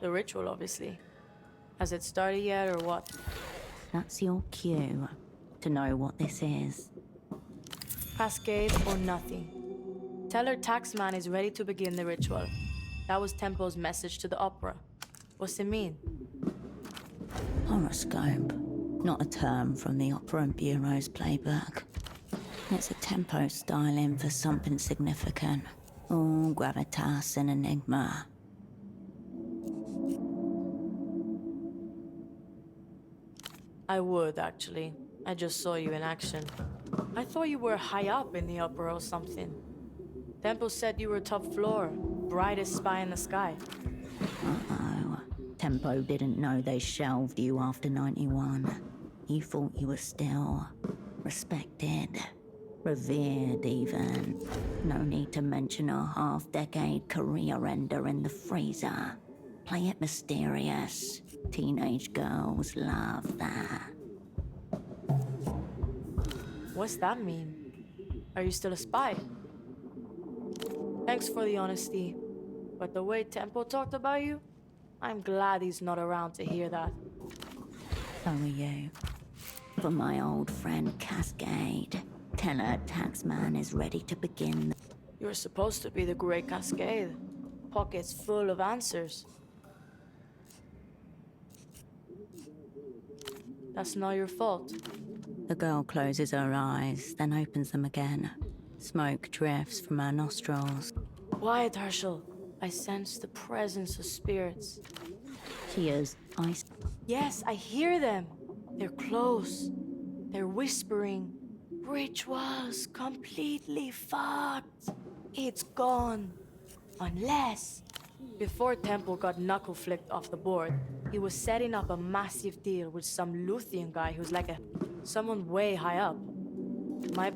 The ritual, obviously. Has it started yet, or what? That's your cue to know what this is. Cascade or nothing. Tell her Taxman is ready to begin the ritual. That was Tempo's message to the opera. What's it mean? Horoscope. Not a term from the Opera and Bureau's playbook. It's a tempo styling for something significant. All gravitas and enigma. I would, actually. I just saw you in action. I thought you were high up in the opera or something. Tempo said you were top floor, brightest spy in the sky. Uh-oh. Tempo didn't know they shelved you after 91. He thought you were still respected, revered even. No need to mention a half-decade career ender in the freezer. Play it mysterious. Teenage girls love that. What's that mean? Are you still a spy? Thanks for the honesty. But the way Tempo talked about you, I'm glad he's not around to hear that. So are you. For my old friend Cascade, tell her Taxman is ready to begin. You're supposed to be the Great Cascade. Pockets full of answers. That's not your fault. The girl closes her eyes, then opens them again. Smoke drifts from her nostrils. Quiet, Herschel. I sense the presence of spirits. She is ice. Yes, I hear them. They're close. They're whispering. Ritual's completely fucked. It's gone. Unless... Before Temple got knuckle flicked off the board, he was setting up a massive deal with some Luthian guy who's like someone way high up. My...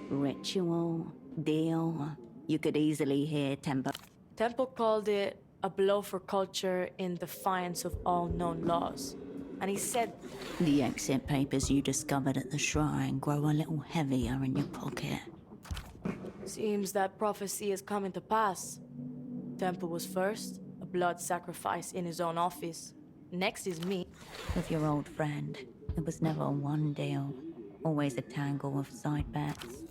Ritual, deal. You could easily hear Temple called it a blow for culture in defiance of all known laws. And he said... The exit papers you discovered at the shrine grow a little heavier in your pocket. Seems that prophecy is coming to pass. Temple was first, a blood sacrifice in his own office. Next is me. With your old friend, it was never one deal. Always a tangle of side bets.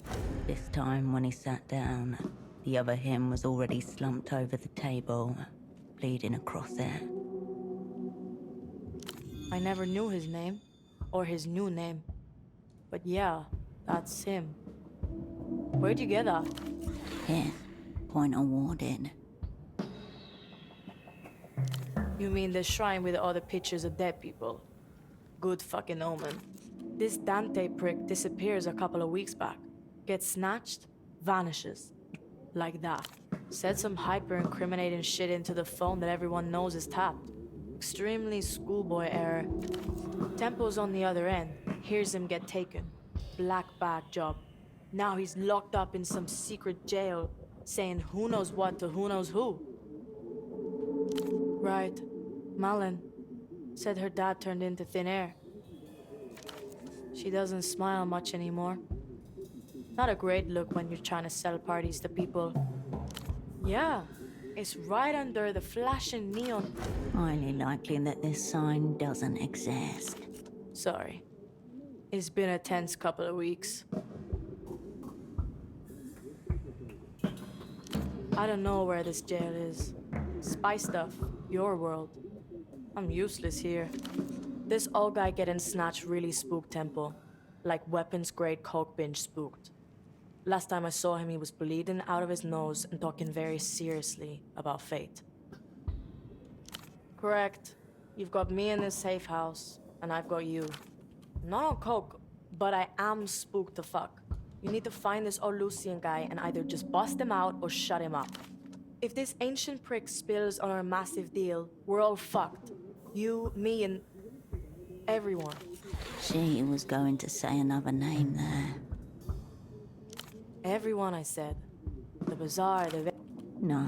This time when he sat down, the other him was already slumped over the table, bleeding across it. I never knew his name, or his new name. But yeah, that's him. Where'd you get that? Here, point awarded. You mean the shrine with all the pictures of dead people? Good fucking omen. This Dante prick disappears a couple of weeks back. Gets snatched, vanishes. Like that. Said some hyper-incriminating shit into the phone that everyone knows is tapped. Extremely schoolboy error. Tempo's on the other end. Hears him get taken. Black bag job. Now he's locked up in some secret jail, saying who knows what to who knows who. Right. Malin said her dad turned into thin air. She doesn't smile much anymore. Not a great look when you're trying to sell parties to people. Yeah, it's right under the flashing neon. Highly likely that this sign doesn't exist. Sorry. It's been a tense couple of weeks. I don't know where this jail is. Spy stuff, your world. I'm useless here. This old guy getting snatched really spooked Temple. Like weapons-grade coke binge spooked. Last time I saw him, he was bleeding out of his nose and talking very seriously about fate. Correct. You've got me in this safe house, and I've got you. I'm not on coke, but I am spooked to fuck. You need to find this Olusian guy and either just bust him out or shut him up. If this ancient prick spills on our massive deal, we're all fucked. You, me, and everyone. She was going to say another name there. Everyone, I said. The bazaar, No,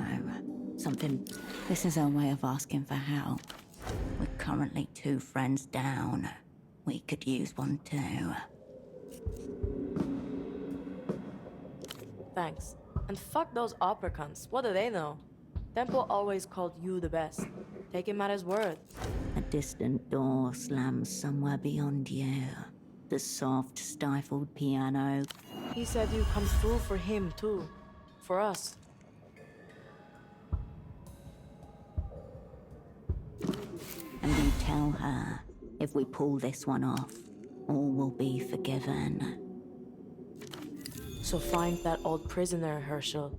something. This is our way of asking for help. We're currently 2 friends down. We could use one too. Thanks. And fuck those opera cunts. What do they know? Tempo always called you the best. Take him at his word. A distant door slams somewhere beyond you. The soft, stifled piano. He said you come through for him too. For us. And you tell her, if we pull this one off, all will be forgiven. So find that old prisoner, Herschel,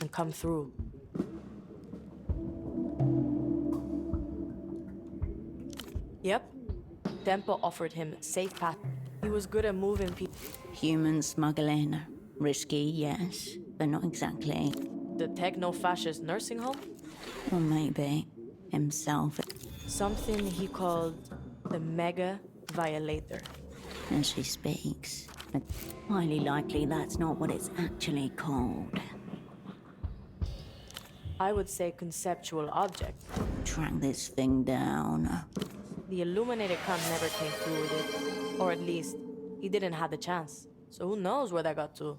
and come through. Yep. Tempo offered him safe path. He was good at moving people. Human smuggling. Risky, yes, but not exactly. The techno-fascist nursing home? Or maybe himself. Something he called the Mega Violator. And she speaks. But highly likely that's not what it's actually called. I would say conceptual object. Track this thing down. The illuminated cunt never came through with it. Or at least, he didn't have the chance. So who knows where that got to?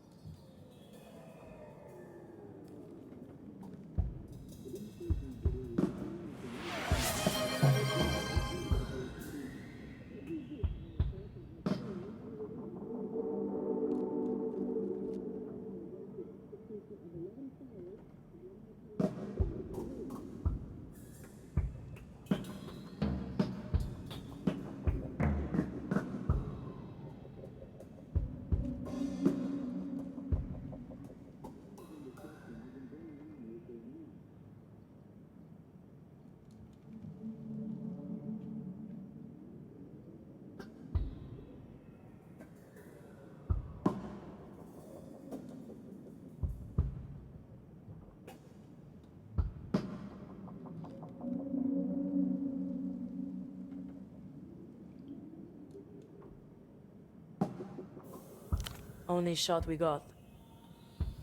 Only shot we got.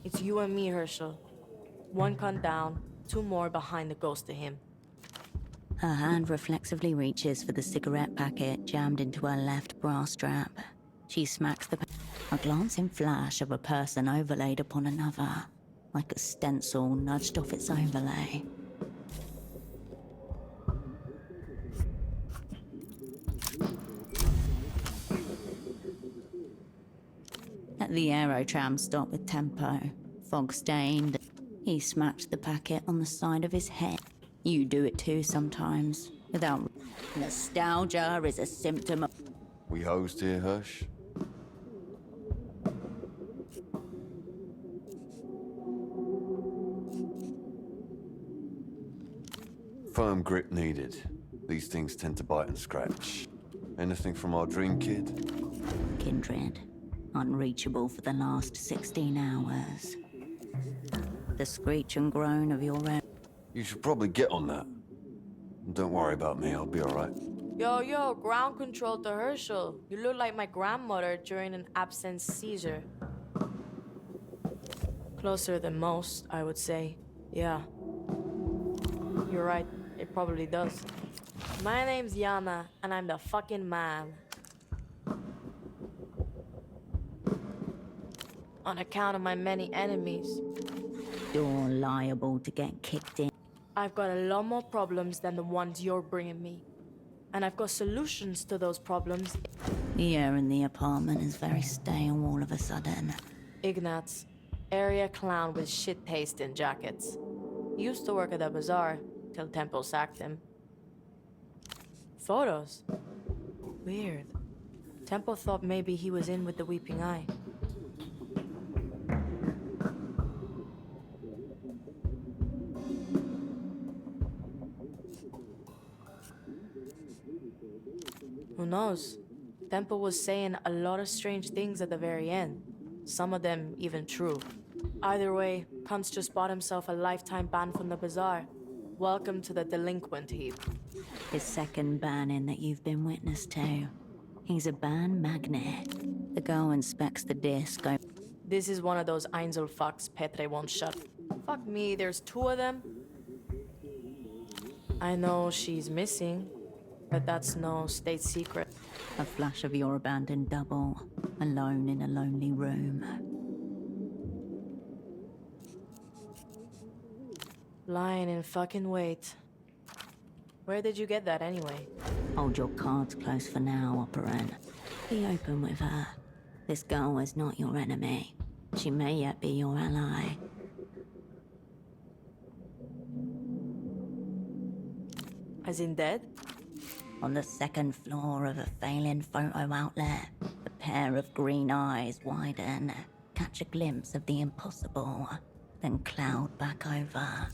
It's you and me, Herschel. 1 cunt down, 2 more behind the ghost of him. Her hand reflexively reaches for the cigarette packet jammed into her left bra strap. She smacks a glancing flash of a person overlaid upon another, like a stencil nudged off its overlay. At the aerotram stop with Tempo, fog-stained, he smacked the packet on the side of his head. You do it too sometimes, without... Nostalgia is a symptom of... We hosed here, Hush? Firm grip needed. These things tend to bite and scratch. Anything from our dream kid? Kindred. Unreachable for the last 16 hours. The screech and groan of your own... You should probably get on that. Don't worry about me, I'll be alright. Yo, ground control to Herschel. You look like my grandmother during an absence seizure. Closer than most, I would say. Yeah. You're right, it probably does. My name's Yana, and I'm the fucking man. On account of my many enemies. You're liable to get kicked in. I've got a lot more problems than the ones you're bringing me. And I've got solutions to those problems. The air in the apartment is very stale all of a sudden. Ignatz, area clown with shit taste in jackets. He used to work at the bazaar, till Temple sacked him. Photos? Weird. Temple thought maybe he was in with the Weeping Eye. Who knows? Temple was saying a lot of strange things at the very end. Some of them even true. Either way, Kuntz just bought himself a lifetime ban from the bazaar. Welcome to the delinquent heap. His second banning that you've been witness to. He's a ban magnet. The girl inspects the disc. This is one of those Einzel fucks Petre won't shut. Fuck me, there's 2 of them? I know she's missing, but that's no state secret. A flash of your abandoned double, alone in a lonely room. Lying in fucking wait. Where did you get that anyway? Hold your cards close for now, operant. Be open with her. This girl is not your enemy. She may yet be your ally. As in dead? On the second floor of a failing photo outlet, a pair of green eyes widen, catch a glimpse of the impossible, then cloud back over.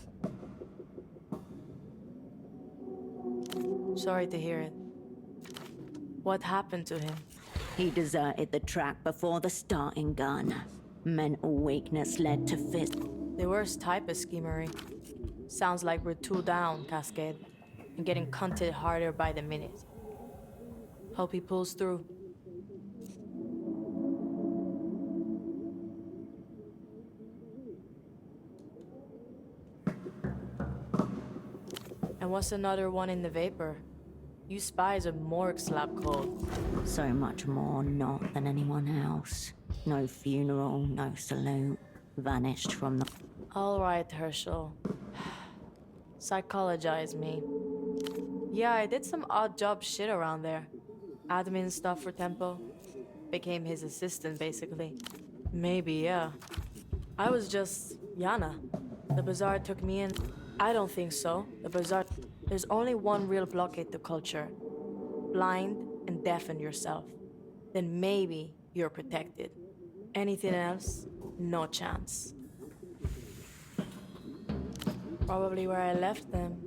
Sorry to hear it. What happened to him? He deserted the track before the starting gun. Mental weakness led to The worst type of schemery. Sounds like we're 2 down, Cascade. And getting cunted harder by the minute. Hope he pulls through. And what's another one in the vapor? You spies are morgue slap cold. So much more not than anyone else. No funeral, no salute. Vanished from the... All right, Herschel. Psychologize me. Yeah, I did some odd job shit around there. Admin stuff for Tempo. Became his assistant, basically. Maybe, yeah. I was just Yana. The bazaar took me in. I don't think so. The bazaar... There's only one real blockade to culture. Blind and deafen yourself. Then maybe you're protected. Anything else? No chance. Probably where I left them.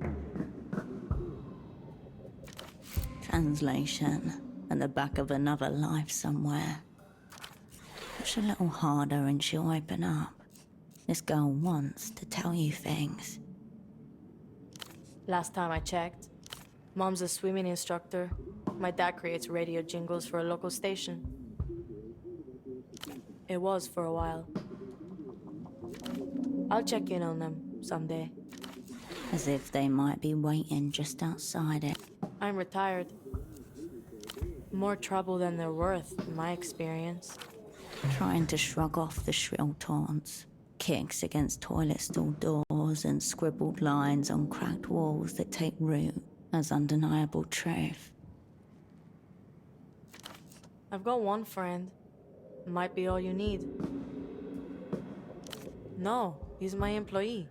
Translation. At the back of another life somewhere. Push a little harder and she'll open up. This girl wants to tell you things. Last time I checked, Mom's a swimming instructor. My dad creates radio jingles for a local station. It was for a while. I'll check in on them someday. As if they might be waiting just outside it. I'm retired. More trouble than they're worth, in my experience. Trying to shrug off the shrill taunts. Kicks against toilet stool doors and scribbled lines on cracked walls that take root as undeniable truth. I've got one friend. Might be all you need. No, he's my employee.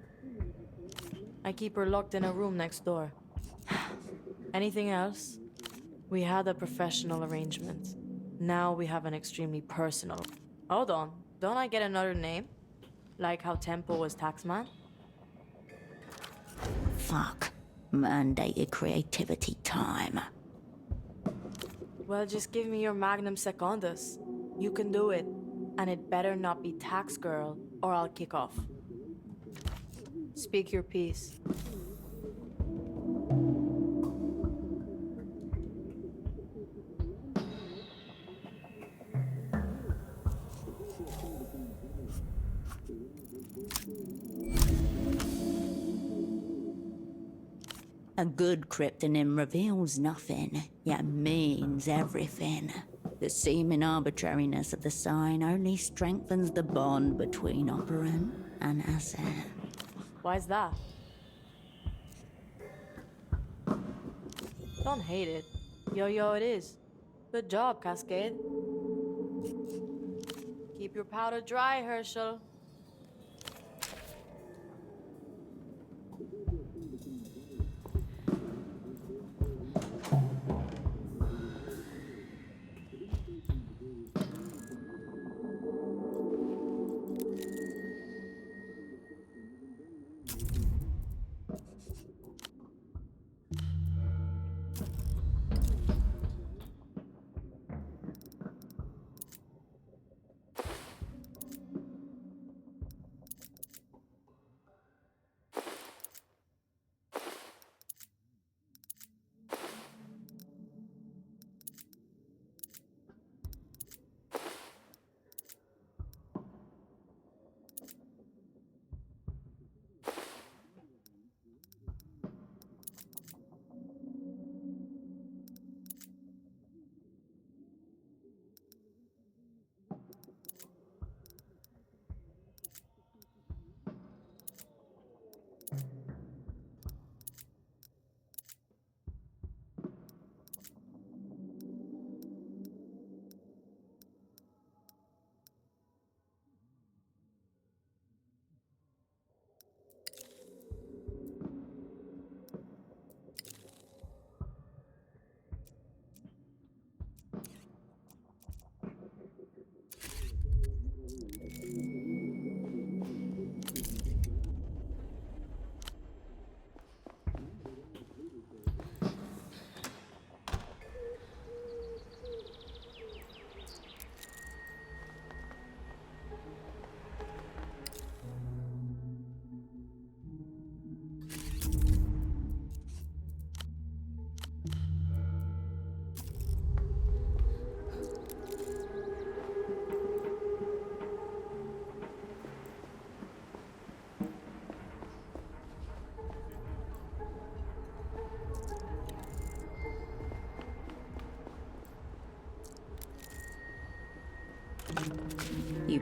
I keep her locked in a room next door. Anything else? We had a professional arrangement. Now we have an extremely personal. Hold on, don't I get another name? Like how Tempo was Taxman? Fuck. Mandated creativity time. Well, just give me your magnum secundus. You can do it. And it better not be Tax Girl, or I'll kick off. Speak your piece. A good cryptonym reveals nothing, yet means everything. The seeming arbitrariness of the sign only strengthens the bond between operant and asset. Why's that? Don't hate it. Yo, it is. Good job, Cascade. Keep your powder dry, Herschel.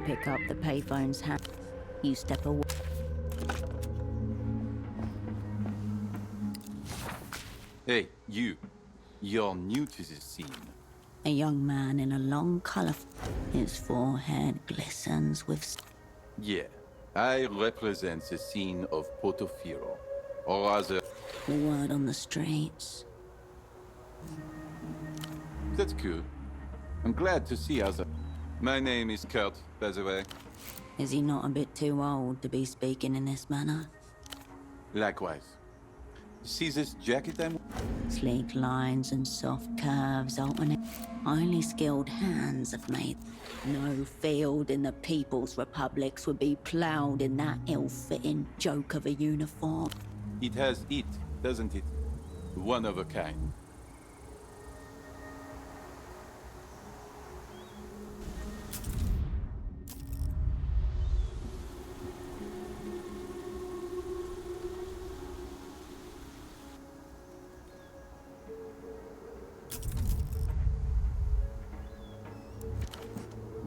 pick up the payphone's hand. You step away. Hey, you. You're new to this scene. A young man in a long collar. His forehead glistens with... Yeah. I represent the scene of Portofino. Or rather... The word on the streets. That's cool. I'm glad to see us. My name is Kurt, by the way. Is he not a bit too old to be speaking in this manner? Likewise. See this jacket I'm... Sleek lines and soft curves alternate. Only skilled hands have made. No field in the People's Republics would be ploughed in that ill-fitting joke of a uniform. It has it, doesn't it? One of a kind.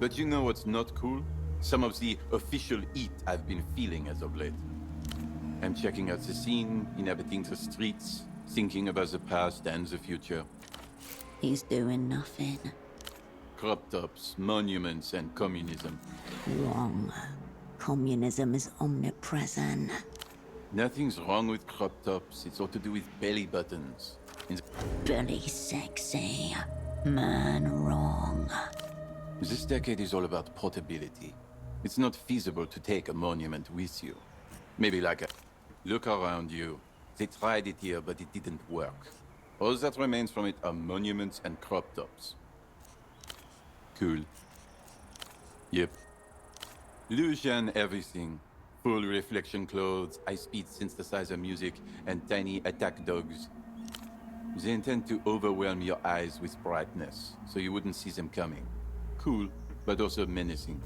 But you know what's not cool? Some of the official heat I've been feeling as of late. I'm checking out the scene, inhabiting the streets, thinking about the past and the future. He's doing nothing. Crop tops, monuments, and communism. Wrong. Communism is omnipresent. Nothing's wrong with crop tops. It's all to do with belly buttons. Belly sexy. Man wrong. This decade is all about portability. It's not feasible to take a monument with you. Maybe like a... Look around you. They tried it here, but it didn't work. All that remains from it are monuments and crop tops. Cool. Yep. Lucian everything. Full reflection clothes, high-speed synthesizer music, and tiny attack dogs. They intend to overwhelm your eyes with brightness, so you wouldn't see them coming. Cool, but also menacing.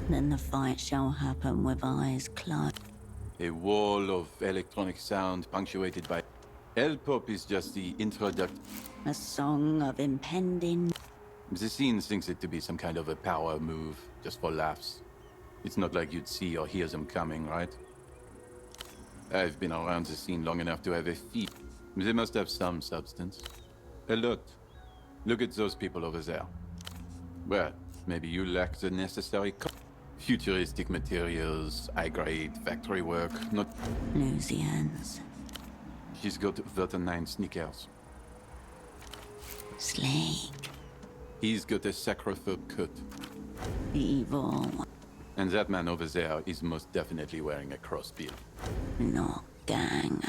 Then the fight shall happen with eyes closed. A wall of electronic sound punctuated by... L-pop is just the introduction. A song of impending... The scene thinks it to be some kind of a power move, just for laughs. It's not like you'd see or hear them coming, right? I've been around the scene long enough to have a feel. They must have some substance. A lot. Look at those people over there. Well, maybe you lack the necessary futuristic materials, high-grade factory work, not... Lucians. She's got Vertanine sneakers. Sleek. He's got a sacrophobe cut. Evil. And that man over there is most definitely wearing a crossbill. No gang.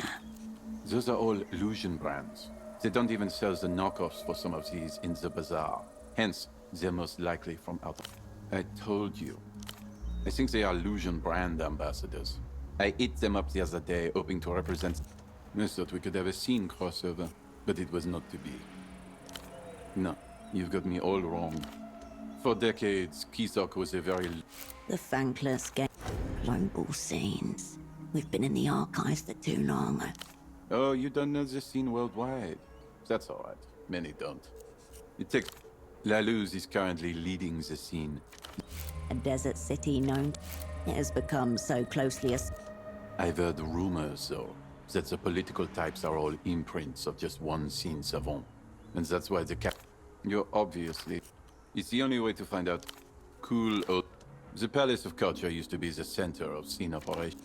Those are all illusion brands. They don't even sell the knockoffs for some of these in the bazaar. Hence, they're most likely from out. I told you. I think they are illusion brand ambassadors. I hit them up the other day, hoping to represent... I thought we could have a scene crossover, but it was not to be. No, you've got me all wrong. For decades, Kisok was a very... The thankless game. Global scenes. We've been in the archives for too long. Oh, you don't know the scene worldwide. That's all right. Many don't. It takes... La Luz is currently leading the scene. A desert city known... It has become so closely as... I've heard rumors, though, that the political types are all imprints of just one scene savant. And that's why the You're obviously... It's the only way to find out... Cool... The Palace of Culture used to be the center of scene operation.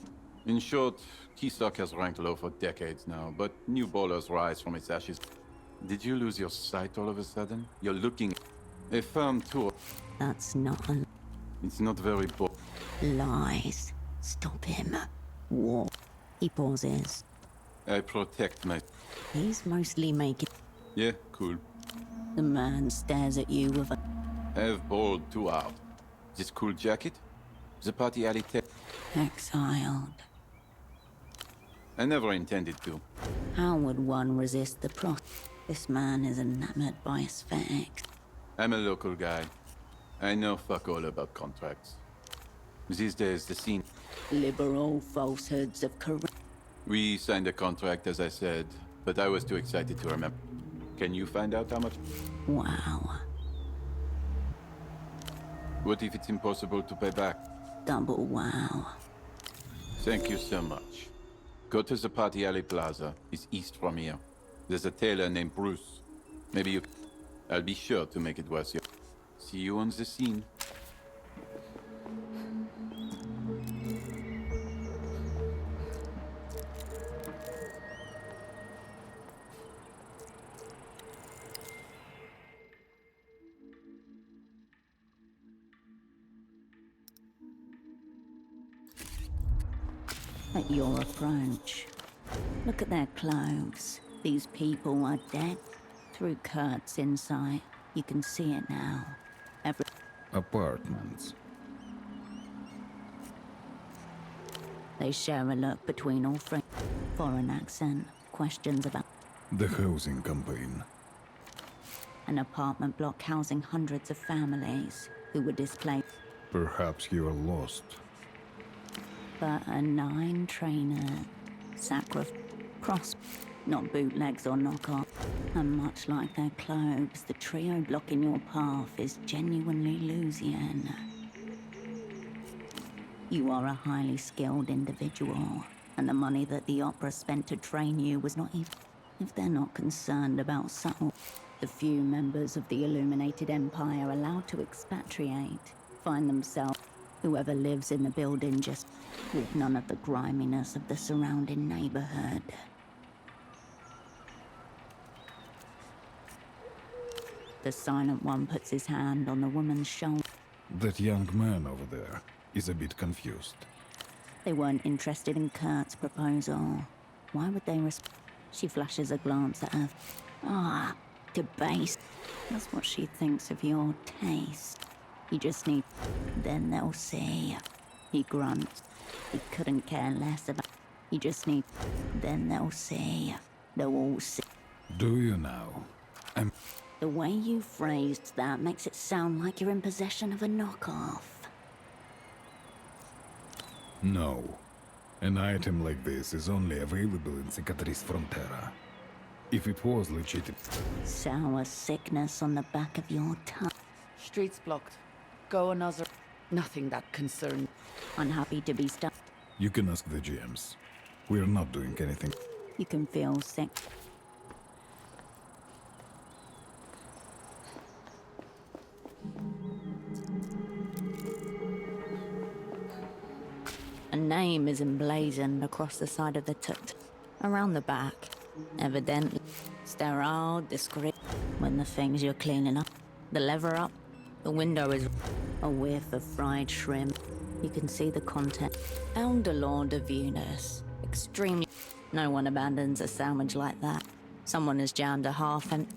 In short, Kisok has ranked low for decades now, but new ballers rise from its ashes. Did you lose your sight all of a sudden? You're looking... A firm tour... That's not a... It's not very Lies. Stop him. War. He pauses. I protect my... He's mostly making... Yeah, cool. The man stares at you with a... I've balled too out. This cool jacket? The party alley Exiled. I never intended to. How would one resist the plot? This man is enamored by aesthetics. I'm a local guy. I know fuck all about contracts. These days, the scene... Liberal falsehoods of correct... We signed a contract, as I said, but I was too excited to remember. Can you find out how much? Wow. What if it's impossible to pay back? Double wow. Thank you so much. Go to the Party Alley Plaza. It's east from here. There's a tailor named Bruce. Maybe you... I'll be sure to make it worth your... See you on the scene. At your approach, look at their clothes. These people are dead. Through Kurt's insight, you can see it now. Apartments. They share a look between all three. Foreign accent, questions about The housing campaign. an apartment block housing hundreds of families who were displaced. Perhaps you are lost. But a 9 trainer cross, not bootlegs or knockoff. And much like their clothes, the trio blocking your path is genuinely Lusian. You are a highly skilled individual, and the money that the opera spent to train you was not even... If they're not concerned about subtle... The few members of the Illuminated Empire allowed to expatriate find themselves... Whoever lives in the building just... with none of the griminess of the surrounding neighborhood. The Silent One puts his hand on the woman's shoulder. That young man over there is a bit confused. They weren't interested in Kurt's proposal. Why would they She flashes a glance at her. Ah, debased. That's what she thinks of your taste. You just need... Then they'll see. He grunts. He couldn't care less about... You just need... Then they'll see. They'll all see. Do you now? The way you phrased that makes it sound like you're in possession of a knockoff. No. An item like this is only available in Cicatrice Frontera. If it was legitimate... Sour sickness on the back of your tongue. Streets blocked. Go another... Nothing that concern. Unhappy to be stuck. You can ask the GMs. We're not doing anything. You can feel sick. A name is emblazoned across the side of the tuk-tuk. Around the back. Evidently sterile, discreet. When the things you're cleaning up. The lever up. The window is a whiff of fried shrimp. You can see the content. Elder de Venus. Extremely... No one abandons a sandwich like that. Someone has jammed a half and...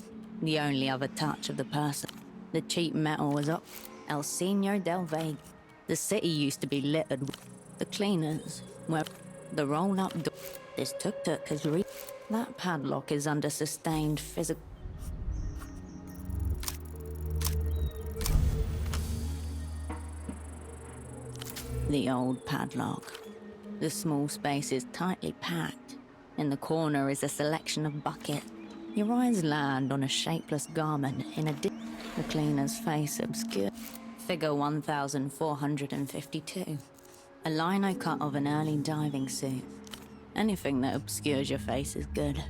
The only other touch of the person. The cheap metal was up. El Señor del Vega. The city used to be littered with... The cleaners, where the roll-up door. This tuk-tuk has That padlock is under sustained physical... The old padlock. The small space is tightly packed. In the corner is a selection of buckets. Your eyes land on a shapeless garment in a The cleaner's face obscured. Figure 1452. A lino cut of an early diving suit. Anything that obscures your face is good.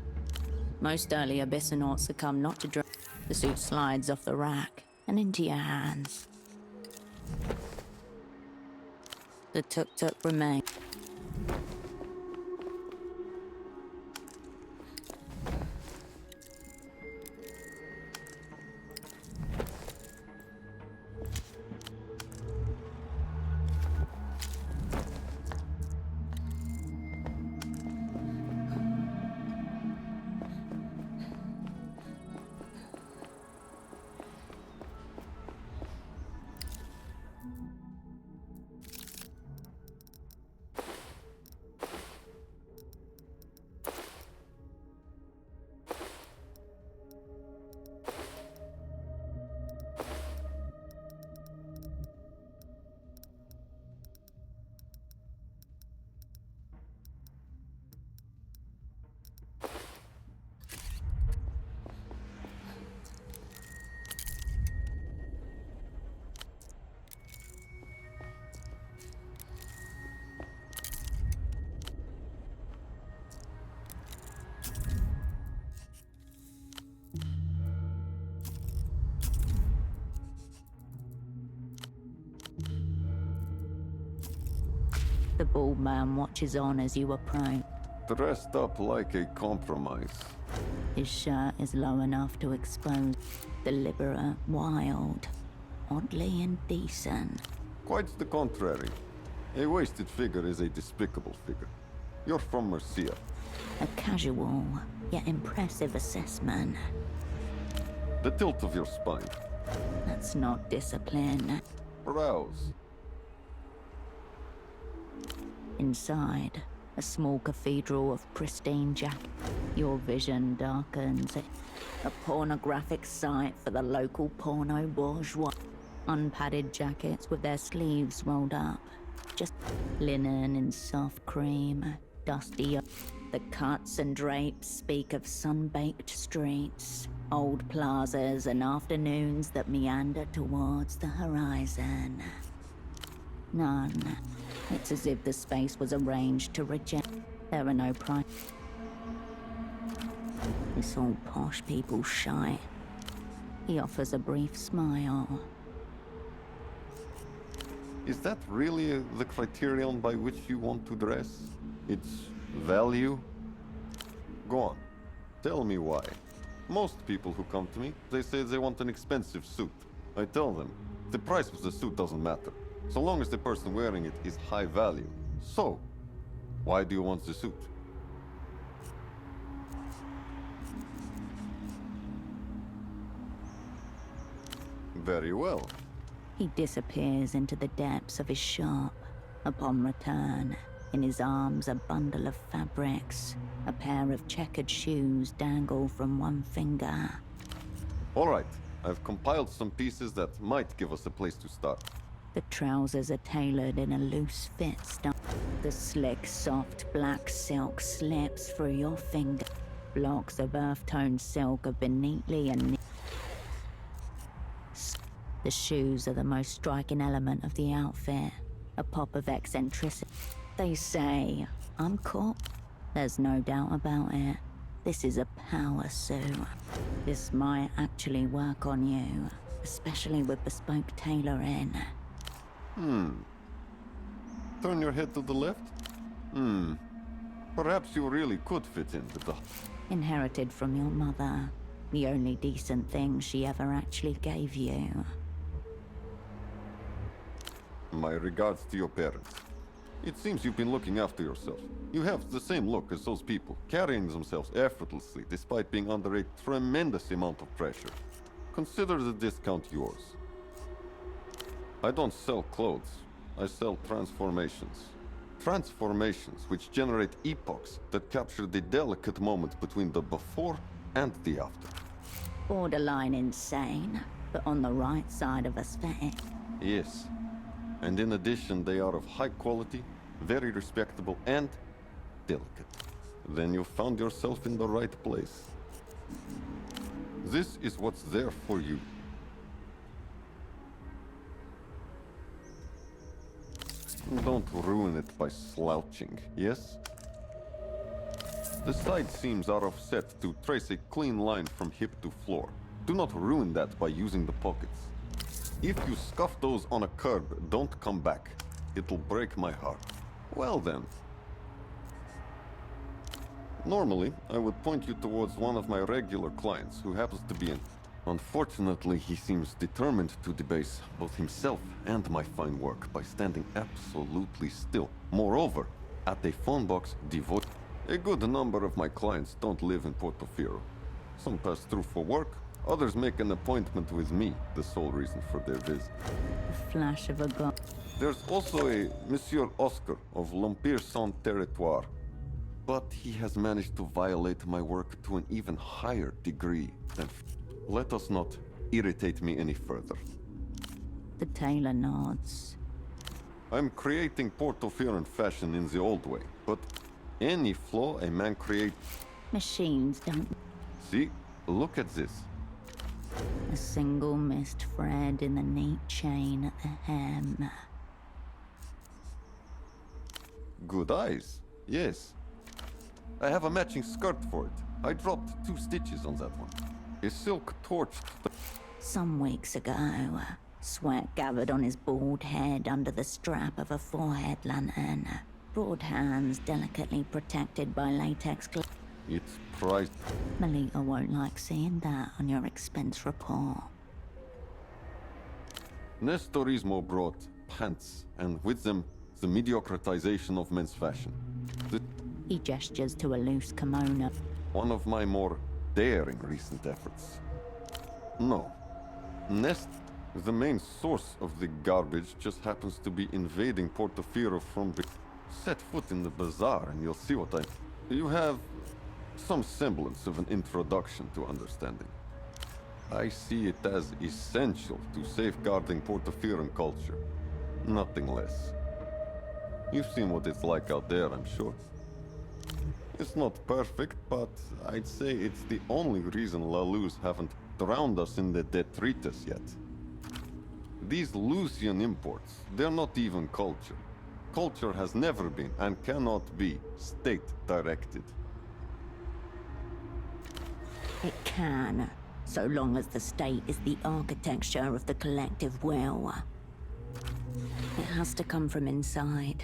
Most early abyssonauts succumb not to drink. The suit slides off the rack and into your hands. The tuk-tuk remains. The bald man watches on as you approach. Dressed up like a compromise. His shirt is low enough to expose. Deliberate, wild, oddly indecent. Quite the contrary. A wasted figure is a despicable figure. You're from Mercia. A casual, yet impressive assessment. The tilt of your spine. That's not discipline. Browse. Inside, a small cathedral of pristine jacket. Your vision darkens. A pornographic site for the local porno bourgeois. Unpadded jackets with their sleeves rolled up. Just linen in soft cream, dusty. The cuts and drapes speak of sun-baked streets, old plazas and afternoons that meander towards the horizon. None. It's as if the space was arranged to reject. There are no price. This all posh people shy. He offers a brief smile. Is that really the criterion by which you want to dress? It's value? Go on. Tell me why. Most people who come to me, they say they want an expensive suit. I tell them, the price of the suit doesn't matter, so long as the person wearing it is high value. So, why do you want the suit? Very well. He disappears into the depths of his shop. Upon return, in his arms a bundle of fabrics. A pair of checkered shoes dangle from one finger. All right, I've compiled some pieces that might give us a place to start. The trousers are tailored in a loose fit style. The slick, soft black silk slips through your finger. Blocks of earth-toned silk have been neatly and the shoes are the most striking element of the outfit. A pop of eccentricity. They say, I'm caught. There's no doubt about it. This is a power suit. This might actually work on you, especially with bespoke tailoring. Turn your head to the left? Perhaps you really could fit in with the... Inherited from your mother. The only decent thing she ever actually gave you. My regards to your parents. It seems you've been looking after yourself. You have the same look as those people, carrying themselves effortlessly despite being under a tremendous amount of pressure. Consider the discount yours. I don't sell clothes. I sell transformations. Transformations which generate epochs that capture the delicate moment between the before and the after. Borderline insane, but on the right side of aesthetic. Yes. And in addition, they are of high quality, very respectable, and delicate. Then you found yourself in the right place. This is what's there for you. Don't ruin it by slouching, yes? The side seams are offset to trace a clean line from hip to floor. Do not ruin that by using the pockets. If you scuff those on a curb, don't come back. It'll break my heart. Well then. Normally, I would point you towards one of my regular clients who happens to be in. Unfortunately, he seems determined to debase both himself and my fine work by standing absolutely still. Moreover, at a phone box devoted. A good number of my clients don't live in Portofino. Some pass through for work, others make an appointment with me, the sole reason for their visit. A flash of a gun. There's also a Monsieur Oscar of L'Empire Sans Territoire. But he has managed to violate my work to an even higher degree than... Let us not irritate me any further. The tailor nods. I'm creating Portofino fashion in the old way, but any flaw a man creates... Machines don't... See? Look at this. A single missed thread in the neat chain at the hem. Good eyes. Yes. I have a matching skirt for it. I dropped 2 stitches on that one. A silk torch... Some weeks ago, sweat gathered on his bald head under the strap of a forehead lantern. broad hands delicately protected by latex gloves. It's priced. Melita won't like seeing that on your expense report. Nestorismo brought pants, and with them, the mediocritization of men's fashion. He gestures to a loose kimono. One of my more daring recent efforts. No. The main source of the garbage just happens to be invading Portofino from set foot in the bazaar and you'll see what You have some semblance of an introduction to understanding. I see it as essential to safeguarding Portofiran culture. Nothing less. You've seen what it's like out there, I'm sure. It's not perfect, but I'd say it's the only reason Lalus haven't drowned us in the detritus yet. These Lucian imports, they're not even culture. Culture has never been and cannot be state-directed. It can, so long as the state is the architecture of the collective will. It has to come from inside.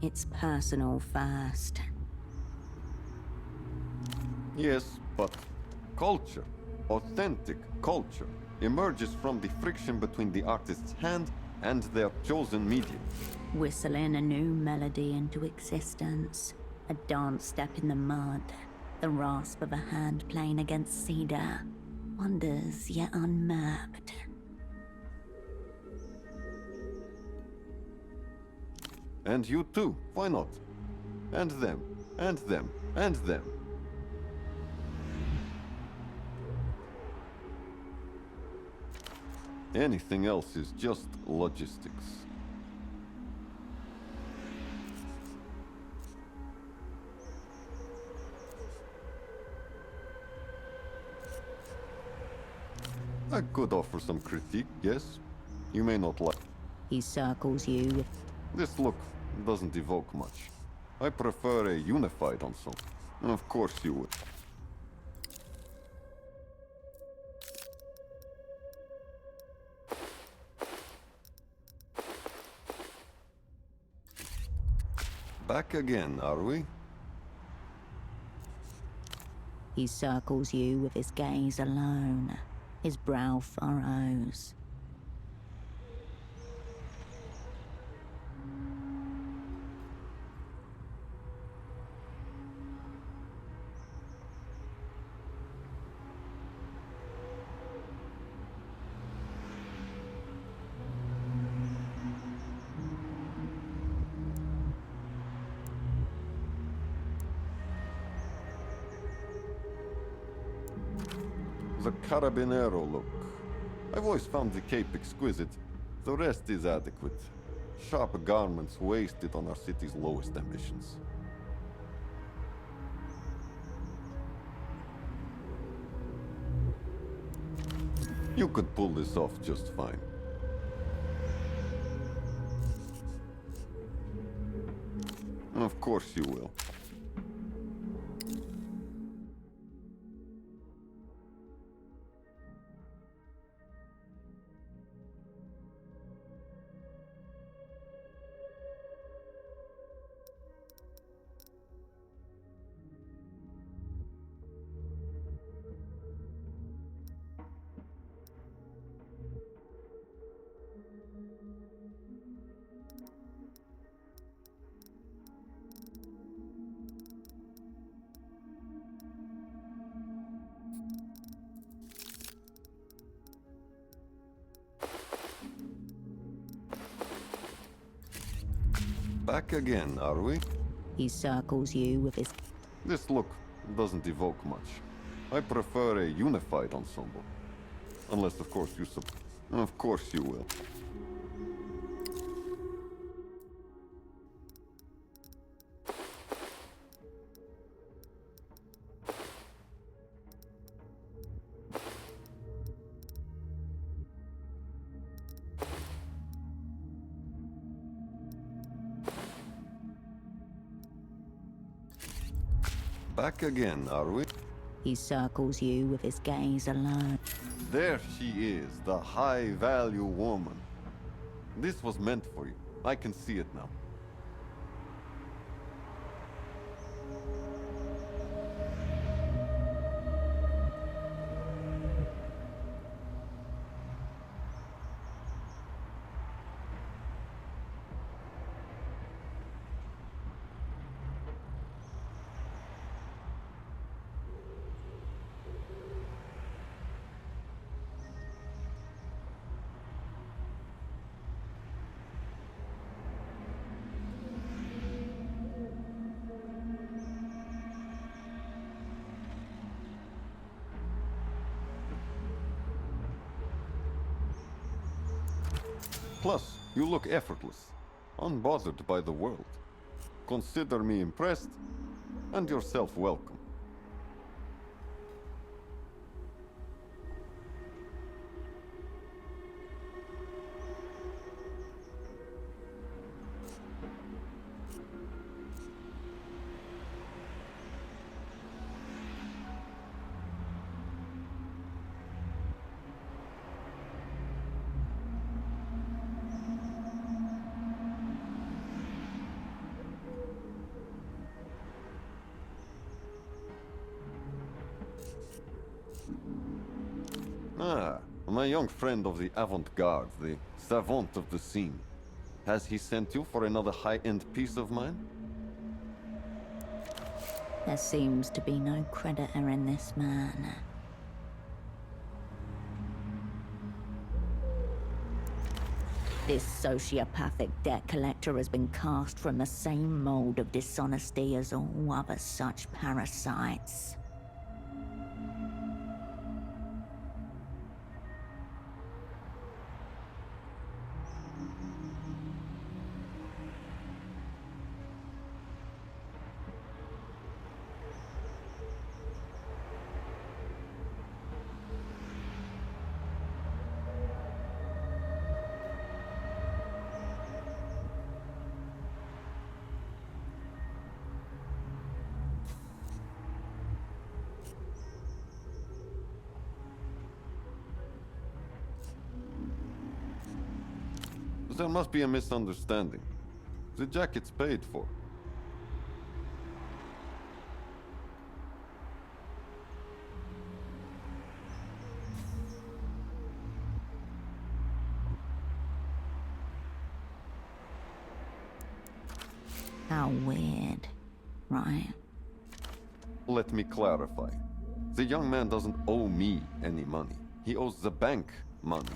It's personal first. Yes, but culture, authentic culture, emerges from the friction between the artist's hand and their chosen medium. Whistling a new melody into existence. A dance step in the mud. The rasp of a hand playing against cedar. Wonders yet unmapped. And you too, why not? And them, and them, and them. Anything else is just logistics. I could offer some critique, yes? You may not like. He circles you. This look doesn't evoke much. I prefer a unified ensemble. Of course you would. Back again, are we? He circles you with his gaze alone. His brow furrows. The Carabinero look. I've always found the cape exquisite. The rest is adequate. Sharp garments wasted on our city's lowest ambitions. You could pull this off just fine. Of course you will. Back again, are we? He circles you with his... This look doesn't evoke much. I prefer a unified ensemble. Unless, of course, you Of course you will. Back again, are we? He circles you with his gaze alone. There she is, the high-value woman. This was meant for you. I can see it now. Plus, you look effortless, unbothered by the world. Consider me impressed, and yourself welcome. Ah, my young friend of the avant-garde, the savant of the scene. Has he sent you for another high-end piece of mine? There seems to be no creditor in this man. This sociopathic debt collector has been cast from the same mold of dishonesty as all other such parasites. There must be a misunderstanding. The jacket's paid for. How weird, right? Let me clarify. The young man doesn't owe me any money. He owes the bank money.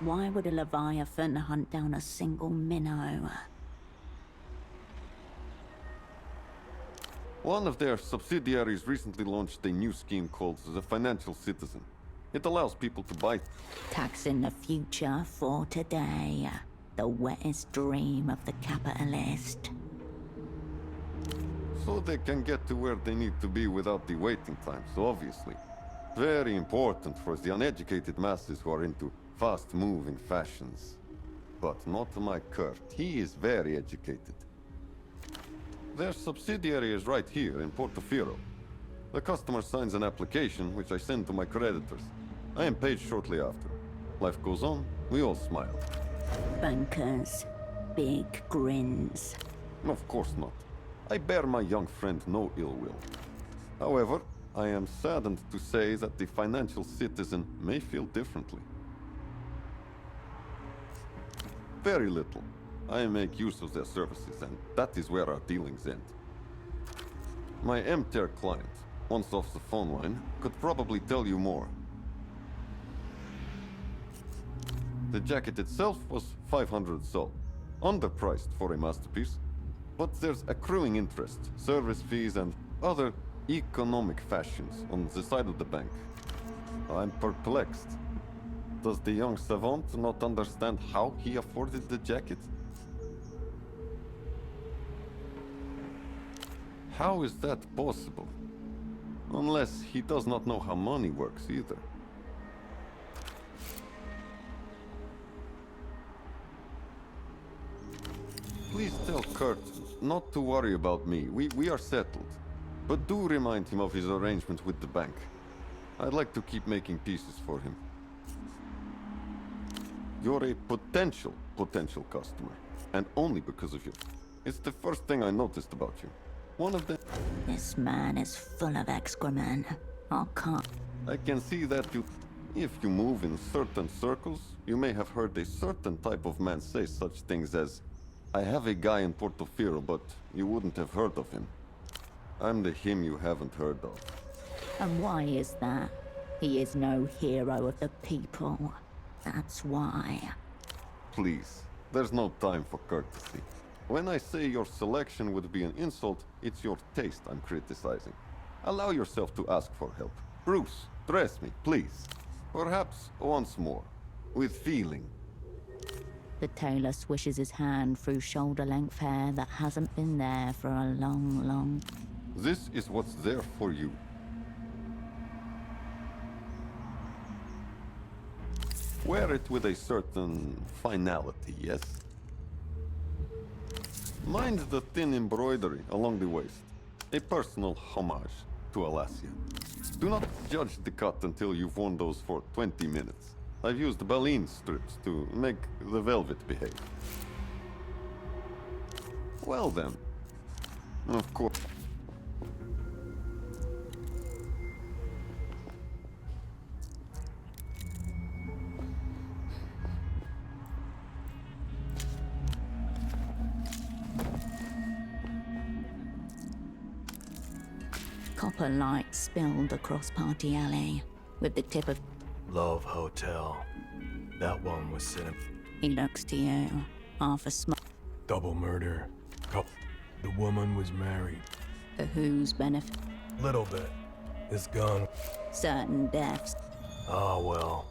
Why would a Leviathan hunt down a single minnow? One of their subsidiaries recently launched a new scheme called the Financial Citizen. It allows people to buy... Taxing the future for today. The wettest dream of the capitalist. So they can get to where they need to be without the waiting times, obviously. Very important for the uneducated masses who are into fast-moving fashions. But not my Kurt. He is very educated. Their subsidiary is right here in Portofino. The customer signs an application, which I send to my creditors. I am paid shortly after. Life goes on, we all smile. Bankers. Big grins. Of course not. I bear my young friend no ill will. However, I am saddened to say that the Financial Citizen may feel differently. Very little. I make use of their services, and that is where our dealings end. My MTR client, once off the phone line, could probably tell you more. The jacket itself was 500 sol, underpriced for a masterpiece, but there's accruing interest, service fees, and other economic fashions on the side of the bank. I'm perplexed. Does the young savant not understand how he afforded the jacket? How is that possible? Unless he does not know how money works either. Please tell Kurt not to worry about me. We are settled. But do remind him of his arrangement with the bank. I'd like to keep making pieces for him. You're a potential customer. And only because of you. It's the first thing I noticed about you. One of the... This man is full of excrement. I can't... I can see that if you move in certain circles, you may have heard a certain type of man say such things as, I have a guy in Portofino, but you wouldn't have heard of him. I'm the him you haven't heard of. And why is that? He is no hero of the people. That's why. Please, there's no time for courtesy. When I say your selection would be an insult, it's your taste I'm criticizing. Allow yourself to ask for help. Bruce, dress me, please. Perhaps once more, with feeling. The tailor swishes his hand through shoulder-length hair that hasn't been there for a long, long... This is what's there for you. Wear it with a certain finality, yes? Mind the thin embroidery along the waist. A personal homage to Alasia. Do not judge the cut until you've worn those for 20 minutes. I've used baleen strips to make the velvet behave. Well then. Of course. Copper light spilled across Party Alley, with the tip of... Love Hotel. That one was cinema. He looks to you, half a smoke. Double murder. The woman was married. For whose benefit? Little bit. His gun. Certain deaths. Ah, well.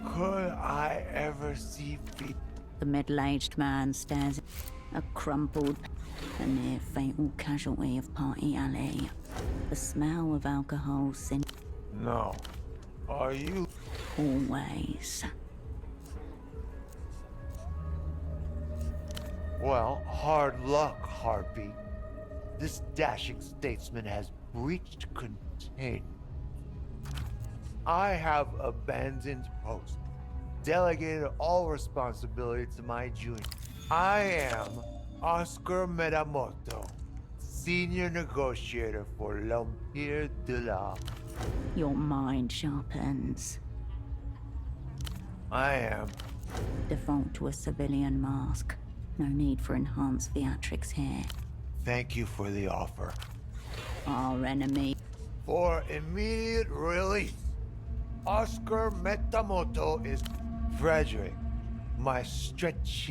Could I ever see feet? The middle-aged man stares at a crumpled, a near fatal casualty of Party Alley. The smell of alcohol sin... No. Are you? Always. Well, hard luck, Heartbeat. This dashing statesman has breached containment. I have abandoned post, delegated all responsibility to my junior. I am Oscar Metamoto, senior negotiator for L'Empire de la... Your mind sharpens. I am. Default to a civilian mask. No need for enhanced theatrics here. Thank you for the offer. Our enemy. For immediate release, Oscar Metamoto is Frederick, my stretched...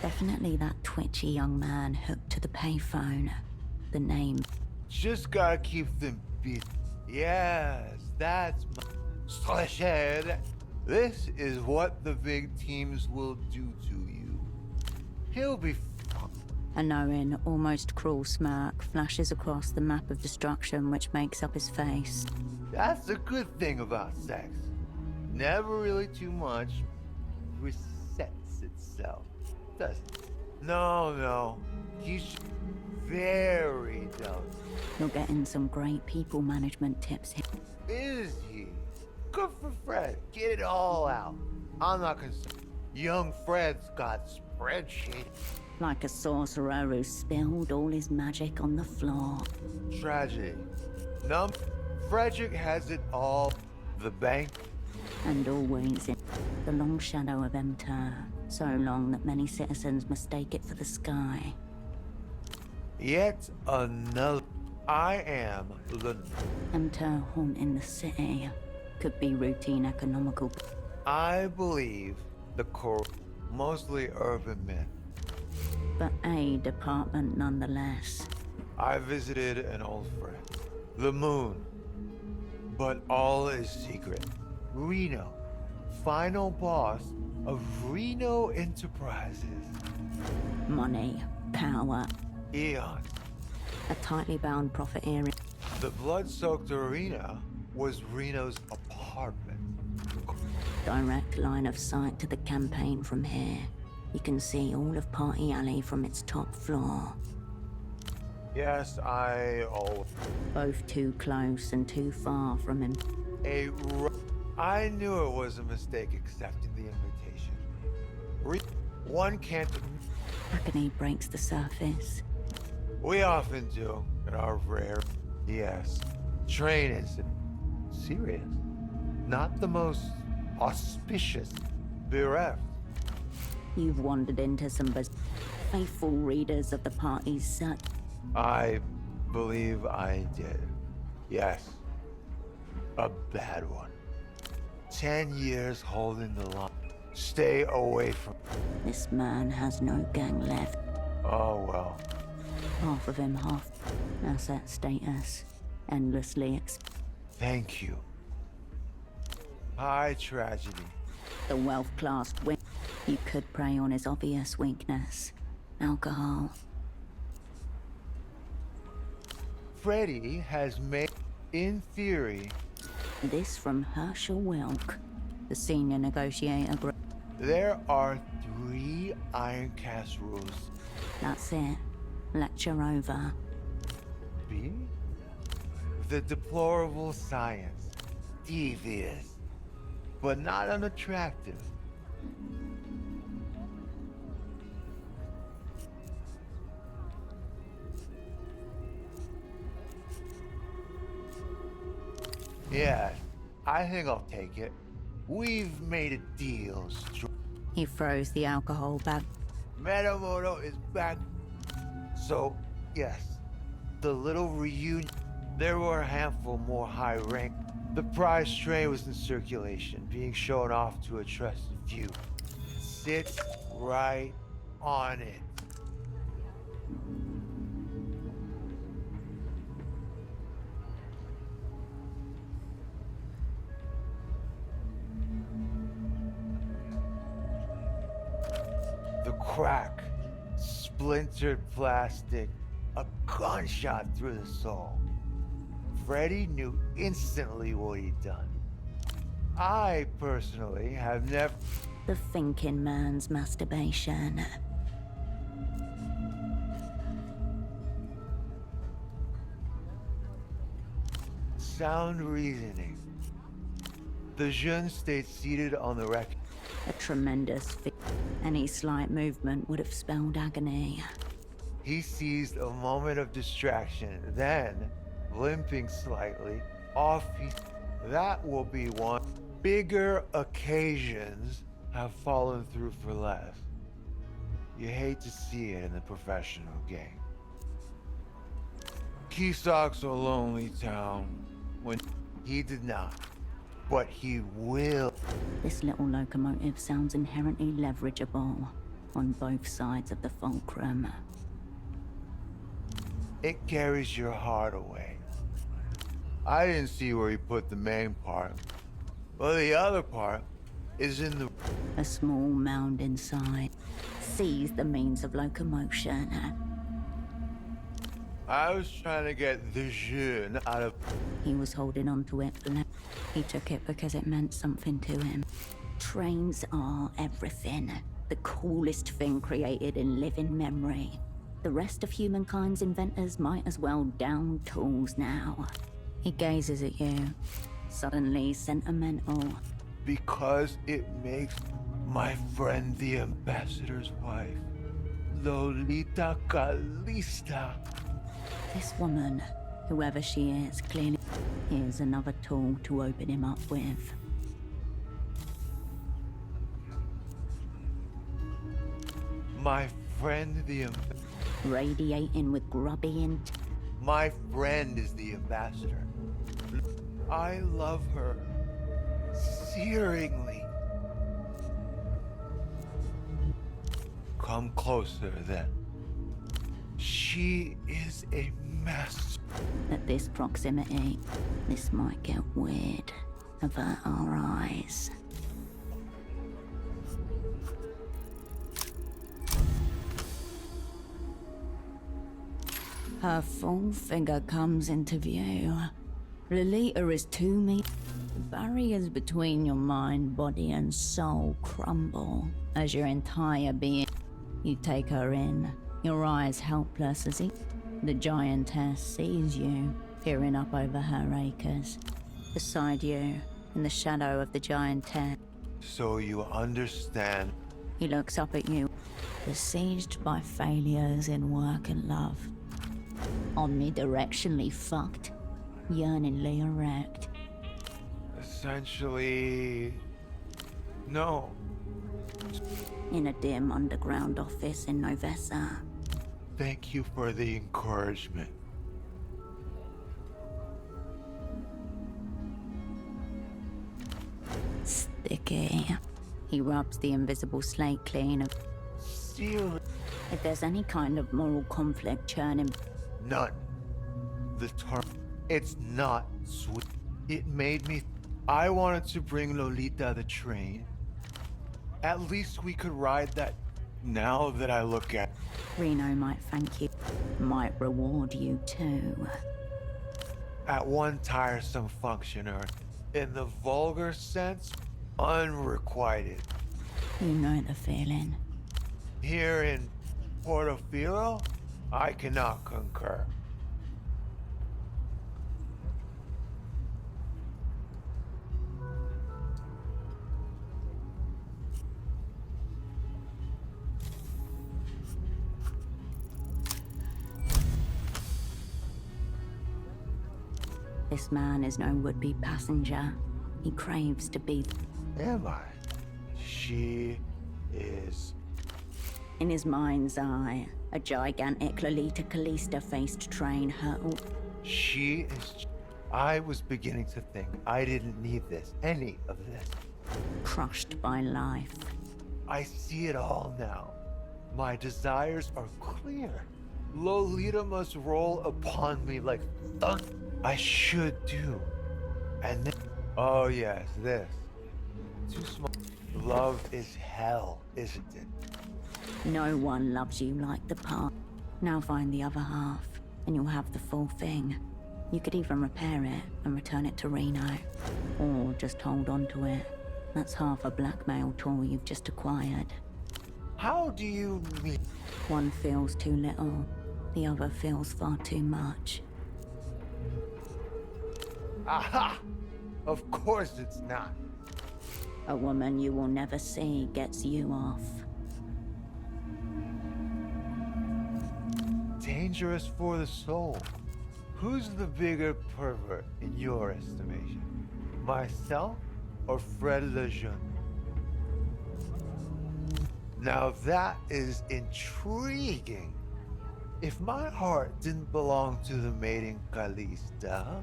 Definitely that twitchy young man hooked to the payphone. The name. Just gotta keep them busy. Yes, that's my... Stretched. This is what the big teams will do to you. He'll be fun. A knowing, almost cruel smirk flashes across the map of destruction which makes up his face. That's the good thing about sex. Never really too much resets itself, does it? No. He's very dumb. You're getting some great people management tips here. Is he? Good for Fred. Get it all out. I'm not concerned. Young Fred's got spreadsheets. Like a sorcerer who spilled all his magic on the floor. Tragedy. Frederick has it all. The bank. And always in the long shadow of Emter. So long that many citizens mistake it for the sky. Yet another. I am the... Emter haunting the city. Could be routine economical. I believe the core, mostly urban myth. But a department nonetheless. I visited an old friend, the moon. But all is secret. Reno, final boss of Reno Enterprises. Money, power. Eons. A tightly bound profiteering. The blood-soaked arena was Reno's apartment. Direct line of sight to the campaign from here. You can see all of Party Alley from its top floor. Yes, both too close and too far from him. I knew it was a mistake accepting the invitation. One can't... Agony breaks the surface. We often do, in our rare... Yes. Train incident. Serious. Not the most auspicious. Bereft. You've wandered into some faithful readers of the party's set. I believe I did. Yes. A bad one. 10 years holding the line. Stay away from... This man has no gang left. Oh, well. Half of him, half asset status. Endlessly Thank you. High tragedy. The wealth class win. You could prey on his obvious weakness. Alcohol. Freddy has made, in theory... This from Herschel Wilk, the senior negotiator. There are 3 Iron Cast rules. That's it. Lecture over. B? The deplorable science. Devious. But not unattractive. Yeah, I think I'll take it. We've made a deal. He throws the alcohol back. Medamoto is back. So, yes, the little reunion. There were a handful more high rank. The prize train was in circulation, being shown off to a trusted few. Sit right on it. The crack, splintered plastic, a gunshot through the soul. Freddy knew instantly what he'd done. I, personally, have never... The thinking man's masturbation. Sound reasoning. The jeune stayed seated on the wreck. A tremendous feat. Any slight movement would have spelled agony. He seized a moment of distraction, then, limping slightly, off he... That will be one. Bigger occasions have fallen through for less. You hate to see it in the professional game. Keysak's a lonely town, when he did not. But he will. This little locomotive sounds inherently leverageable on both sides of the fulcrum. It carries your heart away. I didn't see where he put the main part. Well, the other part is in the... A small mound inside sees the means of locomotion. I was trying to get the jeune out of... He was holding on to it. He took it because it meant something to him. Trains are everything. The coolest thing created in living memory. The rest of humankind's inventors might as well down tools now. He gazes at you, suddenly sentimental. Because it makes my friend the ambassador's wife, Lolita Calista. This woman, whoever she is, clearly is another tool to open him up with. My friend the Radiating with grubby and... My friend is the ambassador. I love her. Searingly. Come closer, then. She is a mess. At this proximity, this might get weird. Avert our eyes. Her full figure comes into view. Lolita is to me. The barriers between your mind, body, and soul crumble as your entire being. You take her in, your eyes helpless as the giantess sees you, peering up over her acres. Beside you, in the shadow of the giantess. So you understand. He looks up at you, besieged by failures in work and love. Omnidirectionally fucked, yearningly erect. Essentially... No. In a dim underground office in Novessa. Thank you for the encouragement. Dicky. He rubs the invisible slate clean of... Steal. If there's any kind of moral conflict churning... None. The term. It's not sweet. It made me... I wanted to bring Lolita the train. At least we could ride that now that I look at... Reno might thank you. Might reward you too. At one tiresome functioner, in the vulgar sense, unrequited. You know the feeling. Here in Portofino, I cannot concur. This man is no would-be passenger. He craves to be... Am I? She is... In his mind's eye, a gigantic Lolita Calista-faced train hurtled... She is... I was beginning to think I didn't need this, any of this. Crushed by life. I see it all now. My desires are clear. Lolita must roll upon me like thunder. I should do. And then... Oh yes, this. Too small. Love is hell, isn't it? No one loves you like the part. Now find the other half, and you'll have the full thing. You could even repair it and return it to Reno. Or just hold on to it. That's half a blackmail tool you've just acquired. How do you mean? One feels too little. The other feels far too much. Aha! Of course it's not. A woman you will never see gets you off. Dangerous for the soul. Who's the bigger pervert in your estimation? Myself or Fred Lejeune? Now that is intriguing. If my heart didn't belong to the maiden Calista,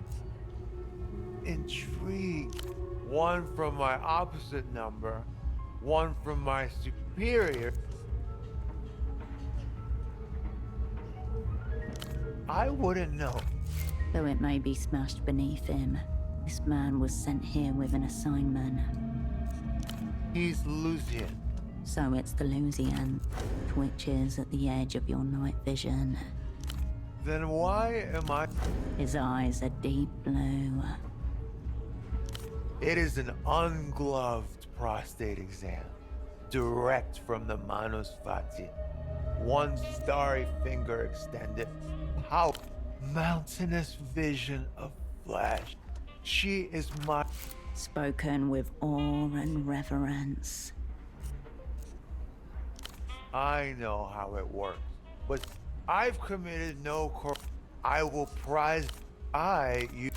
intrigued. One from my opposite number, one from my superior. I wouldn't know. Though it may be smashed beneath him, this man was sent here with an assignment. He's Lucian. So it's the Lucian, which is at the edge of your night vision. Then why am I... His eyes are deep blue. It is an ungloved prostate exam, direct from the Manus Fati. One starry finger extended, power, mountainous vision of flesh. She is my... Spoken with awe and reverence. I know how it works, but I've committed no I will prize... you...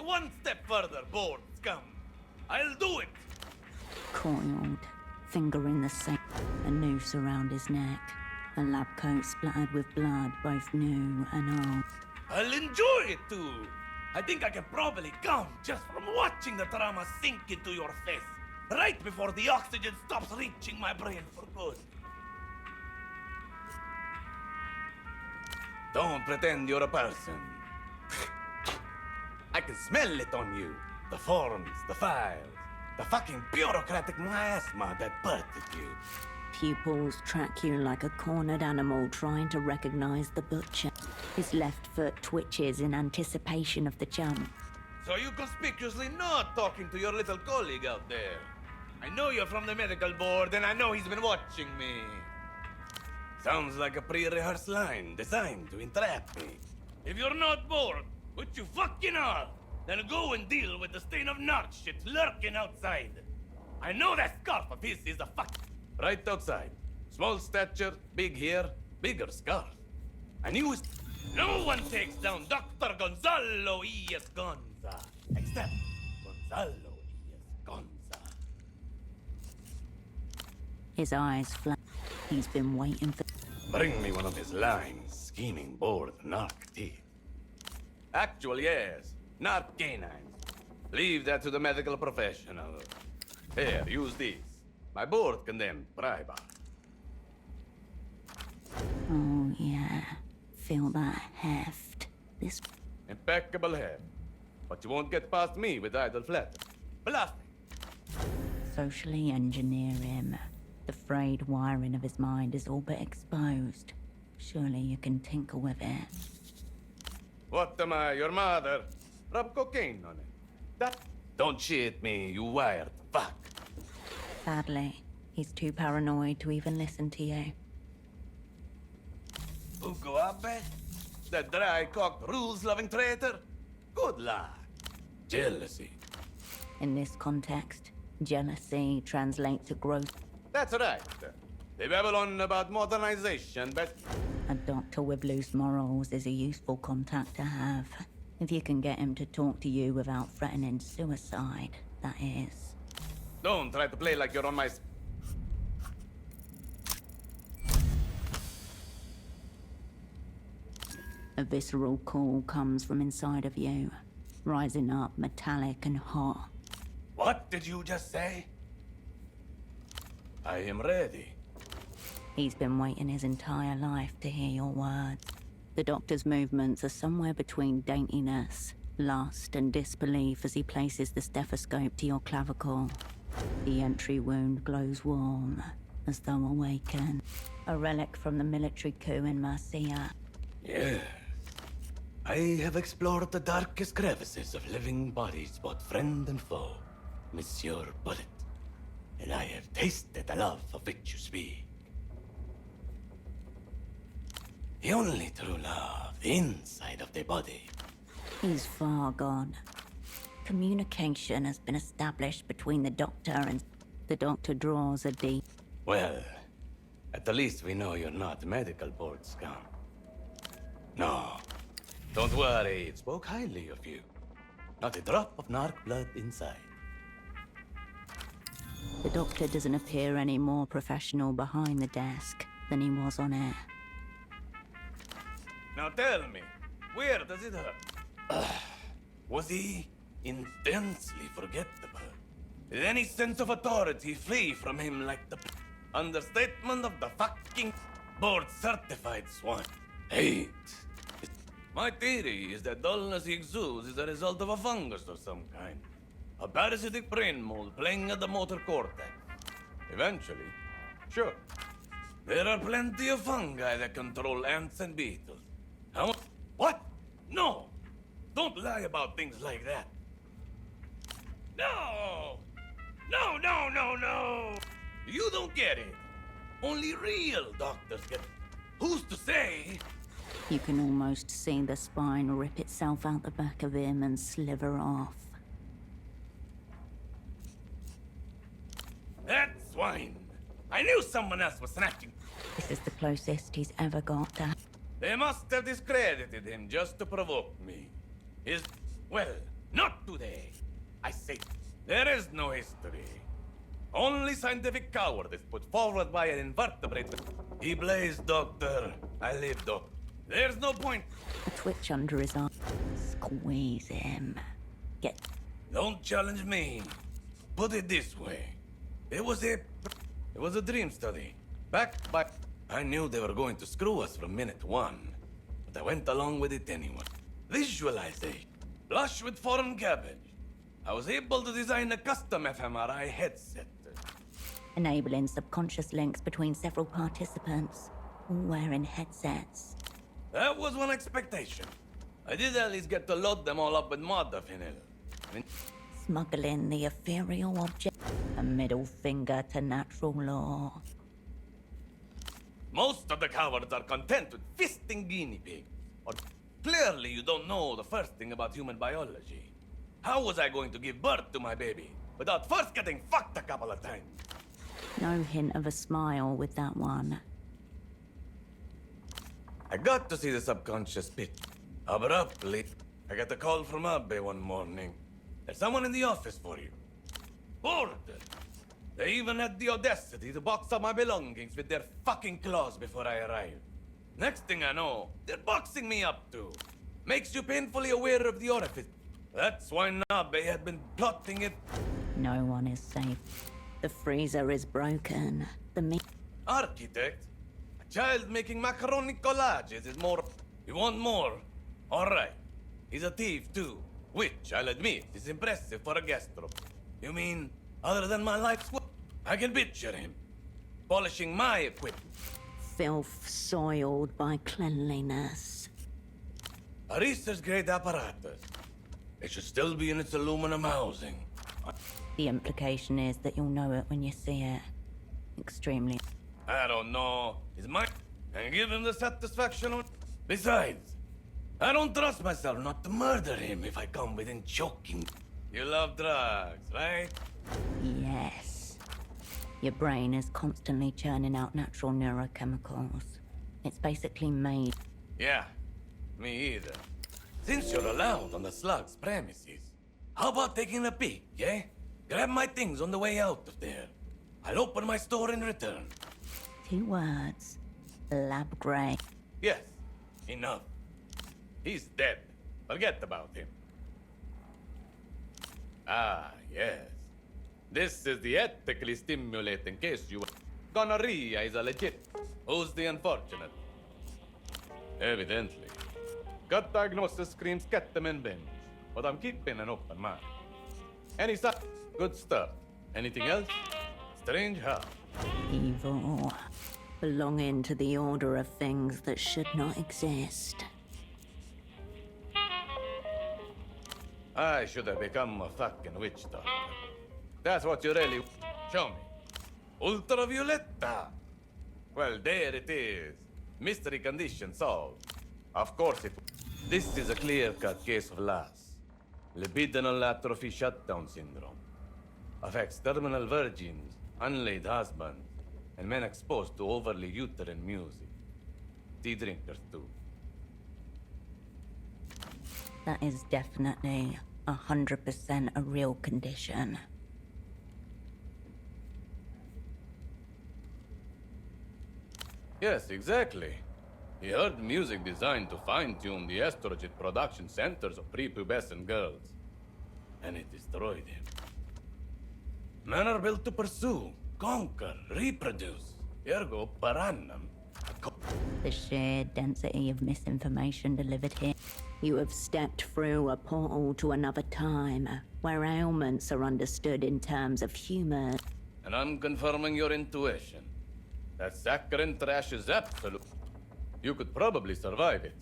one step further, bored scum. I'll do it. Coiled, finger in the same, a noose around his neck, a lab coat splattered with blood, both new and old. I'll enjoy it too. I think I can probably come just from watching the drama sink into your face, right before the oxygen stops reaching my brain for good. Don't pretend you're a person. I can smell it on you. The forms, the files, the fucking bureaucratic miasma that birthed you. Pupils track you like a cornered animal trying to recognize the butcher. His left foot twitches in anticipation of the jump. So you conspicuously not talking to your little colleague out there. I know you're from the medical board, and I know he's been watching me. Sounds like a pre-rehearsed line designed to entrap me. If you're not bored, which you fucking are, then go and deal with the stain of narc shit lurking outside. I know that scarf of his is a fuck. Right outside. Small stature, big hair, bigger scarf. I knew it. No one takes down Dr. Gonzalo E.S. Gonza, except Gonzalo E.S. Gonza. His eyes flat. He's been waiting for... Bring me one of his lines, scheming bored narc teeth. Actually, yes. Narc canines. Leave that to the medical professional. Here, use these. My board condemned briber. Oh, yeah. Feel that heft. This... Impeccable hair. But you won't get past me with idle flatter. Blast me. Socially engineer him. The frayed wiring of his mind is all but exposed. Surely you can tinker with it. What am I, your mother? Rub cocaine on it. That... Don't shit me, you wired fuck. Sadly, he's too paranoid to even listen to you. Ugo Abbe? That dry-cocked, rules-loving traitor? Good luck. Jealousy. In this context, jealousy translates to growth. That's right. They babble on about modernization, but... A doctor with loose morals is a useful contact to have. If you can get him to talk to you without threatening suicide, that is. Don't try to play like you're on my... A visceral call comes from inside of you, rising up metallic and hot. What did you just say? I am ready. He's been waiting his entire life to hear your words. The doctor's movements are somewhere between daintiness, lust, and disbelief as he places the stethoscope to your clavicle. The entry wound glows warm, as though awakened. A relic from the military coup in Marcia. Yes. I have explored the darkest crevices of living bodies, both friend and foe, Monsieur Bullet. And I have tasted the love of which you speak. The only true love, the inside of the body. He's far gone. Communication has been established between the doctor and... The doctor draws a deep... Well, at the least we know you're not medical board scum. No, don't worry, it spoke highly of you. Not a drop of narc blood inside. The doctor doesn't appear any more professional behind the desk than he was on air. Now tell me, where does it hurt? Was he intensely forgettable? Did any sense of authority flee from him like the understatement of the fucking board-certified swine? Hate. My theory is that dullness he exudes is a result of a fungus of some kind. A parasitic brain mold playing at the motor cortex. Eventually, sure. There are plenty of fungi that control ants and beetles. How? What? No! Don't lie about things like that. No! No, no, no, no! You don't get it. Only real doctors get it. Who's to say? You can almost see the spine rip itself out the back of him and sliver off. That swine! I knew someone else was snatching. This is the closest he's ever got to... They must have discredited him just to provoke me. Well, Not today. I say, there is no history. Only scientific cowardice put forward by an invertebrate. He blazed, Doctor. I live, Doc. There's no point. A twitch under his arm. Squeeze him. Get. Don't challenge me. Put it this way. It was a dream study. Backed by... I knew they were going to screw us from minute one. But I went along with it anyway. Visualization. Flush with foreign cabbage. I was able to design a custom fMRI headset. Enabling subconscious links between several participants, all wearing headsets. That was one expectation. I did at least get to load them all up with modafinil. Smuggling the ethereal object. A middle finger to natural law. Most of the cowards are content with fisting guinea pigs. Or clearly you don't know the first thing about human biology. How was I going to give birth to my baby without first getting fucked a couple of times? No hint of a smile with that one. I got to see the subconscious bit. Abruptly, I got a call from Abbe one morning. There's someone in the office for you. Order. They even had the audacity to box up my belongings with their fucking claws before I arrived. Next thing I know, they're boxing me up too. Makes you painfully aware of the orifice. That's why Nabe had been plotting it. No one is safe. The freezer is broken. The meat. Architect? A child making macaroni collages is more... You want more? Alright. He's a thief too. Which, I'll admit, is impressive for a gastro. You mean, other than my life's work? I can picture him. Polishing my equipment. Filth soiled by cleanliness. A research-grade apparatus. It should still be in its aluminum housing. The implication is that you'll know it when you see it. Extremely. I don't know. It's mine. And give him the satisfaction of... Besides, I don't trust myself not to murder him if I come within choking. You love drugs, right? Yes. Your brain is constantly churning out natural neurochemicals. It's basically made. Yeah, me either. Since you're allowed on the slug's premises, how about taking a peek, yeah? Grab my things on the way out of there. I'll open my store in return. 2 words. Lab grey. Yes, enough. He's dead. Forget about him. Ah, yes. This is the ethically stimulating case you... Gonorrhea is a legit. Who's the unfortunate? Evidently. Gut diagnosis screams ketamine binge, but I'm keeping an open mind. Any sign? Good stuff. Anything else? Strange how? Evil. Belonging to the order of things that should not exist. I should have become a fucking witch doctor. That's what you really... Show me. Ultravioletta! Well, there it is. Mystery condition solved. Of course it... This is a clear-cut case of LAS. Libidinal atrophy shutdown syndrome. Affects terminal virgins, unlaid husbands, and men exposed to overly uterine music. Tea drinkers too. That is definitely 100% a real condition. Yes, exactly. He heard music designed to fine-tune the estrogen production centers of prepubescent girls. And it destroyed him. Men are built to pursue, conquer, reproduce. Ergo parannum. The sheer density of misinformation delivered here. You have stepped through a portal to another time, where ailments are understood in terms of humor. And I'm confirming your intuition. That saccharine trash is absolute. You could probably survive it,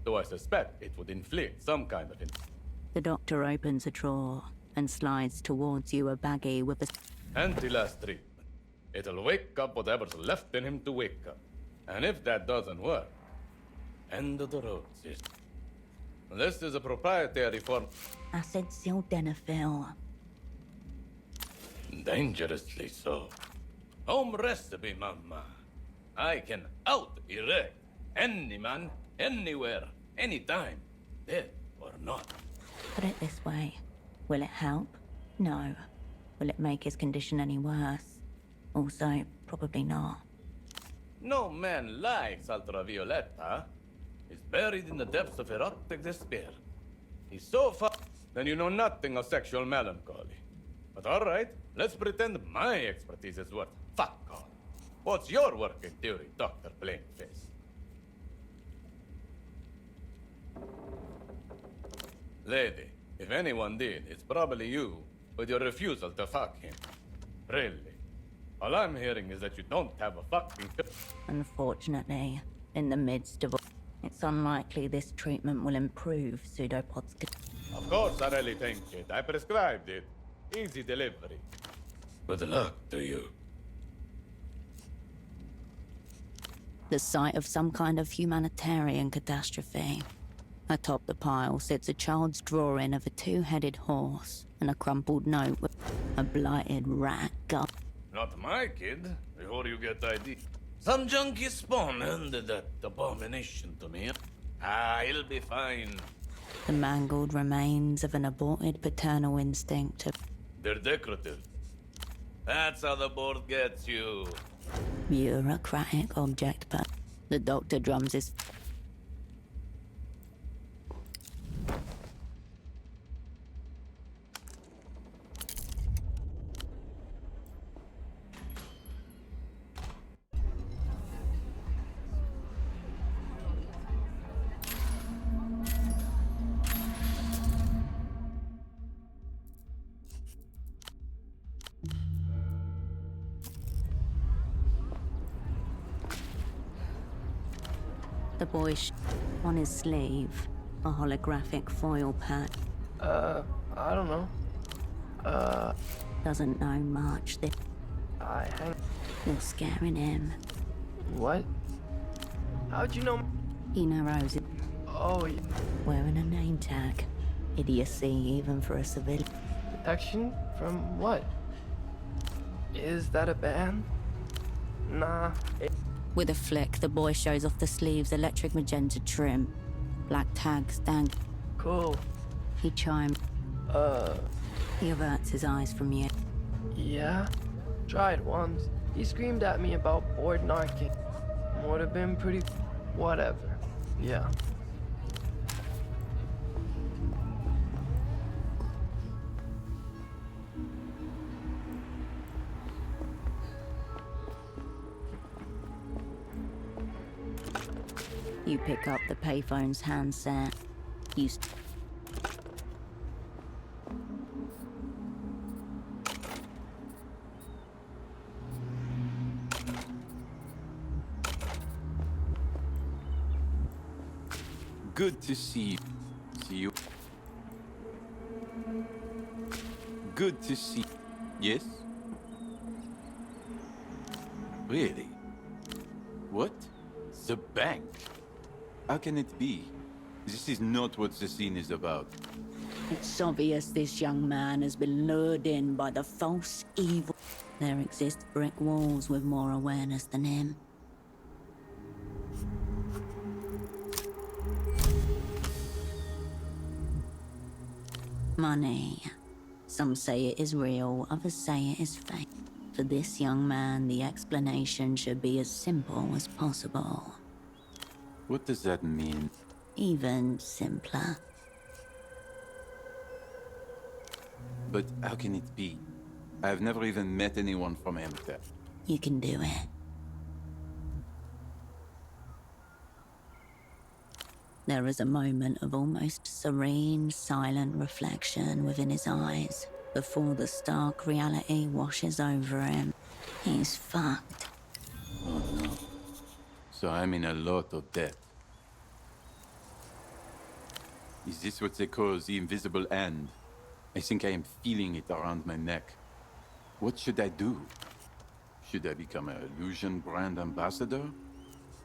though I suspect it would inflict some kind of... The doctor opens a drawer and slides towards you a baggie with a... Anti-last treatment. It'll wake up whatever's left in him to wake up. And if that doesn't work, end of the road, sister. This is a proprietary form... Acid sildenafil. Dangerously so. Home recipe, mama. I can out-erect any man, anywhere, anytime, dead or not. Put it this way. Will it help? No. Will it make his condition any worse? Also, probably not. No man likes Ultravioletta. He's buried in the depths of erotic despair. He's so far, then you know nothing of sexual melancholy. But all right, let's pretend my expertise is worth fuck all. What's your working theory, Dr. Plainface? Lady, if anyone did, it's probably you, with your refusal to fuck him. Really. All I'm hearing is that you don't have a fucking... Unfortunately, in the midst of... It's unlikely this treatment will improve Pseudopod's... Of course I really think it. I prescribed it. Easy delivery. Good luck to you. The site of some kind of humanitarian catastrophe. Atop the pile sits a child's drawing of a two-headed horse and a crumpled note with a blighted rat gut. Not my kid, before you get ID. Some junkie spawn handed that abomination to me. He'll be fine. The mangled remains of an aborted paternal instinct. They're decorative. That's how the board gets you. Bureaucratic object, but the doctor drums his... The boy on his sleeve, a holographic foil patch. I don't know. Doesn't know much. You're scaring him. What? How'd you know? He narrows it. Oh, yeah. Wearing a name tag. Idiocy even for a civilian. Protection from what? Is that a band? Nah. With a flick, the boy shows off the sleeve's electric magenta trim. Black tags dang. Cool. He chimed. He averts his eyes from you. Yeah? Tried once. He screamed at me about bored narking. Would have been pretty... whatever. Yeah. You pick up the payphone's handset. Good to see you. Good to see. Yes? Really? What? The bank? How can it be? This is not what the scene is about. It's obvious this young man has been lured in by the false evil. There exist brick walls with more awareness than him. Money. Some say it is real, others say it is fake. For this young man, the explanation should be as simple as possible. What does that mean? Even simpler. But how can it be? I've never even met anyone from MTech. You can do it. There is a moment of almost serene, silent reflection within his eyes before the stark reality washes over him. He's fucked. Oh no. So I'm in a lot of debt. Is this what they call the invisible hand? I think I am feeling it around my neck. What should I do? Should I become an illusion brand ambassador?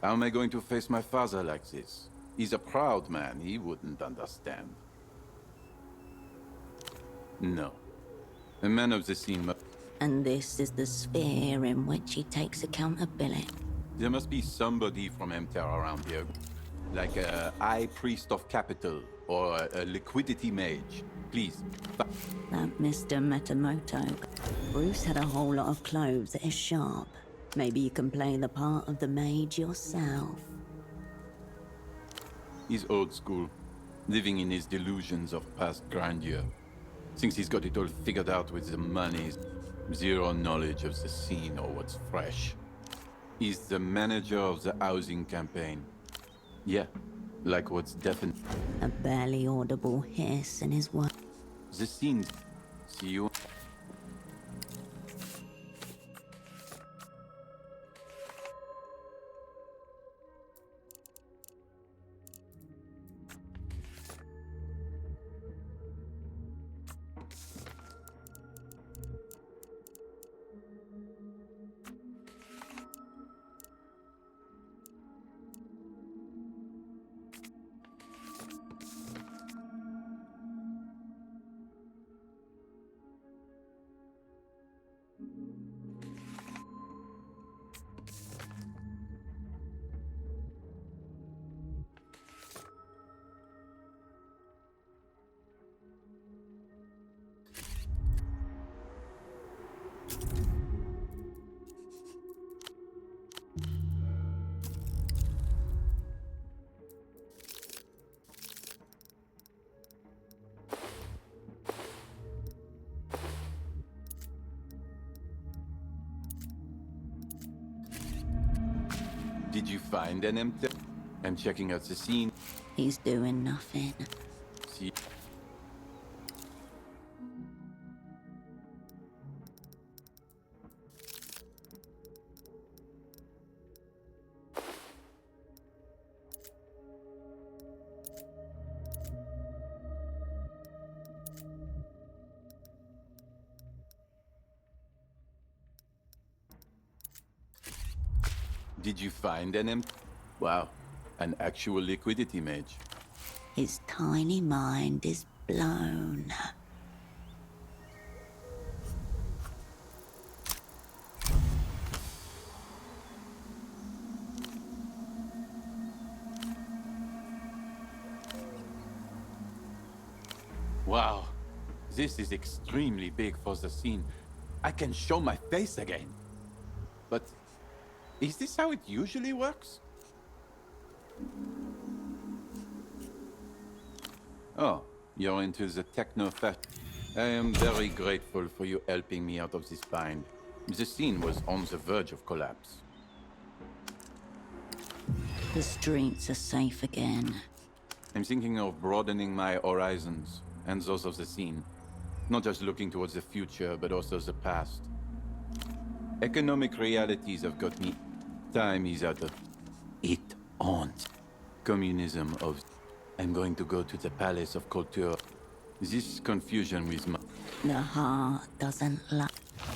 How am I going to face my father like this? He's a proud man, he wouldn't understand. No. A man of the scene must... And this is the sphere in which he takes accountability. There must be somebody from MTR around here. Like a high priest of capital or a liquidity mage. Please. That Mr. Metamoto. Bruce had a whole lot of clothes that is sharp. Maybe you can play the part of the mage yourself. He's old school, living in his delusions of past grandeur. Thinks he's got it all figured out with the money. Zero knowledge of the scene or what's fresh. He's the manager of the housing campaign. Yeah, like what's definite. A barely audible hiss in his words. The scene. See you. Did you find an empty? I'm checking out the scene. He's doing nothing. See. Did you find an empty? Wow, an actual liquidity mage. His tiny mind is blown. Wow, this is extremely big for the scene. I can show my face again. But is this how it usually works? Oh, you're into the techno-fashion. I am very grateful for you helping me out of this bind. The scene was on the verge of collapse. The streets are safe again. I'm thinking of broadening my horizons and those of the scene. Not just looking towards the future, but also the past. Economic realities have got me. Time is out of it on. Communism of. I'm going to go to the Palace of Culture. This confusion with my. The heart doesn't lie.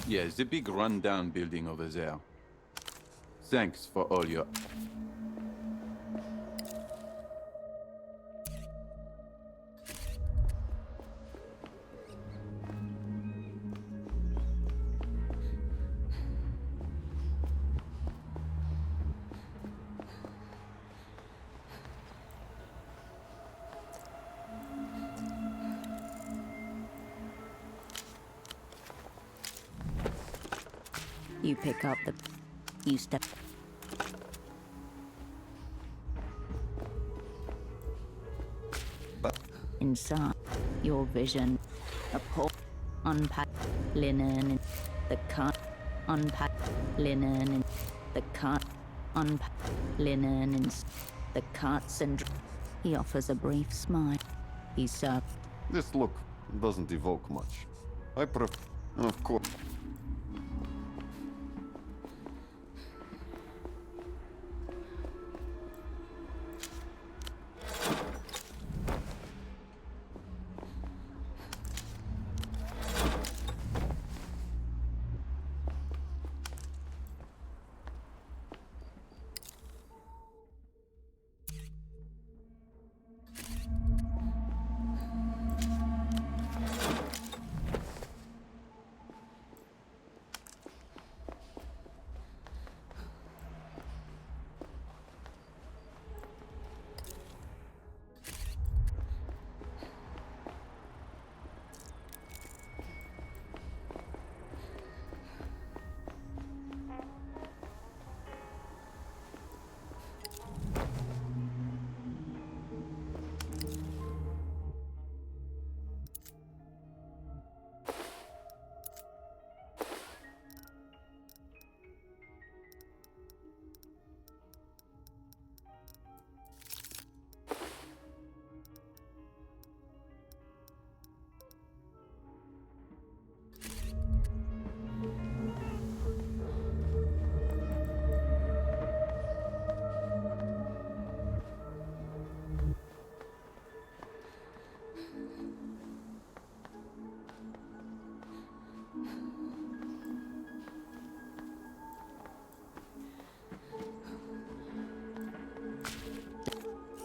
Yes, the big rundown building over there. Thanks for all your. You pick up the... You step... Inside, your vision, a pull, unpack, linen, in the cut, unpack, linen, in the cut, unpack, linen, in the cuts and... He offers a brief smile. He served. This look doesn't evoke much. I prefer... Of course...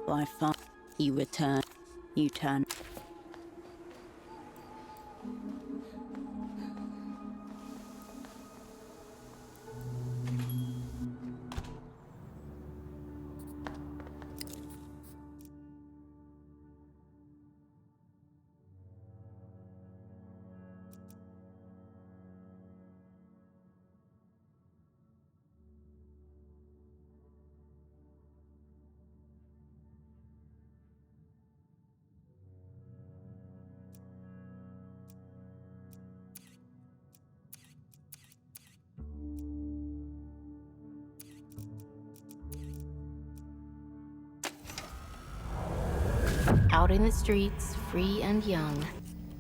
by far. You return. You turn. Out in the streets, free and young.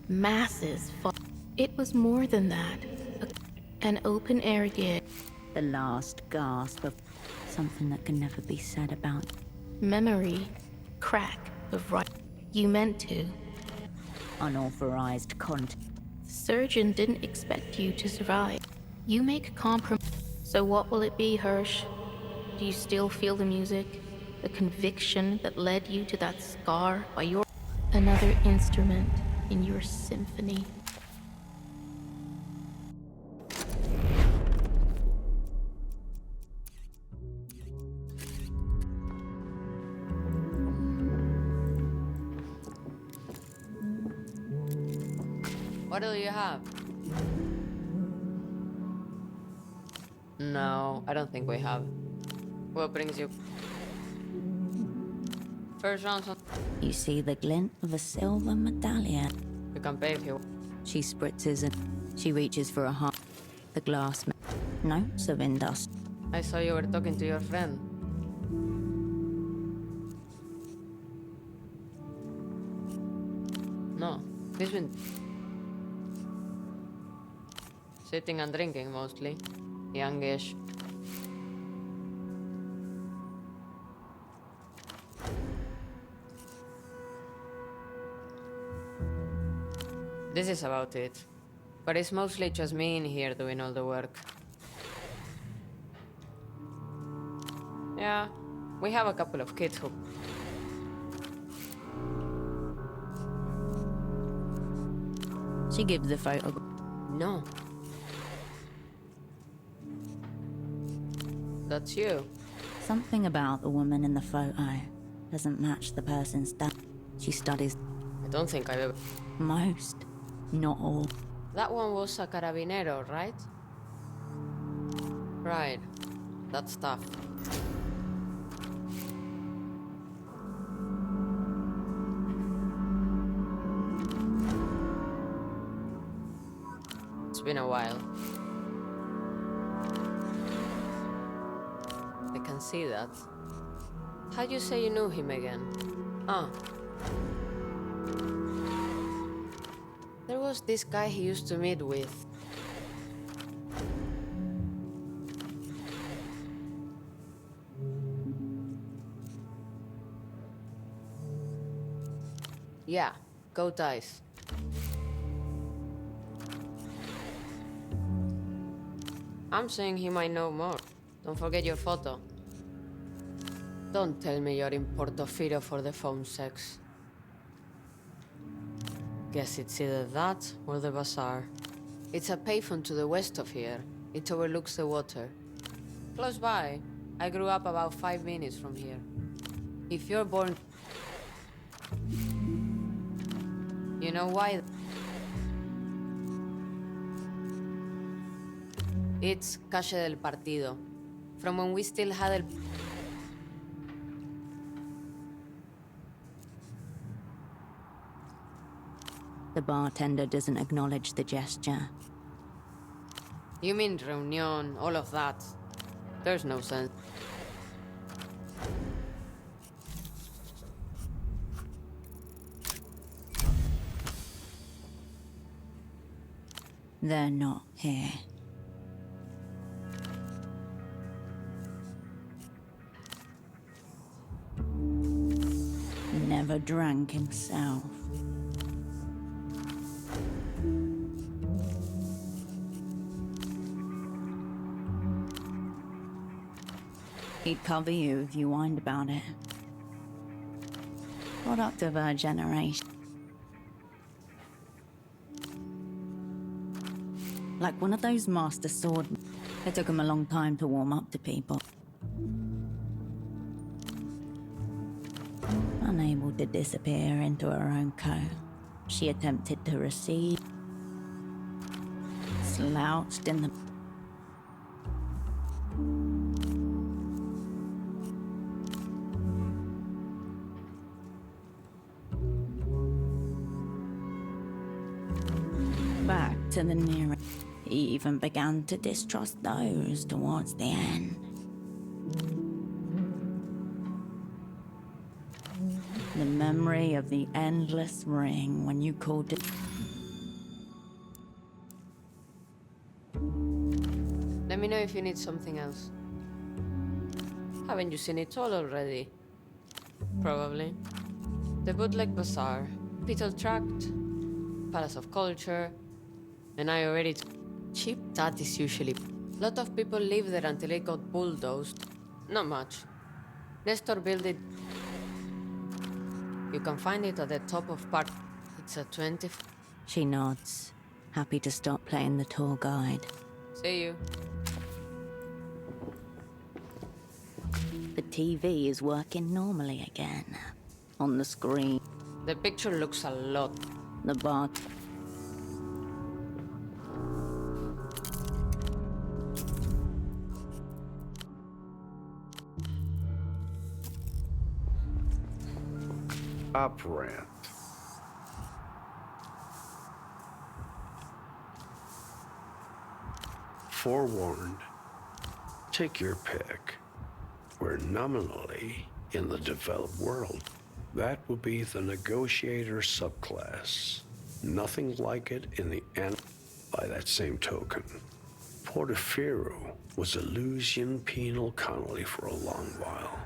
Masses fought. It was more than that. An open air gig. The last gasp of something that can never be said about. Memory. Crack of right. You meant to. Unauthorized content. The surgeon didn't expect you to survive. You make compromise. So what will it be, Hirsch? Do you still feel the music? The conviction that led you to that scar by your... Another instrument in your symphony. What do you have? No, I don't think we have. What brings you? First round. You see the glint of a silver medallion. You can pay if you. She spritzes and she reaches for a heart. The glass. Notes of industry. I saw you were talking to your friend. No, he's been sitting and drinking mostly. Youngish. This is about it. But it's mostly just me in here doing all the work. Yeah, we have a couple of kids who... She gives the photo. No. That's you. Something about the woman in the photo doesn't match the person's dad. She studies. I don't think I've ever... Most. Not all. That one was a carabinero, right? Right. That's tough. It's been a while. I can see that. How'd you say you knew him again? Ah. There was this guy he used to meet with. Yeah, goat eyes. I'm saying he might know more. Don't forget your photo. Don't tell me you're in Portofino for the phone sex. Guess it's either that or the bazaar. It's a payphone to the west of here. It overlooks the water. Close by. I grew up about 5 minutes from here. If you're born... You know why? It's Calle del Partido. From when we still had el... The bartender doesn't acknowledge the gesture. You mean reunion, all of that? There's no sense. They're not here. Never drank himself. He'd cover you if you whined about it. Product of our generation. Like one of those master sword. It took him a long time to warm up to people. Unable to disappear into her own coat, she attempted to recede. Slouched in the... back to the nearest. He even began to distrust those towards the end. The memory of the endless ring when you called it. Let me know if you need something else. Haven't you seen it all already? Probably. The Bootleg Bazaar, Beetle Tract, Palace of Culture, and I already... Cheap that is usually... Lot of people live there until it got bulldozed. Not much. Nestor built it. You can find it at the top of Park. It's a 20... She nods, happy to stop playing the tour guide. See you. The TV is working normally again. On the screen. The picture looks a lot. The bar. Uprant. Forewarned. Take your pick. We're nominally in the developed world. That would be the negotiator subclass. Nothing like it in the end. By that same token, Portaferro was a Lusian penal colony for a long while.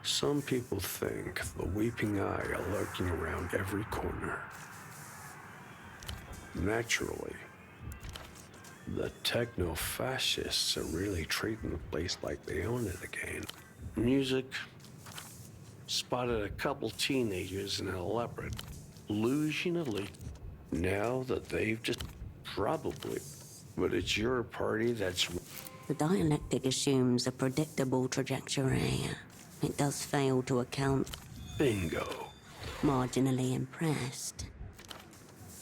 Some people think the Weeping Eye are lurking around every corner. Naturally, the techno-fascists are really treating the place like they own it again. Music. Spotted a couple teenagers in a leopard. Losing a leak. Now that they've just... Probably. But it's your party that's... The dialectic assumes a predictable trajectory. It does fail to account... Bingo. Marginally impressed.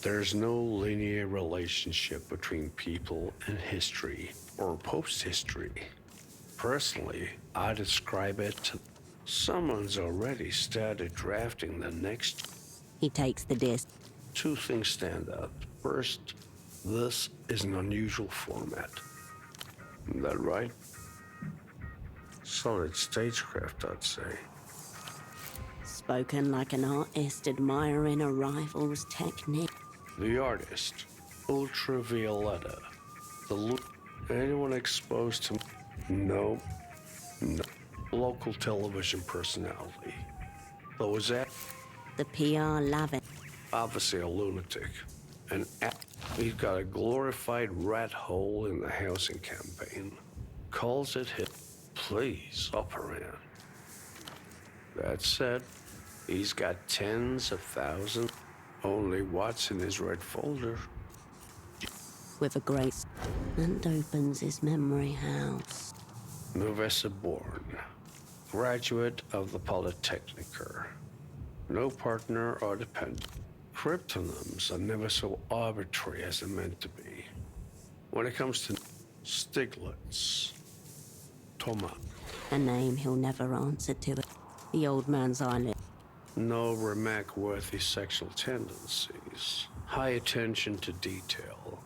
There's no linear relationship between people and history, or post-history. Personally, I describe it to... Someone's already started drafting the next... He takes the disc. Two things stand out. First, this is an unusual format. Is that right? Solid stagecraft, I'd say. Spoken like an artist admiring a rival's technique. The artist, Ultravioletta. The look. Anyone exposed to... No. No. Local television personality. Though was that... The PR Lavin. Obviously a lunatic. And he's got a glorified rat hole in the housing campaign. Calls it hit. Please, Operan. That said, he's got tens of thousands. Only what's in his red folder. With a grace. And opens his memory house. Novessa born. Graduate of the Polytechniker. No partner or dependent. Cryptonyms are never so arbitrary as they're meant to be. When it comes to Stiglitz, Thomas. A name he'll never answer to. The old man's eyelid. No remark-worthy sexual tendencies. High attention to detail.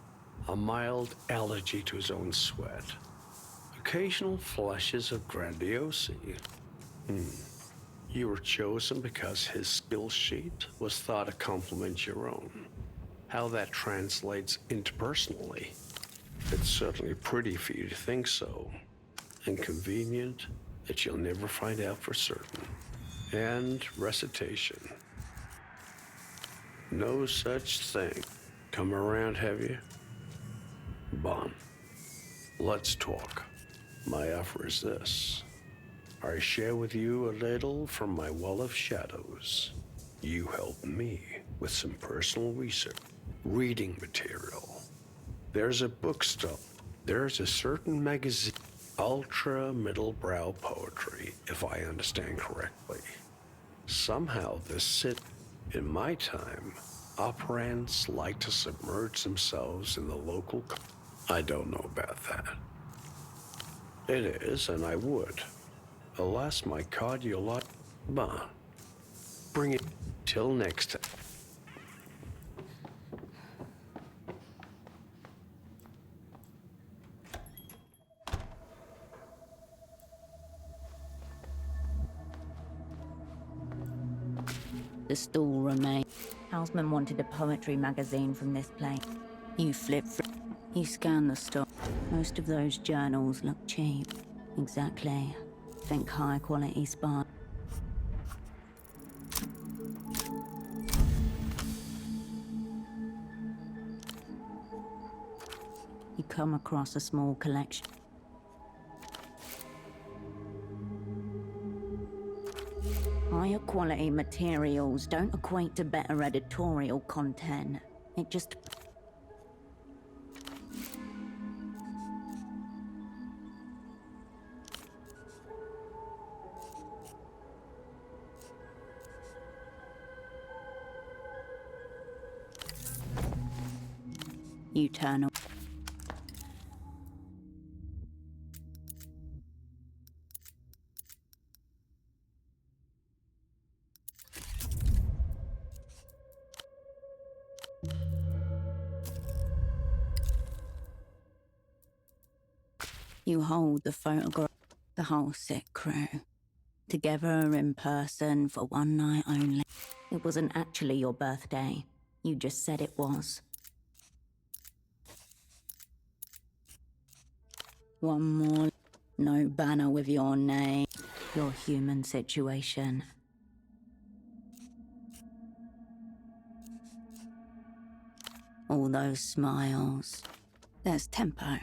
A mild allergy to his own sweat. Occasional flashes of grandiosity. You were chosen because his skill sheet was thought to complement your own. How that translates interpersonally. It's certainly pretty for you to think so. And convenient that you'll never find out for certain. And recitation. No such thing. Come around, have you? Bon. Let's talk. My offer is this. I share with you a little from my well of shadows. You helped me with some personal research, reading material. There's a bookstore. There's a certain magazine, ultra middle-brow poetry, if I understand correctly. Somehow this in my time, operants like to submerge themselves in the local. I don't know about that. It is, and I would. Alas, my cardiolog. Come on. Bring it till next time. The stool remained. Houseman wanted a poetry magazine from this place. You flip through. You scan the stock. Most of those journals look cheap. Exactly. Think high quality spy. You come across a small collection. Higher quality materials don't equate to better editorial content. It just... You turn away. You hold the photograph, the whole sick crew, together in person for one night only. It wasn't actually your birthday. You just said it was. One more, no banner with your name, your human situation. All those smiles. There's Tempo.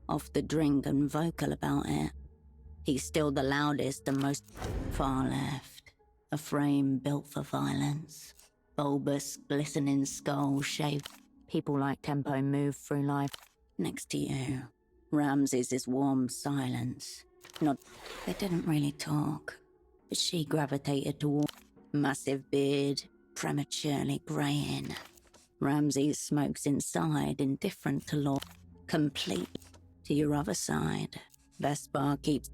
Off the drink and vocal about it. He's still the loudest and most far left. A frame built for violence. Bulbous, glistening skull shaped. People like Tempo move through life. Next to you, Ramses is warm silence. Not, they didn't really talk, but she gravitated toward massive beard, prematurely graying. Ramses smokes inside, indifferent to law. Complete to your other side. Vespa keeps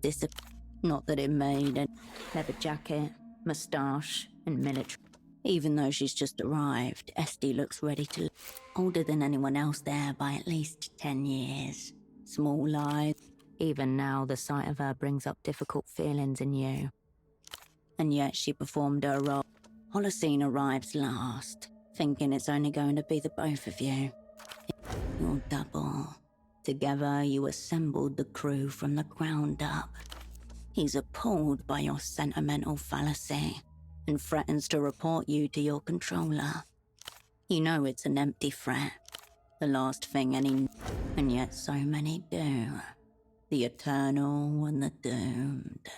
not that it made a leather jacket, moustache, and military. Even though she's just arrived, Esty looks ready to... Older than anyone else there by at least 10 years. Small eyes. Even now, the sight of her brings up difficult feelings in you. And yet she performed her role. Holocene arrives last, thinking it's only going to be the both of you. Your double. Together, you assembled the crew from the ground up. He's appalled by your sentimental fallacy and threatens to report you to your controller. You know it's an empty threat. The last thing any... And yet so many do. The eternal and the doomed.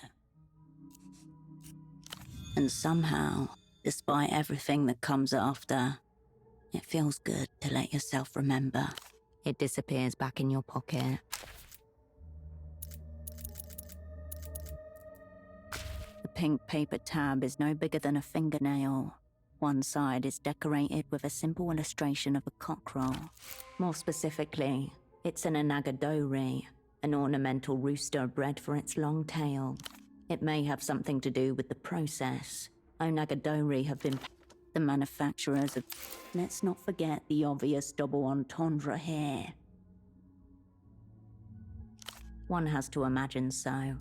And somehow, despite everything that comes after, it feels good to let yourself remember. It disappears back in your pocket. The pink paper tab is no bigger than a fingernail. One side is decorated with a simple illustration of a cockerel. More specifically, it's an anagadori, an ornamental rooster bred for its long tail. It may have something to do with the process. Onagadori have been... The manufacturers of... Let's not forget the obvious double entendre here. One has to imagine so.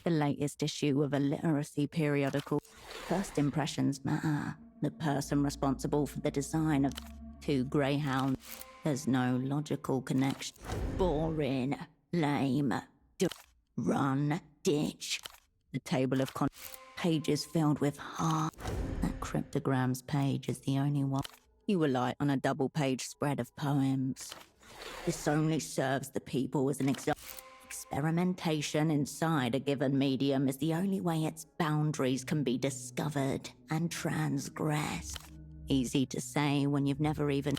The latest issue of a literacy periodical. First impressions matter. The person responsible for the design of 2 greyhounds. There's no logical connection. Boring. Lame. Run. Ditch. The table of pages filled with heart. That cryptograms page is the only one. You rely on a double-page spread of poems. This only serves the people as an example. Experimentation inside a given medium is the only way its boundaries can be discovered and transgressed. Easy to say when you've never even...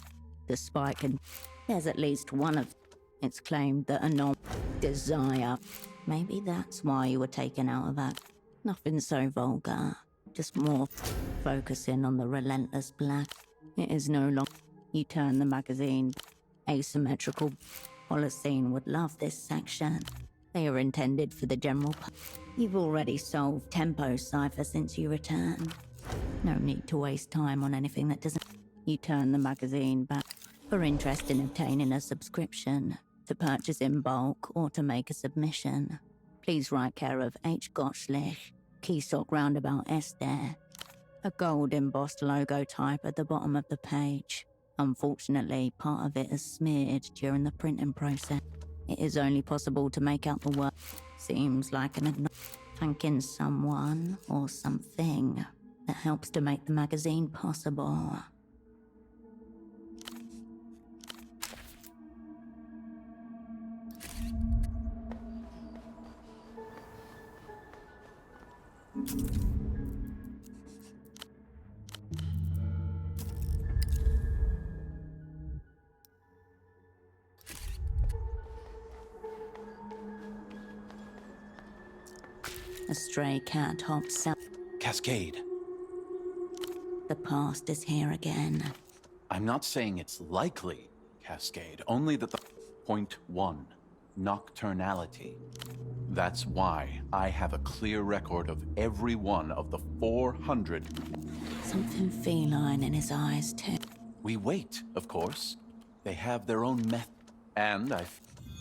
Despite there's at least one of... It's claimed that a desire. Maybe that's why you were taken out of that. Nothing so vulgar. Just more focusing on the relentless black. It is no longer... You turn the magazine. Asymmetrical... Holocene would love this section. They are intended for the general... You've already solved Tempo Cipher since you returned. No need to waste time on anything that doesn't... You turn the magazine back. For interest in obtaining a subscription, to purchase in bulk, or to make a submission, please write care of H. Gottschlich, Keysock Roundabout Esther. A gold embossed logo type at the bottom of the page. Unfortunately, part of it is smeared during the printing process. It is only possible to make out the word. Seems like an thanking someone or something that helps to make the magazine possible. A stray cat hops out. Cascade. The past is here again. I'm not saying it's likely, Cascade, only that the point one, nocturnality. That's why I have a clear record of every one of the 400. Something feline in his eyes, too. We wait, of course. They have their own method. And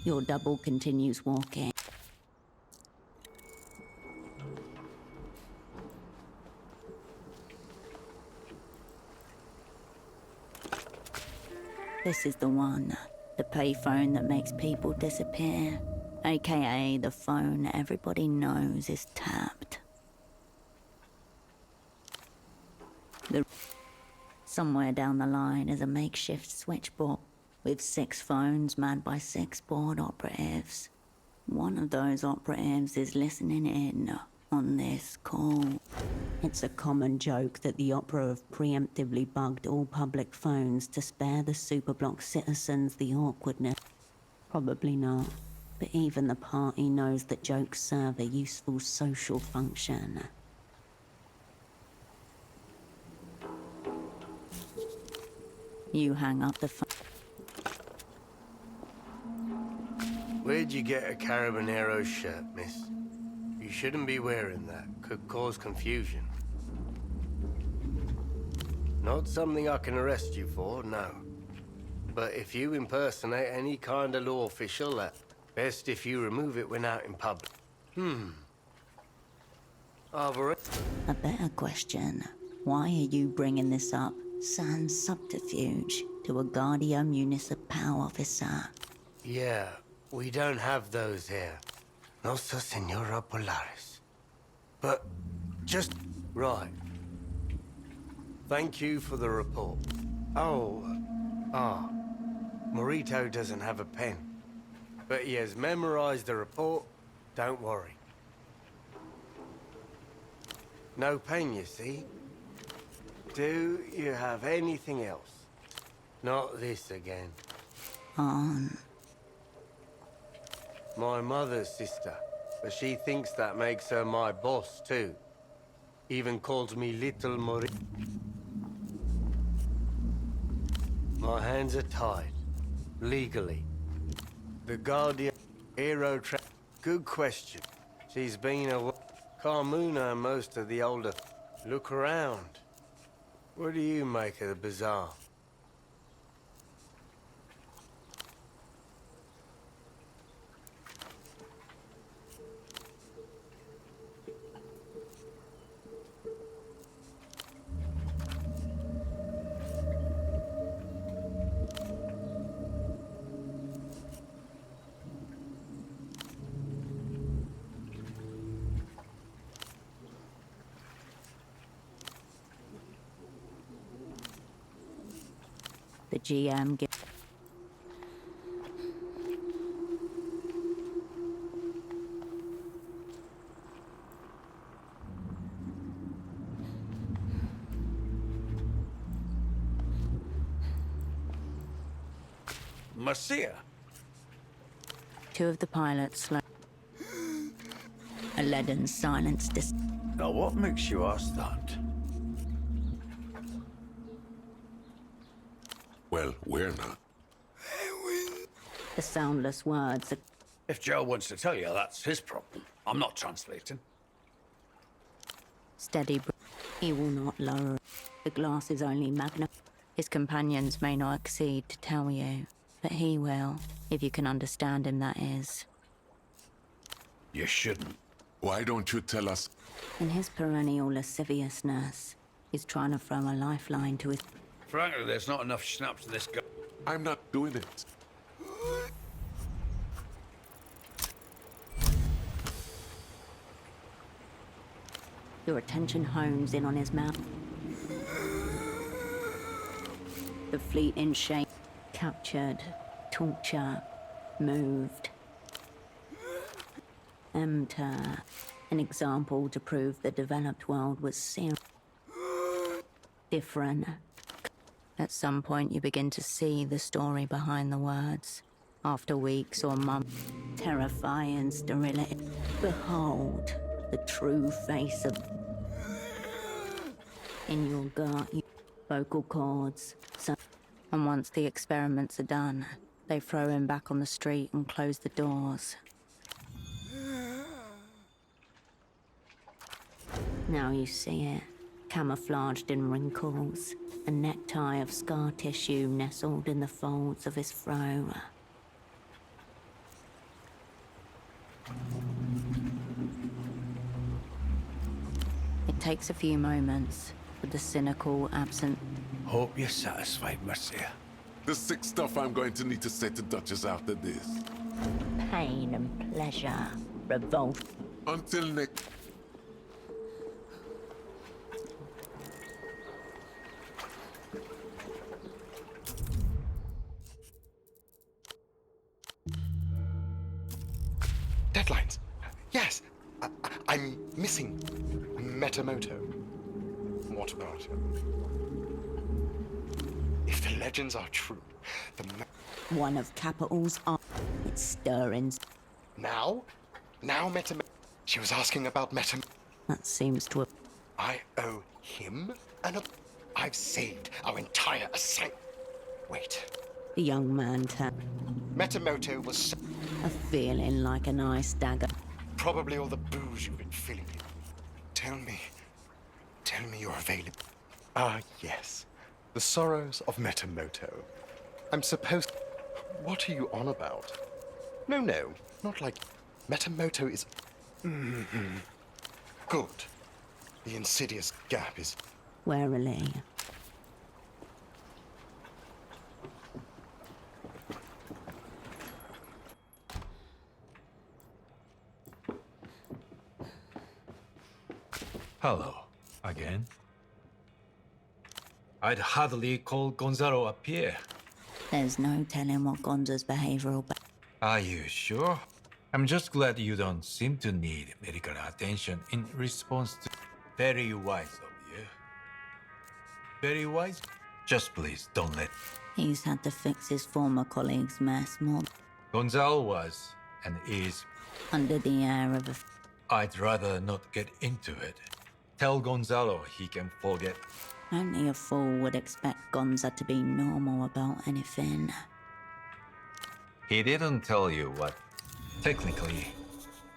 Your double continues walking. This is the one. The payphone that makes people disappear. AKA the phone everybody knows is tapped. Somewhere down the line is a makeshift switchboard with 6 phones manned by 6 board operatives. One of those operatives is listening in on this call. It's a common joke that the Opera have preemptively bugged all public phones to spare the Superblock citizens the awkwardness. Probably not, but even the party knows that jokes serve a useful social function. You hang up the phone. Where'd you get a Carabinero shirt, miss? You shouldn't be wearing that. Could cause confusion. Not something I can arrest you for, no. But if you impersonate any kind of law official, best if you remove it when out in public. A better question. Why are you bringing this up, sans subterfuge, to a Guardia Municipal officer? Yeah, we don't have those here. Nossa Senora Polaris. But just... right. Thank you for the report. Morito doesn't have a pen. But he has memorized the report. Don't worry. No pen, you see? Do you have anything else? Not this again. My mother's sister, but she thinks that makes her my boss, too. Even calls me Little Mori. My hands are tied. Legally. The Guardian Hero Trap. Good question. She's been a... Carmuna and most of the older... Look around. What do you make of the bazaar? The GM gives... Marcia. Two of the pilots slow. A leaden silence Now, what makes you ask that? Well, we're not. The soundless words. If Joe wants to tell you, that's his problem. I'm not translating. Steady. He will not lower. The glass is only magna. His companions may not accede to tell you, but he will, if you can understand him, that is. You shouldn't. Why don't you tell us? In his perennial lasciviousness, he's trying to throw a lifeline to his... Frankly, there's not enough schnapps to this guy. I'm not doing it. Your attention hones in on his mouth. The fleet in shape, captured, torture, moved. Enter. An example to prove the developed world was different. At some point you begin to see the story behind the words. After weeks or months, terrifying sterility. Behold, the true face of... In your gut, vocal cords. And once the experiments are done, they throw him back on the street and close the doors. Now you see it, camouflaged in wrinkles, a necktie of scar tissue nestled in the folds of his fro. It takes a few moments, with the cynical, absent... Hope you're satisfied, Marcia. The sick stuff I'm going to need to say to Duchess after this. Pain and pleasure, revolt. Until next... Deadlines. Yes, I'm missing Metamото. What about him? If the legends are true, One of capital's it's stirring. Now Metamото. She was asking about Metamото. That seems to have... I owe him I've saved our entire assignment. Wait. The young man turned. Metamото was A feeling like an ice dagger. probably all the booze you've been filling in. Tell me you're available. Ah, yes. The sorrows of Metamото. I'm supposed... What are you on about? No, not like... Metamото is... Good. The insidious gap is... Warily. Hello, again. I'd hardly call Gonzalo up here. There's no telling what Gonza's behavioral... Are you sure? I'm just glad you don't seem to need medical attention in response to... Very wise of you. Very wise? Just please don't let... He's had to fix his former colleague's mess more... Gonzalo was and is... Under the air of a... I'd rather not get into it. Tell Gonzalo he can forget. Only a fool would expect Gonza to be normal about anything. He didn't tell you what. Technically,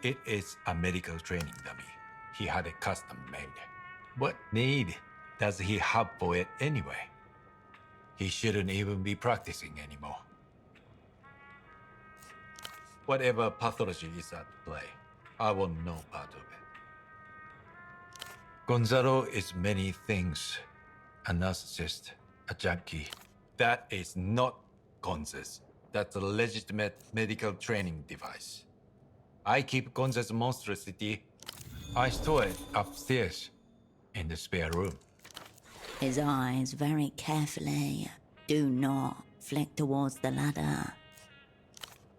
it is a medical training dummy. He had it custom made. What need does he have for it anyway? He shouldn't even be practicing anymore. Whatever pathology is at play, I want no part of it. Gonzalo is many things. A narcissist, a junkie. That is not Gonza's. That's a legitimate medical training device. I keep Gonza's monstrosity. I store it upstairs in the spare room. His eyes very carefully do not flick towards the ladder.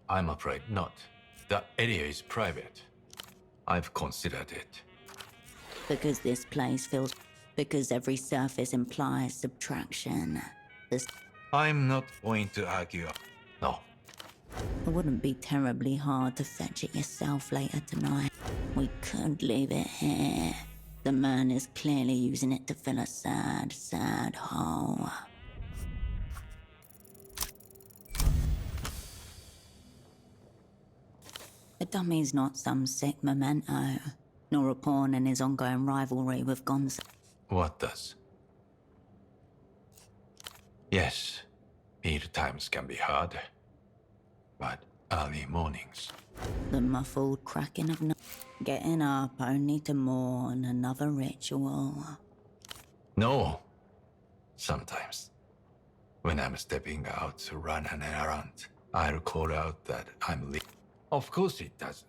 I'm afraid not. That area is private. I've considered it. Because this place feels... Because every surface implies subtraction. This... I'm not going to argue. No. It wouldn't be terribly hard to fetch it yourself later tonight. We could leave it here. The man is clearly using it to fill a sad, sad hole. The dummy's not some sick memento, nor a pawn in his ongoing rivalry with Gonzo. What does? Yes, meal times can be hard, but early mornings. The muffled cracking of getting up only to mourn another ritual. No. Sometimes. When I'm stepping out to run an errand, I'll call out that I'm late. Of course it doesn't.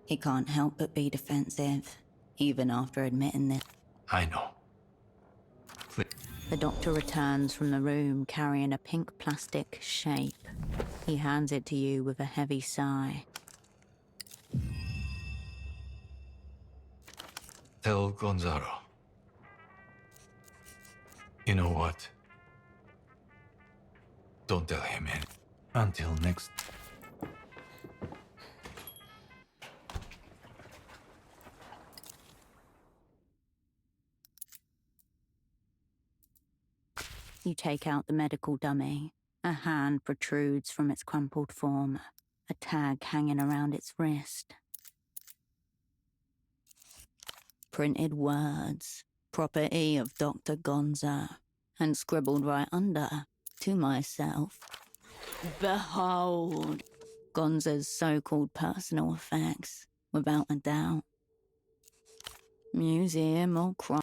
He can't help but be defensive, even after admitting this. I know. The doctor returns from the room carrying a pink plastic shape. He hands it to you with a heavy sigh. Tell Gonzalo. You know what? Don't tell him anything until next. You take out the medical dummy. A hand protrudes from its crumpled form, a tag hanging around its wrist. Printed words, property of Dr. Gonza, and scribbled right under, to myself. Behold, Gonza's so-called personal effects, without a doubt. Museum or crime.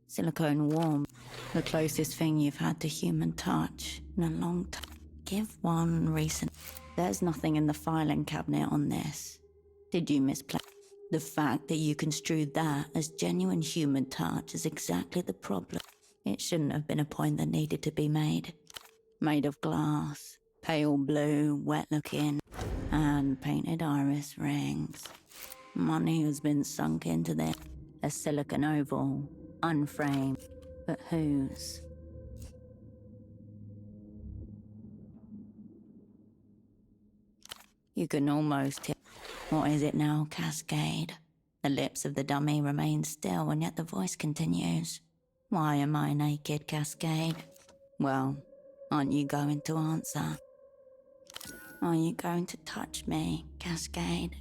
Silicone warm, the closest thing you've had to human touch in a long time. Give one recent. There's nothing in the filing cabinet on this. Did you misplace? The fact that you construed that as genuine human touch is exactly the problem. It shouldn't have been a point that needed to be made. Made of glass, pale blue, wet-looking, and painted iris rings. Money has been sunk into this. A silicon oval. Unframed, but whose? You can almost hear. What is it now, Cascade? The lips of the dummy remain still, and yet the voice continues. Why am I naked, Cascade? Well, aren't you going to answer? Are you going to touch me, Cascade?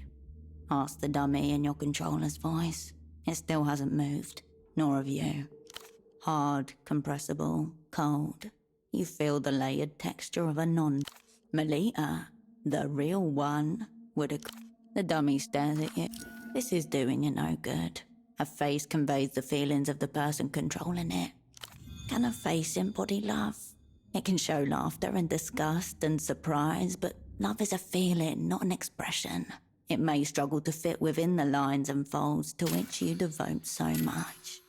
Ask the dummy in your controller's voice. It still hasn't moved. Nor of you. Hard, compressible, cold. You feel the layered texture of a Melita, the real one, would have. The dummy stares at you. This is doing you no good. A face conveys the feelings of the person controlling it. Can a face embody love? It can show laughter and disgust and surprise, but love is a feeling, not an expression. It may struggle to fit within the lines and folds to which you devote so much.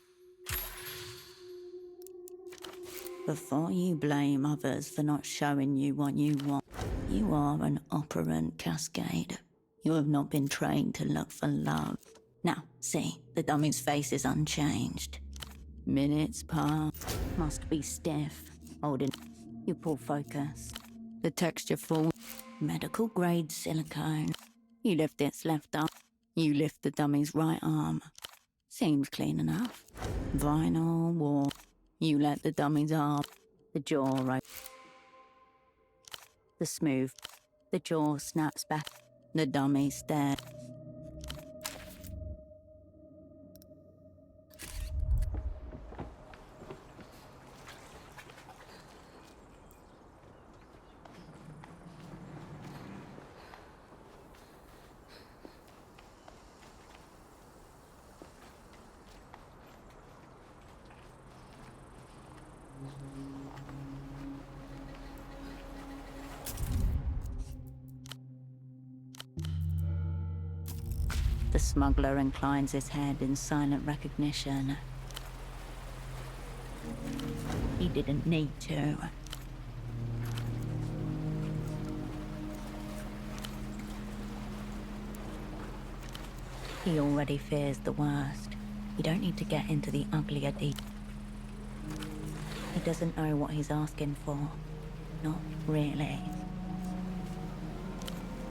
Before you blame others for not showing you what you want, you are an operant, Cascade. You have not been trained to look for love. Now, see, the dummy's face is unchanged. Minutes pass. Must be stiff. Holding. You pull focus. The texture falls. Medical grade silicone. You lift its left arm. You lift the dummy's right arm. Seems clean enough. Vinyl wall. You let the dummy's arm. The jaw right. The smooth. The jaw snaps back. The dummy stares. The smuggler inclines his head in silent recognition. He didn't need to. He already fears the worst. You don't need to get into the uglier details. He doesn't know what he's asking for. Not really.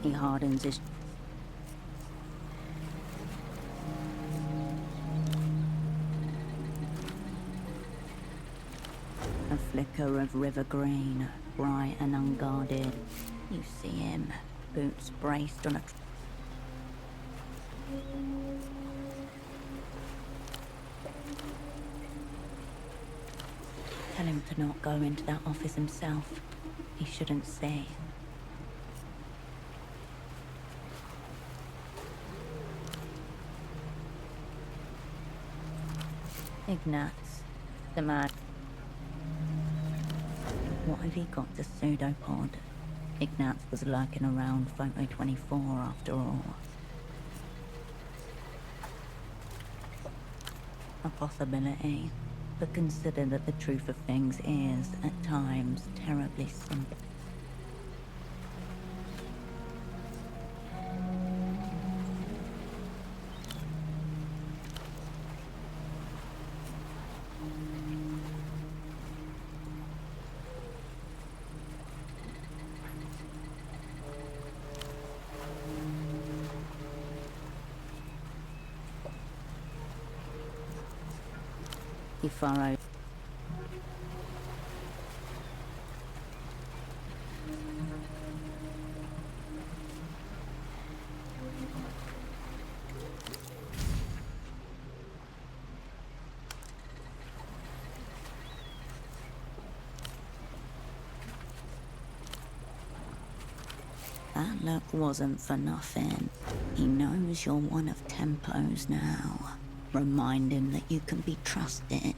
He hardens his... A flicker of river green, bright and unguarded. You see him, boots braced on a... Tell him to not go into that office himself. He shouldn't see. Ignatz, the man. What have he got to pseudopod? Ignatz was lurking around Photo 24 after all. A possibility, but consider that the truth of things is, at times, terribly simple. He furrowed. That look wasn't for nothing. He knows you're one of Tempo's now. Remind him that you can be trusted.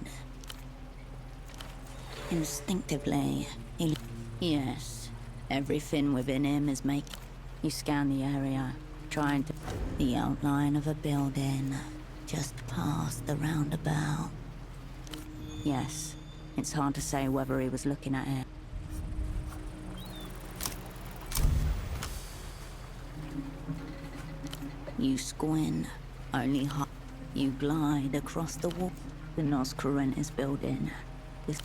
Instinctively, he... Yes, everything within him is making... You scan the area, trying to... The outline of a building, just past the roundabout. Yes, it's hard to say whether he was looking at it. You squint, only hot. You glide across the wall. The Nos Cruentis building. This...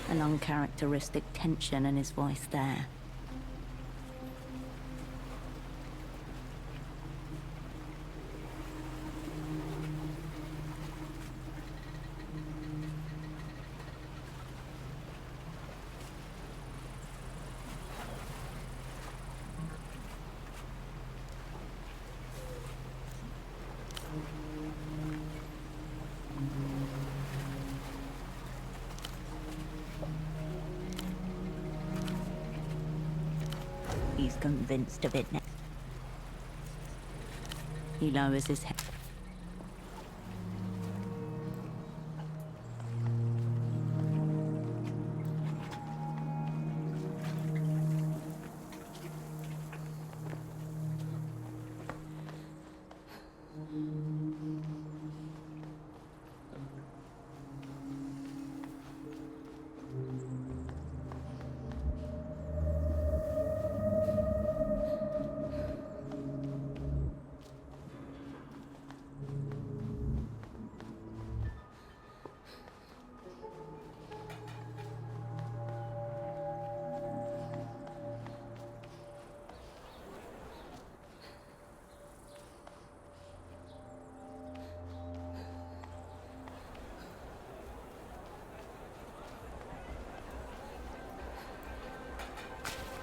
An uncharacteristic tension in his voice there. He's convinced of it now. He lowers his head.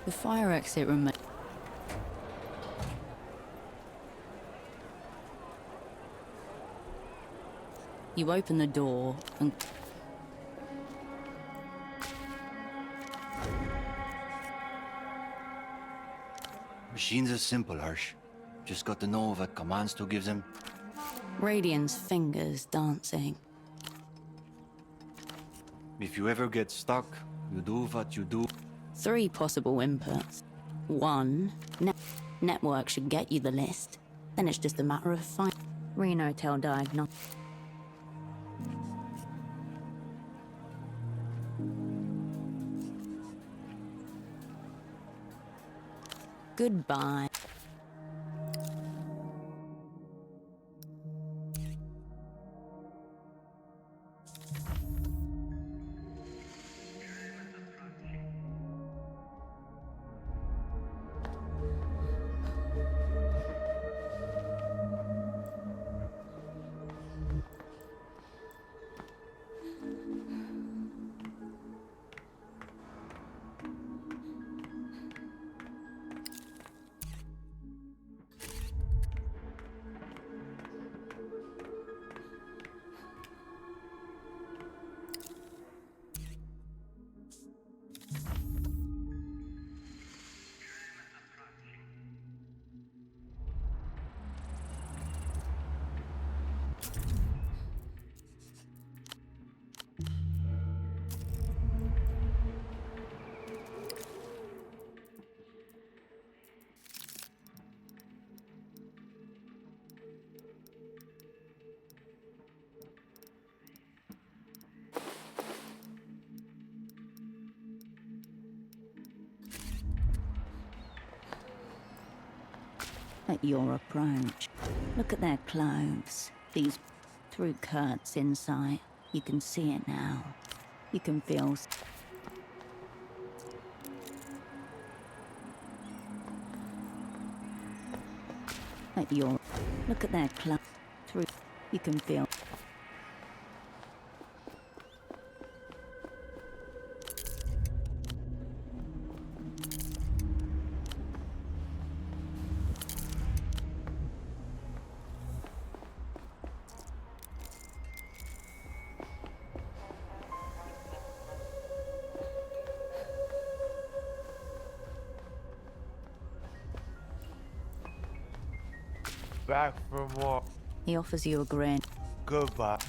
The fire exit remains. You open the door and... Machines are simple, Hirsch. Just got to know what commands to give them. Radiant's fingers dancing. If you ever get stuck, you do what you do. 3 possible inputs. 1, network should get you the list. Then it's just a matter of finding. Reno Tel diagnostic. Goodbye. At your approach, look at their clothes. These through Kurt's insight. You can see it now. You can feel. At your look at their clothes. Through you can feel. Back for more. He offers you a grin. Goodbye.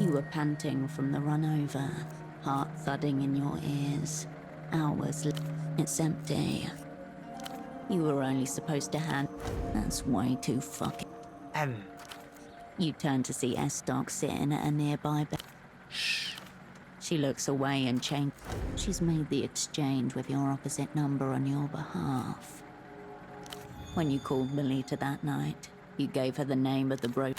You were panting from the run over, heart thudding in your ears. Hours it's empty. You were only supposed to hand. That's way too fucking. You turn to see Estoc sitting at a nearby bed. Shh. She looks away and changes. She's made the exchange with your opposite number on your behalf. When you called Melita that night, you gave her the name of the bro.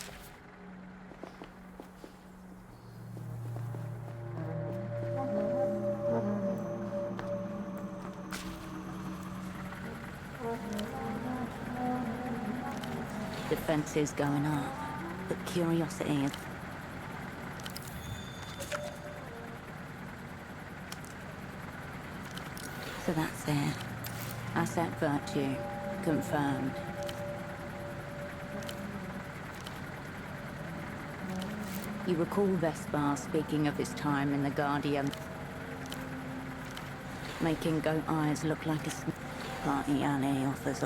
Defenses going up, but curiosity is. So that's it. Asset virtue confirmed. You recall Vespar speaking of his time in the Guardian, making Goat Eyes look like a party alley offers.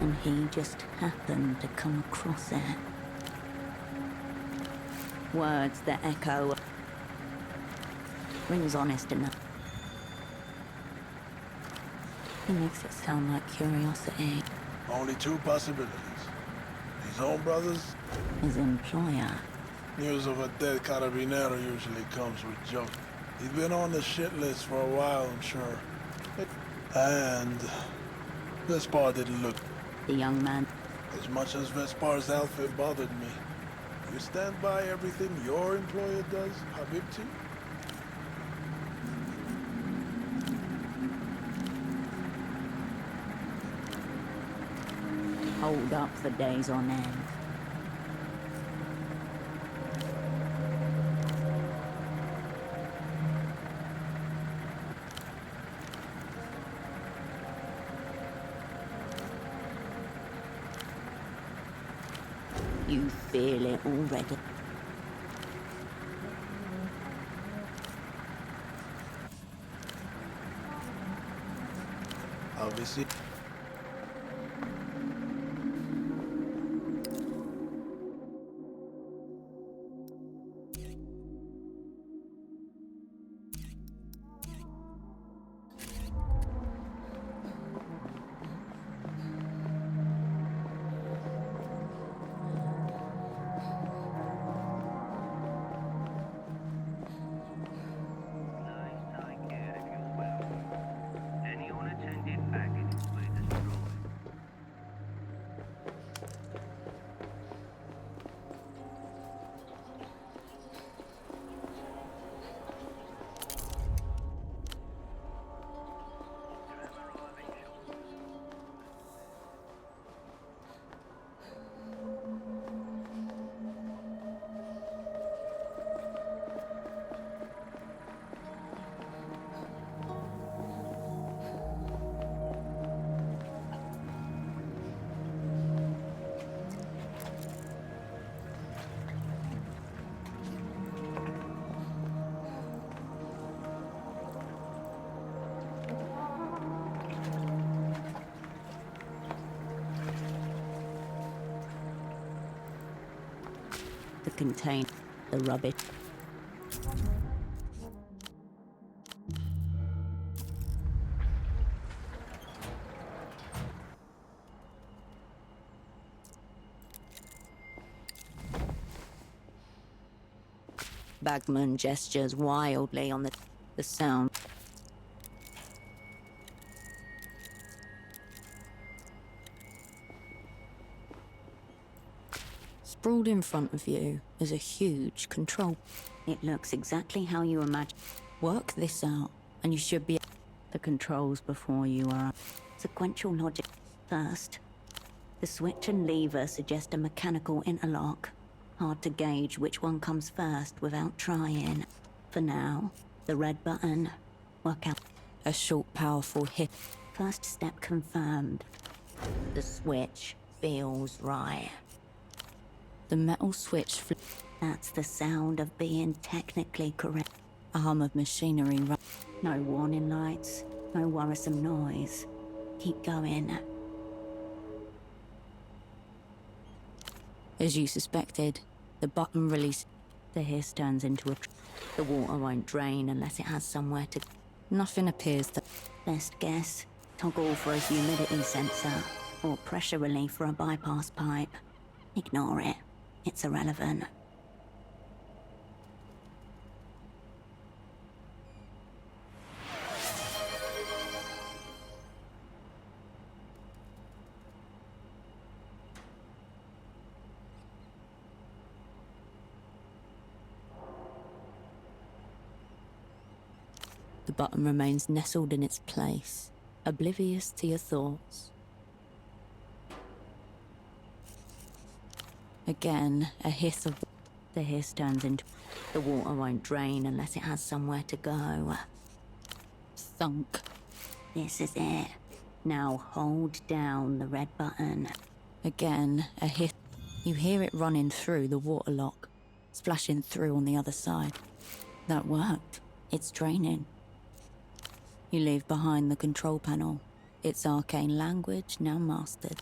And he just happened to come across it. Words that echo. Rings honest enough. He makes it sound like curiosity. Only two possibilities. His own brothers. His employer. News of a dead carabinero usually comes with jokes. He's been on the shit list for a while, I'm sure. And Vespar didn't look. The young man. As much as Vespar's outfit bothered me. You stand by everything your employer does, Habibti? Hold up for days on end. You feel it already. Obviously. To contain the rubbish. Bagman gestures wildly on the sound. Sprawled in front of you is a huge control. It looks exactly how you imagine. Work this out, and you should be the controls before you are. Sequential logic. First, the switch and lever suggest a mechanical interlock. Hard to gauge which one comes first without trying. For now, the red button. Work out. A short, powerful hit. First step confirmed. The switch feels right. The metal switch. That's the sound of being technically correct. A hum of machinery. No warning lights, no worrisome noise. Keep going. As you suspected, the button release. The hiss turns into a. The water won't drain unless it has somewhere to. Nothing appears that. Best guess. Toggle for a humidity sensor, or pressure relief for a bypass pipe. Ignore it. It's irrelevant. The button remains nestled in its place, oblivious to your thoughts. Again, a hiss of. The hiss turns into. The water won't drain unless it has somewhere to go. Thunk. This is it. Now hold down the red button. Again, a hiss. You hear it running through the water lock, splashing through on the other side. That worked. It's draining. You leave behind the control panel. Its arcane language now mastered.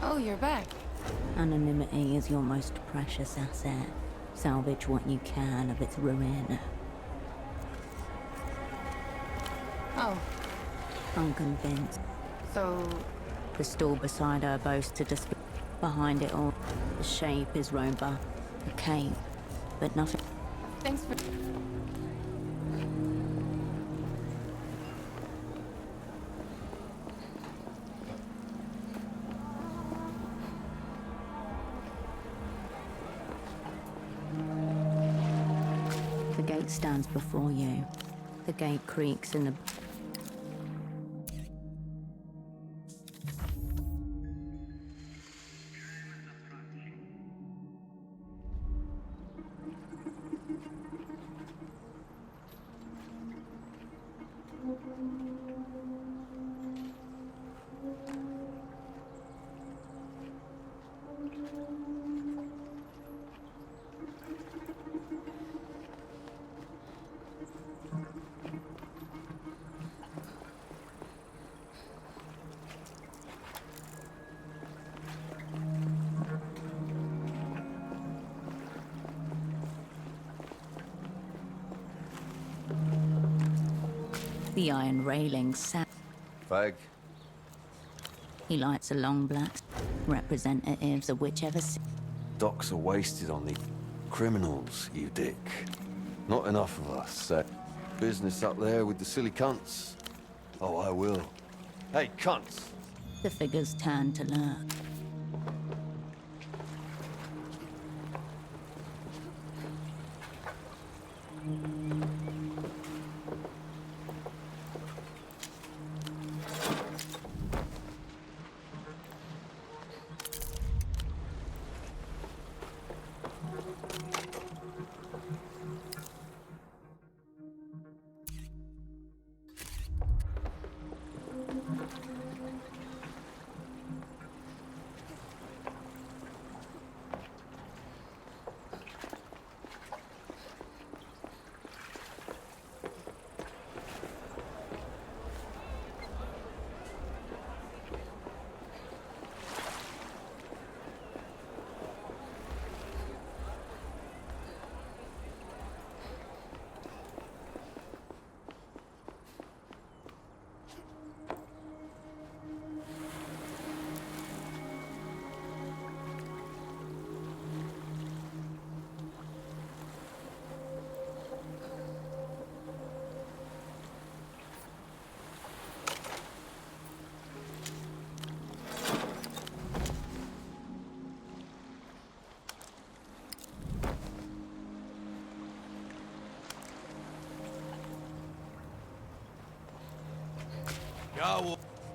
Oh, you're back. Anonymity is your most precious asset. Salvage what you can of its ruin. Oh, Unconvinced. so The stall beside her boasts a display. Behind it all, the shape is Roba, a cape, but nothing. thanks for. The gate stands before you. The gate creaks in the... The iron railing sat. Fag. He lights a long black, representatives of whichever... Docks are wasted on the criminals, you dick. Not enough of us. Business up there with the silly cunts. Oh, I will. Hey, cunts! The figures turn to lurk.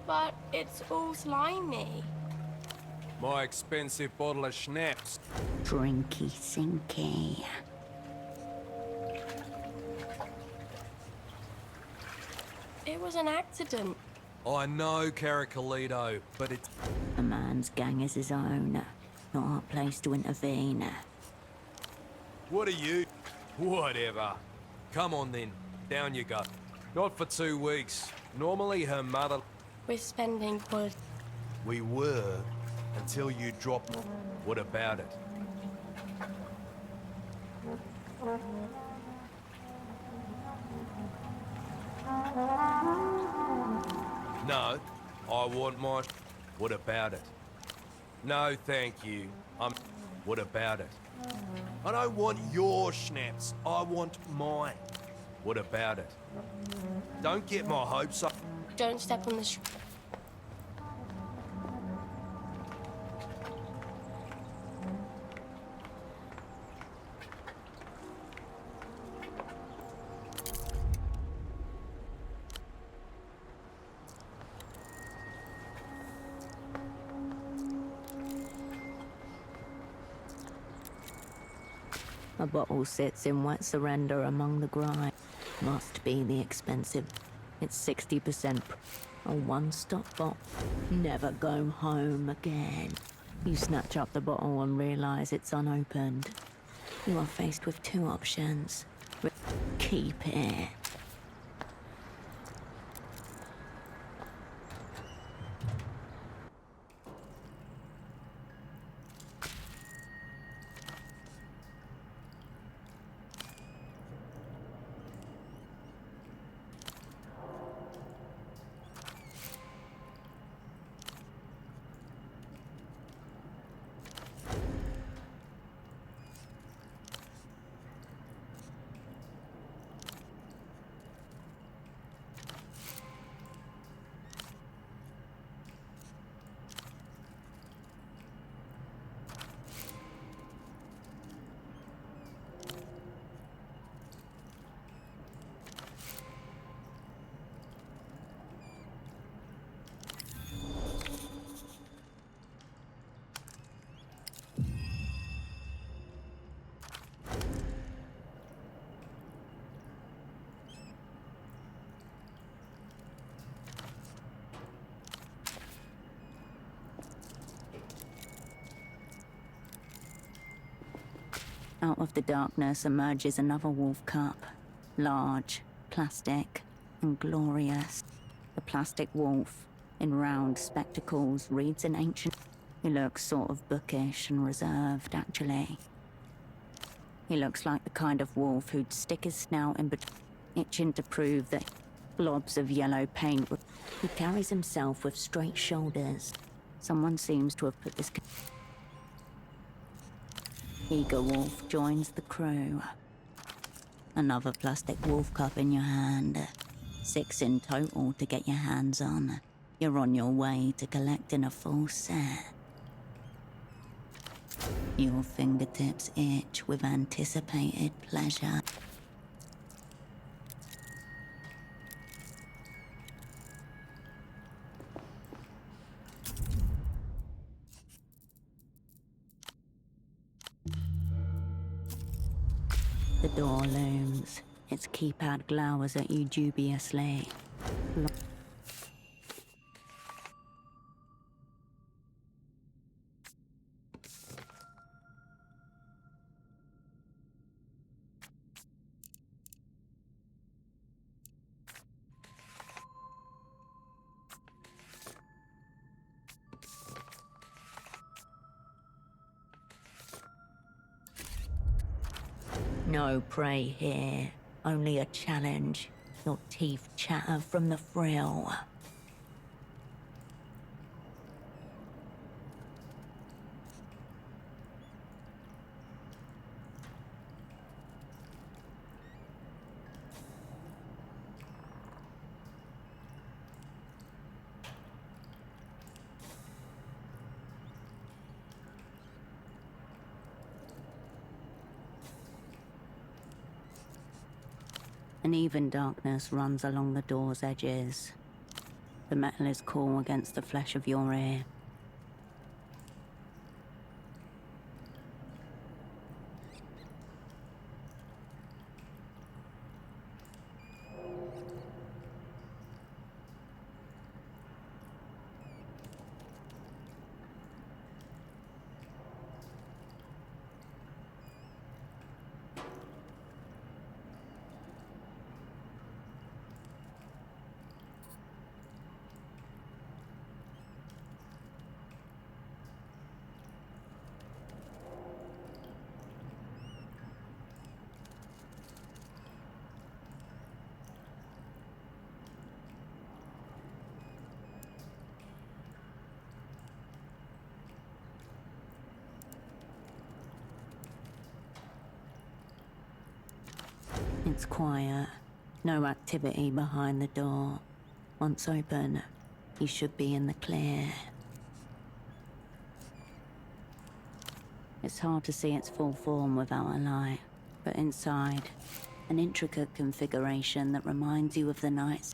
But it's all slimy. My expensive bottle of schnapps. Drinky sinky. It was an accident. I know, Caracalito, but it's... A man's gang is his own. Not our place to intervene. What are you? Whatever. Come on then, down you go. Not for 2 weeks. Normally her mother... We're spending wood. We were, until you dropped... What about it? No, I want my... What about it? No, thank you. What about it? I don't want your schnapps. I want mine. What about it? Don't get my hopes up. Don't step on the A bottle sits in wet surrender among the grime. Must be the expensive. It's 60%. A one-stop bottle. Never go home again. You snatch up the bottle and realize it's unopened. You are faced with 2 options. Keep it. Out of the darkness emerges another wolf cub. Large, plastic, and glorious. The plastic wolf, in round spectacles, reads an ancient... He looks sort of bookish and reserved, actually. He looks like the kind of wolf who'd stick his snout in between, itching to prove that blobs of yellow paint... He carries himself with straight shoulders. Someone seems to have put this... Eager wolf joins the crew. Another plastic wolf cup in your hand. 6 in total to get your hands on. You're on your way to collecting a full set. Your fingertips itch with anticipated pleasure. The door looms. Its keypad glowers at you dubiously. No prey here, only a challenge. Your teeth chatter from the thrill. An even darkness runs along the door's edges. The metal is cool against the flesh of your ear. It's quiet. No activity behind the door. Once open, you should be in the clear. It's hard to see its full form without a light, but inside, an intricate configuration that reminds you of the nights.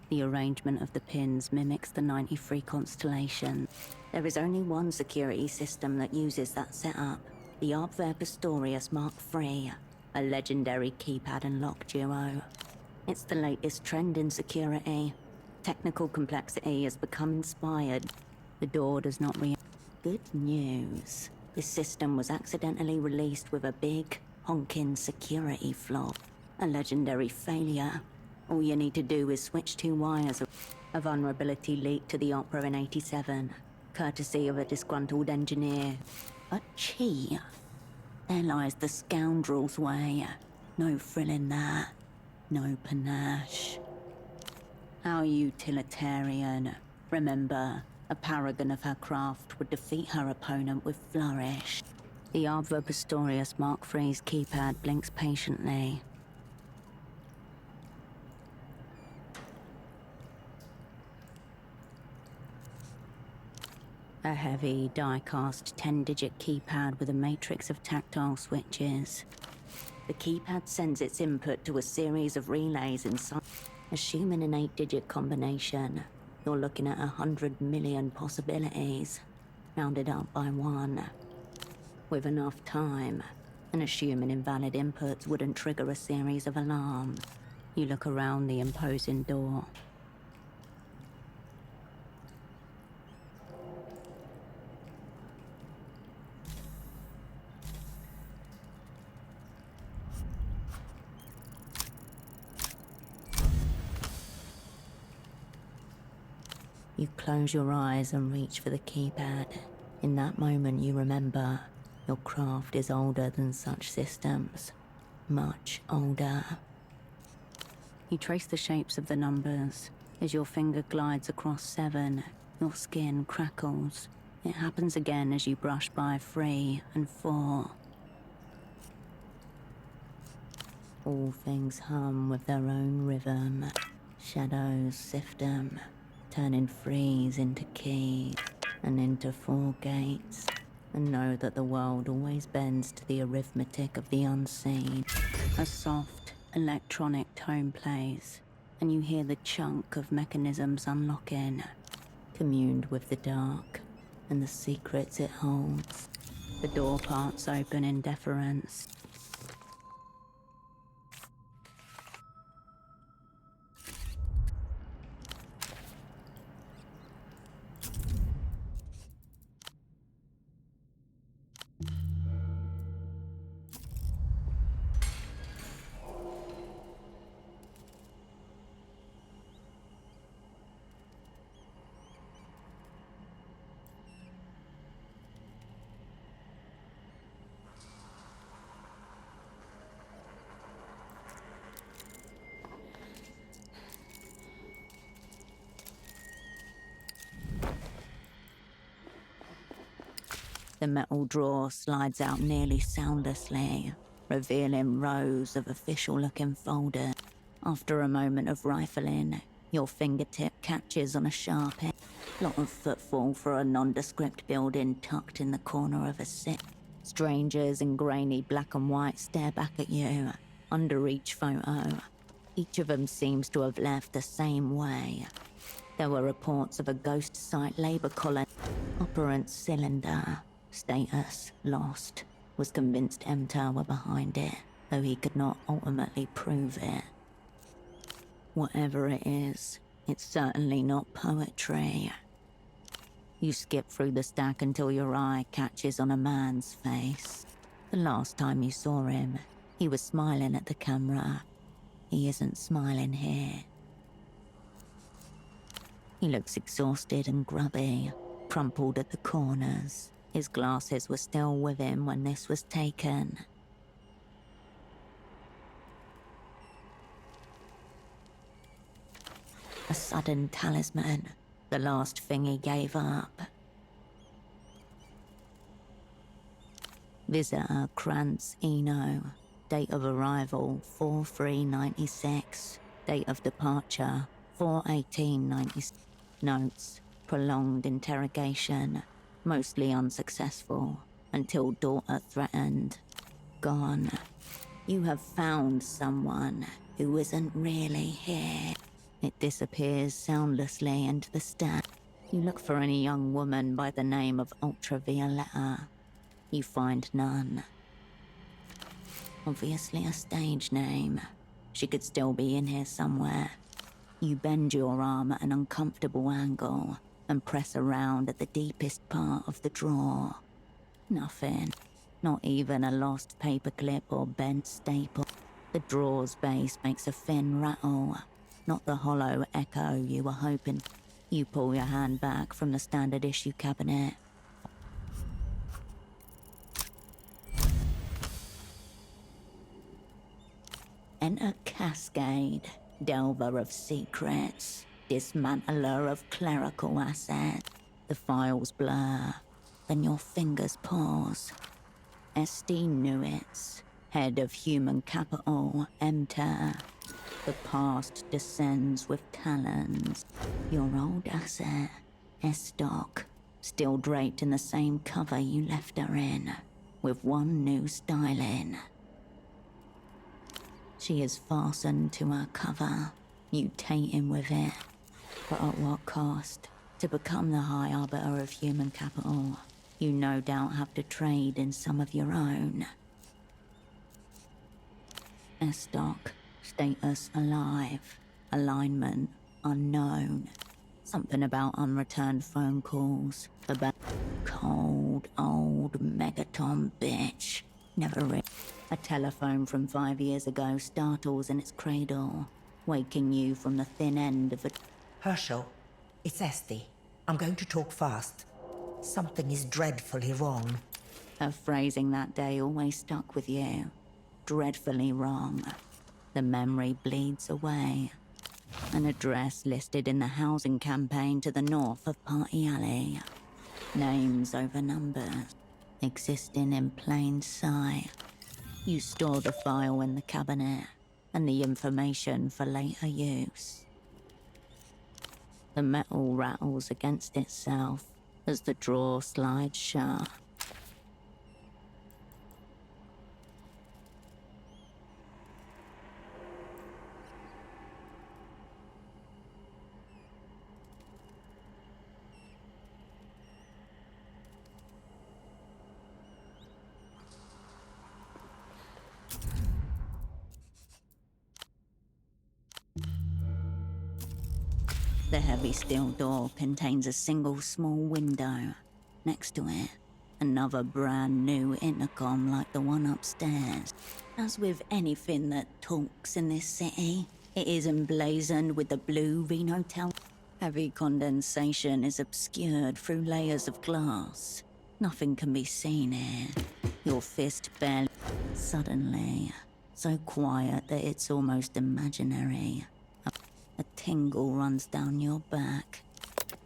The arrangement of the pins mimics the 93 constellation. There is only one security system that uses that setup, the Abwehr Pistorius Mark III, a legendary keypad and lock duo. It's the latest trend in security. Technical complexity has become inspired. The door does not Good news. This system was accidentally released with a big, honking security flaw. A legendary failure. All you need to do is switch 2 wires. A vulnerability leaked to the Opera in '87, courtesy of a disgruntled engineer. A cheat. There lies the scoundrel's way. No frill in that. No panache. How utilitarian. Remember, a paragon of her craft would defeat her opponent with flourish. The Abwehr Pistorius Mark III's keypad blinks patiently. A heavy, die-cast 10-digit keypad with a matrix of tactile switches. The keypad sends its input to a series of relays inside. Assuming an 8-digit combination, you're looking at 100 million possibilities, rounded up by 1. With enough time, and assuming invalid inputs wouldn't trigger a series of alarms, you look around the imposing door. You close your eyes and reach for the keypad. In that moment, you remember your craft is older than such systems. Much older. You trace the shapes of the numbers. As your finger glides across 7, your skin crackles. It happens again as you brush by 3 and 4. All things hum with their own rhythm. Shadows sift them, turning 3s into keys and into 4 gates. And know that the world always bends to the arithmetic of the unseen. A soft, electronic tone plays, and you hear the chunk of mechanisms unlocking, communed with the dark and the secrets it holds. The door parts open in deference. The metal drawer slides out nearly soundlessly, revealing rows of official-looking folders. After a moment of rifling, your fingertip catches on a sharp edge. Lot of footfall for a nondescript building tucked in the corner of a city. Strangers in grainy black and white stare back at you, under each photo. Each of them seems to have left the same way. There were reports of a ghost site labor colony. Operant cylinder. Status lost. Was convinced Emter were behind it, though he could not ultimately prove it. Whatever it is, it's certainly not poetry. You skip through the stack until your eye catches on a man's face. The last time you saw him, he was smiling at the camera. He isn't smiling here. He looks exhausted and grubby, crumpled at the corners. His glasses were still with him when this was taken. A sudden talisman, the last thing he gave up. Visitor Krantz Eno. Date of arrival 4/3/96. Date of departure 4/18/96. Notes: prolonged interrogation. Mostly unsuccessful, until daughter threatened. Gone. You have found someone who isn't really here. It disappears soundlessly into the stack. You look for any young woman by the name of Ultravioletta. You find none. Obviously a stage name. She could still be in here somewhere. You bend your arm at an uncomfortable angle and press around at the deepest part of the drawer. Nothing. Not even a lost paperclip or bent staple. The drawer's base makes a thin rattle, not the hollow echo you were hoping. You pull your hand back from the standard issue cabinet. Enter Cascade, delver of secrets. Dismantler of clerical assets. The files blur, then your fingers pause. SD Newitz, head of human capital, Emter. The past descends with talons. Your old asset, Estoc, still draped in the same cover you left her in, with one new styling. She is fastened to her cover, mutating with it. But at what cost? To become the High Arbiter of human capital, you no doubt have to trade in some of your own. Estoc, status alive, alignment unknown. Something about unreturned phone calls, about cold, old Megaton bitch. Never ring. A telephone from 5 years ago startles in its cradle, waking you from the thin end of a... Herschel, it's Esty. I'm going to talk fast. Something is dreadfully wrong. Her phrasing that day always stuck with you. Dreadfully wrong. The memory bleeds away. An address listed in the housing campaign to the north of Party Alley. Names over numbers, existing in plain sight. You store the file in the cabinet, and the information for later use. The metal rattles against itself as the drawer slides shut. The heavy steel door contains a single small window. Next to it, another brand new intercom like the one upstairs. As with anything that talks in this city, it is emblazoned with the blue Reno Tel. Heavy condensation is obscured through layers of glass. Nothing can be seen here. Your fist barely... Suddenly, so quiet that it's almost imaginary. A tingle runs down your back.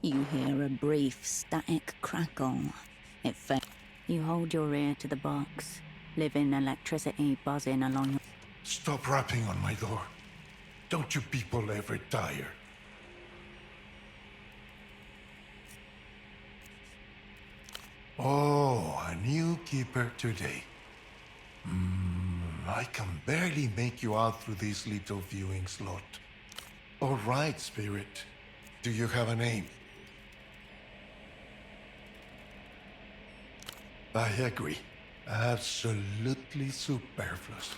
You hear a brief, static crackle. It fades. You hold your ear to the box, living electricity buzzing along your... Stop rapping on my door. Don't you people ever tire? Oh, a new keeper today. I can barely make you out through this little viewing slot. All right, Spirit. Do you have a name? I agree. Absolutely superfluous.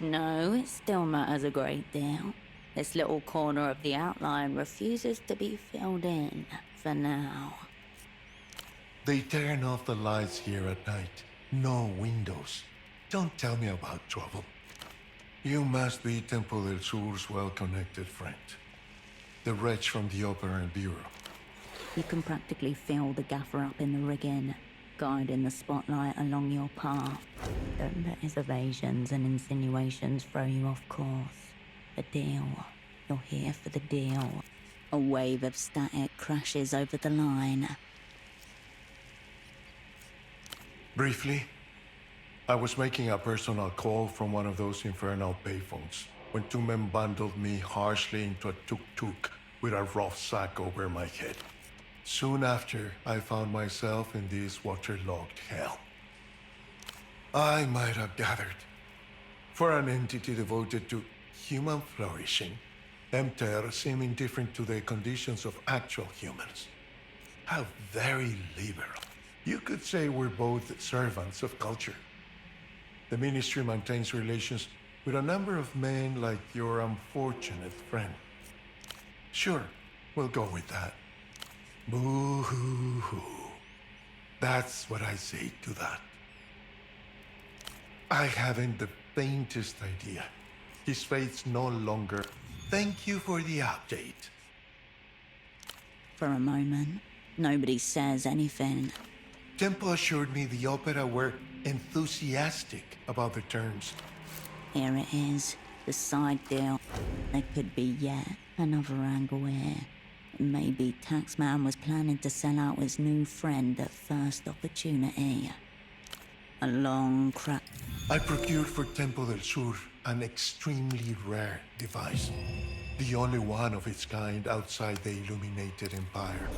No, it still matters a great deal. This little corner of the outline refuses to be filled in, for now. They turn off the lights here at night. No windows. Don't tell me about trouble. You must be Temple del Sur's well-connected friend. The wretch from the Opera Bureau. You can practically feel the gaffer up in the rigging, guiding the spotlight along your path. Don't let his evasions and insinuations throw you off course. The deal. You're here for the deal. A wave of static crashes over the line. Briefly, I was making a personal call from one of those infernal payphones when two men bundled me harshly into a tuk-tuk with a rough sack over my head. Soon after, I found myself in this waterlogged hell. I might have gathered. For an entity devoted to human flourishing, Emter seem indifferent to the conditions of actual humans. How very liberal. You could say we're both servants of culture. The Ministry maintains relations with a number of men like your unfortunate friend. Sure, we'll go with that. Boo-hoo-hoo. That's what I say to that. I haven't the faintest idea. His faith's no longer... Thank you for the update. For a moment, nobody says anything. Temple assured me the Opera were enthusiastic about the terms. Here it is, the side deal. There could be yet another angle here. Maybe Taxman was planning to sell out his new friend at first opportunity. A long crack. I procured for Temple del Sur an extremely rare device. The only one of its kind outside the Illuminated Empire.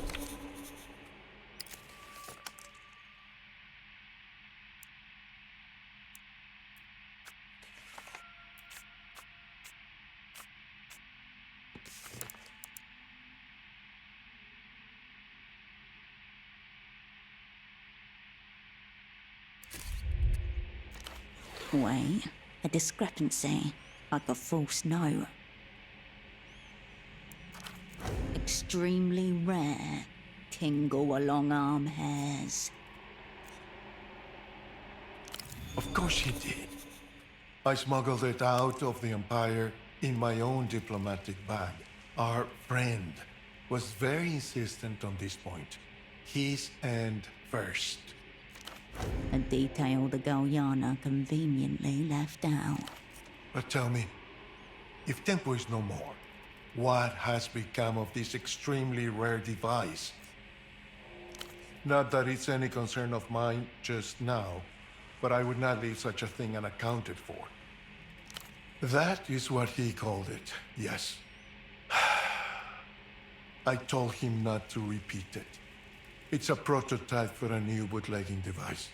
Wait, a discrepancy, like a false note. Extremely rare, tingle along arm hairs. Of course he did. I smuggled it out of the Empire in my own diplomatic bag. Our friend was very insistent on this point. His end first. A detail the Galyana conveniently left out. But tell me, if Tempo is no more, what has become of this extremely rare device? Not that it's any concern of mine just now, but I would not leave such a thing unaccounted for. That is what he called it, yes. I told him not to repeat it. It's a prototype for a new bootlegging device.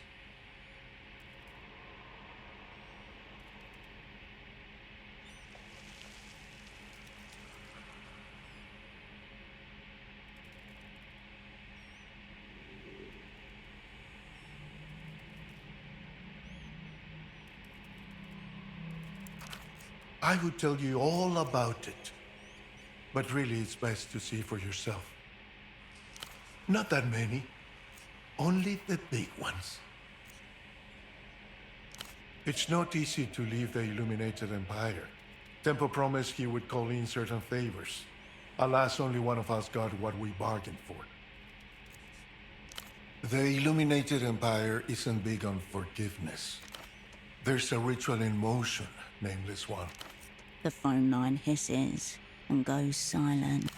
I would tell you all about it, but really it's best to see for yourself. Not that many, only the big ones. It's not easy to leave the Illuminated Empire. Tempo promised he would call in certain favors. Alas, only one of us got what we bargained for. The Illuminated Empire isn't big on forgiveness. There's a ritual in motion, nameless one. The phone line hisses and goes silent.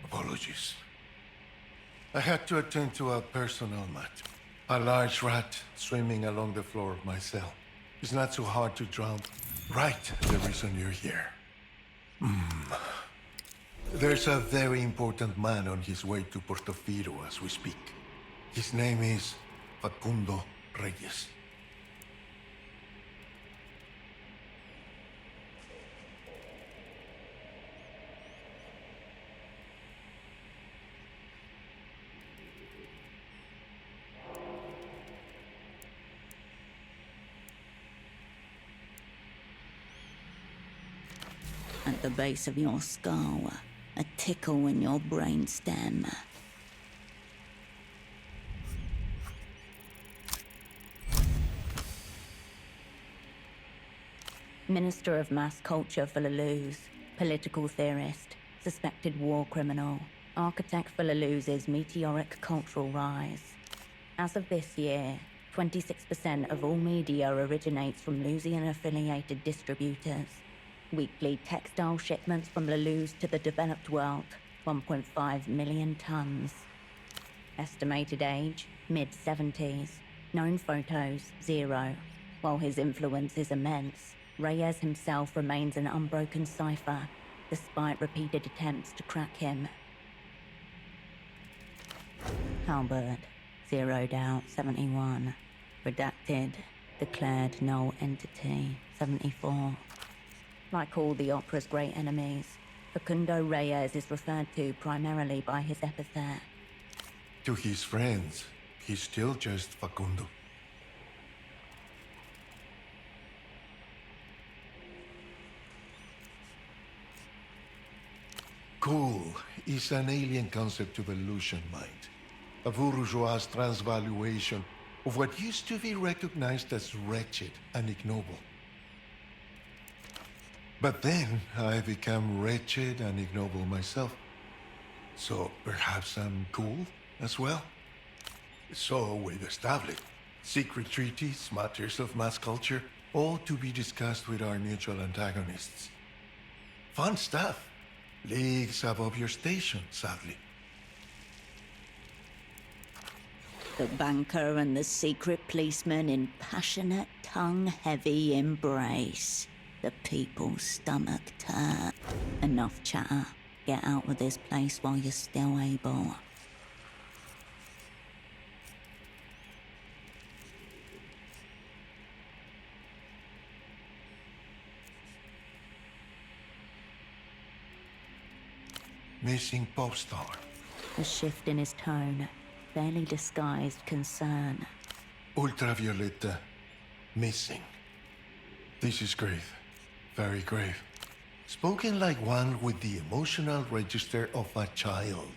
Apologies. I had to attend to a personal matter. A large rat swimming along the floor of my cell. It's not so hard to drown. Right, the reason you're here. There's a very important man on his way to Portofino as we speak. His name is Facundo Reyes. At the base of your skull, a tickle in your brainstem. Minister of Mass Culture for Lalouz, political theorist, suspected war criminal, architect for Lalouz's meteoric cultural rise. As of this year, 26% of all media originates from Lusian-affiliated distributors. Weekly textile shipments from Lalouz to the developed world, 1.5 million tons. Estimated age, mid-70s. Known photos, 0. While his influence is immense, Reyes himself remains an unbroken cipher, despite repeated attempts to crack him. Halberd, zeroed out, 71. Redacted, declared null entity, 74. Like all the opera's great enemies, Facundo Reyes is referred to primarily by his epithet. To his friends, he's still just Facundo. Cool is an alien concept to the Lucian mind. A bourgeois transvaluation of what used to be recognized as wretched and ignoble. But then I become wretched and ignoble myself. So perhaps I'm cool as well? So we've established secret treaties, matters of mass culture, all to be discussed with our mutual antagonists. Fun stuff. Leagues above your station, sadly. The banker and the secret policeman in passionate, tongue-heavy embrace. The people's stomach turn. Enough chatter. Get out of this place while you're still able. Missing pop star. A shift in his tone, barely disguised concern. Ultravioleta, missing. This is grave. Very grave. Spoken like one with the emotional register of a child.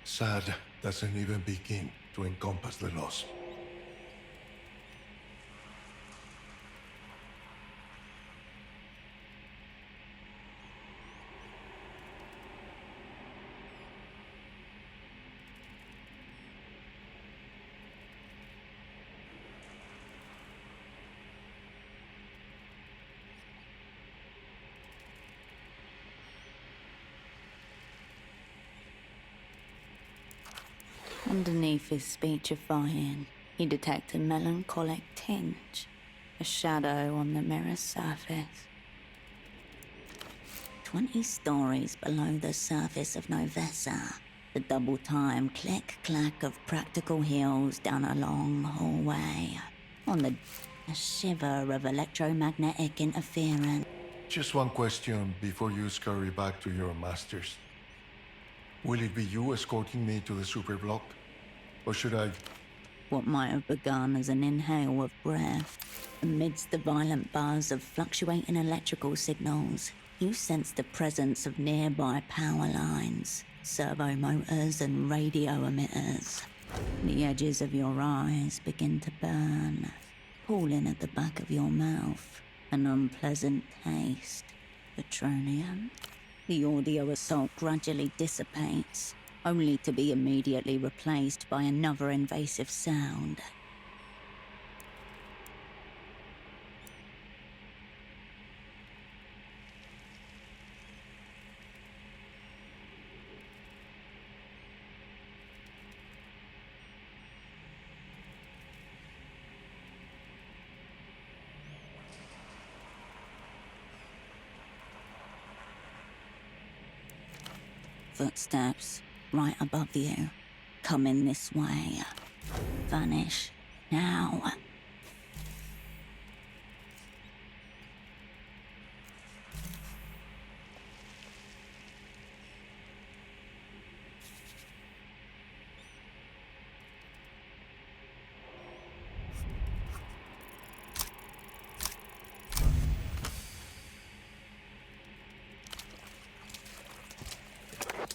Sad doesn't even begin to encompass the loss. Underneath his speechifying, he detected a melancholic tinge, a shadow on the mirror's surface. 20 stories below the surface of Novessa, the double-time click-clack of practical heels down a long hallway. A shiver of electromagnetic interference. Just one question before you scurry back to your masters. Will it be you escorting me to the superblock? Or should I... What might have begun as an inhale of breath, amidst the violent buzz of fluctuating electrical signals, you sense the presence of nearby power lines, servo motors and radio emitters. The edges of your eyes begin to burn, pooling at the back of your mouth, an unpleasant taste. Petroleum. The audio assault gradually dissipates, only to be immediately replaced by another invasive sound. Footsteps right above you, coming this way. Vanish now.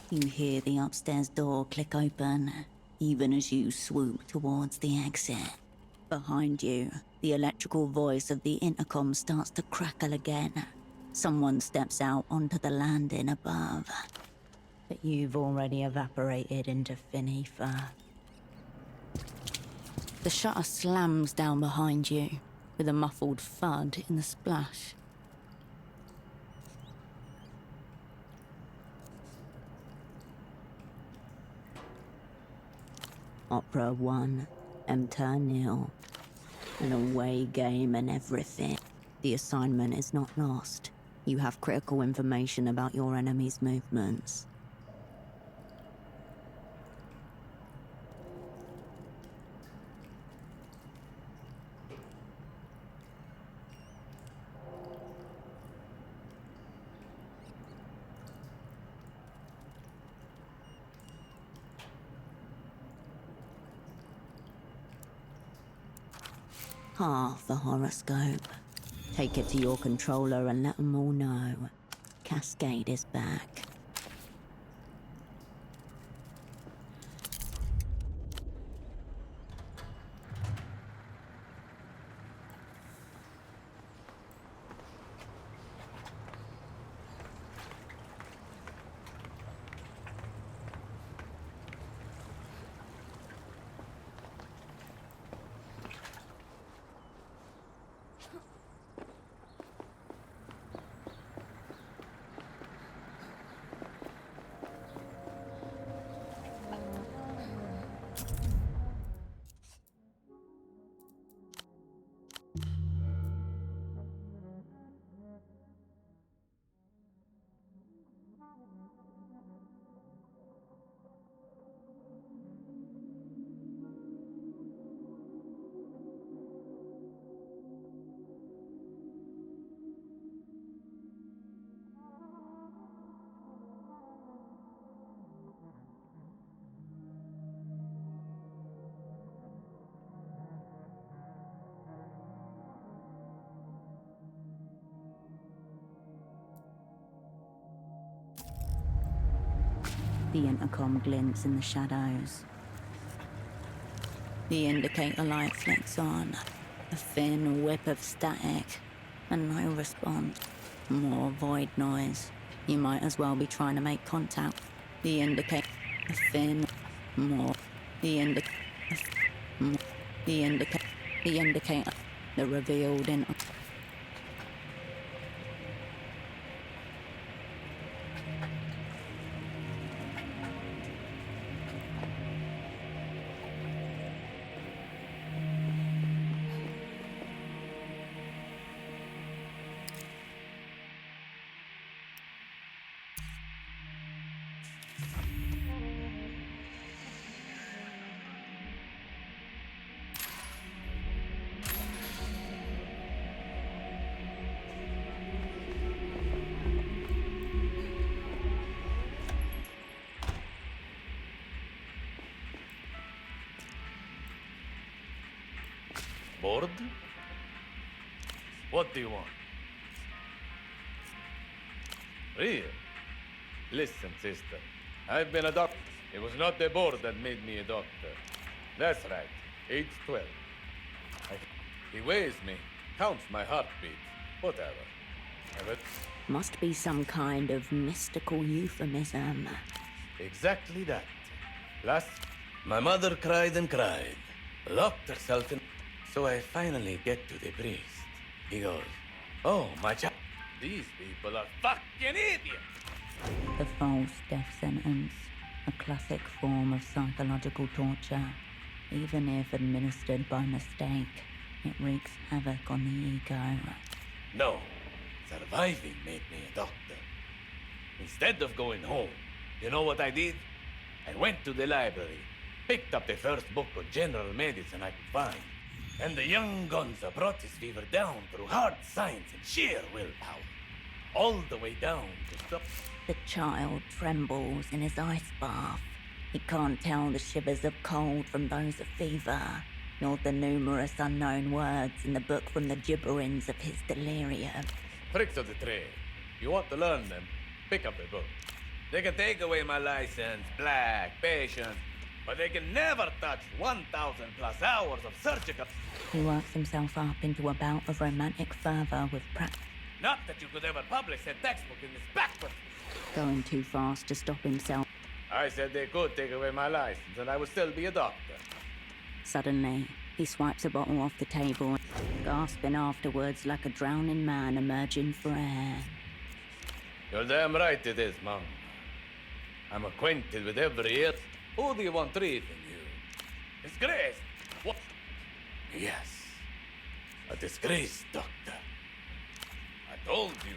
You hear the upstairs door click open, even as you swoop towards the exit. Behind you, the electrical voice of the intercom starts to crackle again. Someone steps out onto the landing above. But you've already evaporated into thin ether. The shutter slams down behind you, with a muffled thud in the splash. Opera 1, Enter nil. An away game and everything. The assignment is not lost. You have critical information about your enemy's movements. Half the horoscope. Take it to your controller and let them all know. Cascade is back. The intercom glints in the shadows. The indicator light flicks on. A thin whip of static, and no response. More void noise. You might as well be trying to make contact. The indicator. A thin. More. The indicator. The indicator. The indicator. The revealed in. Bored? What do you want? Real? Listen, sister. I've been a doctor. It was not the board that made me a doctor. That's right. Age 12. He weighs me, counts my heartbeat, whatever. Must be some kind of mystical euphemism. Exactly that. Last, my mother cried and cried, locked herself in. So I finally get to the priest. He goes, "Oh, my child, these people are fucking idiots." The false death sentence, a classic form of psychological torture. Even if administered by mistake, it wreaks havoc on the ego. No, surviving made me a doctor. Instead of going home, you know what I did? I went to the library, picked up the first book of general medicine I could find, and the young Gonza brought his fever down through hard science and sheer willpower. All the way down to stop. The child trembles in his ice bath. He can't tell the shivers of cold from those of fever, nor the numerous unknown words in the book from the gibberings of his delirium. Tricks of the trade. You want to learn them, pick up the book. They can take away my license, black, patience, but they can never touch 1,000 plus hours of surgical. He works himself up into a bout of romantic fervor with Not that you could ever publish a textbook in this backward. going too fast to stop himself. I said they could take away my license and I would still be a doctor. Suddenly, he swipes a bottle off the table, gasping afterwards like a drowning man emerging for air. You're damn right it is, Mom. I'm acquainted with every ill. Who do you want treating you? Disgrace! What? Yes. A disgrace, doctor. I told you.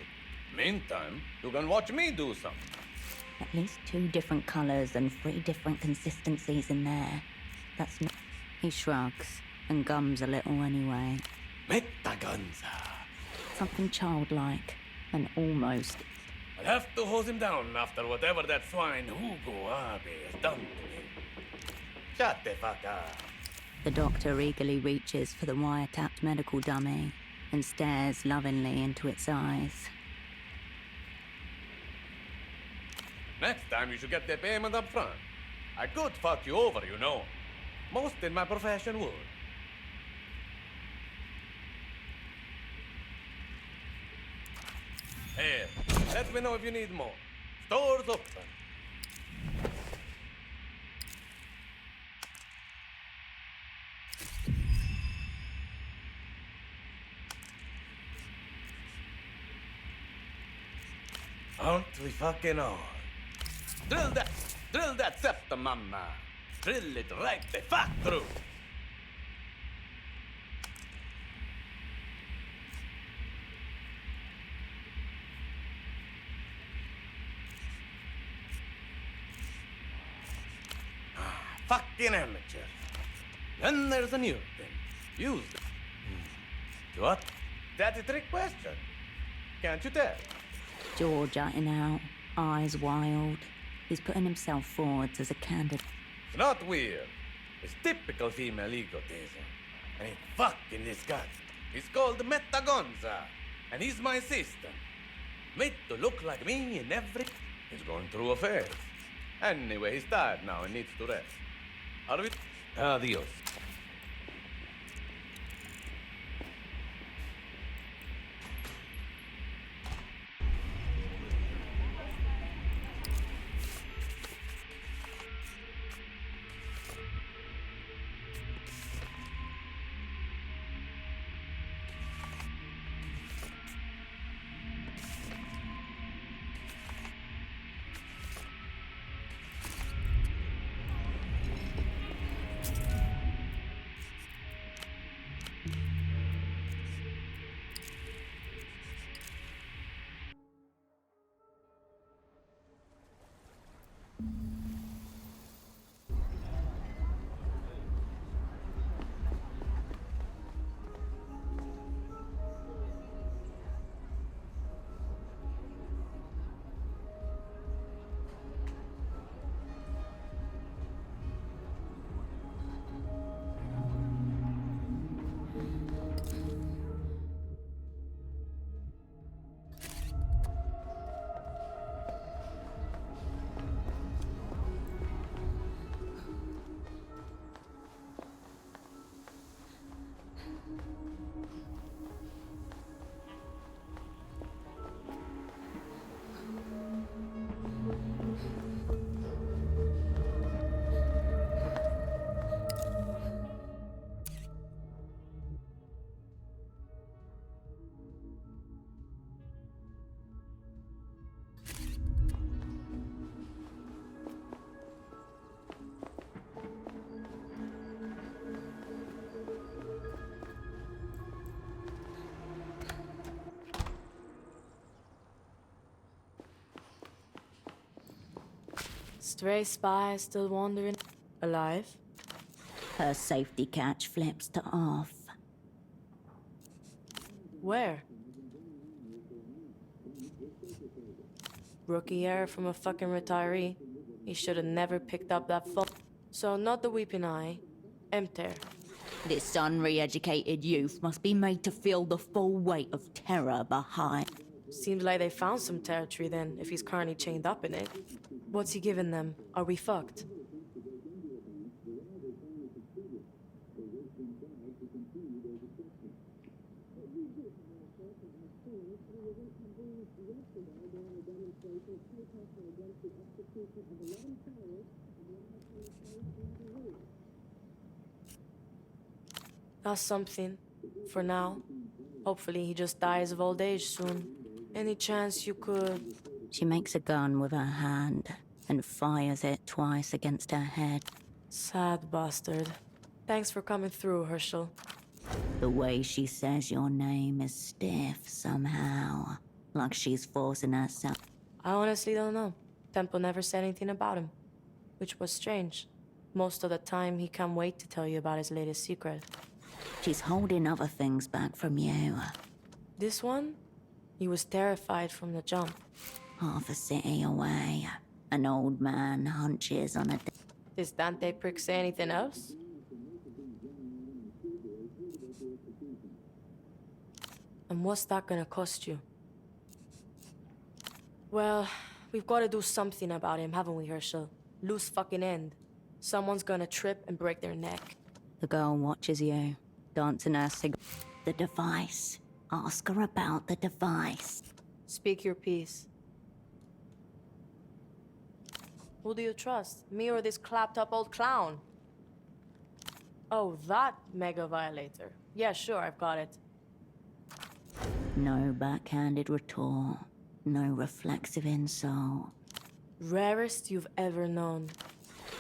Meantime, you can watch me do something. At least 2 different colors and 3 different consistencies in there. That's not... He shrugs and gums a little anyway. Metagonza. Something childlike and almost... I'll have to hose him down after whatever that swine Hugo Abe has done to me. Shut the fuck up. The doctor eagerly reaches for the wiretapped medical dummy and stares lovingly into its eyes. Next time you should get the payment up front. I could fuck you over, you know. Most in my profession would. Here, let me know if you need more. Store's open. Aren't we fucking on? Drill that septum, mama. Drill it right the fuck through. Fucking amateur. Then there's a new thing. Use it. What? That's a trick question. Can't you tell? Jaw jutting out, eyes wild. He's putting himself forwards as a candidate. It's not weird. It's typical female egotism. And it's fucking disgusting. He's called Metagonza. And he's my assistant. Made to look like me in every... He's going through affairs. Anyway, he's tired now and needs to rest. Are we... Adios. Stray spy still wandering. Alive? Her safety catch flips to off. Where? Rookie error from a fucking retiree. He should have never picked up that phone. So not the weeping eye. Empty. This unre-educated youth must be made to feel the full weight of terror behind. Seems like they found some territory then, if he's currently chained up in it. What's he giving them? Are we fucked? That's something. For now. Hopefully he just dies of old age soon. Any chance you could... She makes a gun with her hand and fires it twice against her head. Sad bastard. Thanks for coming through, Herschel. The way she says your name is stiff somehow. Like she's forcing herself. I honestly don't know. Temple never said anything about him. Which was strange. Most of the time, he can't wait to tell you about his latest secret. She's holding other things back from you. This one? He was terrified from the jump. Half a city away, an old man hunches on a... Does Dante prick say anything else? And what's that gonna cost you? Well, we've got to do something about him, haven't we, Herschel? Loose fucking end. Someone's gonna trip and break their neck. The girl watches you, dancing her The device. Ask her about the device. Speak your piece. Who do you trust? Me or this clapped-up old clown? Oh, that mega violator. Yeah, sure, I've got it. No backhanded retort. No reflexive insult. Rarest you've ever known.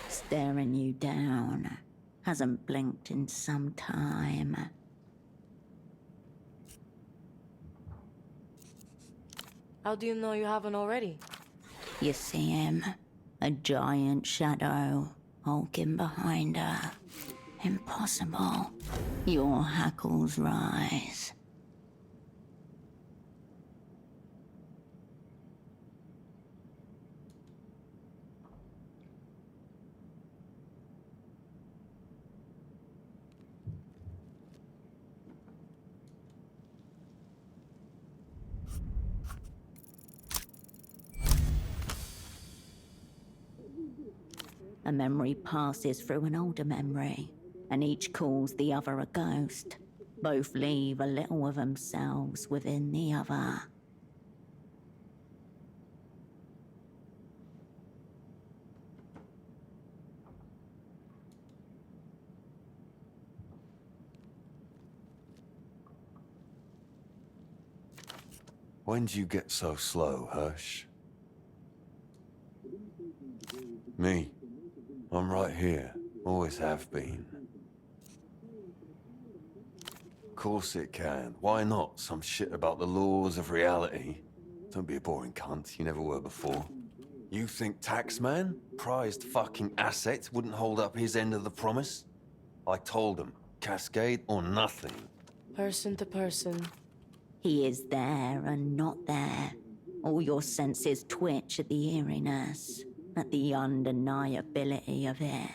Staring you down. Hasn't blinked in some time. How do you know you haven't already? You see him? A giant shadow, hulking behind her. Impossible. Your hackles rise. A memory passes through an older memory, and each calls the other a ghost. Both leave a little of themselves within the other. When'd you get so slow, Hirsch? Me. I'm right here. Always have been. Of course it can. Why not? Some shit about the laws of reality. Don't be a boring cunt. You never were before. You think Taxman, prized fucking asset, wouldn't hold up his end of the promise? I told him, Cascade or nothing. Person to person. He is there and not there. All your senses twitch at the eeriness, at the undeniability of it.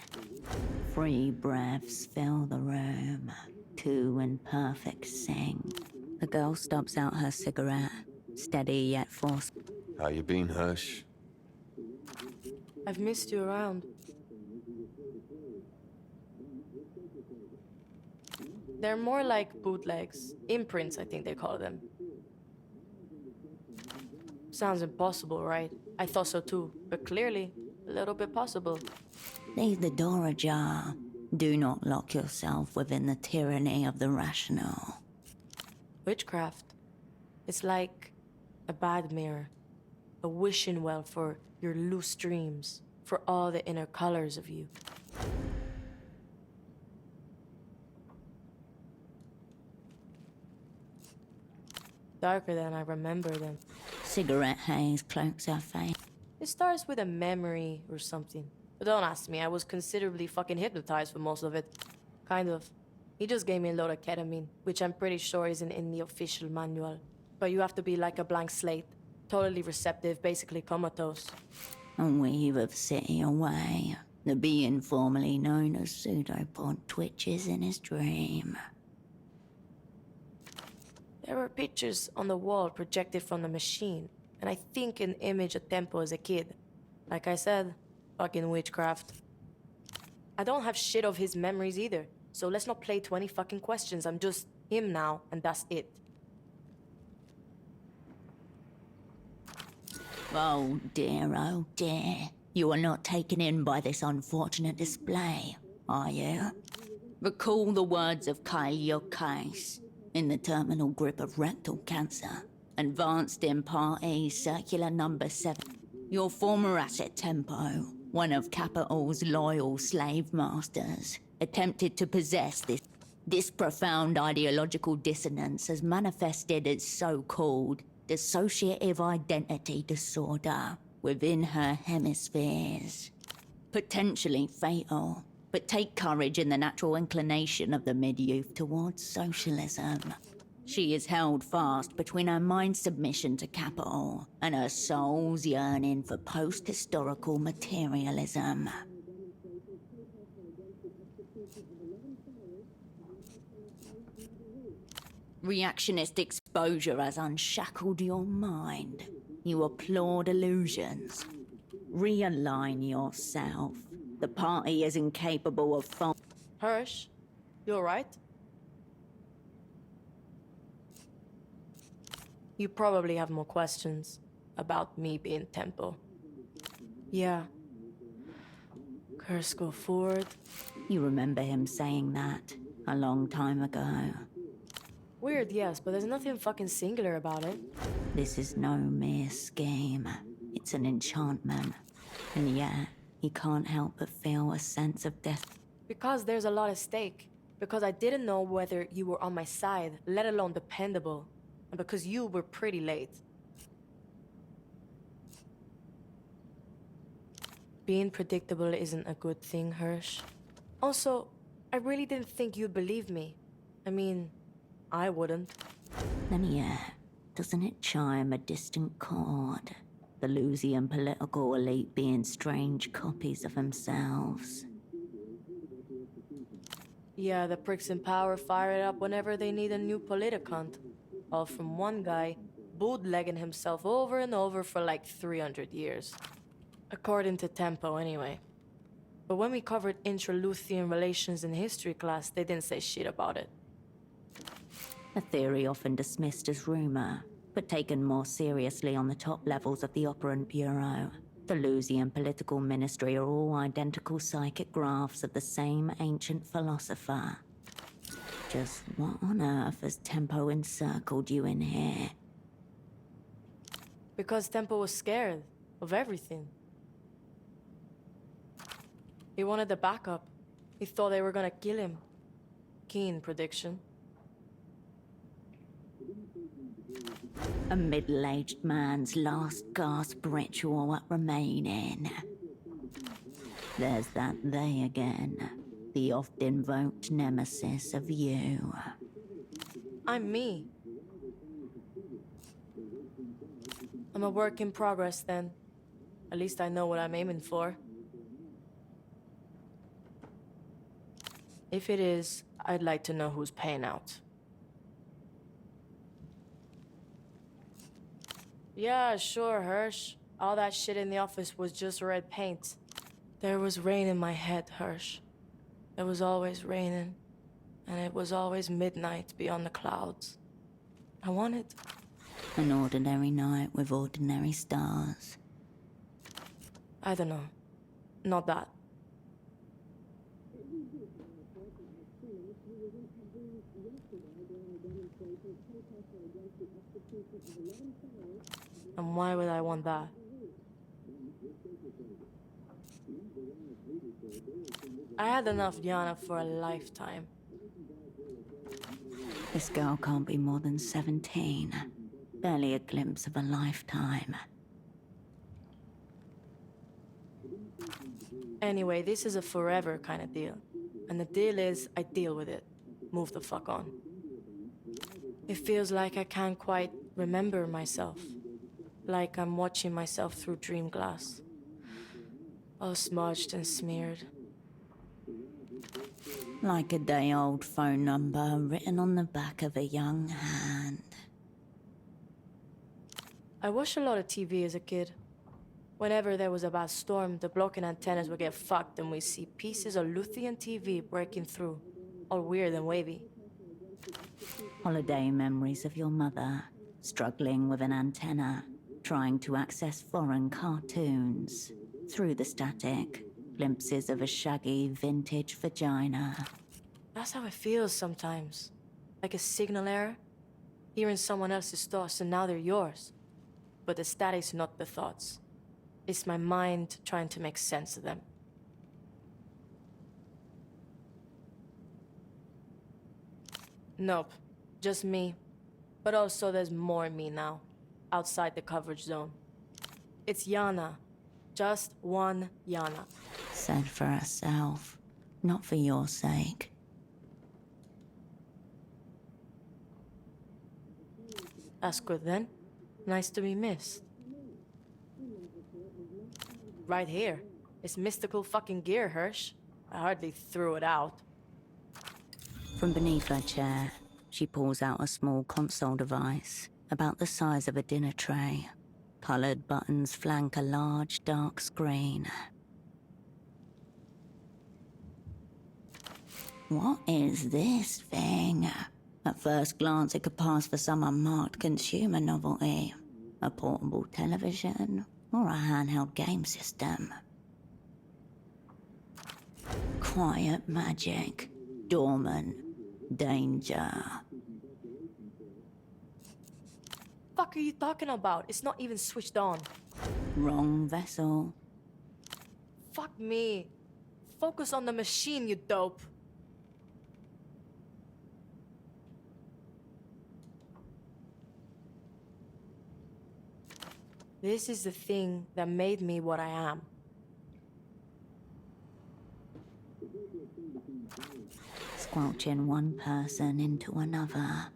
3 breaths fill the room, 2 in perfect sync. The girl stubs out her cigarette, steady yet forced. How you been, Hirsch? I've missed you around. They're more like bootlegs. Imprints, I think they call them. Sounds impossible, right? I thought so too, but clearly, a little bit possible. Leave the door ajar. Do not lock yourself within the tyranny of the rational. Witchcraft. It's like a bad mirror. A wishing well for your loose dreams. For all the inner colors of you. Darker than I remember them. Cigarette haze cloaks her face. It starts with a memory or something. But don't ask me, I was considerably fucking hypnotized for most of it. Kind of. He just gave me a load of ketamine, which I'm pretty sure isn't in the official manual. But you have to be like a blank slate. Totally receptive, basically comatose. A weave of city away. The being formerly known as Pseudopod twitches in his dream. There were pictures on the wall projected from the machine, and I think an image of Tempo as a kid. Like I said, fucking witchcraft. I don't have shit of his memories either, so let's not play 20 fucking questions. I'm just him now, and that's it. Oh dear. You are not taken in by this unfortunate display, are you? Recall the words of Kyle your case. In the terminal grip of rectal cancer, advanced in Part E, circular number 7. Your former asset Tempo, one of Capital's loyal slave masters, attempted to possess this profound ideological dissonance as manifested as so-called dissociative identity disorder within her hemispheres. Potentially fatal. But take courage in the natural inclination of the mid-youth towards socialism. She is held fast between her mind's submission to capital and her soul's yearning for post-historical materialism. Reactionist exposure has unshackled your mind. You applaud illusions. Realign yourself. The party is incapable of Hirsch, you alright? You probably have more questions about me being Tempo. Yeah. Curse go forward. You remember him saying that a long time ago. Weird, yes, but there's nothing fucking singular about it. This is no mere scheme. It's an enchantment. And yet, he can't help but feel a sense of death. Because there's a lot at stake. Because I didn't know whether you were on my side, let alone dependable. And because you were pretty late. Being predictable isn't a good thing, Hirsch. Also, I really didn't think you'd believe me. I mean, I wouldn't. And yet, doesn't it chime a distant chord? The Lusian political elite being strange copies of themselves. Yeah, the pricks in power fire it up whenever they need a new politicant. All from one guy, bootlegging himself over and over for like 300 years. According to Tempo, anyway. But when we covered intra-Luthien relations in history class, they didn't say shit about it. A theory often dismissed as rumor, but taken more seriously on the top levels of the Operant Bureau. The Lusian political ministry are all identical psychic graphs of the same ancient philosopher. Just what on earth has Tempo encircled you in here? Because Tempo was scared of everything. He wanted the backup. He thought they were gonna kill him. Keen prediction. A middle-aged man's last gasp ritual at remaining. There's that they again. The oft-invoked nemesis of you. I'm me. I'm a work in progress then. At least I know what I'm aiming for. If it is, I'd like to know who's paying out. Yeah, sure, Hirsch. All that shit in the office was just red paint. There was rain in my head, Hirsch. It was always raining. And it was always midnight beyond the clouds. I wanted... An ordinary night with ordinary stars. I don't know. Not that. And why would I want that? I had enough Diana for a lifetime. This girl can't be more than 17. Barely a glimpse of a lifetime. Anyway, this is a forever kind of deal. And the deal is, I deal with it. Move the fuck on. It feels like I can't quite remember myself. Like I'm watching myself through dream glass. All smudged and smeared. Like a day-old phone number written on the back of a young hand. I watched a lot of TV as a kid. Whenever there was a bad storm, the blocking antennas would get fucked and we'd see pieces of Luthien TV breaking through, all weird and wavy. Holiday memories of your mother, struggling with an antenna, trying to access foreign cartoons. Through the static, glimpses of a shaggy vintage vagina. That's how it feels sometimes. Like a signal error. Hearing someone else's thoughts and now they're yours. But the static's not the thoughts. It's my mind trying to make sense of them. Nope. Just me. But also there's more me now. Outside the coverage zone. It's Yana. Just one Yana. Said for herself, not for your sake. That's good then. Nice to be missed. Right here. It's mystical fucking gear, Hirsch. I hardly threw it out. From beneath her chair, she pulls out a small console device, about the size of a dinner tray. Colored buttons flank a large, dark screen. What is this thing? At first glance, it could pass for some unmarked consumer novelty. A portable television, or a handheld game system. Quiet magic. Dormant. Danger. Fuck are you talking about? It's not even switched on. Wrong vessel. Fuck me. Focus on the machine, you dope. This is the thing that made me what I am. Squelching one person into another.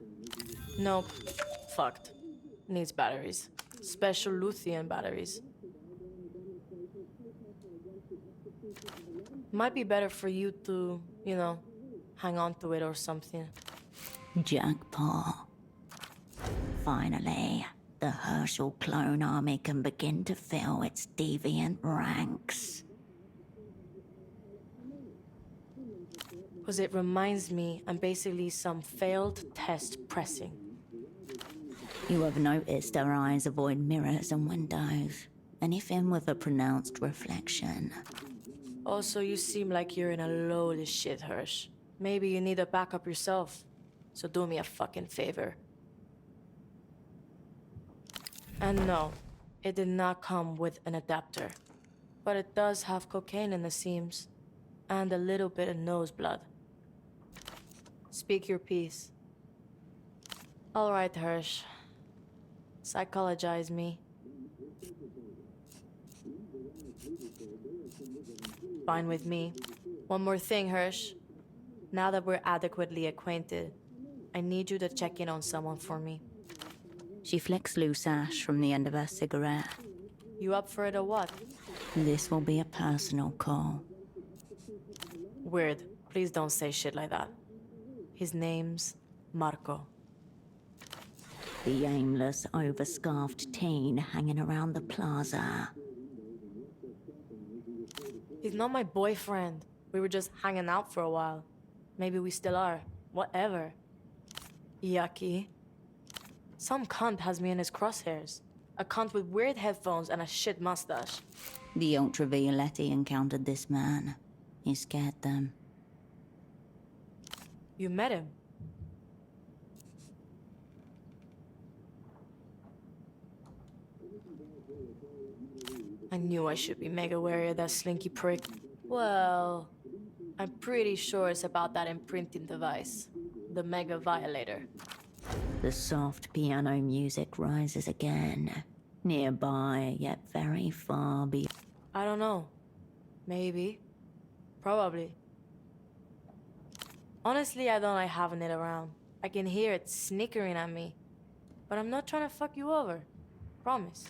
Nope. Fucked. Needs batteries. Special Luthien batteries. Might be better for you to, you know, hang on to it or something. Jackpot. Finally, the Herschel clone army can begin to fill its deviant ranks. Because it reminds me I'm basically some failed test pressing. You have noticed her eyes avoid mirrors and windows. Anything with a pronounced reflection. Also, you seem like you're in a load of shit, Hirsch. Maybe you need a backup yourself. So do me a fucking favor. And no, it did not come with an adapter. But it does have cocaine in the seams. And a little bit of nose blood. Speak your piece. All right, Hirsch. Psychologize me. Fine with me. One more thing, Hirsch. Now that we're adequately acquainted, I need you to check in on someone for me. She flicks loose ash from the end of her cigarette. You up for it or what? This will be a personal call. Weird. Please don't say shit like that. His name's Marco. The aimless, overscarfed teen hanging around the plaza. He's not my boyfriend. We were just hanging out for a while. Maybe we still are. Whatever. Yucky. Some cunt has me in his crosshairs. A cunt with weird headphones and a shit mustache. The Ultravioletti encountered this man. He scared them. You met him? I knew I should be mega wary of that slinky prick. Well, I'm pretty sure it's about that imprinting device. The Mega Violator. The soft piano music rises again. Nearby, yet very far beyond. I don't know. Maybe. Probably. Honestly, I don't like having it around. I can hear it snickering at me. But I'm not trying to fuck you over. Promise.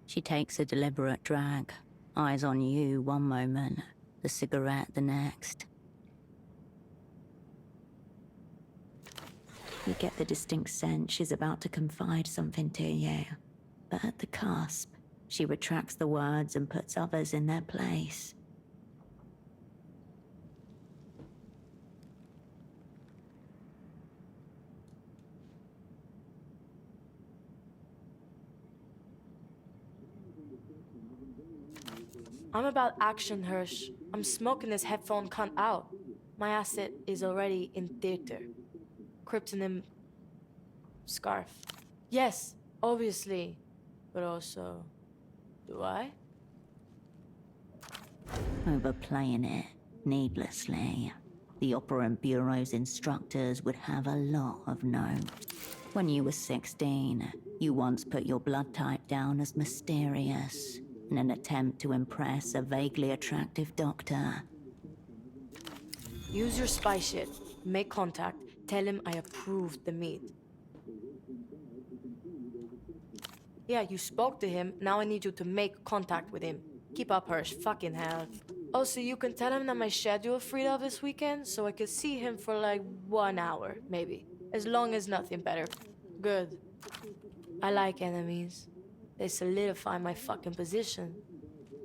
She takes a deliberate drag. Eyes on you one moment, the cigarette the next. You get the distinct sense she's about to confide something to you. But at the cusp, she retracts the words and puts others in their place. I'm about action, Hirsch. I'm smoking this headphone cunt out. My asset is already in theater. Kryptonym... scarf. Yes, obviously. But also... do I? Overplaying it, needlessly. The Operant Bureau's instructors would have a lot of notes. When you were 16, you once put your blood type down as mysterious, in an attempt to impress a vaguely attractive doctor. Use your spy shit. Make contact. Tell him I approved the meet. Yeah, you spoke to him. Now I need you to make contact with him. Keep up, Hirsch. Fucking hell. Also, you can tell him that my schedule freed up this weekend, so I could see him for like 1 hour, maybe. As long as nothing better. Good. I like enemies. They solidify my fucking position.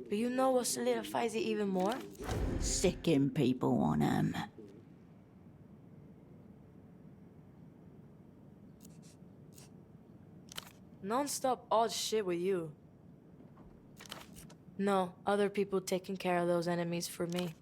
But you know what solidifies it even more? Sicking people on 'em. Non-stop odd shit with you. No, other people taking care of those enemies for me.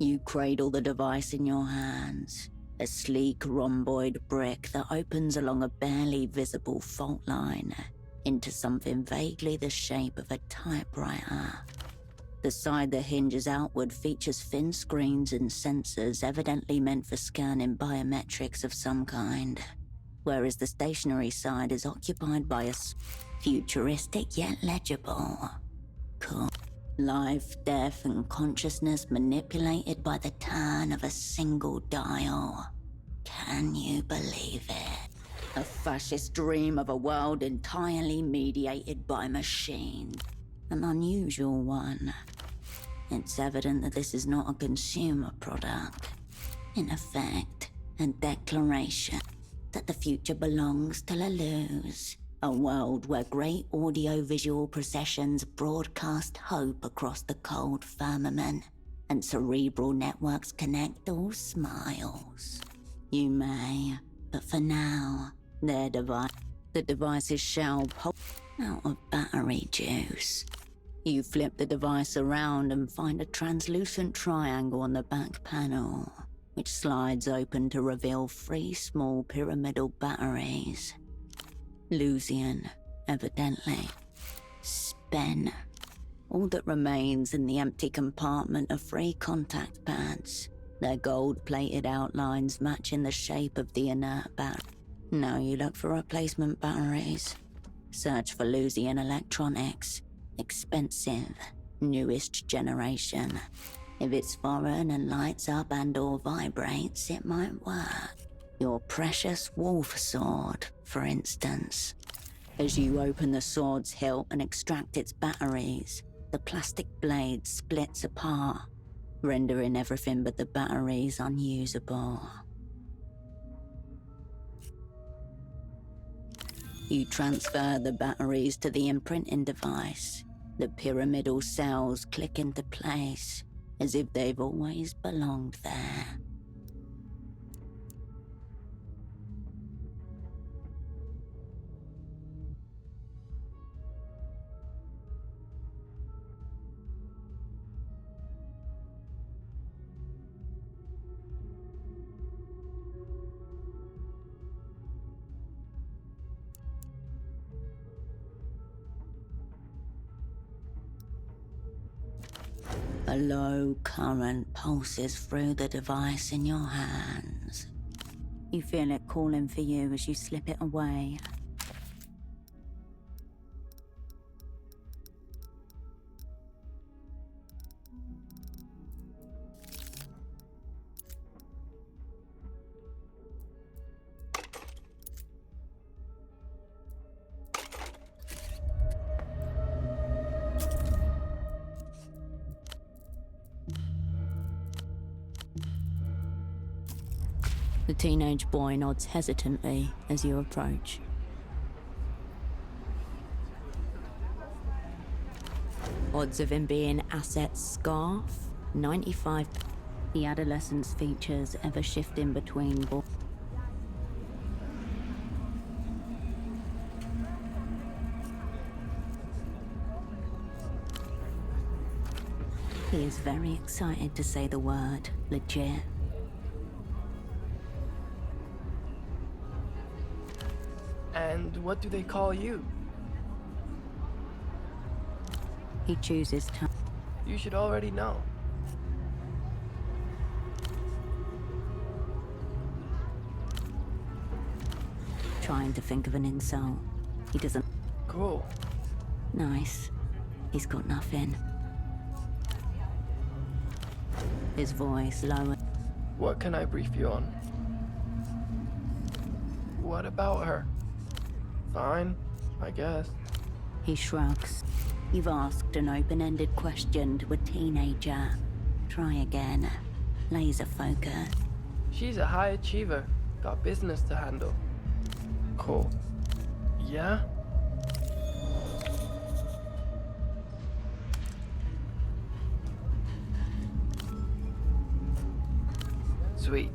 You cradle the device in your hands, a sleek rhomboid brick that opens along a barely visible fault line into something vaguely the shape of a typewriter. The side that hinges outward features thin screens and sensors evidently meant for scanning biometrics of some kind, whereas the stationary side is occupied by a futuristic yet legible. Cool. Life, death, and consciousness manipulated by the turn of a single dial. Can you believe it? A fascist dream of a world entirely mediated by machines. An unusual one. It's evident that this is not a consumer product. In effect, a declaration that the future belongs to Lalouz. A world where great audio-visual processions broadcast hope across the cold firmament, and cerebral networks connect all smiles. You may, but for now, the device's shell pops out of battery juice. You flip the device around and find a translucent triangle on the back panel, which slides open to reveal 3 small pyramidal batteries. Lucian, evidently. Spen. All that remains in the empty compartment are 3 contact pads, their gold-plated outlines matching the shape of the inert battery. Now you look for replacement batteries. Search for Lucian electronics. Expensive, newest generation. If it's foreign and lights up and/or vibrates, it might work. Your precious wolf sword, for instance. As you open the sword's hilt and extract its batteries, the plastic blade splits apart, rendering everything but the batteries unusable. You transfer the batteries to the imprinting device. The pyramidal cells click into place, as if they've always belonged there. A low current pulses through the device in your hands. You feel it calling for you as you slip it away. The teenage boy nods hesitantly as you approach. Odds of him being Asset's scarf, 95. The adolescence features ever shifting between He is very excited to say the word legit. And what do they call you? He chooses to. You should already know. Trying to think of an insult. He doesn't. Cool. Nice. He's got nothing. His voice lower. What can I brief you on? What about her? Fine, I guess. He shrugs. You've asked an open-ended question to a teenager. Try again. Laser focus. She's a high achiever. Got business to handle. Cool. Yeah? Sweet.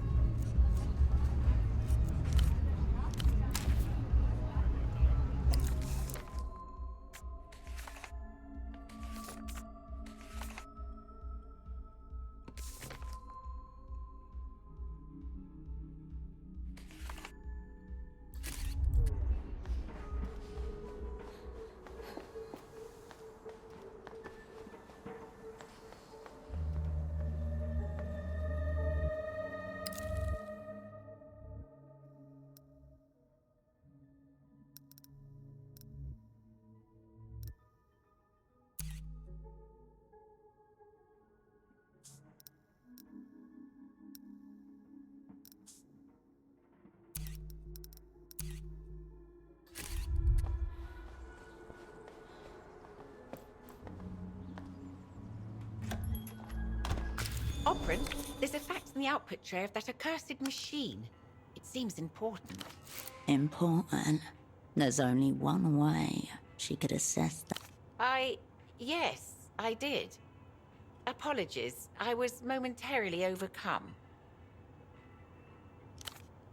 Operin, there's a fact in the output tray of that accursed machine. It seems important. Important? There's only one way she could assess that. Yes, I did. Apologies, I was momentarily overcome.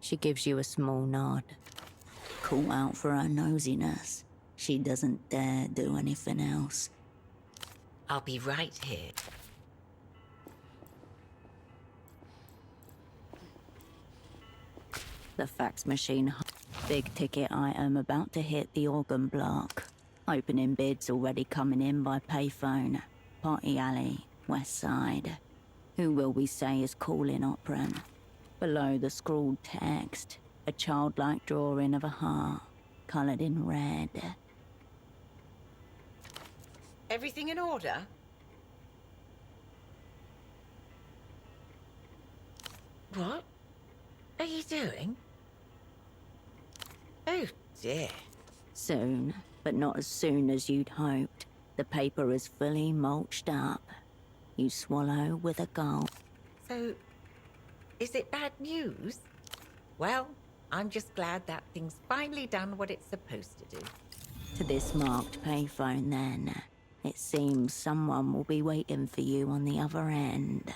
She gives you a small nod. Call out for her nosiness. She doesn't dare do anything else. I'll be right here. The fax machine. Big ticket item about to hit the organ block. Opening bids already coming in by payphone. Party alley, west side. Who will we say is calling Operan? Below the scrawled text, a childlike drawing of a heart, coloured in red. Everything in order? What are you doing? Oh dear. Soon, but not as soon as you'd hoped. The paper is fully mulched up. You swallow with a gulp. So, is it bad news? Well, I'm just glad that thing's finally done what it's supposed to do. To this marked payphone, then. It seems someone will be waiting for you on the other end.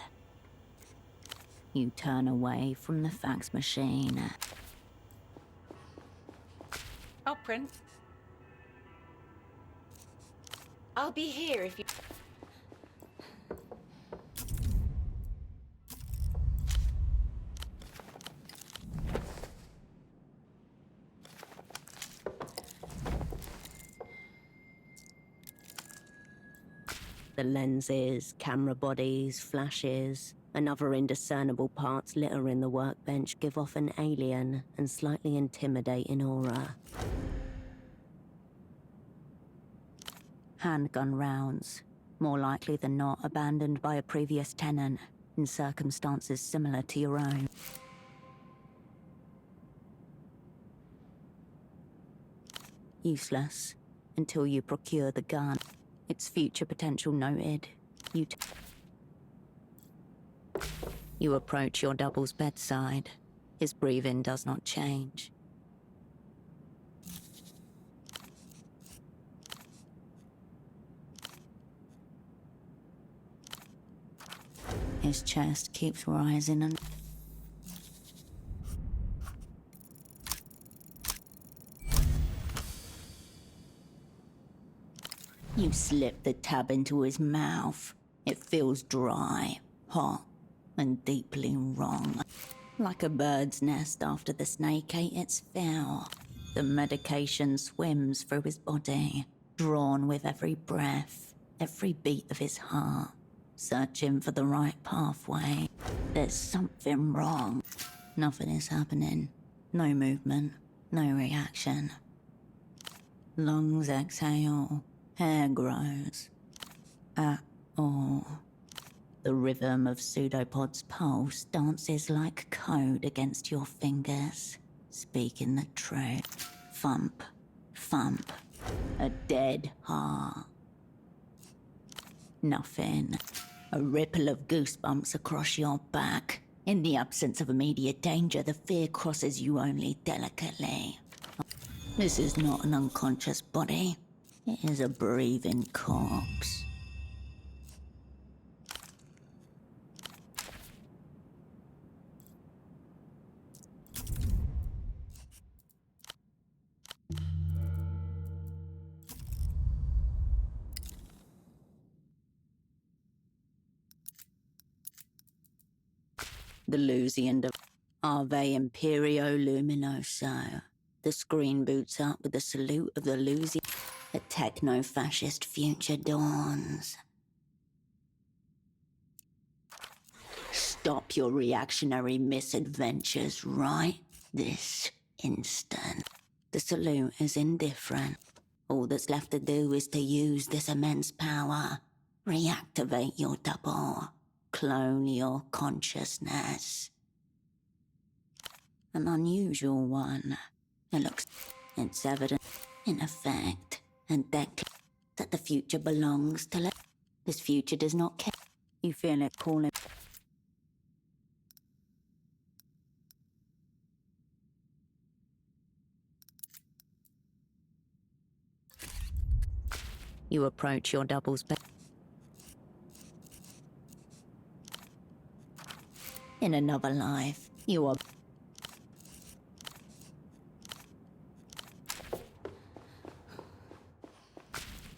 You turn away from the fax machine. Oprah, I'll be here if you... The lenses, camera bodies, flashes, and other indiscernible parts littering the workbench give off an alien and slightly intimidating aura. Handgun rounds, more likely than not abandoned by a previous tenant in circumstances similar to your own. Useless until you procure the gun. Its future potential noted. You approach your double's bedside. His breathing does not change. His chest keeps rising and... You slip the tab into his mouth. It feels dry, hot, and deeply wrong. Like a bird's nest after the snake ate its fill. The medication swims through his body, drawn with every breath, every beat of his heart, searching for the right pathway. There's something wrong. Nothing is happening. No movement, no reaction. Lungs exhale. Hair grows. At all. The rhythm of Pseudopod's pulse dances like code against your fingers, speaking the truth. Thump, thump. A dead heart. Nothing. A ripple of goosebumps across your back. In the absence of immediate danger, the fear crosses you only delicately. This is not an unconscious body. It is a breathing corpse. The Lusian Ave Imperio Luminoso. The screen boots up with the salute of the Lusian. The techno-fascist future dawns. Stop your reactionary misadventures right this instant. The salute is indifferent. All that's left to do is to use this immense power. Reactivate your double. Clone your consciousness. An unusual one. It's evident, in effect, and that the future belongs to this future does not care. You feel it calling. You approach your double's bed. In another life, you are...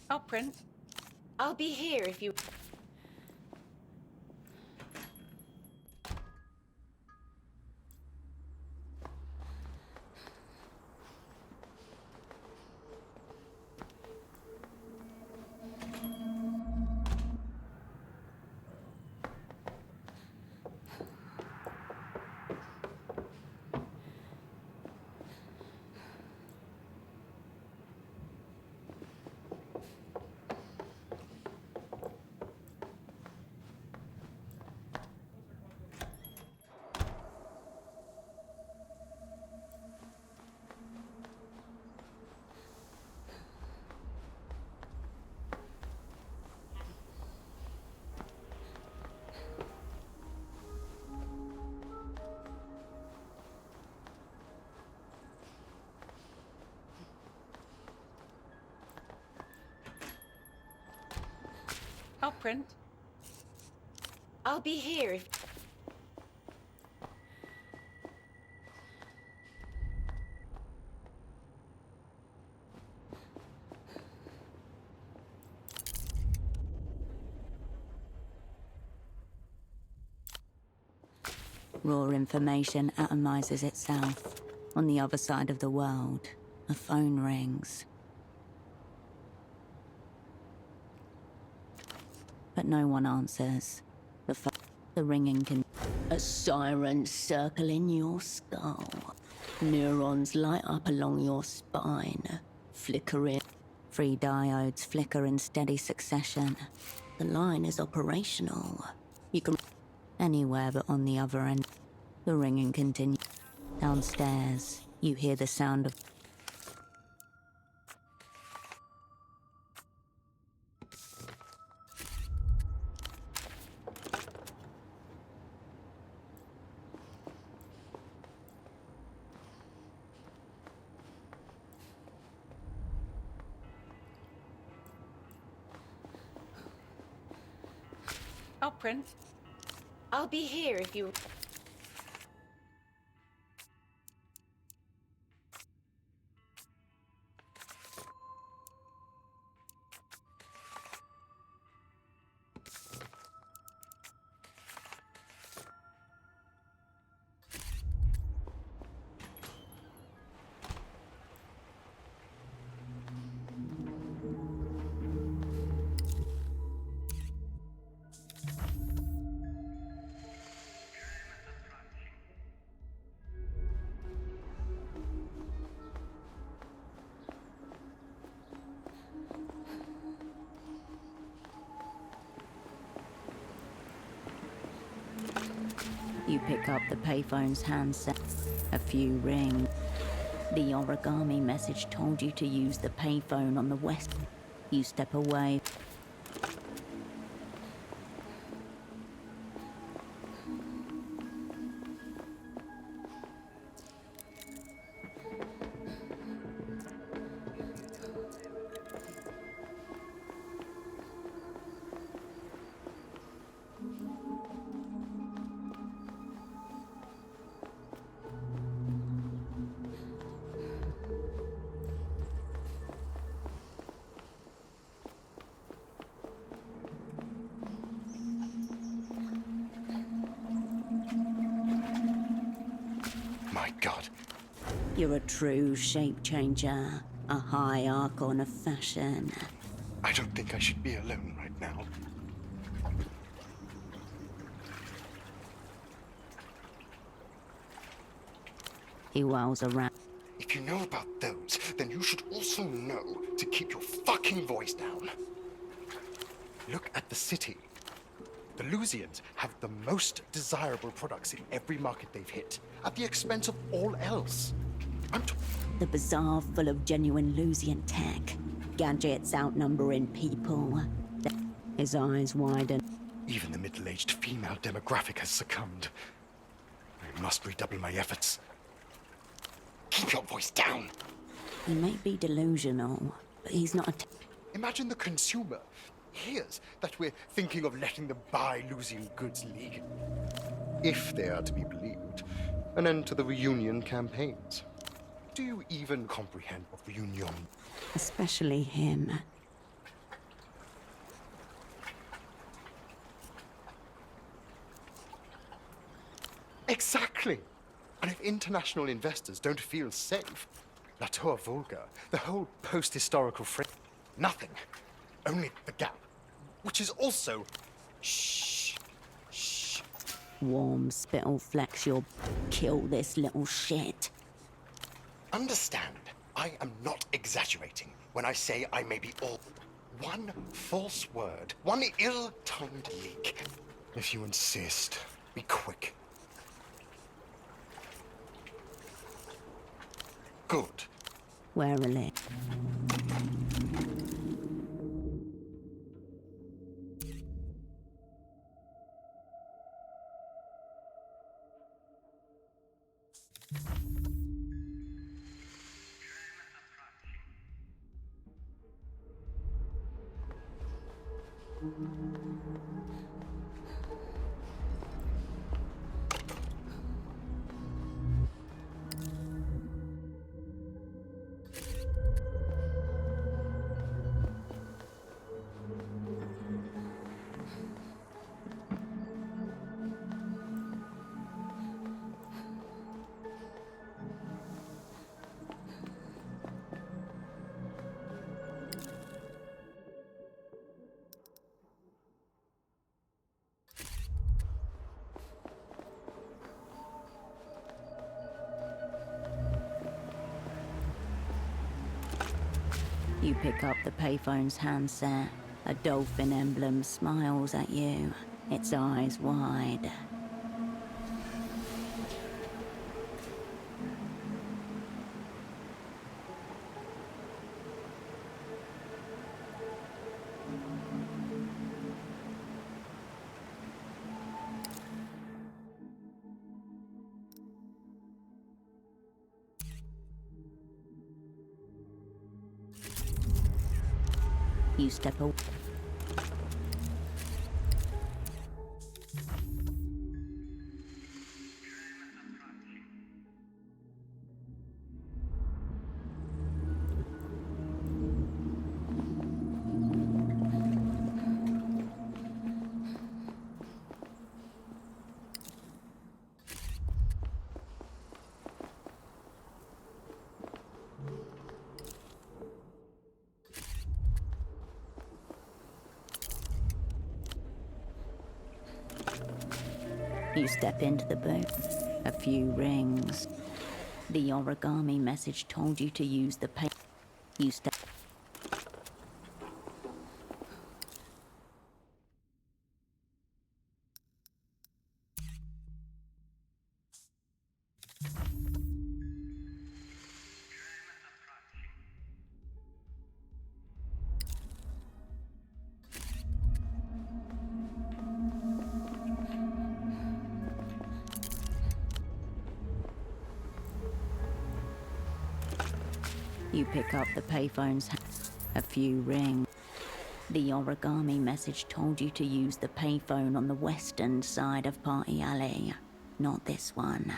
Oprah, I'll be here if you... I'll print. I'll be here if... Raw information atomizes itself. On the other side of the world, a phone rings. But no one answers. The ringing can... A siren circling your skull. Neurons light up along your spine, flickering. 3 diodes flicker in steady succession. The line is operational. You can... Anywhere but on the other end. The ringing continues. Downstairs, you hear the sound of... I'll print. I'll be here if you... You pick up the payphone's handset. A few ring. The origami message told you to use the payphone on the west. You step away. My God. You're a true shape changer. A high archon of fashion. I don't think I should be alone right now. He whirls around. If you know about those, then you should also know to keep your fucking voice down. Look at the city. The Lusians have the most desirable products in every market they've hit, at the expense of all else. The bazaar full of genuine Lusian tech. Gadgets outnumbering people. His eyes widen. Even the middle-aged female demographic has succumbed. I must redouble my efforts. Keep your voice down. He may be delusional, but he's not a... Imagine the consumer hears that we're thinking of letting them buy Lusian goods legally. If they are to be believed, an end to the reunion campaigns. Do you even comprehend what reunion? Especially him. Exactly. And if international investors don't feel safe, La Tour Volga, the whole post-historical frame, nothing. Only the gap, which is also... Shh. Shh. Warm spittle flex your... Kill this little shit. Understand, I am not exaggerating when I say I may be all... One false word, one ill-timed leak. If you insist, be quick. Good. Warily. You pick up the payphone's handset. A dolphin emblem smiles at you, its eyes wide. You step away. You step into the booth. A few rings. The origami message told you to use the pay. You step. You pick up the payphone's. A few rings. The origami message told you to use the payphone on the western side of Party Alley, not this one.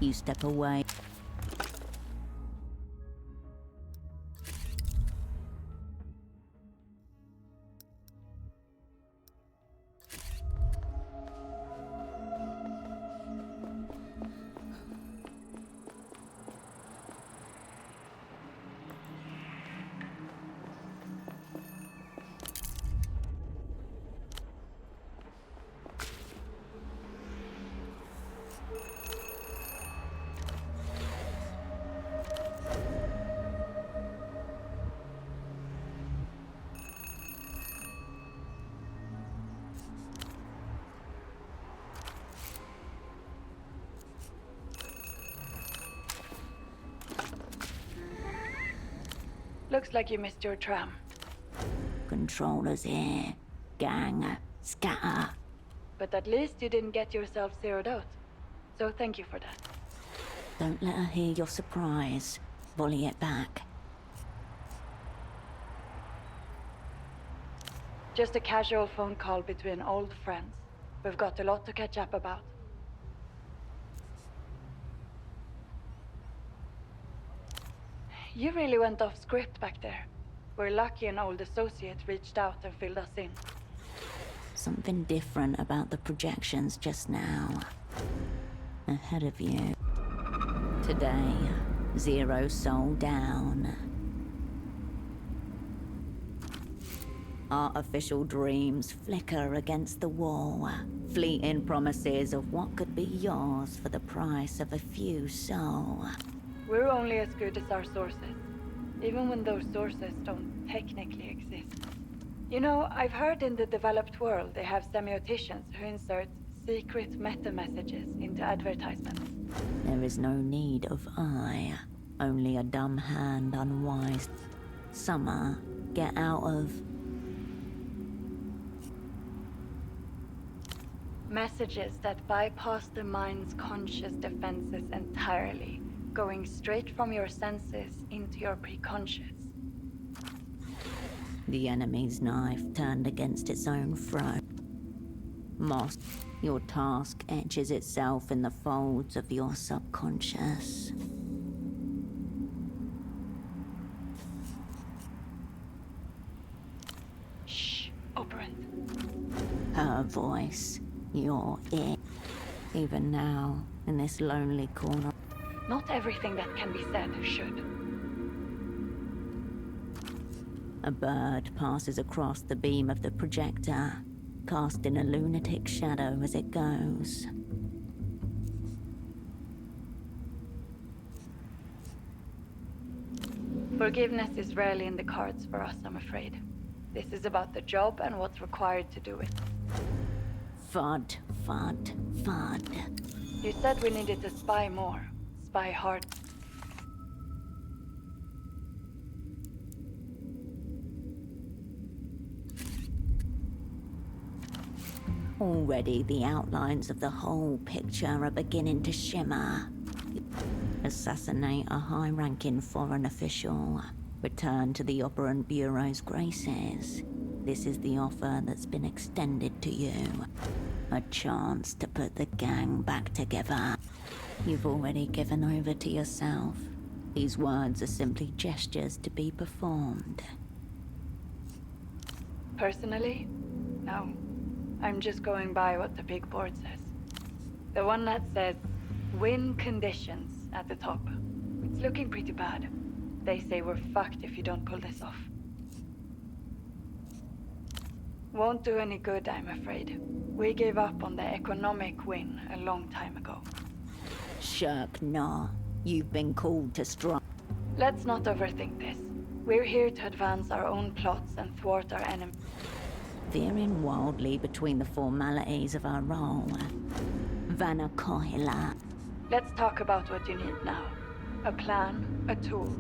You step away. Looks like you missed your tram. Controllers here. Gang. Scatter. But at least you didn't get yourself zeroed out. So thank you for that. Don't let her hear your surprise. Volley it back. Just a casual phone call between old friends. We've got a lot to catch up about. You really went off script back there. We're lucky an old associate reached out and filled us in. Something different about the projections just now. Ahead of you. Today, 0 soul down. Artificial dreams flicker against the wall. Fleeting promises of what could be yours for the price of a few soul. We're only as good as our sources, even when those sources don't technically exist. You know, I've heard in the developed world they have semioticians who insert secret meta messages into advertisements. There is no need of eye, only a dumb hand unwise. Summer, get out of... Messages that bypass the mind's conscious defenses entirely, going straight from your senses into your preconscious. The enemy's knife turned against its own throat. Moss, your task etches itself in the folds of your subconscious. Shh, operant. Her voice, your ear. Even now, in this lonely corner. Not everything that can be said should. A bird passes across the beam of the projector, casting a lunatic shadow as it goes. Forgiveness is rarely in the cards for us, I'm afraid. This is about the job and what's required to do it. Fud, fud, fud. You said we needed to spy more. Spy hard. Already the outlines of the whole picture are beginning to shimmer. Assassinate a high-ranking foreign official. Return to the Operant Bureau's graces. This is the offer that's been extended to you. A chance to put the gang back together. You've already given over to yourself. These words are simply gestures to be performed. Personally? No. I'm just going by what the big board says. The one that says, win conditions at the top. It's looking pretty bad. They say we're fucked if you don't pull this off. Won't do any good, I'm afraid. We gave up on the economic win a long time ago. Shirk nah. You've been called to strike. Let's not overthink this. We're here to advance our own plots and thwart our enemies. Veering wildly between the formalities of our role. Vanna Kohila. Let's talk about what you need now. A plan, a tool.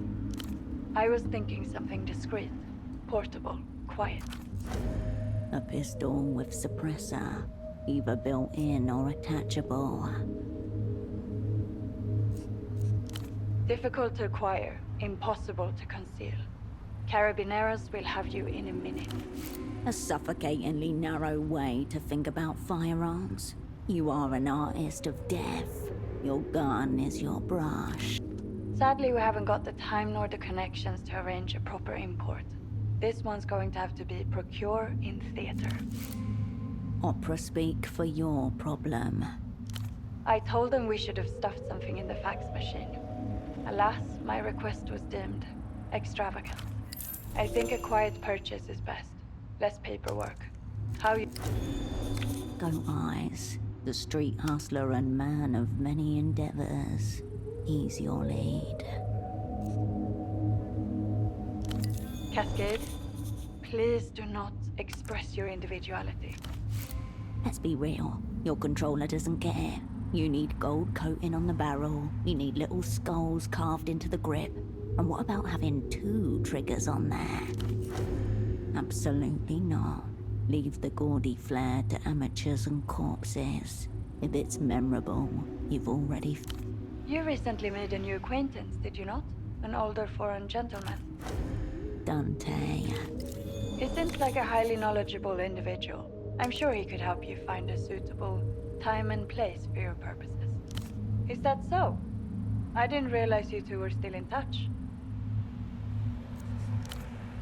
I was thinking something discreet, portable, quiet. A pistol with suppressor, either built-in or attachable. Difficult to acquire, impossible to conceal. Carabineros will have you in a minute. A suffocatingly narrow way to think about firearms. You are an artist of death. Your gun is your brush. Sadly, we haven't got the time nor the connections to arrange a proper import. This one's going to have to be procure in theater. Opera speak for your problem. I told them we should have stuffed something in the fax machine. Alas, my request was deemed extravagant. I think a quiet purchase is best. Less paperwork. How you... Go Eyes, the street hustler and man of many endeavors. He's your lead. Cascade, please do not express your individuality. Let's be real. Your controller doesn't care. You need gold coating on the barrel. You need little skulls carved into the grip. And what about having 2 triggers on there? Absolutely not. Leave the gaudy flair to amateurs and corpses. If it's memorable, you've already... You recently made a new acquaintance, did you not? An older foreign gentleman. Dante. He seems like a highly knowledgeable individual. I'm sure he could help you find a suitable time and place for your purposes. Is that so? I didn't realize you two were still in touch.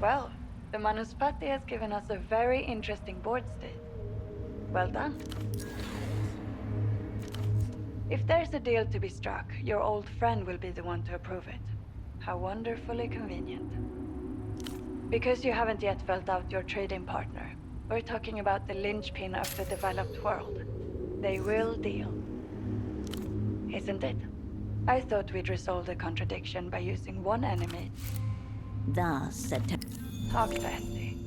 Well, the Manuspati has given us a very interesting board state. Well done. If there's a deal to be struck, your old friend will be the one to approve it. How wonderfully convenient. Because you haven't yet felt out your trading partner, we're talking about the linchpin of the developed world. They will deal. Isn't it? I thought we'd resolve the contradiction by using one enemy. Thus, Talk to Esty.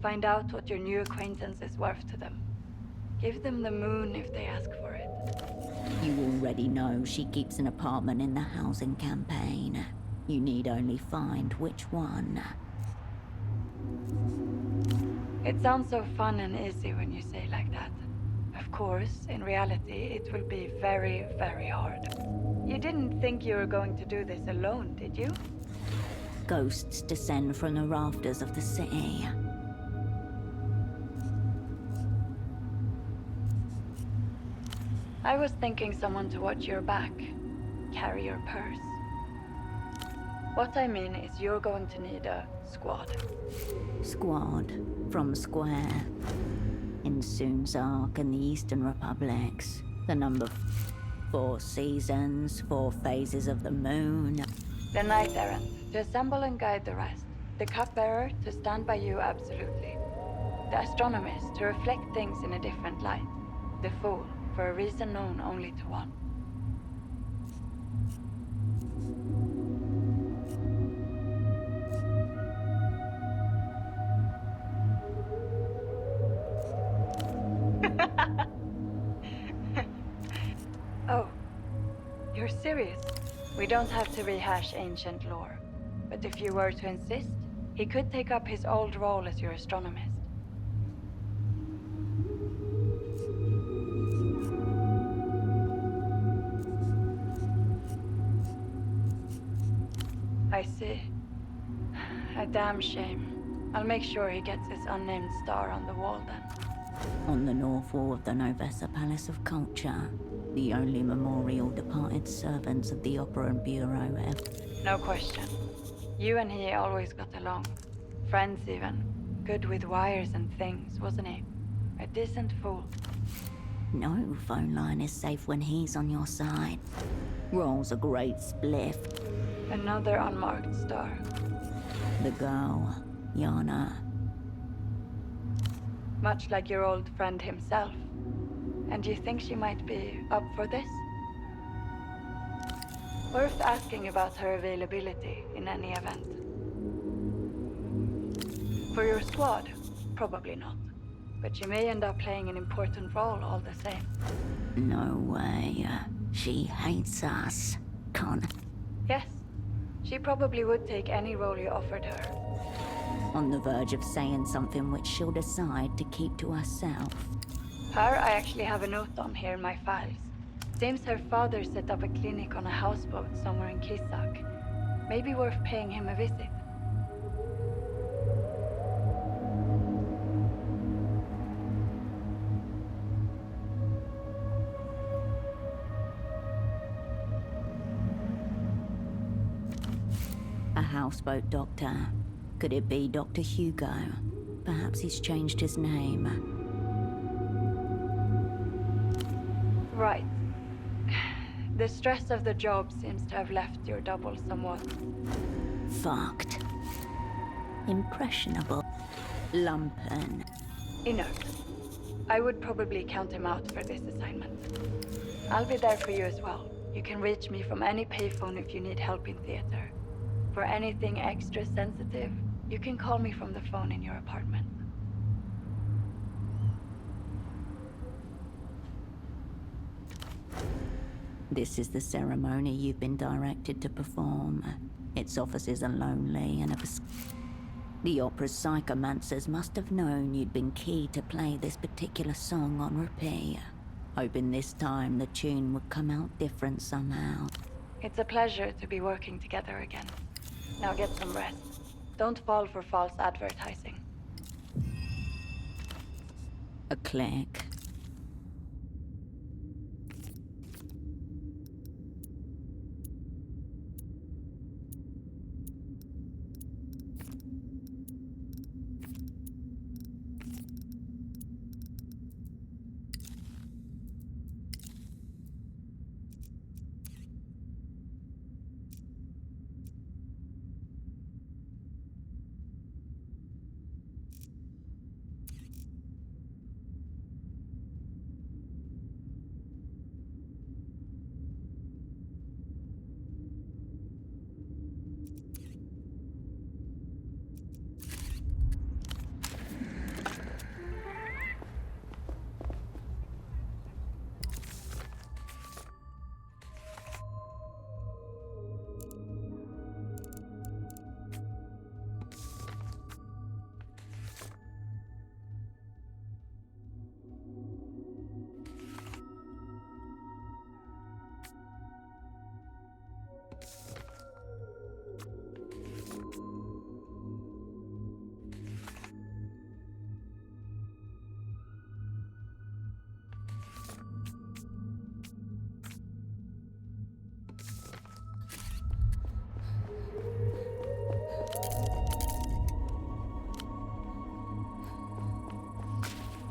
Find out what your new acquaintance is worth to them. Give them the moon if they ask for it. you already know she keeps an apartment in the housing campaign. You need only find which one. It sounds so fun and easy when you say like that. Of course, in reality, it will be very, very hard. You didn't think you were going to do this alone, did you? Ghosts descend from the rafters of the city. I was thinking someone to watch your back, carry your purse. What I mean is you're going to need a squad. Squad from Square. In Soonzark and the Eastern Republics. The number 4 seasons, 4 phases of the moon. The Knight Errant, to assemble and guide the rest. The Cupbearer, to stand by you absolutely. The Astronomist, to reflect things in a different light. The Fool, for a reason known only to one. Oh, you're serious? We don't have to rehash ancient lore. But if you were to insist, he could take up his old role as your astronomist. I see. A damn shame. I'll make sure he gets his unnamed star on the wall then. On the north wall of the Novessa Palace of Culture. The only memorial departed servants of the Operant Bureau ever. No question. You and he always got along. Friends even. Good with wires and things, wasn't he? A decent fool. No phone line is safe when he's on your side. Rolls a great spliff. Another unmarked star. The girl, Yana. Much like your old friend himself. And you think she might be up for this? Worth asking about her availability in any event. For your squad, probably not. But she may end up playing an important role all the same. No way. She hates us. Yes. She probably would take any role you offered her. On the verge of saying something which she'll decide to keep to herself. Her, I actually have a note on here in my files. Seems her father set up a clinic on a houseboat somewhere in Kisak. Maybe worth paying him a visit. A houseboat doctor. Could it be Dr. Hugo? Perhaps he's changed his name. Right. The stress of the job seems to have left your double somewhat Fucked. Impressionable. Lumpen. inert. I would probably count him out for this assignment. I'll be there for you as well. You can reach me from any payphone if you need help in theater. For anything extra sensitive, you can call me from the phone in your apartment. This is the ceremony you've been directed to perform. Its offices are lonely and the opera's psychomancers must have known you'd been key to play this particular song on repeat, hoping this time the tune would come out different somehow. It's a pleasure to be working together again. Now get some rest. Don't fall for false advertising. A click.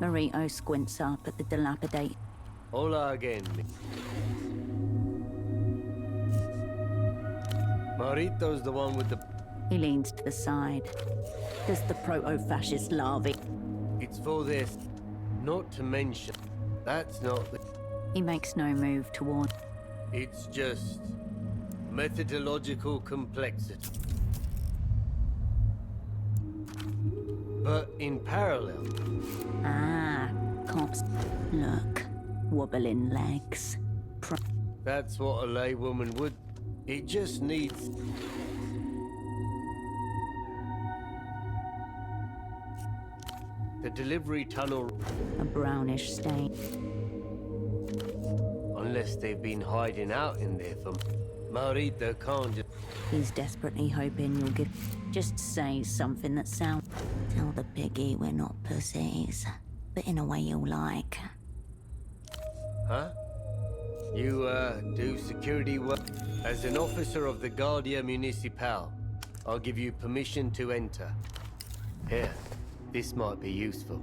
Marito squints up at the dilapidated. Hola again. Marito's the one with the... He leans to the side. Does the proto-fascist larvae? It's for this. Not to mention, that's not the... He makes no move toward. It's just methodological complexity. But in parallel... Ah, cops. Look, wobbling legs. That's what a laywoman would... It just needs... The delivery tunnel... A brownish stain. Unless they've been hiding out in there for... Marito can't just... He's desperately hoping you'll give... Just say something that sounds... Tell the piggy we're not pussies. But in a way you'll like. Huh? You, do security work? As an officer of the Guardia Municipal, I'll give you permission to enter. Here, this might be useful.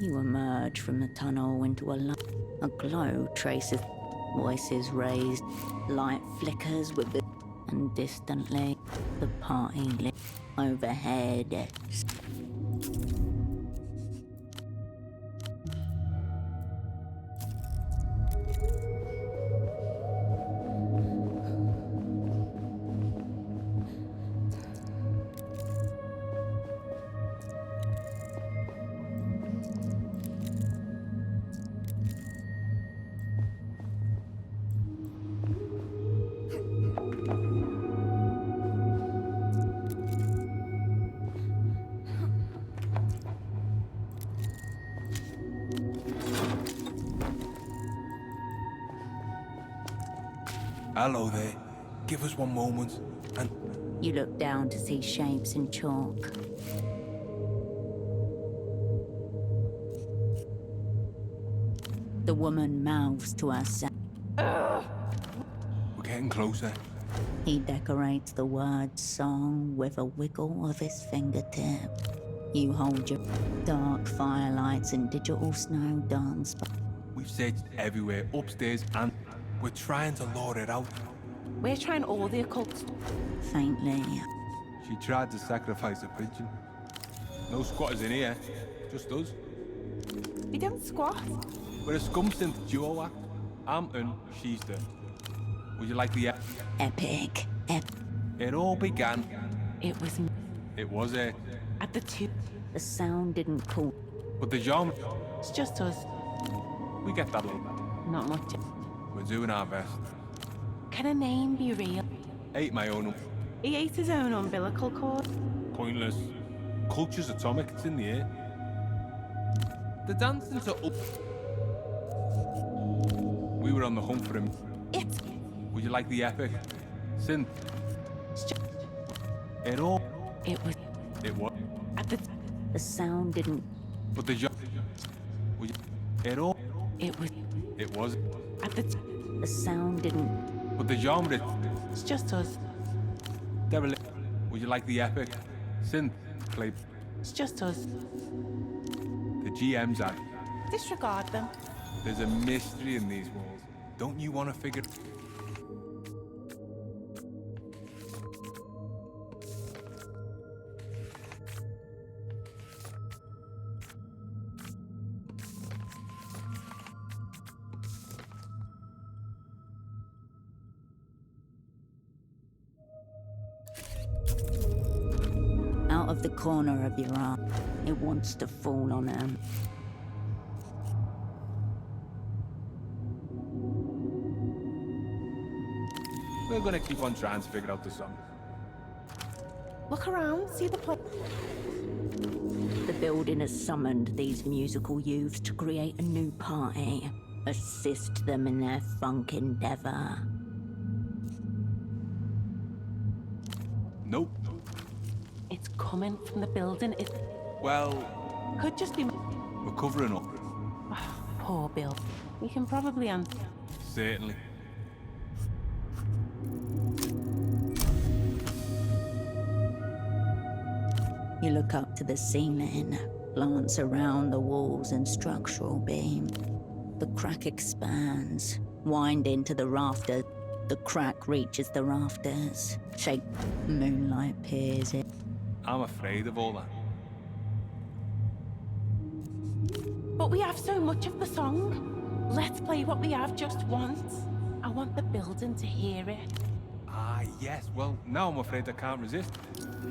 You emerge from the tunnel into a glow traces, voices raised, light flickers with the... And distantly, the party lit overhead. Hello there. Give us one moment, and... You look down to see shapes in chalk. The woman mouths to herself. We're getting closer. He decorates the word song with a wiggle of his fingertip. You hold your dark firelights and digital snow dance. We've searched everywhere, upstairs, and we're trying to lure it out. We're trying all the occult. Faintly. She tried to sacrifice a pigeon. No squatters in here, just us. We don't squat. We're a scum-synth duo act. I'm Un, she's the... Would you like the... Epic. It all began... It was... It was a... At the tube. The sound didn't call. But the genre... It's just us. We get that little... Not much. We're doing our best. Can a name be real? Ate my own... He ate his own umbilical cord. Pointless. Culture's atomic, it's in the air. The dancing's up. We were on the hunt for him. It's... Would you like the epic? Synth. It all... It was... It was... At the... The sound didn't... But the genre... Would you... It all... It was... It was... At the... The sound didn't... But the genre... It's just us. Derelict. Would you like the epic? Synth. Play... It's just us. The GM's at... Disregard them. There's a mystery in these walls. Don't you want to figure... Out of the corner of your eye, it wants to fall on him. We're gonna keep on trying to figure out the song. Look around, see the place. The building has summoned these musical youths to create a new party. Assist them in their funk endeavor. Nope. It It's coming from the building. It Well, could just be. we're covering up. Poor Bill. We can probably answer. Certainly. You look up to the ceiling, glance around the walls and structural beam. The crack expands, wind into the rafters. The crack reaches the rafters. Shake. Moonlight peers in. I'm afraid of all that. But we have so much of the song. Let's play what we have just once. I want the building to hear it. Ah, yes. Well, now I'm afraid I can't resist.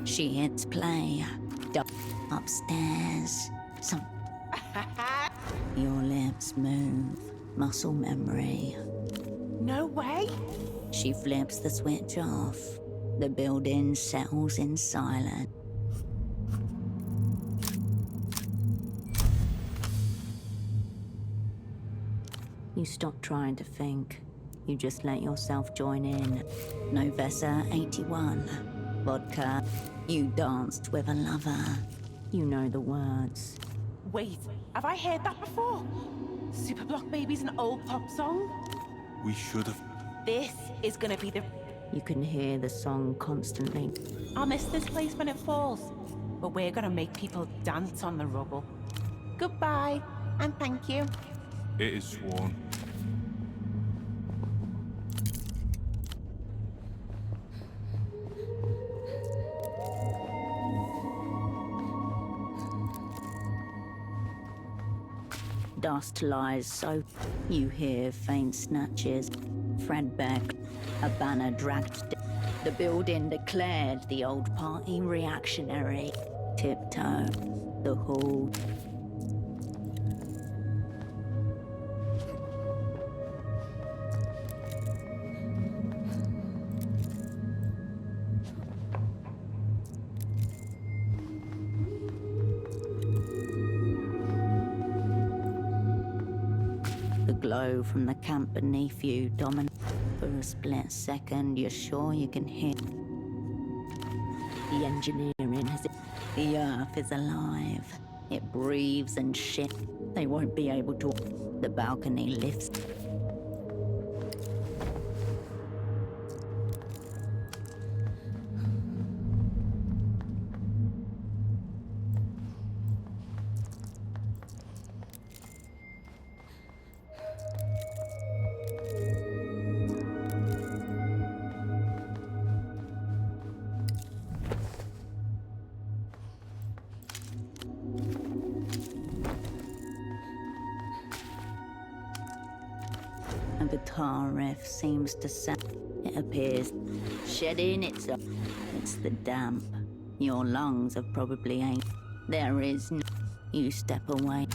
She hits play. Upstairs. Your lips move. Muscle memory. No way. She flips the switch off. The building settles in silence. You stop trying to think. You just let yourself join in. Novessa 81. Vodka. You danced with a lover. You know the words. Wait, have I heard that before? Superblock Baby's an old pop song? We should have. This is gonna be the... You can hear the song constantly. I'll miss this place when it falls. But we're gonna make people dance on the rubble. Goodbye, and thank you. It is sworn. Dust lies so you hear faint snatches. Fred Beck, a banner dragged. The building declared the old party reactionary. Tiptoe, the hall. The glow from the camp beneath you dominates. For a split second, you're sure you can hear. The engineering has it. The earth is alive. It breathes and shit. They won't be able to. The balcony lifts. A guitar riff seems to sound. It appears shedding its the damp. Your lungs have probably ain't. There is no. You step away.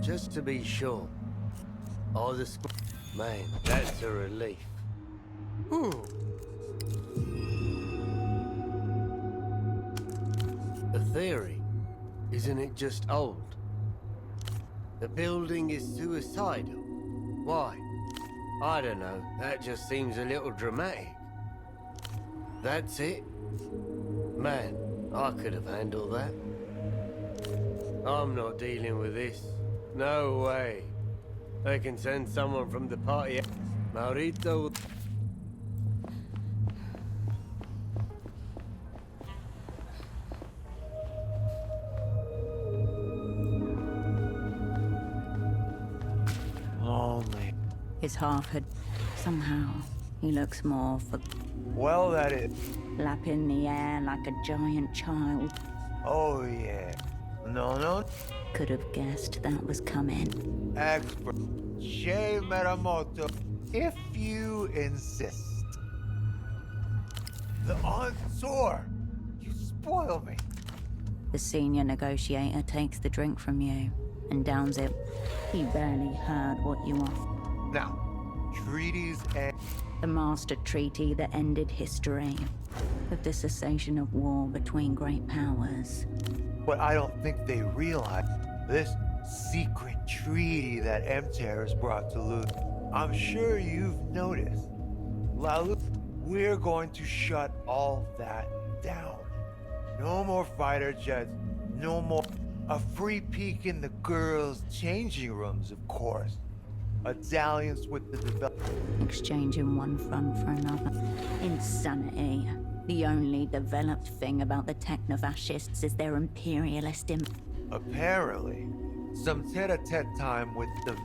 Just to be sure. Oh, the man, that's a relief. The theory, isn't it just old? The building is suicidal. Why? I don't know. That just seems a little dramatic. That's it? Man, I could have handled that. I'm not dealing with this. No way. They can send someone from the party. Maurito. Lonely. His heart had. Somehow, he looks more for. Well, that is. Lapping the air like a giant child. Oh, yeah. No. Could have guessed that was coming. Expert. Shay Meramoto, if you insist. The Ensor! You spoil me. The senior negotiator takes the drink from you and downs it. He barely heard what you offered. Now, treaties and... The master treaty that ended history of the cessation of war between great powers. But I don't think they realize this secret treaty that M-Terror has brought to Lu. I'm sure you've noticed. Lalu, we're going to shut all that down. No more fighter jets, no more... A free peek in the girls' changing rooms, of course. A dalliance with the Exchanging one front for another. Insanity. The only developed thing about the techno-fascists is their imperialist Apparently, some tete-a-tete time with the...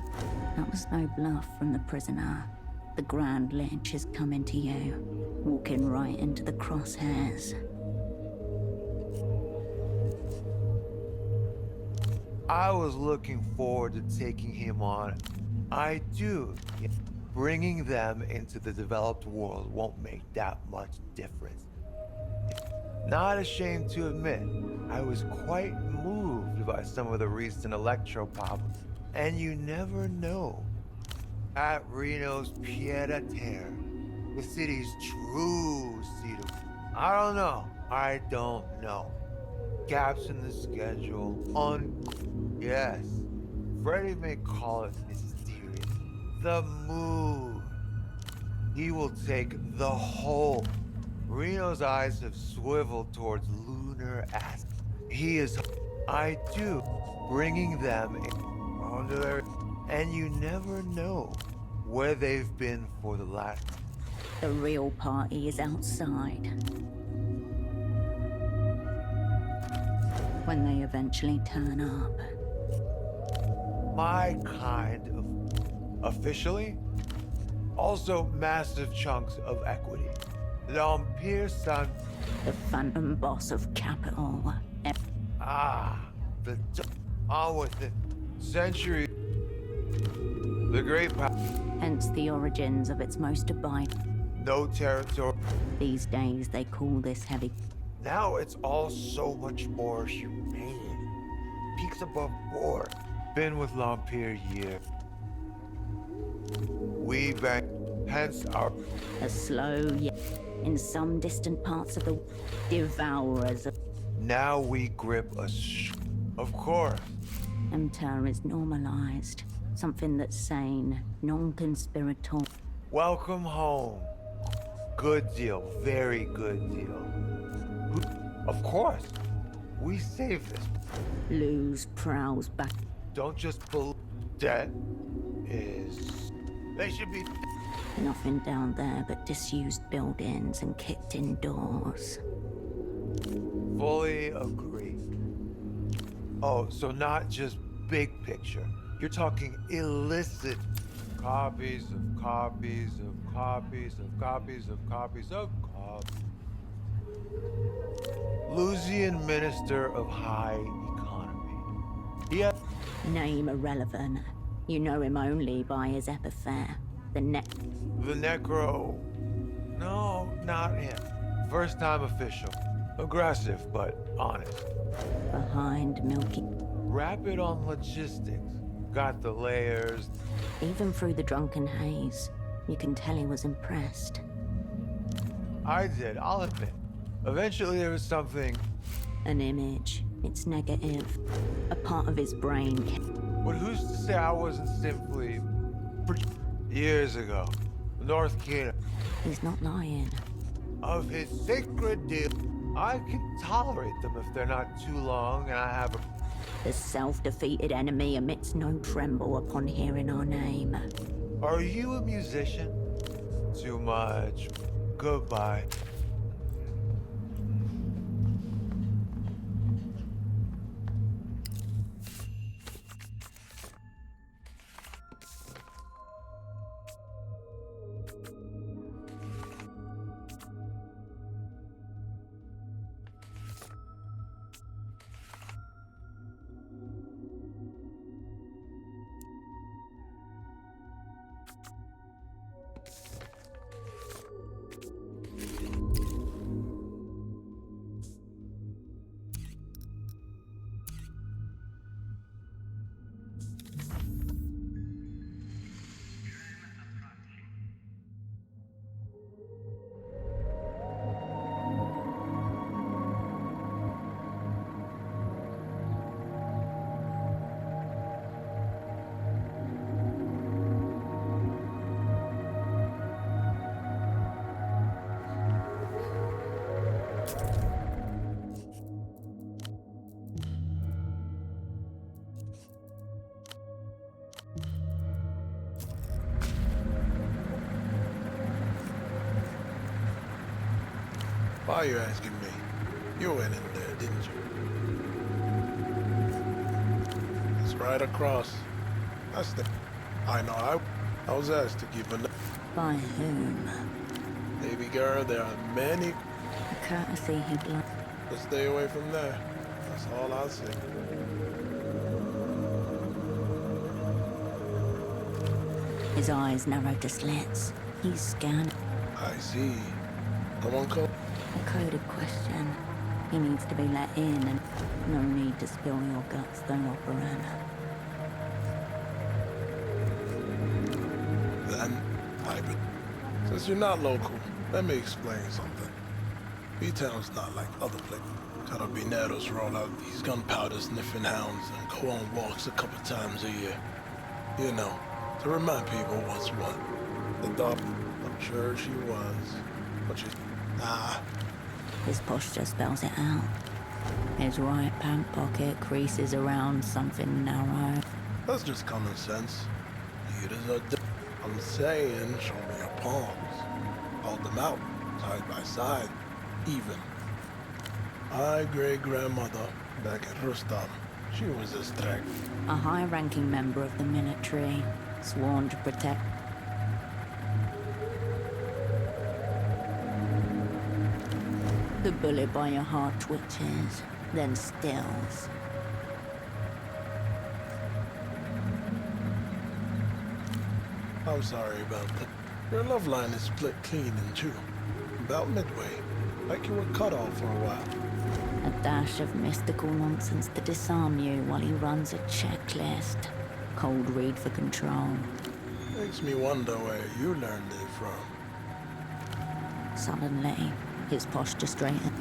That was no bluff from the prisoner. The Grand Lich is coming to you, walking right into the crosshairs. I was looking forward to taking him on. I do. Bringing them into the developed world won't make that much difference. Not ashamed to admit, I was quite moved by some of the recent electropop. And you never know. At Reno's pied-à-terre, the city's true seat of... I don't know. I don't know. Gaps in the schedule, Yes. Freddy may call it mysterious. The mood. He will take the whole. Reno's eyes have swiveled towards lunar ass. He is... I do. Bringing them onto their... And you never know where they've been for the last... The real party is outside. When they eventually turn up. My kind of... Officially? Also massive chunks of equity. L'Empire San... The phantom boss of capital. The... On with it. Century... The great power... Hence the origins of its most abiding. No territory. These days they call this heavy... Now it's all so much more humane. Peaks above board. Been with L'Empire year. We bang, hence our... A slow, yet in some distant parts of the... Devourers of... Now we grip a Of course. M-Terror is normalized. Something that's sane, non-conspiratorial. Welcome home. Good deal, very good deal. Of course. We saved this. Lose prowls back. Don't just believe debt is... They should be... Nothing down there but disused buildings and kicked in doors. Fully agree. Oh, so not just big picture. You're talking illicit copies of copies of copies of copies of copies of copies. Lusian Minister of High Economy. Yeah. Name irrelevant. You know him only by his epithet. The Necro. No, not him. First time official. Aggressive, but honest. Behind Milky. Rapid on logistics. Got the layers. Even through the drunken haze, you can tell he was impressed. I did, I'll admit. Eventually there was something... An image. It's negative. A part of his brain. But who's to say I wasn't simply... Years ago. North Kingdom. He's not lying. Of his sacred deal. I can tolerate them if they're not too long and I have a... The self-defeated enemy emits no tremble upon hearing our name. Are you a musician? Too much. Goodbye. Why are you asking me? You went in there, didn't you? It's right across. I know, I was asked to keep an... By whom? Baby girl, there are many... A courtesy he'd like. Just stay away from there. That's all I'll say. His eyes narrow to slits. He's scanned. I see. Someone called? A coded question. He needs to be let in, and no need to spill your guts, though, Operan. Then, hybrid. Since you're not local, let me explain something. B-Town's not like other places. Carabineros roll out these gunpowder sniffing hounds and go on walks a couple times a year. You know, to remind people what's what. The dog, I'm sure she was, but she's... His posture spells it out. His right pant pocket creases around something narrow. That's just common sense. Leaders are I'm saying, show me your palms. Hold them out, side by side, even. My great-grandmother, back at Rustam, she was a strength. A high-ranking member of the military, sworn to protect. The bullet by your heart twitches, then stills. I'm sorry about that. Your love line is split clean in two. About midway, like you were cut off for a while. A dash of mystical nonsense to disarm you while he runs a checklist. Cold read for control. Makes me wonder where you learned it from. Suddenly, his posture straightened.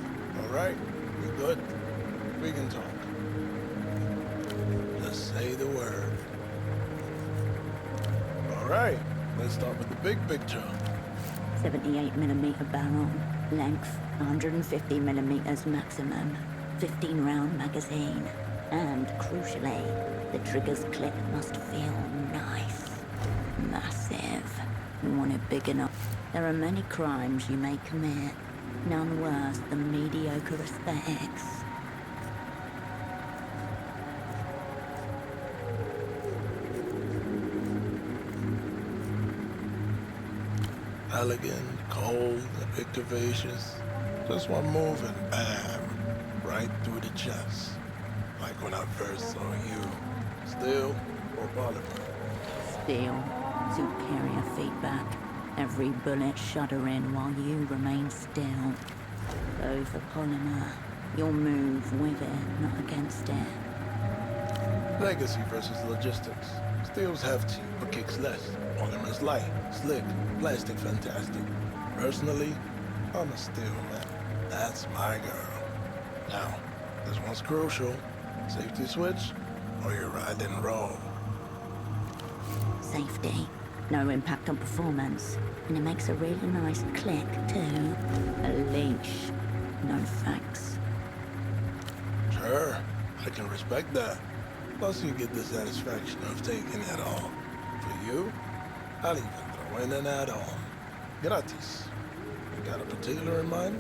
All right, you good? We can talk. Just say the word. All right, let's start with the big picture. 78mm barrel, length 150mm maximum, 15-round magazine, and crucially, the trigger's click must feel nice, massive. You want it big enough. There are many crimes you may commit, none worse than mediocre aesthetics. Elegant, cold, a bit curvaceous. Just one move and bam, right through the chest. Like when I first saw you. Steel or polymer? Steel, superior feedback. Every bullet shuddering while you remain still. Go for polymer. You'll move with it, not against it. Legacy versus logistics. Steel's hefty, but kicks less. Polymer's light, slick, plastic fantastic. Personally, I'm a steel man. That's my girl. Now, this one's crucial. Safety switch, or you ride and roll. Safety. No impact on performance. And it makes a really nice click, too. A leash. No thanks. Sure, I can respect that. Plus you get the satisfaction of taking it all. For you, I'll even throw in an add-on. Gratis. You got a particular in mind?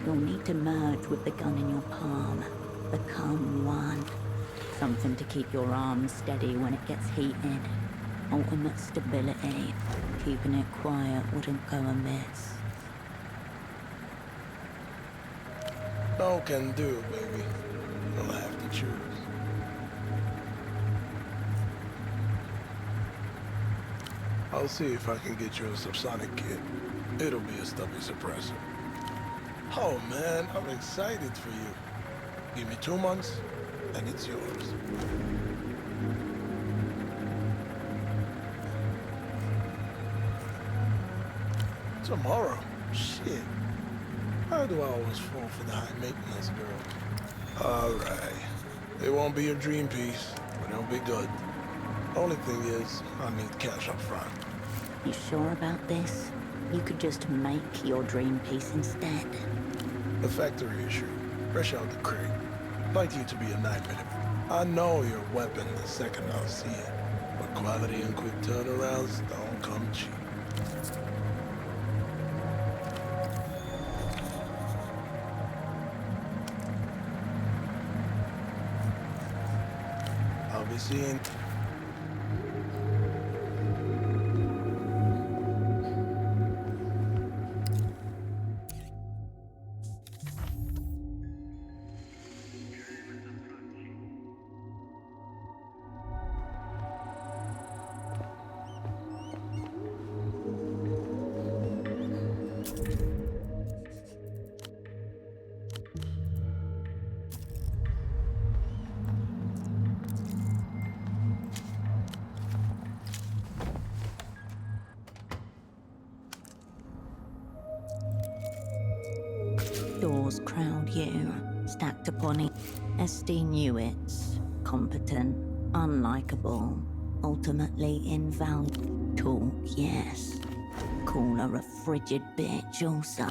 You'll need to merge with the gun in your palm. Become one. Something to keep your arms steady when it gets heated. Ultimate stability. Keeping it quiet wouldn't go amiss. No can do, baby. You'll have to choose. I'll see if I can get you a subsonic kit. It'll be a stubby suppressor. Oh man, I'm excited for you. Give me 2 months, and it's yours. Tomorrow? Shit. How do I always fall for the high maintenance girl? Alright. It won't be your dream piece, but it'll be good. Only thing is, I need cash up front. You sure about this? You could just make your dream piece instead. The factory issue. Fresh out the crate. Likely to be a 9-minute. I know your weapon the second I'll see it. But quality and quick turnarounds don't come cheap. I'll be seeing... Doors crowd you, stacked upon each. SD knew it's competent, unlikable, ultimately invaluable. Talk, yes. Call her a frigid bitch also.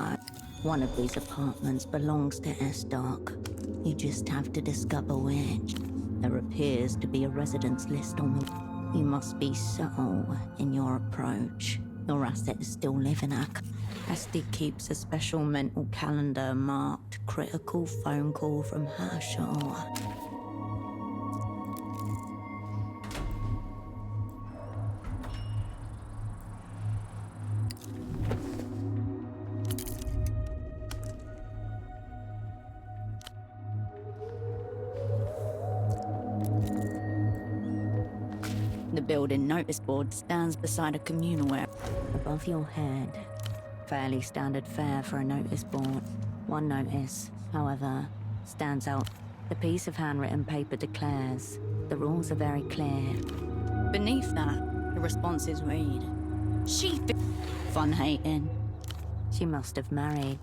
One of these apartments belongs to S-Doc. You just have to discover which. There appears to be a residence list on the... You must be subtle in your approach. Your asset is still living at... SD keeps a special mental calendar marked critical phone call from Herschel. The building notice board stands beside a communal area. Above your head, fairly standard fare for a notice board. One notice, however, stands out. The piece of handwritten paper declares, the rules are very clear. Beneath that, the responses read, fun-hating. She must have married.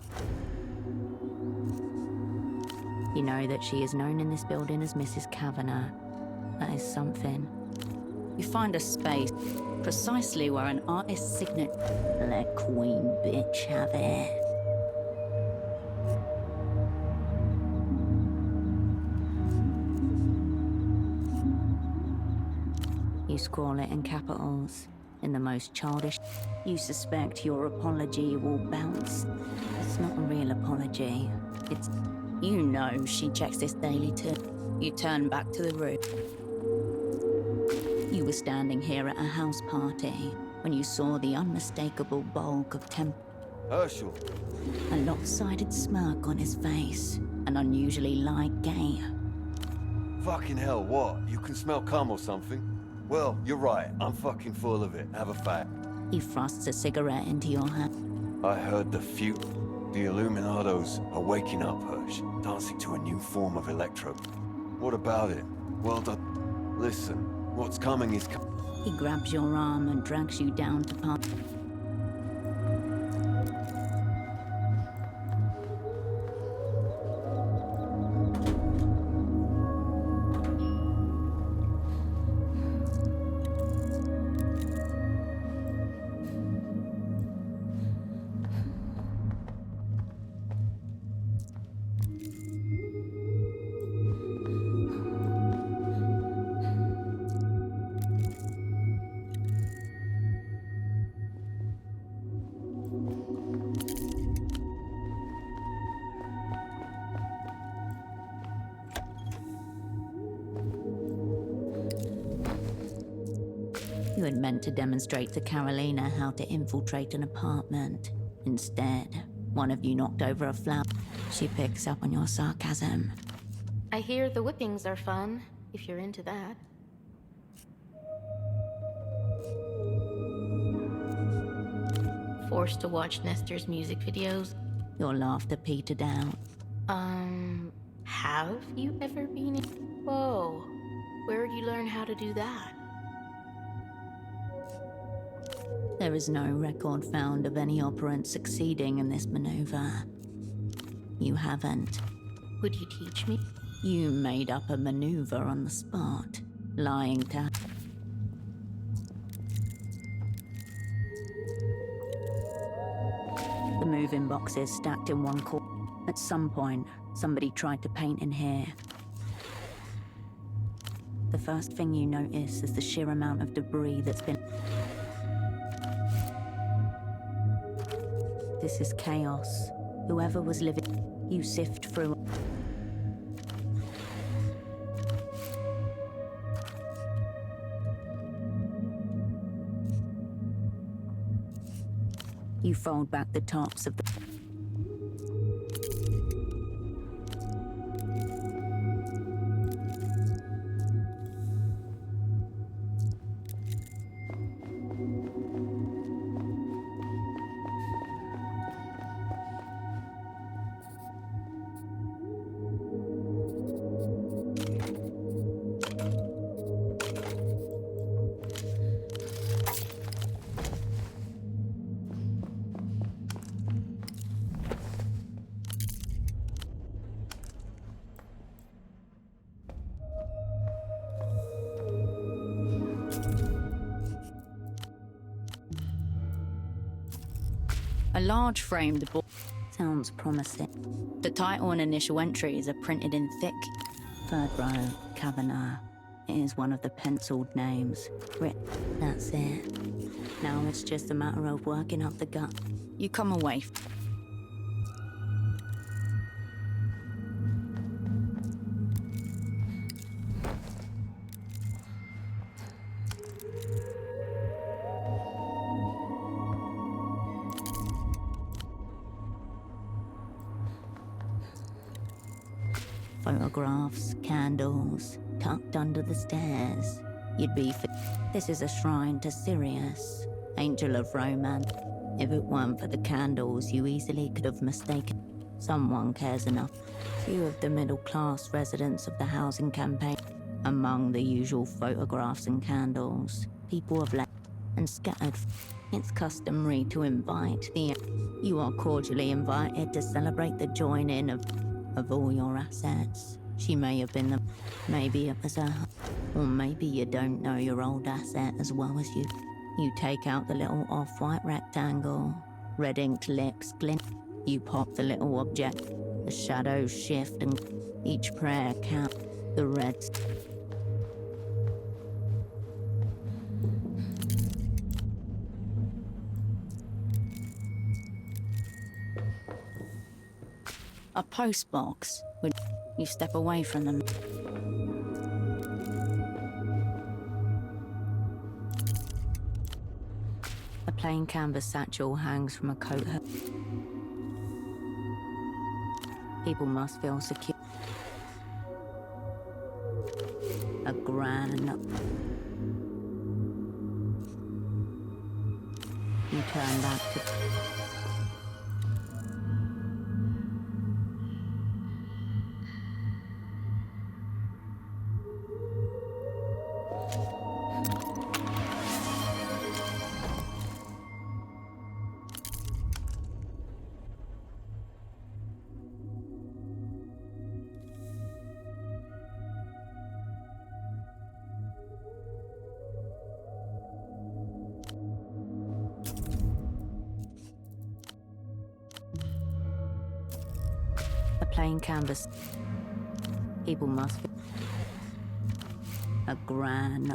You know that she is known in this building as Mrs. Kavanagh. That is something. You find a space precisely where an artist's signature... Let Queen bitch have it. You scrawl it in capitals, in the most childish... You suspect your apology will bounce. It's not a real apology. It's... You know she checks this daily too. You turn back to the room. You were standing here at a house party when you saw the unmistakable bulk of Herschel. A lopsided smirk on his face, an unusually light gait. Fucking hell, what? You can smell cum or something? Well, you're right. I'm fucking full of it. Have a fact. He thrusts a cigarette into your hand. I heard the Illuminados are waking up, Hirsch. Dancing to a new form of electro. What about it? Well done. Listen. What's coming is He grabs your arm and drags you down to park. You had meant to demonstrate to Carolina how to infiltrate an apartment. Instead, one of you knocked over a flower. She picks up on your sarcasm. I hear the whippings are fun, if you're into that. Forced to watch Nestor's music videos? Your laughter petered out. Have you ever been in... Whoa, where'd you learn how to do that? There is no record found of any operant succeeding in this maneuver. You haven't. Would you teach me? You made up a maneuver on the spot, lying to... The moving boxes stacked in one corner. At some point, somebody tried to paint in here. The first thing you notice is the sheer amount of debris that's been... This is chaos. Whoever was living, you sift through. You fold back the tops of the... A large framed board sounds promising. The title and initial entries are printed in thick. Third row, Kavanagh. It is one of the penciled names. That's it. Now it's just a matter of working up the gut. You come away. Photographs, candles, tucked under the stairs. You'd be This is a shrine to Sirius, angel of romance. If it weren't for the candles, you easily could have mistaken. Someone cares enough. Few of the middle-class residents of the housing campaign. Among the usual photographs and candles, people have left and scattered. It's customary to invite the... You are cordially invited to celebrate the join-in of all your assets. She may have been the... Maybe it was her. Or maybe you don't know your old asset as well as you. You take out the little off-white rectangle. Red inked lips glint. You pop the little object. The shadows shift and each prayer count. The reds. A postbox. When you step away from them. A plain canvas satchel hangs from a coat hook. People must feel secure. A grand... You turn back to... A plain canvas. People must be... A grand...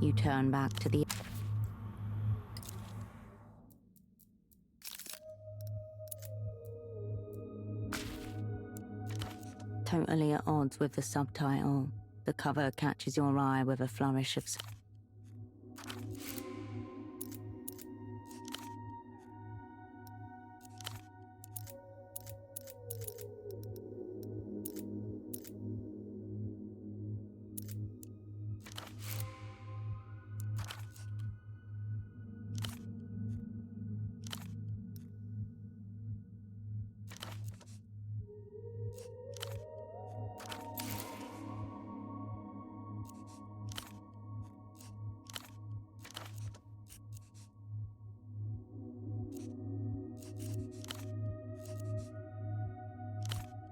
You turn back to the... Totally at odds with the subtitle. The cover catches your eye with a flourish of...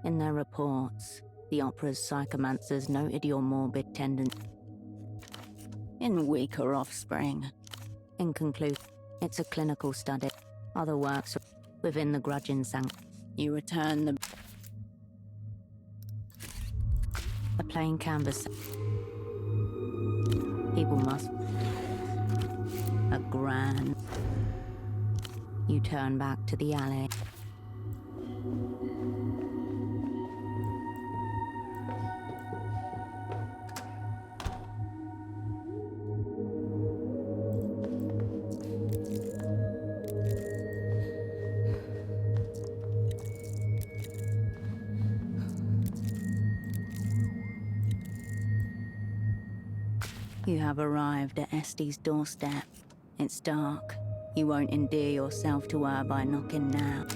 In their reports, the opera's psychomancers noted your morbid tendency in weaker offspring. In conclusion, it's a clinical study. Other works within the grudging sanct. You return the a plain canvas. People must a grand. You turn back to the alley. You have arrived at Estee's doorstep. It's dark. You won't endear yourself to her by knocking now.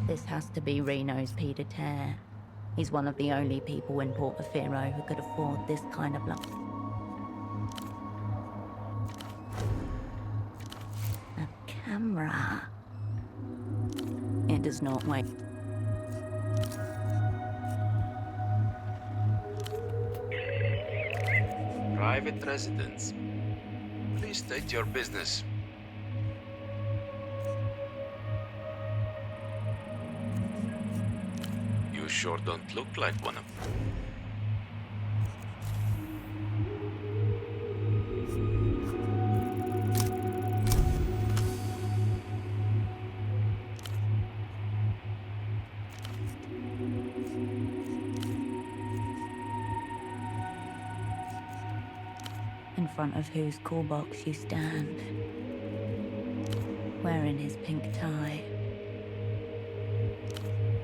This has to be Reno's Peter Tear. He's one of the only people in Portofino who could afford this kind of luck. A camera. It does not wait. Private residence. Please state your business. You sure don't look like one of them. In front of whose call box you stand, wearing his pink tie.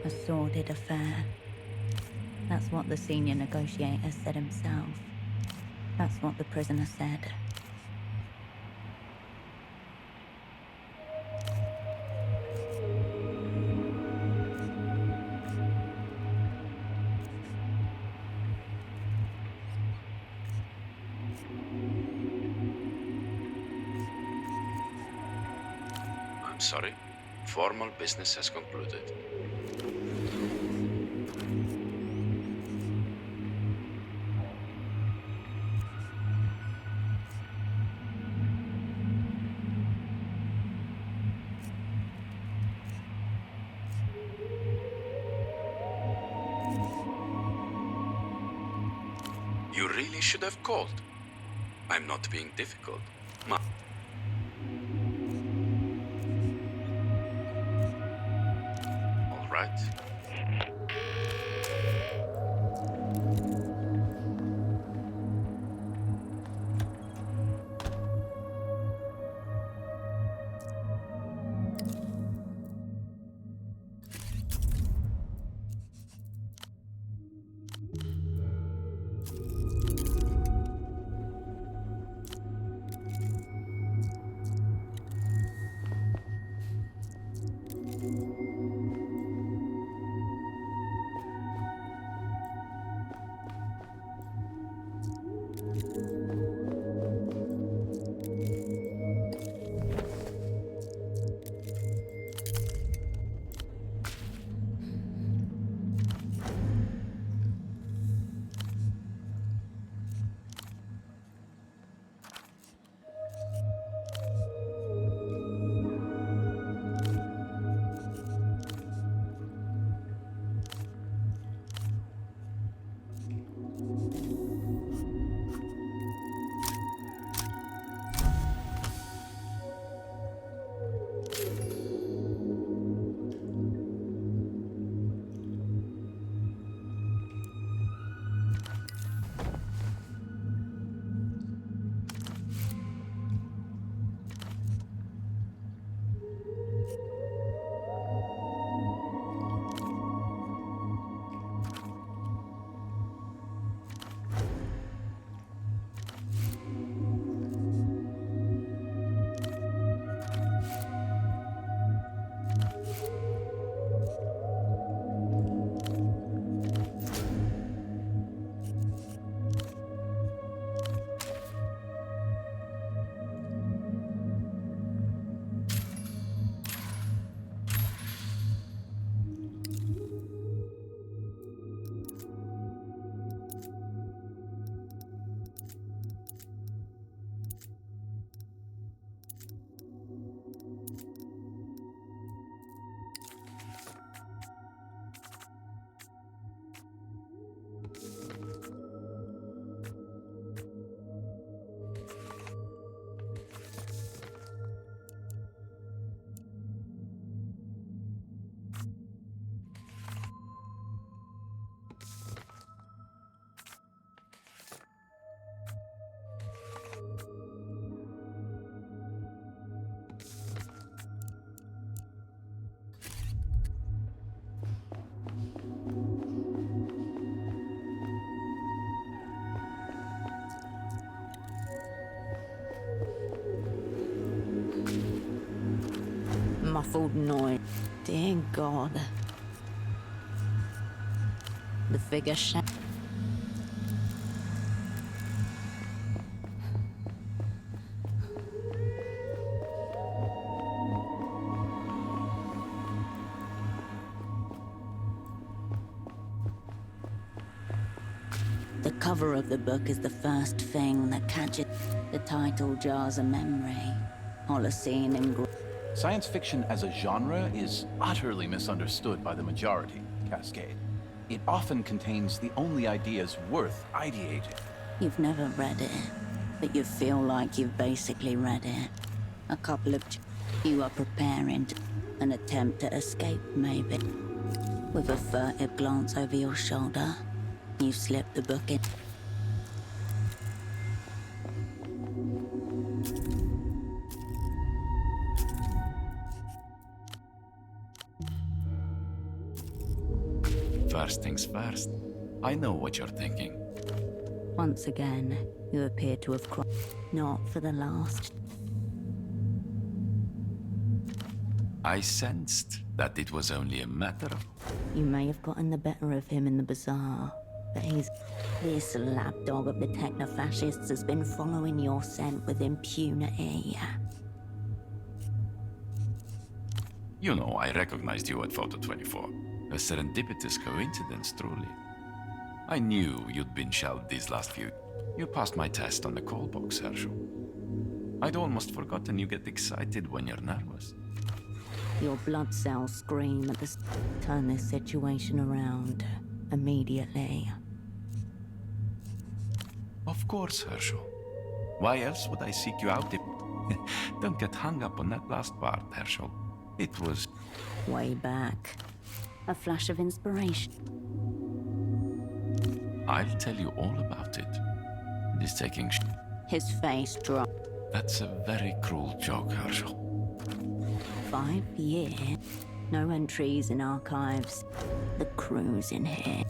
A sordid affair. That's what the senior negotiator said himself. That's what the prisoner said. I'm sorry. Formal business has concluded. You really should have called. I'm not being difficult. All right. muffled noise. Dear God. The figure The cover of the book is the first thing that catches. The title jars a memory. Holocene and Science fiction as a genre is utterly misunderstood by the majority, Cascade. It often contains the only ideas worth ideating. You've never read it, but you feel like you've basically read it. A couple of you are preparing an attempt to escape, maybe. With a furtive glance over your shoulder, you slip the book in. First things first. I know what you're thinking. Once again, you appear to have cried. Not for the last. I sensed that it was only a matter of... You may have gotten the better of him in the bazaar, but this lapdog of the techno-fascists has been following your scent with impunity. You know, I recognized you at Photo 24. A serendipitous coincidence, truly. I knew you'd been shelled these last few. You passed my test on the call box, Herschel. I'd almost forgotten you get excited when you're nervous. Your blood cells scream at the turn this situation around immediately. Of course, Herschel. Why else would I seek you out if... Don't get hung up on that last part, Herschel. It was... Way back. A flash of inspiration. I'll tell you all about it. It is taking... His face dropped. That's a very cruel joke, Herschel. 5 years. No entries in archives. The crew's in here.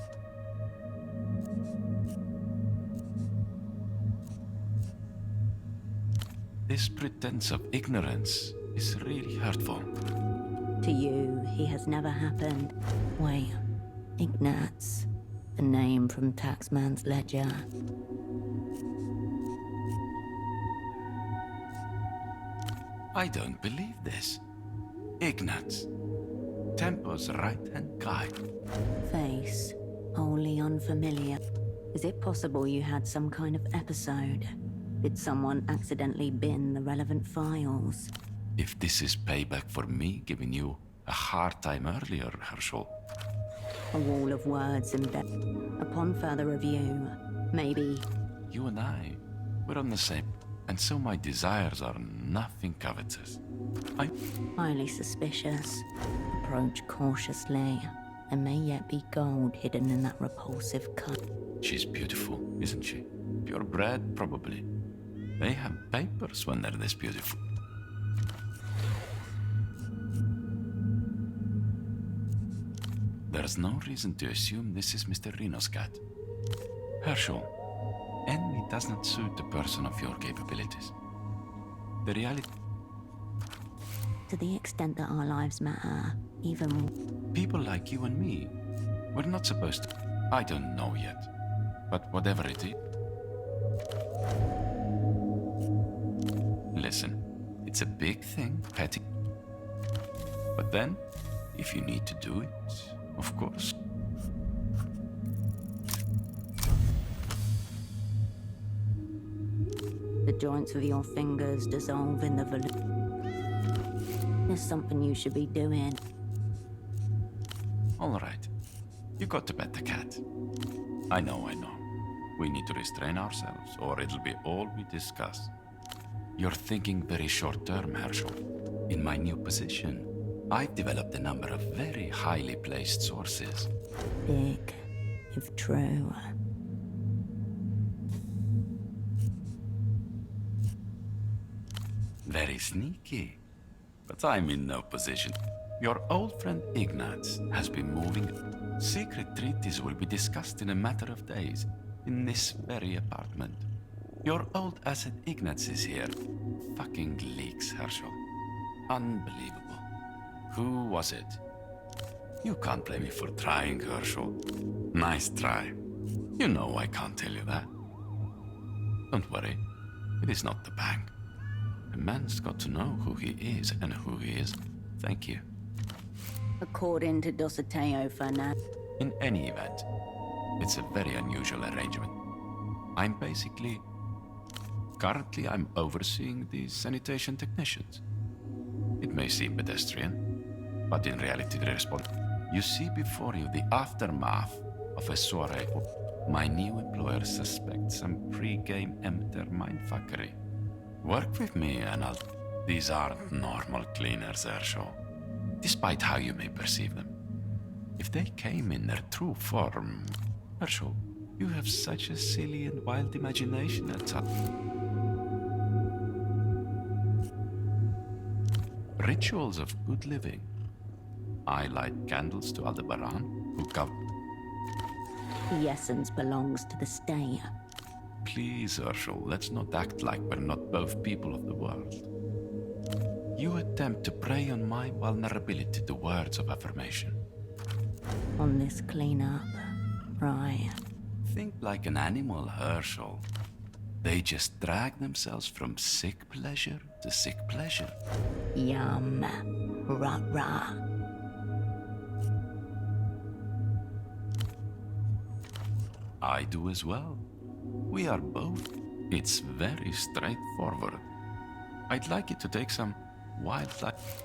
This pretense of ignorance is really hurtful. To you, he has never happened. Wait, Ignatz, the name from Taxman's ledger. I don't believe this. Ignatz, Tempo's right-hand guy. Face, wholly unfamiliar. Is it possible you had some kind of episode? Did someone accidentally bin the relevant files? If this is payback for me giving you a hard time earlier, Herschel. A wall of words embedded. Upon further review, maybe... You and I, we're on the same... And so my desires are nothing covetous. Highly suspicious. Approach cautiously. There may yet be gold hidden in that repulsive cut. She's beautiful, isn't she? Purebred, probably. They have papers when they're this beautiful. There's no reason to assume this is Mr. Reno's cat. Herschel, envy does not suit a person of your capabilities. The reality... To the extent that our lives matter, even... People like you and me, we're not supposed to... I don't know yet. But whatever it is... Listen, it's a big thing, petty. But then, if you need to do it, of course. The joints of your fingers dissolve in the There's something you should be doing. All right. You got to pet the cat. I know. We need to restrain ourselves, or it'll be all we discuss. You're thinking very short-term, Herschel. In my new position, I've developed a number of very highly placed sources. Big, if true. Very sneaky. But I'm in no position. Your old friend Ignatz has been moving. Secret treaties will be discussed in a matter of days, in this very apartment. Your old asset Ignatz is here. Fucking leaks, Herschel. Unbelievable. Who was it? You can't blame me for trying, Herschel. Nice try. You know I can't tell you that. Don't worry. It is not the bank. The man's got to know who he is and who he is. Thank you. According to Dosateo Fernand. In any event, it's a very unusual arrangement. Currently I'm overseeing the sanitation technicians. It may seem pedestrian, but in reality the response. You see before you the aftermath of a soiree. My new employer suspects some pre-game amateur mindfuckery. Work with me and I'll... These aren't normal cleaners, Herschel, despite how you may perceive them. If they came in their true form... Herschel, you have such a silly and wild imagination at times. Rituals of good living. I light candles to Aldebaran, who come... The essence belongs to the stay. Please, Herschel, let's not act like we're not both people of the world. You attempt to prey on my vulnerability to words of affirmation. On this cleanup, right? Think like an animal, Herschel. They just drag themselves from sick pleasure to sick pleasure. Yum. Rah-rah. I do as well. We are both. It's very straightforward. I'd like you to take some wildlife.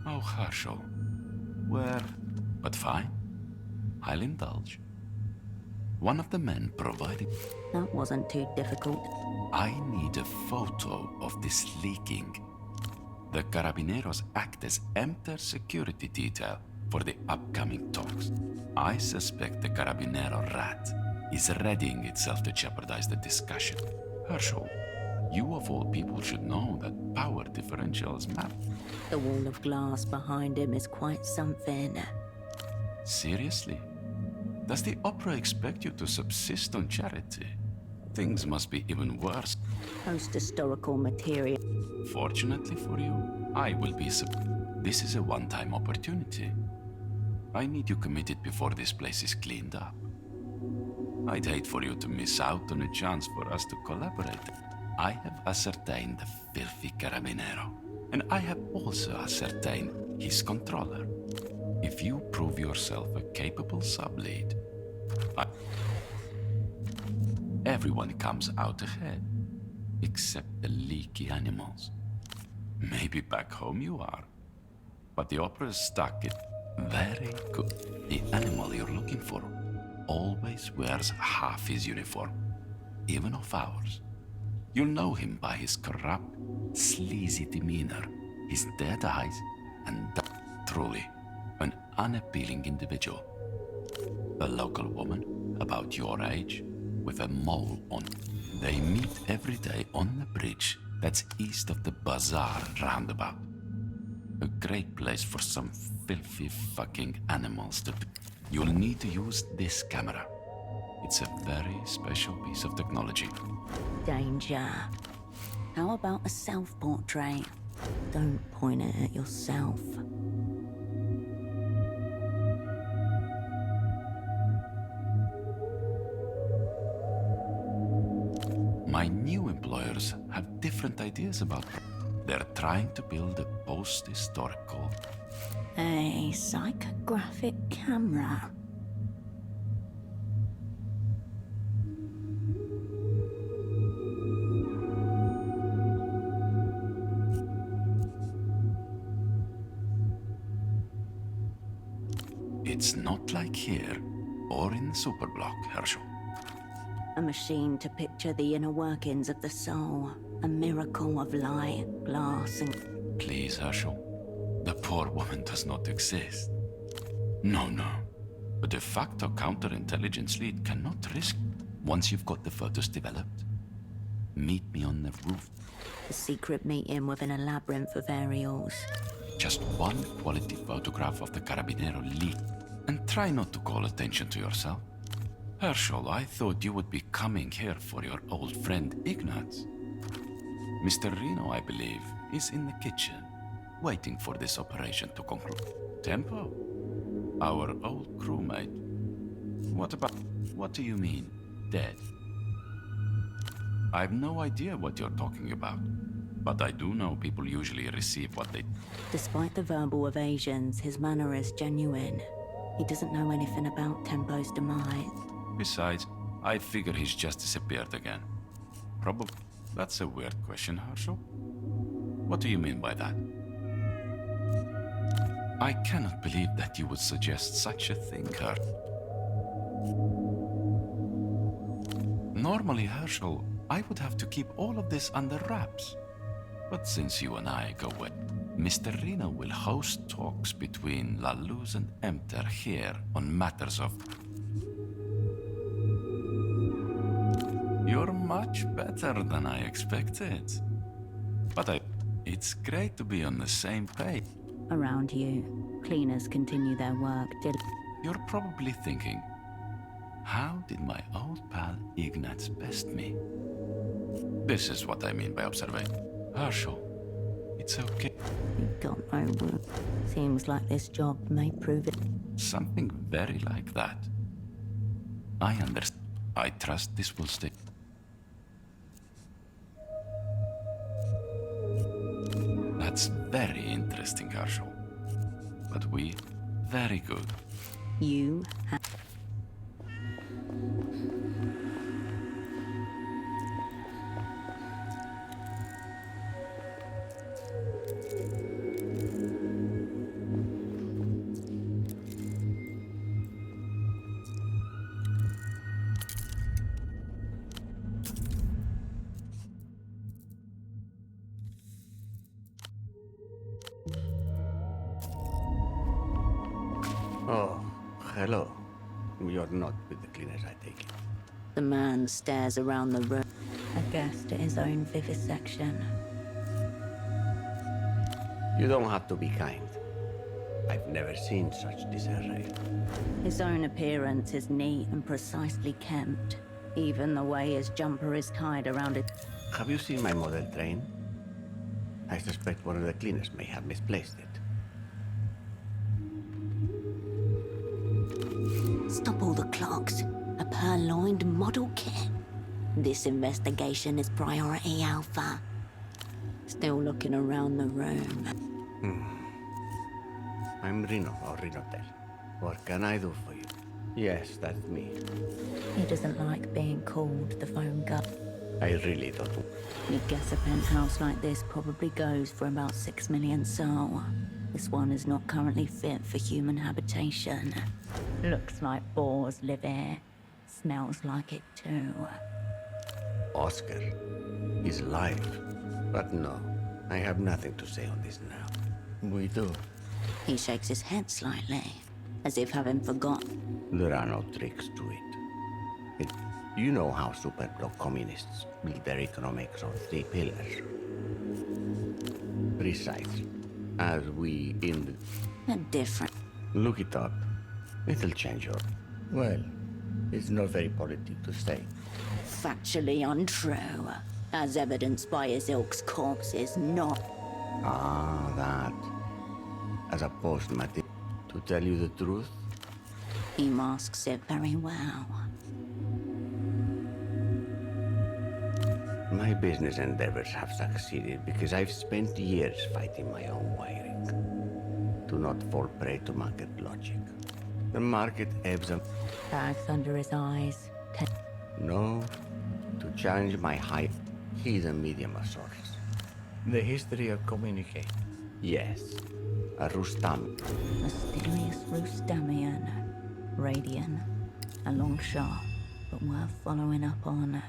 Oh, Herschel. But fine. I'll indulge. One of the men provided... That wasn't too difficult. I need a photo of this leaking. The Carabineros act as amateur security detail for the upcoming talks. I suspect the Carabinero rat is readying itself to jeopardize the discussion. Herschel, you of all people should know that power differentials matter. The wall of glass behind him is quite something. Seriously? Does the opera expect you to subsist on charity? Things must be even worse. Post-historical material. Fortunately for you, I will be This is a one-time opportunity. I need you committed before this place is cleaned up. I'd hate for you to miss out on a chance for us to collaborate. I have ascertained the filthy Carabinero, and I have also ascertained his controller. If you prove yourself a capable sub-lead, everyone comes out ahead, except the leaky animals. Maybe back home you are, but the opera's stuck it very good. The animal you're looking for always wears half his uniform, even of ours. You'll know him by his corrupt, sleazy demeanor, his dead eyes, and truly an unappealing individual. A local woman, about your age, with a mole on. They meet every day on the bridge that's east of the bazaar roundabout. A great place for some filthy fucking animals to be. You'll need to use this camera. It's a very special piece of technology. Danger. How about a self-portrait? Don't point it at yourself. My new employers have different ideas about... They're trying to build a post-historical... A psychographic camera. It's not like here or in the superblock, Herschel. A machine to picture the inner workings of the soul. A miracle of light, glass, and... Please, Herschel. The poor woman does not exist. No. A de facto counterintelligence lead cannot risk... Once you've got the photos developed, meet me on the roof. A secret meeting within a labyrinth of aerials. Just one quality photograph of the Carabinero lead. And try not to call attention to yourself. Herschel, I thought you would be coming here for your old friend Ignatz. Mr. Reno, I believe, is in the kitchen, waiting for this operation to conclude. Tempo? Our old crewmate. What do you mean, dead? I've no idea what you're talking about, but I do know people usually receive what they... Despite the verbal evasions, his manner is genuine. He doesn't know anything about Tempo's demise. Besides, I figure he's just disappeared again. Probably. That's a weird question, Herschel. What do you mean by that? I cannot believe that you would suggest such a thing, Herschel. Normally, Herschel, I would have to keep all of this under wraps. But since you and I go with, Mr. Reno will host talks between La Luz and Emter here on matters of... You're much better than I expected. But it's great to be on the same page. Around you, cleaners continue their work. You're probably thinking, how did my old pal Ignatz best me? This is what I mean by observation. Herschel, it's okay. You've got no work. Seems like this job may prove it. Something very like that. I understand. I trust this will stay. That's very interesting, Herschel. But very good. You have... Oh, hello. You're not with the cleaners, I take it. The man stares around the room, a guest at his own vivisection. You don't have to be kind. I've never seen such disarray. His own appearance is neat and precisely kempt. Even the way his jumper is tied around it. Have you seen my model train? I suspect one of the cleaners may have misplaced it. Stop all the clocks. A purloined model kit. This investigation is priority alpha. Still looking around the room. I'm Reno, or Renotel. What can I do for you? Yes, that's me. He doesn't like being called the phone guy. I really don't. You'd guess a penthouse like this probably goes for about 6 million sol. This one is not currently fit for human habitation. Looks like boars live here. Smells like it too. Oscar is live. But no, I have nothing to say on this now. We do. He shakes his head slightly, as if having forgotten. There are no tricks to it. You know how superblock communists build their economics on 3 pillars. Precisely. As we in the... different. Look it up. It'll change your... Well, it's not very politic to say. Factually untrue, as evidenced by his ilk's corpses, not... Ah, that. As opposed, Matty, to tell you the truth? He masks it very well. My business endeavors have succeeded because I've spent years fighting my own wiring. Do not fall prey to market logic. The market ebbs and... Bags under his eyes. No, to challenge my high... He's a medium of sorts. The history of communication. Yes, a Rustam. Mysterious Rustamian. Radiant. A long shot, but worth following up on.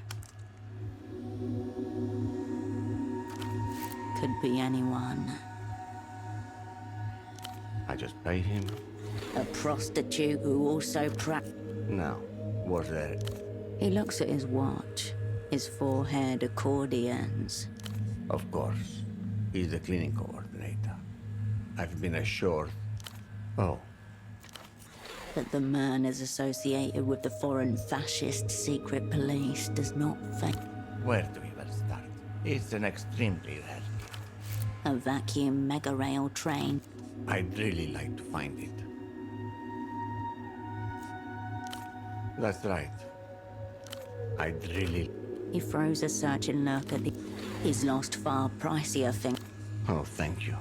Could be anyone. I just paid him. A prostitute who also No, was there... He looks at his watch. His forehead accordions. Of course. He's the cleaning coordinator. I've been assured... Oh. That the man is associated with the foreign fascist secret police does not fake. Where do we even start? It's an extremely rare. A vacuum mega rail train. I'd really like to find it. That's right. I'd really... He throws a searching look at the... He's lost far pricier thing. Oh, thank you.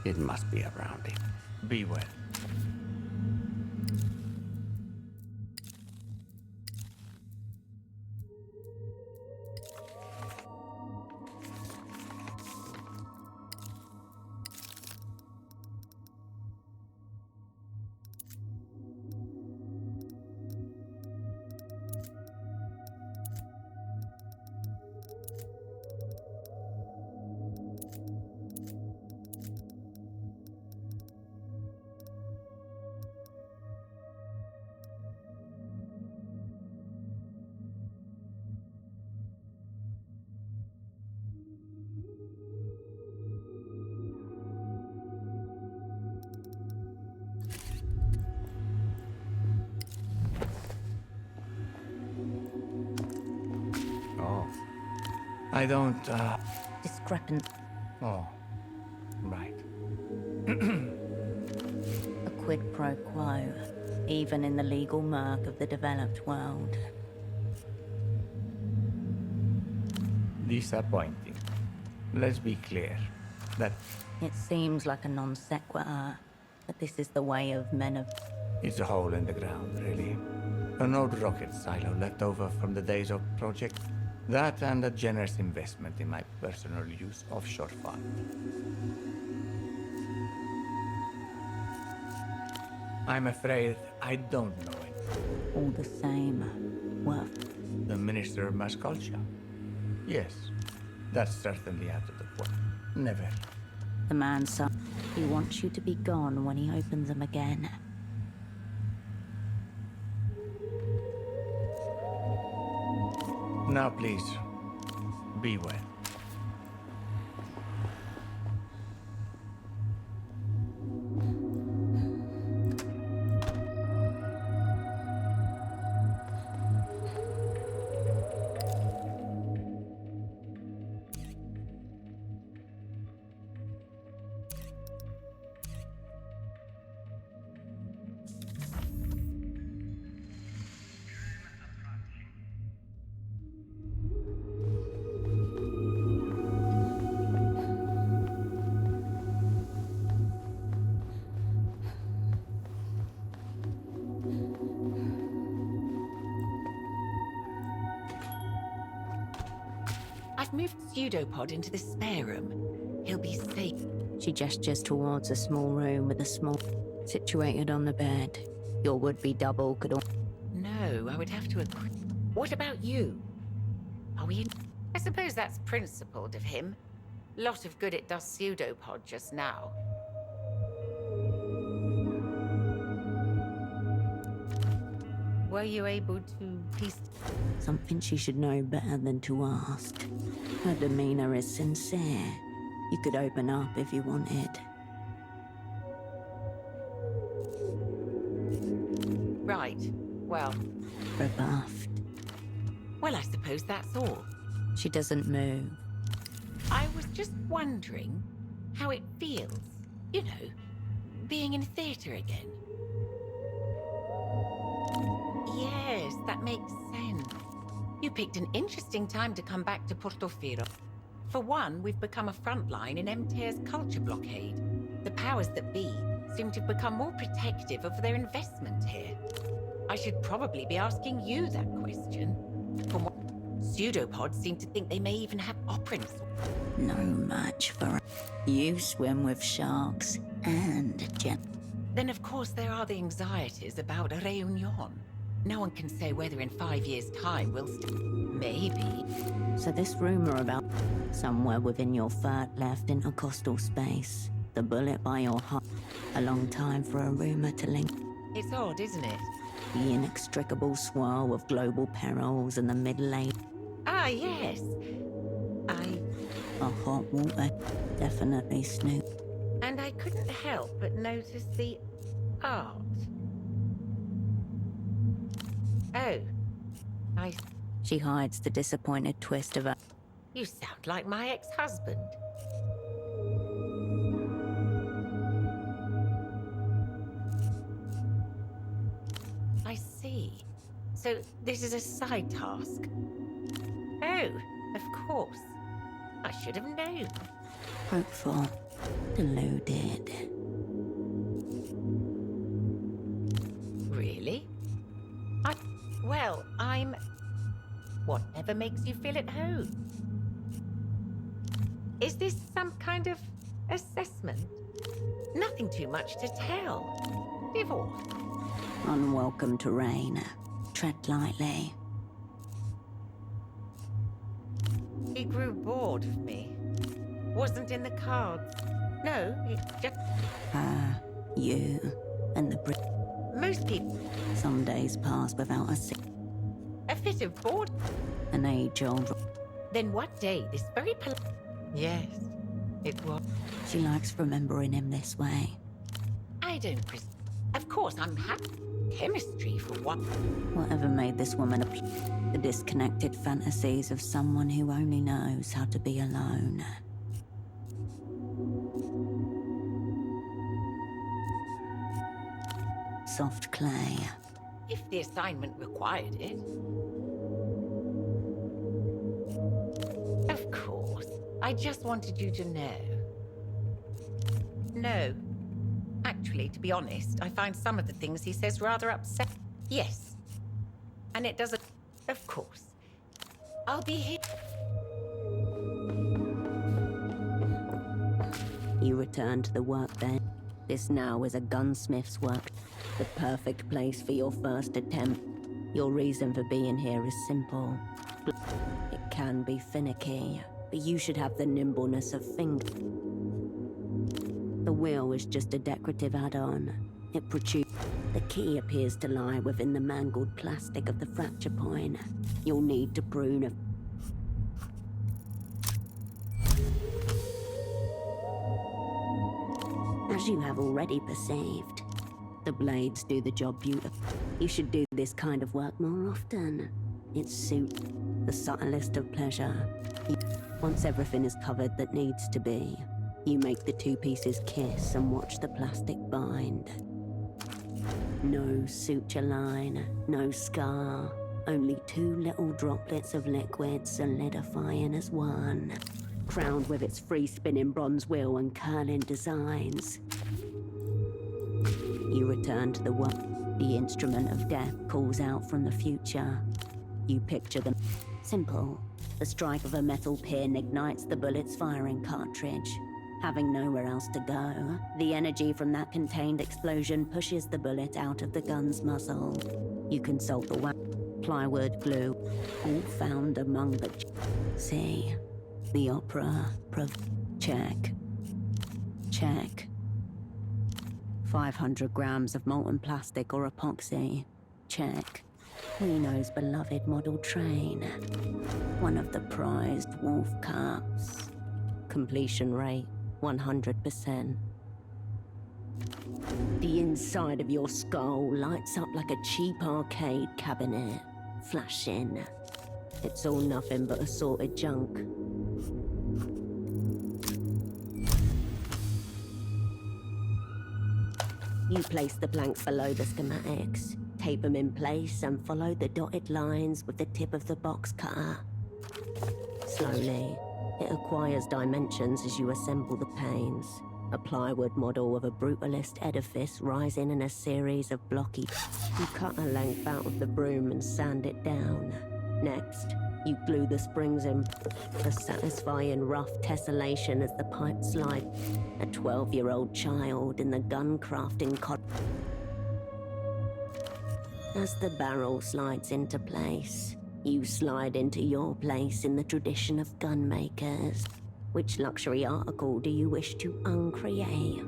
It must be around it. Be well. I don't, Discrepant. Oh, right. A quid pro quo, even in the legal murk of the developed world. Disappointing. Let's be clear. That... It seems like a non sequitur, but this is the way of men of... It's a hole in the ground, really. An old rocket silo left over from the days of Project. That and a generous investment in my personal use offshore fund. I'm afraid I don't know it. All the same, worth. The Minister of Mass Culture? Yes, that's certainly out of the question. Never. The man's son. He wants you to be gone when he opens them again. Now, please, be well. I've moved Pseudopod into the spare room. He'll be safe. She gestures towards a small room with a small... situated on the bed. Your would-be double could... No, I would have to agree. What about you? Are we in... I suppose that's principled of him. Lot of good it does Pseudopod just now. Were you able to piece... Something she should know better than to ask. Her demeanor is sincere. You could open up if you wanted. Right. Well... Rebuffed. Well, I suppose that's all. She doesn't move. I was just wondering how it feels, you know, being in theatre again. Yes, that makes sense. You picked an interesting time to come back to Portofino. For one, we've become a frontline in MTER's culture blockade. The powers that be seem to have become more protective of their investment here. I should probably be asking you that question. From what Pseudopods seem to think they may even have operants. No match for... You swim with sharks and Then of course there are the anxieties about a reunion. No one can say whether in 5 years' time we'll maybe. So this rumor about somewhere within your third left intercostal space, the bullet by your heart, a long time for a rumor to link. It's odd, isn't it? The inextricable swirl of global perils and the mid-late. Ah, yes. A hot water, definitely Snoop. And I couldn't help but notice the art. Oh, I... She hides the disappointed twist of her. You sound like my ex-husband. I see. So this is a side task. Oh, of course. I should have known. Hopeful, deluded. Really? I'm... Whatever makes you feel at home. Is this some kind of assessment? Nothing too much to tell. Divorce. Unwelcome terrain. Tread lightly. He grew bored of me. Wasn't in the cards. No, it's just... Her, you, and the Most people... Some days pass without a A fit of boredom. An age-old... Then one day, this very Yes, it was. She likes remembering him this way. I don't Of course, I'm happy. Chemistry, for what? Whatever made this woman the disconnected fantasies of someone who only knows how to be alone. Soft clay. If the assignment required it. Of course. I just wanted you to know. No. Actually, to be honest, I find some of the things he says rather upset. Yes. And it doesn't... Of course. I'll be here. You return to the workbench. This now is a gunsmith's work. The perfect place for your first attempt. Your reason for being here is simple. It can be finicky, but you should have the nimbleness of finger. The wheel is just a decorative add-on. It protrudes. The key appears to lie within the mangled plastic of the fracture point. You'll need to prune a... As you have already perceived, the blades do the job beautifully. You should do this kind of work more often. It suits the subtlest of pleasure. Once everything is covered that needs to be, you make the two pieces kiss and watch the plastic bind. No suture line, no scar, only two little droplets of liquid solidifying as one, crowned with its free-spinning bronze wheel and curling designs. You return to the work. The instrument of death calls out from the future. You picture them. Simple. The strike of a metal pin ignites the bullet's firing cartridge. Having nowhere else to go, the energy from that contained explosion pushes the bullet out of the gun's muzzle. You consult the plywood, glue, all found among the... See, the opera, check. Check. 500 grams of molten plastic or epoxy. Check. Reno's beloved model train. One of the prized Wolf Cups. Completion rate, 100%. The inside of your skull lights up like a cheap arcade cabinet, flashing. It's all nothing but assorted junk. You place the blanks below the schematics, tape them in place, and follow the dotted lines with the tip of the box cutter. Slowly, it acquires dimensions as you assemble the panes. A plywood model of a brutalist edifice rising in a series of blocky... You cut a length out of the broom and sand it down. Next, you glue the springs in, a satisfying rough tessellation as the pipe slide. A 12-year-old child in the gun-crafting As the barrel slides into place, you slide into your place in the tradition of gun makers. Which luxury article do you wish to uncreate?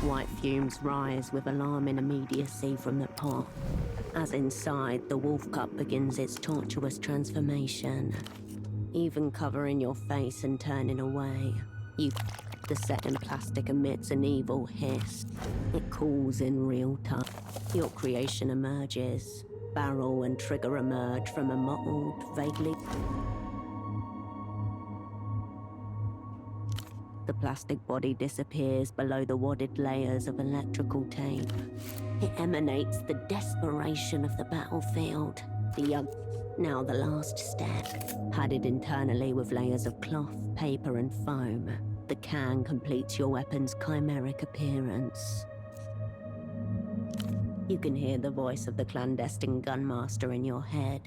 White fumes rise with alarming immediacy from the pot. As inside, the wolf cup begins its tortuous transformation. Even covering your face and turning away, the set in plastic emits an evil hiss. It cools in real time. Your creation emerges. Barrel and trigger emerge from a mottled, vaguely... The plastic body disappears below the wadded layers of electrical tape. It emanates the desperation of the battlefield. Now the last step. Padded internally with layers of cloth, paper and foam, the can completes your weapon's chimeric appearance. You can hear the voice of the clandestine gunmaster in your head.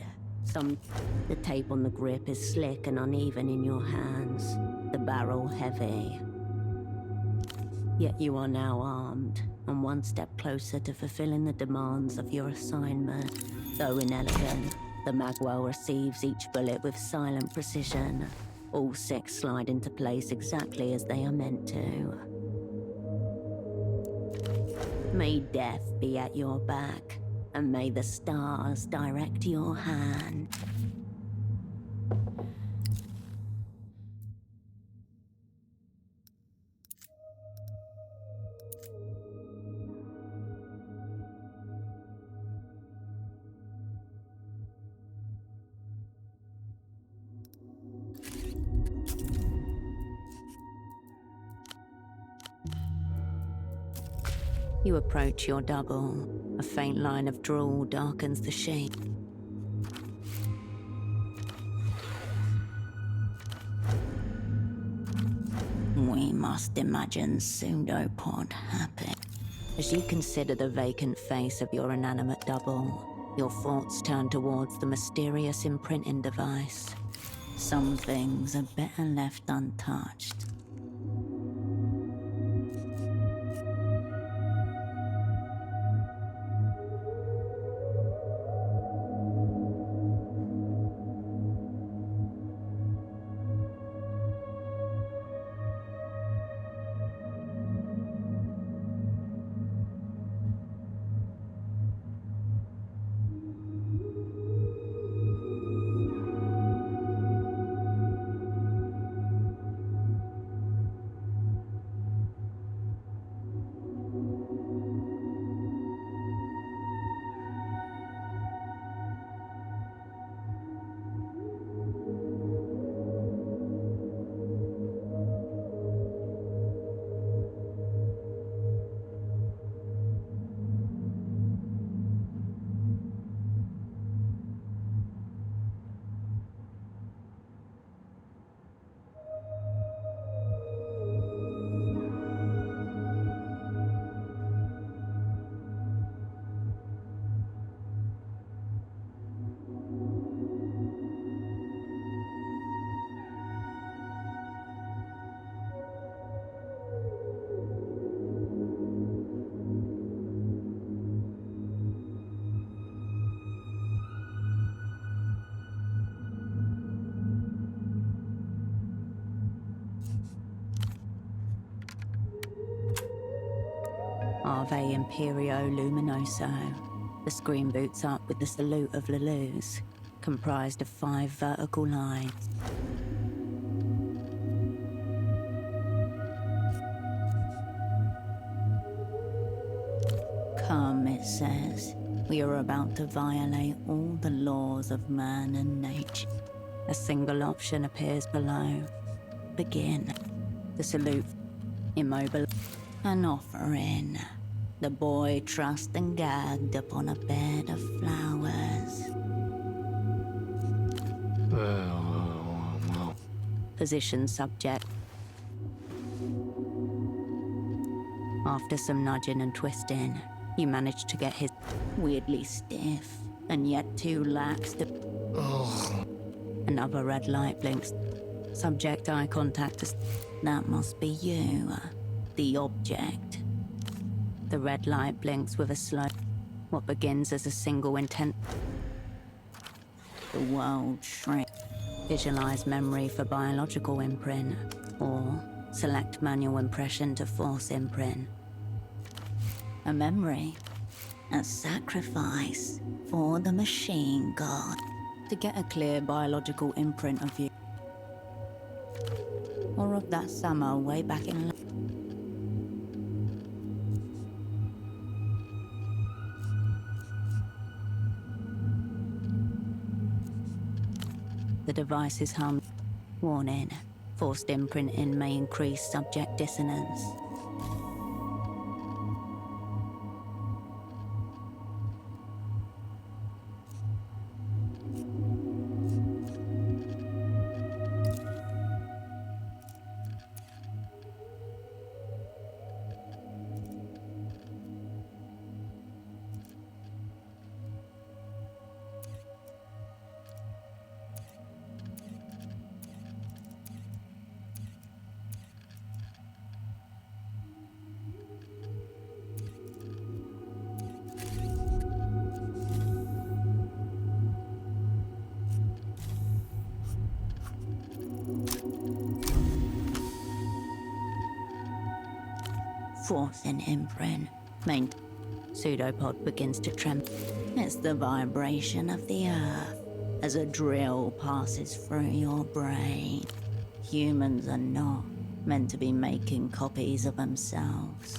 The tape on the grip is slick and uneven in your hands, the barrel heavy. Yet you are now armed, and one step closer to fulfilling the demands of your assignment. Though inelegant, the magwell receives each bullet with silent precision. All 6 slide into place exactly as they are meant to. May death be at your back, and may the stars direct your hand. You approach your double. A faint line of drool darkens the shape. We must imagine pseudopod happy. As you consider the vacant face of your inanimate double, your thoughts turn towards the mysterious imprinting device. Some things are better left untouched. Ave Imperio Luminoso. The screen boots up with the salute of Lelou's, comprised of 5 vertical lines. Come, it says. We are about to violate all the laws of man and nature. A single option appears below. Begin. The salute. Immobile. An offering. The boy trussed and gagged upon a bed of flowers. Position subject. After some nudging and twisting, you manage to get his weirdly stiff and yet too lax to... Another red light blinks. Subject eye contact. That must be you. The object. The red light blinks with a slow... What begins as a single intent... The world shrinks. Visualize memory for biological imprint, or select manual impression to force imprint. A memory. A sacrifice for the machine god. To get a clear biological imprint of you. Or of that summer way back in... The device's hum. Warning. Forced imprinting may increase subject dissonance. Forcing imprint. Main pseudopod begins to tremble. It's the vibration of the earth as a drill passes through your brain. Humans are not meant to be making copies of themselves.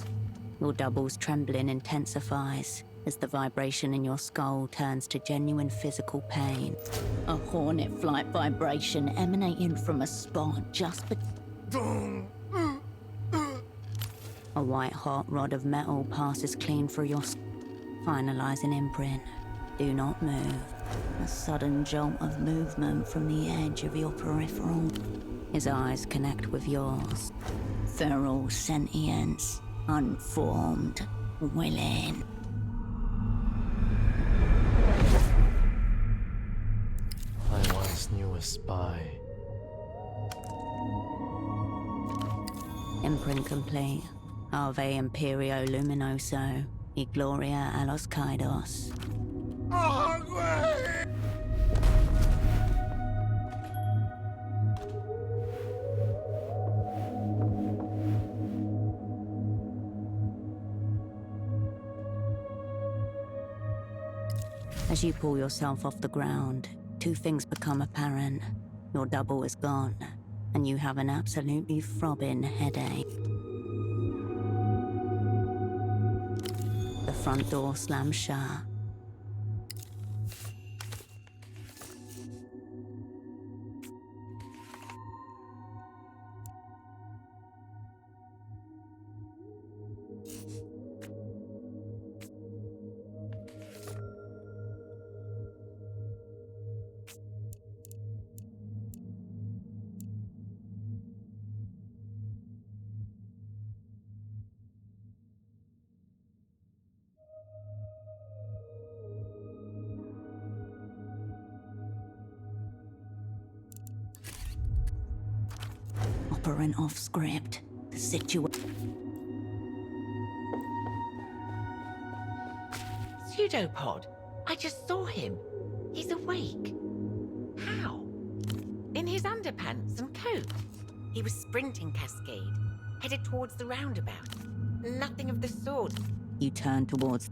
Your double's trembling intensifies as the vibration in your skull turns to genuine physical pain. A hornet flight vibration emanating from a spot just A white-hot rod of metal passes clean through your finalizing imprint. Do not move. A sudden jolt of movement from the edge of your peripheral. His eyes connect with yours. Feral sentience, unformed, willing. I once knew a spy. Imprint complete. Ave Imperio Luminoso, y Gloria a los Kaidos. As you pull yourself off the ground, two things become apparent. Your double is gone, and you have an absolutely throbbing headache. The front door slams shut. Operant off script. The Pseudopod. I just saw him. He's awake. How? In his underpants and coat. He was sprinting Cascade, headed towards the roundabout. Nothing of the sort. You turn towards...